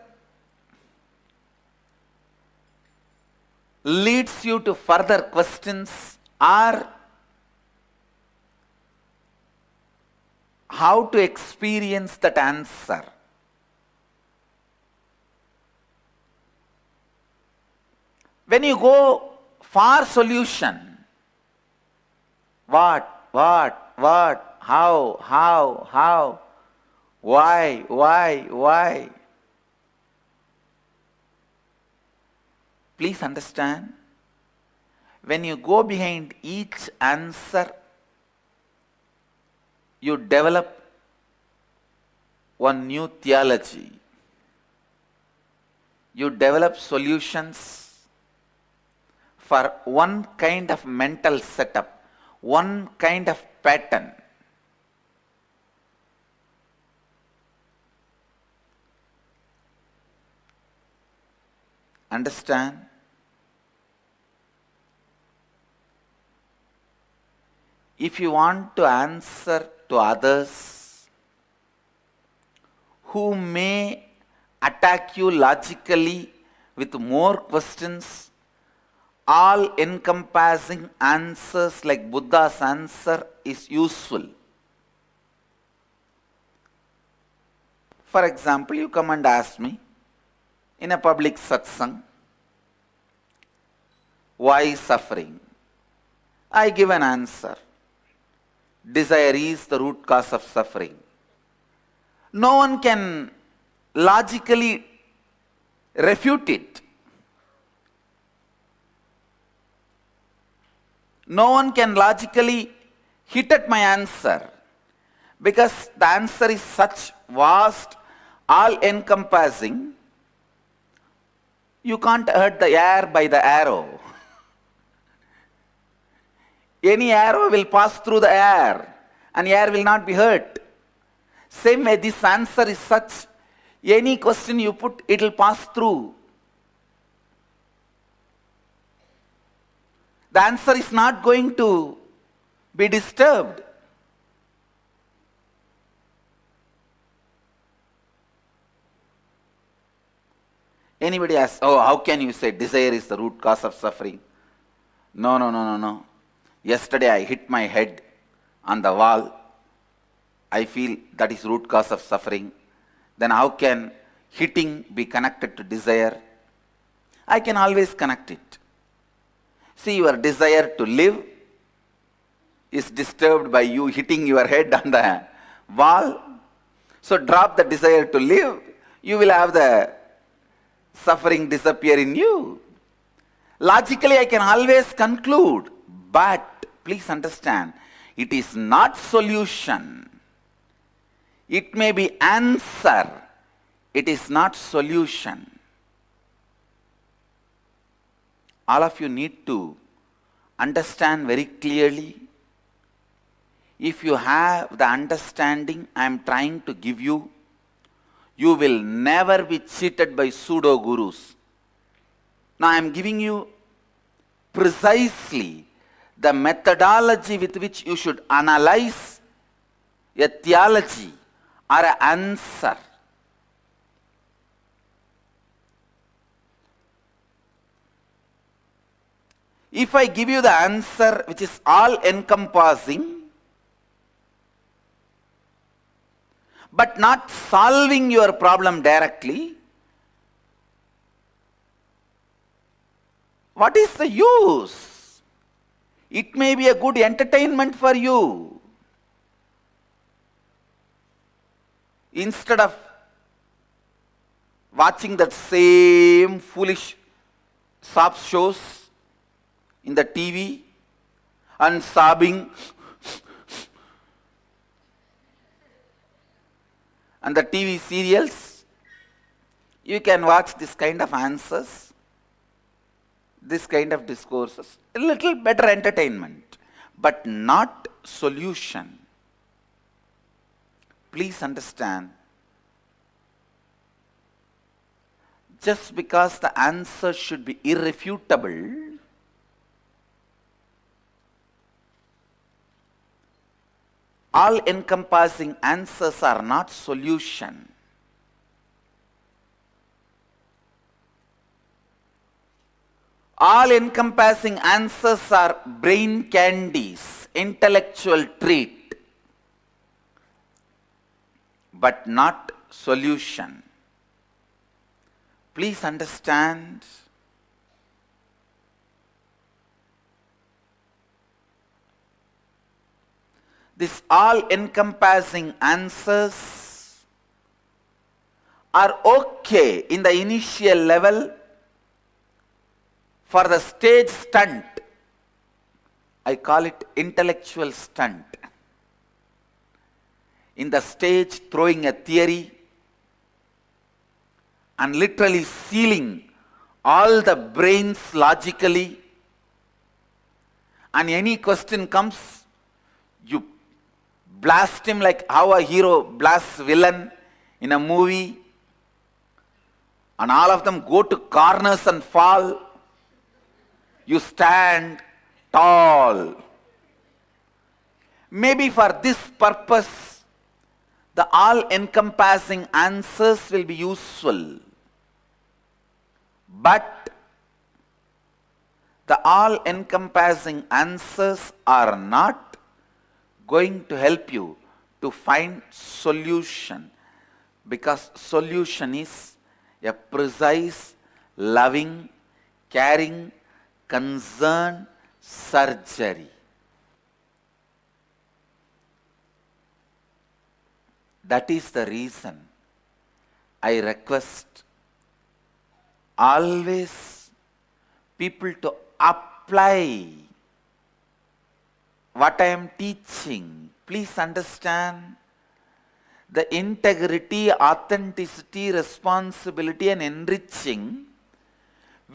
leads you to further questions or how to experience that answer. When you go for solution, what, how, why? Please understand, when you go behind each answer, you develop one new theology. You develop solutions for one kind of mental setup, one kind of pattern. Understand? If you want to answer to others who may attack you logically with more questions, all-encompassing answers like Buddha's answer is useful. For example, you come and ask me in a public satsang, why suffering? I give an answer. Desire is the root cause of suffering. No one can logically refute it. No one can logically hit at my answer, because the answer is such vast, all-encompassing, you can't hurt the air by the arrow. Any arrow will pass through the air and air will not be hurt. Same way, this answer is such, any question you put, it will pass through. The answer is not going to be disturbed. Anybody asks, oh, how can you say desire is the root cause of suffering? No. Yesterday I hit my head on the wall. I feel that is root cause of suffering. Then how can hitting be connected to desire? I can always connect it. See, your desire to live is disturbed by you hitting your head on the wall. So drop the desire to live, you will have the suffering disappear in you. Logically, I can always conclude, but please understand, it is not solution. It may be answer, it is not solution. All of you need to understand very clearly. If you have the understanding I am trying to give you, you will never be cheated by pseudo gurus. Now I am giving you precisely the methodology with which you should analyze a theology or an answer. If I give you the answer which is all-encompassing, but not solving your problem directly, what is the use? It may be a good entertainment for you. Instead of watching that same foolish sob shows in the TV and sobbing and the TV serials, you can watch this kind of answers, this kind of discourses, a little better entertainment, but not solution. Please understand, just because the answer should be irrefutable, all-encompassing answers are not solution. All-encompassing answers are brain candies, intellectual treat, but not solution. Please understand, these all-encompassing answers are okay in the initial level for the stage stunt. I call it intellectual stunt. In the stage, throwing a theory and literally sealing all the brains logically, and any question comes, you blast him like how a hero blasts villain in a movie, and all of them go to corners and fall. You stand tall. Maybe for this purpose, the all-encompassing answers will be useful. But the all-encompassing answers are not going to help you to find solution, because solution is a precise, loving, caring, concerned surgery. That is the reason I request always people to apply what I am teaching. Please understand, the integrity, authenticity, responsibility and enriching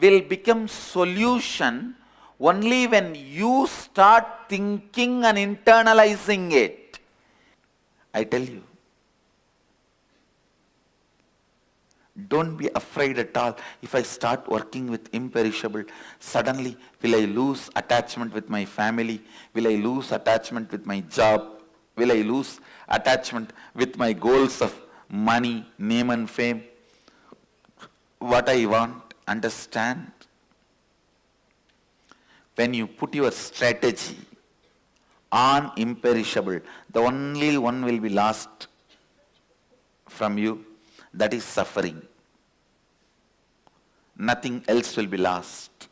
will become solution only when you start thinking and internalizing it. I tell you, don't be afraid at all. If I start working with imperishable, suddenly will I lose attachment with my family? Will I lose attachment with my job? Will I lose attachment with my goals of money, name and fame? What I want, understand? When you put your strategy on imperishable, the only one will be lost from you, that is suffering. Nothing else will be lost.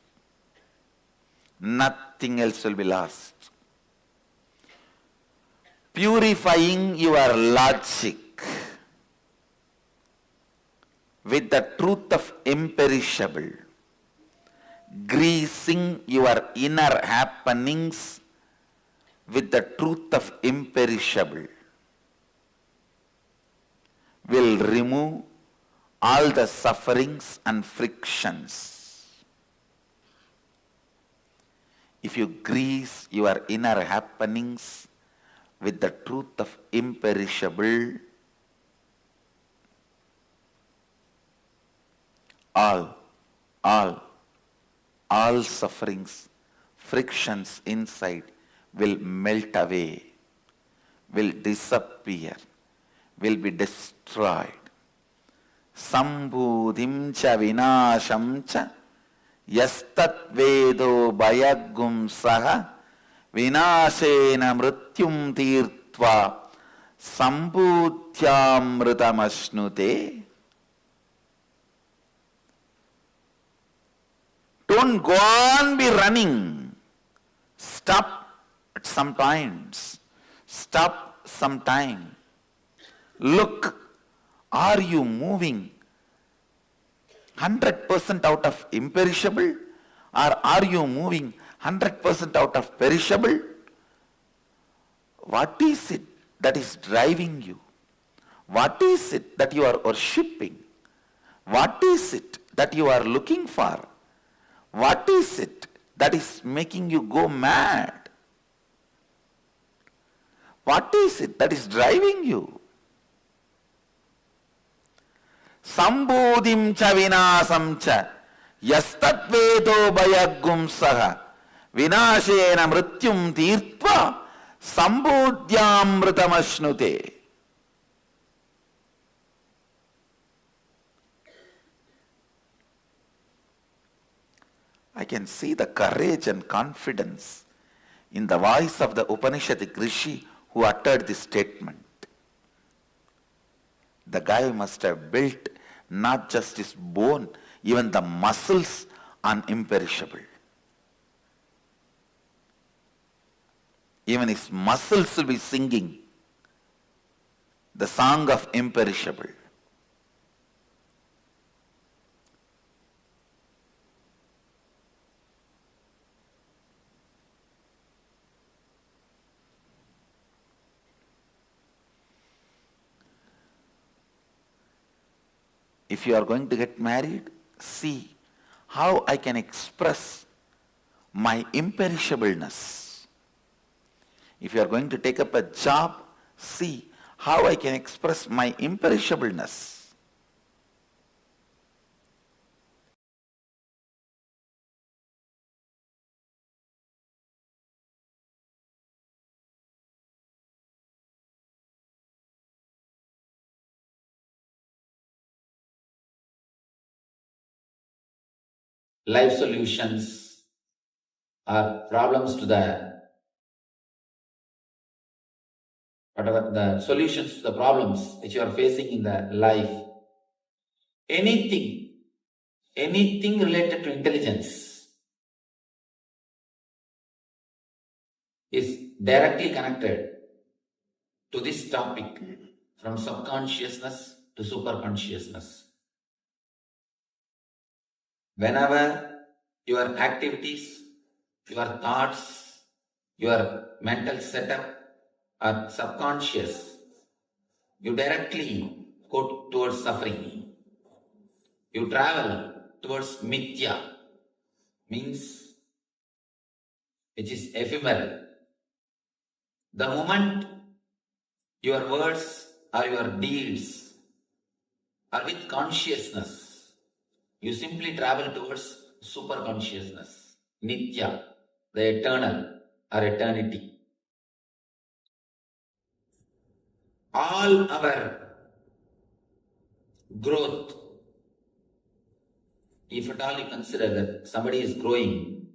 Nothing else will be lost. Purifying your logic with the truth of imperishable, greasing your inner happenings with the truth of imperishable, will remove all the sufferings and frictions. If you grease your inner happenings with the truth of imperishable, all sufferings frictions inside will melt away, will disappear, will be destroyed. Sambudhim cha vinasham cha yastat vedo bayagum saha vinashena mrityum tirtva sambudhyamritam. Don't go on be running. Stop at some points. Stop some time. Look, are you moving 100% out of imperishable, or are you moving 100% out of perishable? What is it that is driving you? What is it that you are worshipping? What is it that you are looking for? What is it that is making you go mad? What is it that is driving you? Sambodhim cha vinasam cha yastat vedo bayagum saha vinashena mrityum tirtva sambodhyamritam. I can see the courage and confidence in the voice of the Upanishadic Rishi who uttered this statement. The guy must have built not just his bone, even the muscles on imperishable. Even his muscles will be singing the song of imperishable. If you are going to get married, see how I can express my imperishableness. If you are going to take up a job, see how I can express my imperishableness. Life solutions are problems to whatever the solutions to the problems which you are facing in the life. Anything related to intelligence is directly connected to this topic, from subconsciousness to superconsciousness. Whenever your activities, your thoughts, your mental setup are subconscious, you directly go towards suffering. You travel towards mithya, means which is ephemeral. The moment your words or your deeds are with consciousness, you simply travel towards superconsciousness, Nithya, the eternal or eternity. All our growth, if at all you consider that somebody is growing,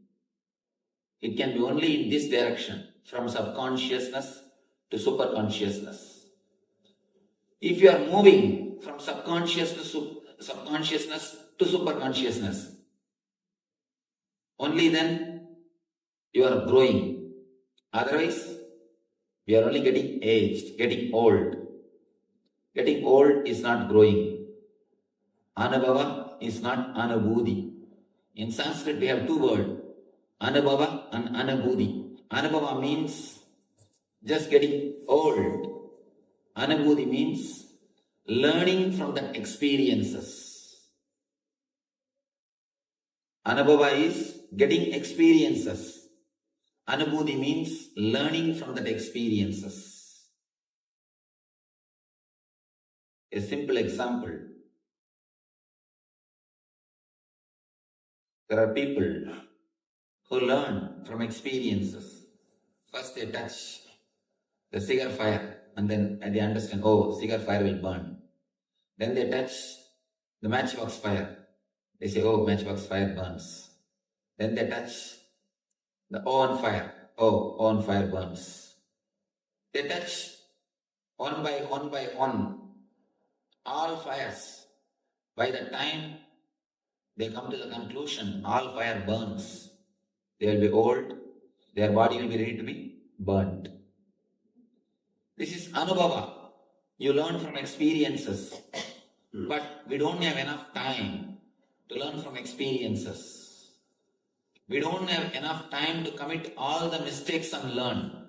it can be only in this direction, from subconsciousness to superconsciousness. If you are moving from subconsciousness to superconsciousness, only then you are growing. Otherwise, you are only getting aged, getting old. Getting old is not growing. Anubhava is not anubhuti. In Sanskrit, we have two words, anubhava and anubhuti. Anubhava means just getting old. Anubhuti means learning from the experiences. Anubhava is getting experiences. Anubhuti means learning from that experiences. A simple example. There are people who learn from experiences. First they touch the cigar fire and then they understand, oh, cigar fire will burn. Then they touch the matchbox fire. They say, oh, matchbox fire burns. Then they touch the oven fire. Oh, oven fire burns. They touch one by one all fires. By the time they come to the conclusion, all fire burns. They will be old, their body will be ready to be burnt. This is anubhava. You learn from experiences. But we don't have enough time to learn from experiences. We don't have enough time to commit all the mistakes and learn.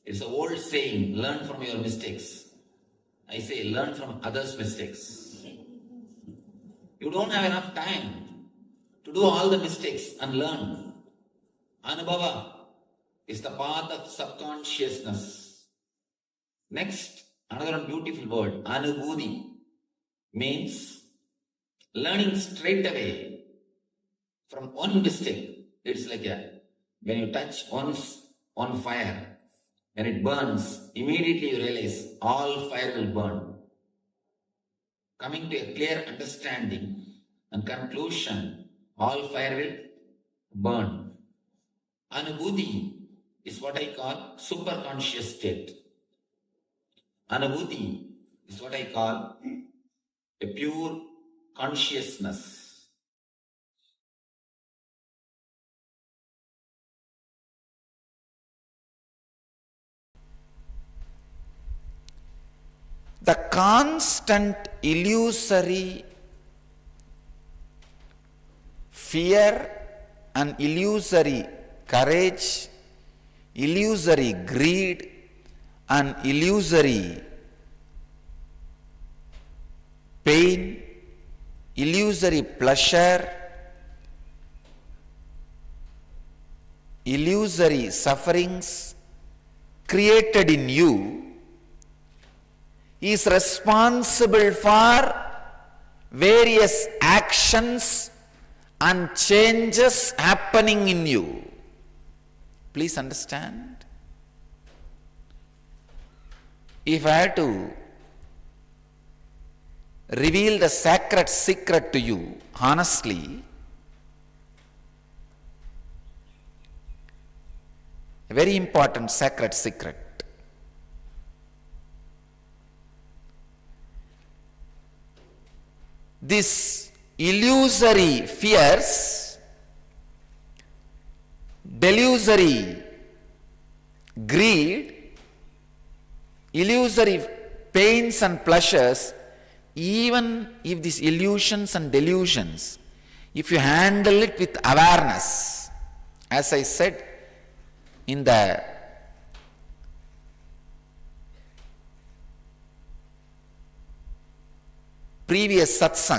It's an old saying, learn from your mistakes. I say, learn from others' mistakes. You don't have enough time to do all the mistakes and learn. Anubhava is the path of subconsciousness. Next, another beautiful word, anubhuti, means learning straight away from one mistake. It's like when you touch once on fire, when it burns, immediately you realize all fire will burn. Coming to a clear understanding and conclusion, all fire will burn. Anubhuti is what I call superconscious state. Anubhuti is what I call a pure consciousness. The constant illusory fear and illusory courage, illusory greed and illusory pain, illusory pleasure, illusory sufferings created in you is responsible for various actions and changes happening in you. Please understand. If I had to reveal the sacred secret to you, honestly, a very important sacred secret. This illusory fears, delusory greed, illusory pains and pleasures, even if these illusions and delusions, if you handle it with awareness, as I said in the previous satsang,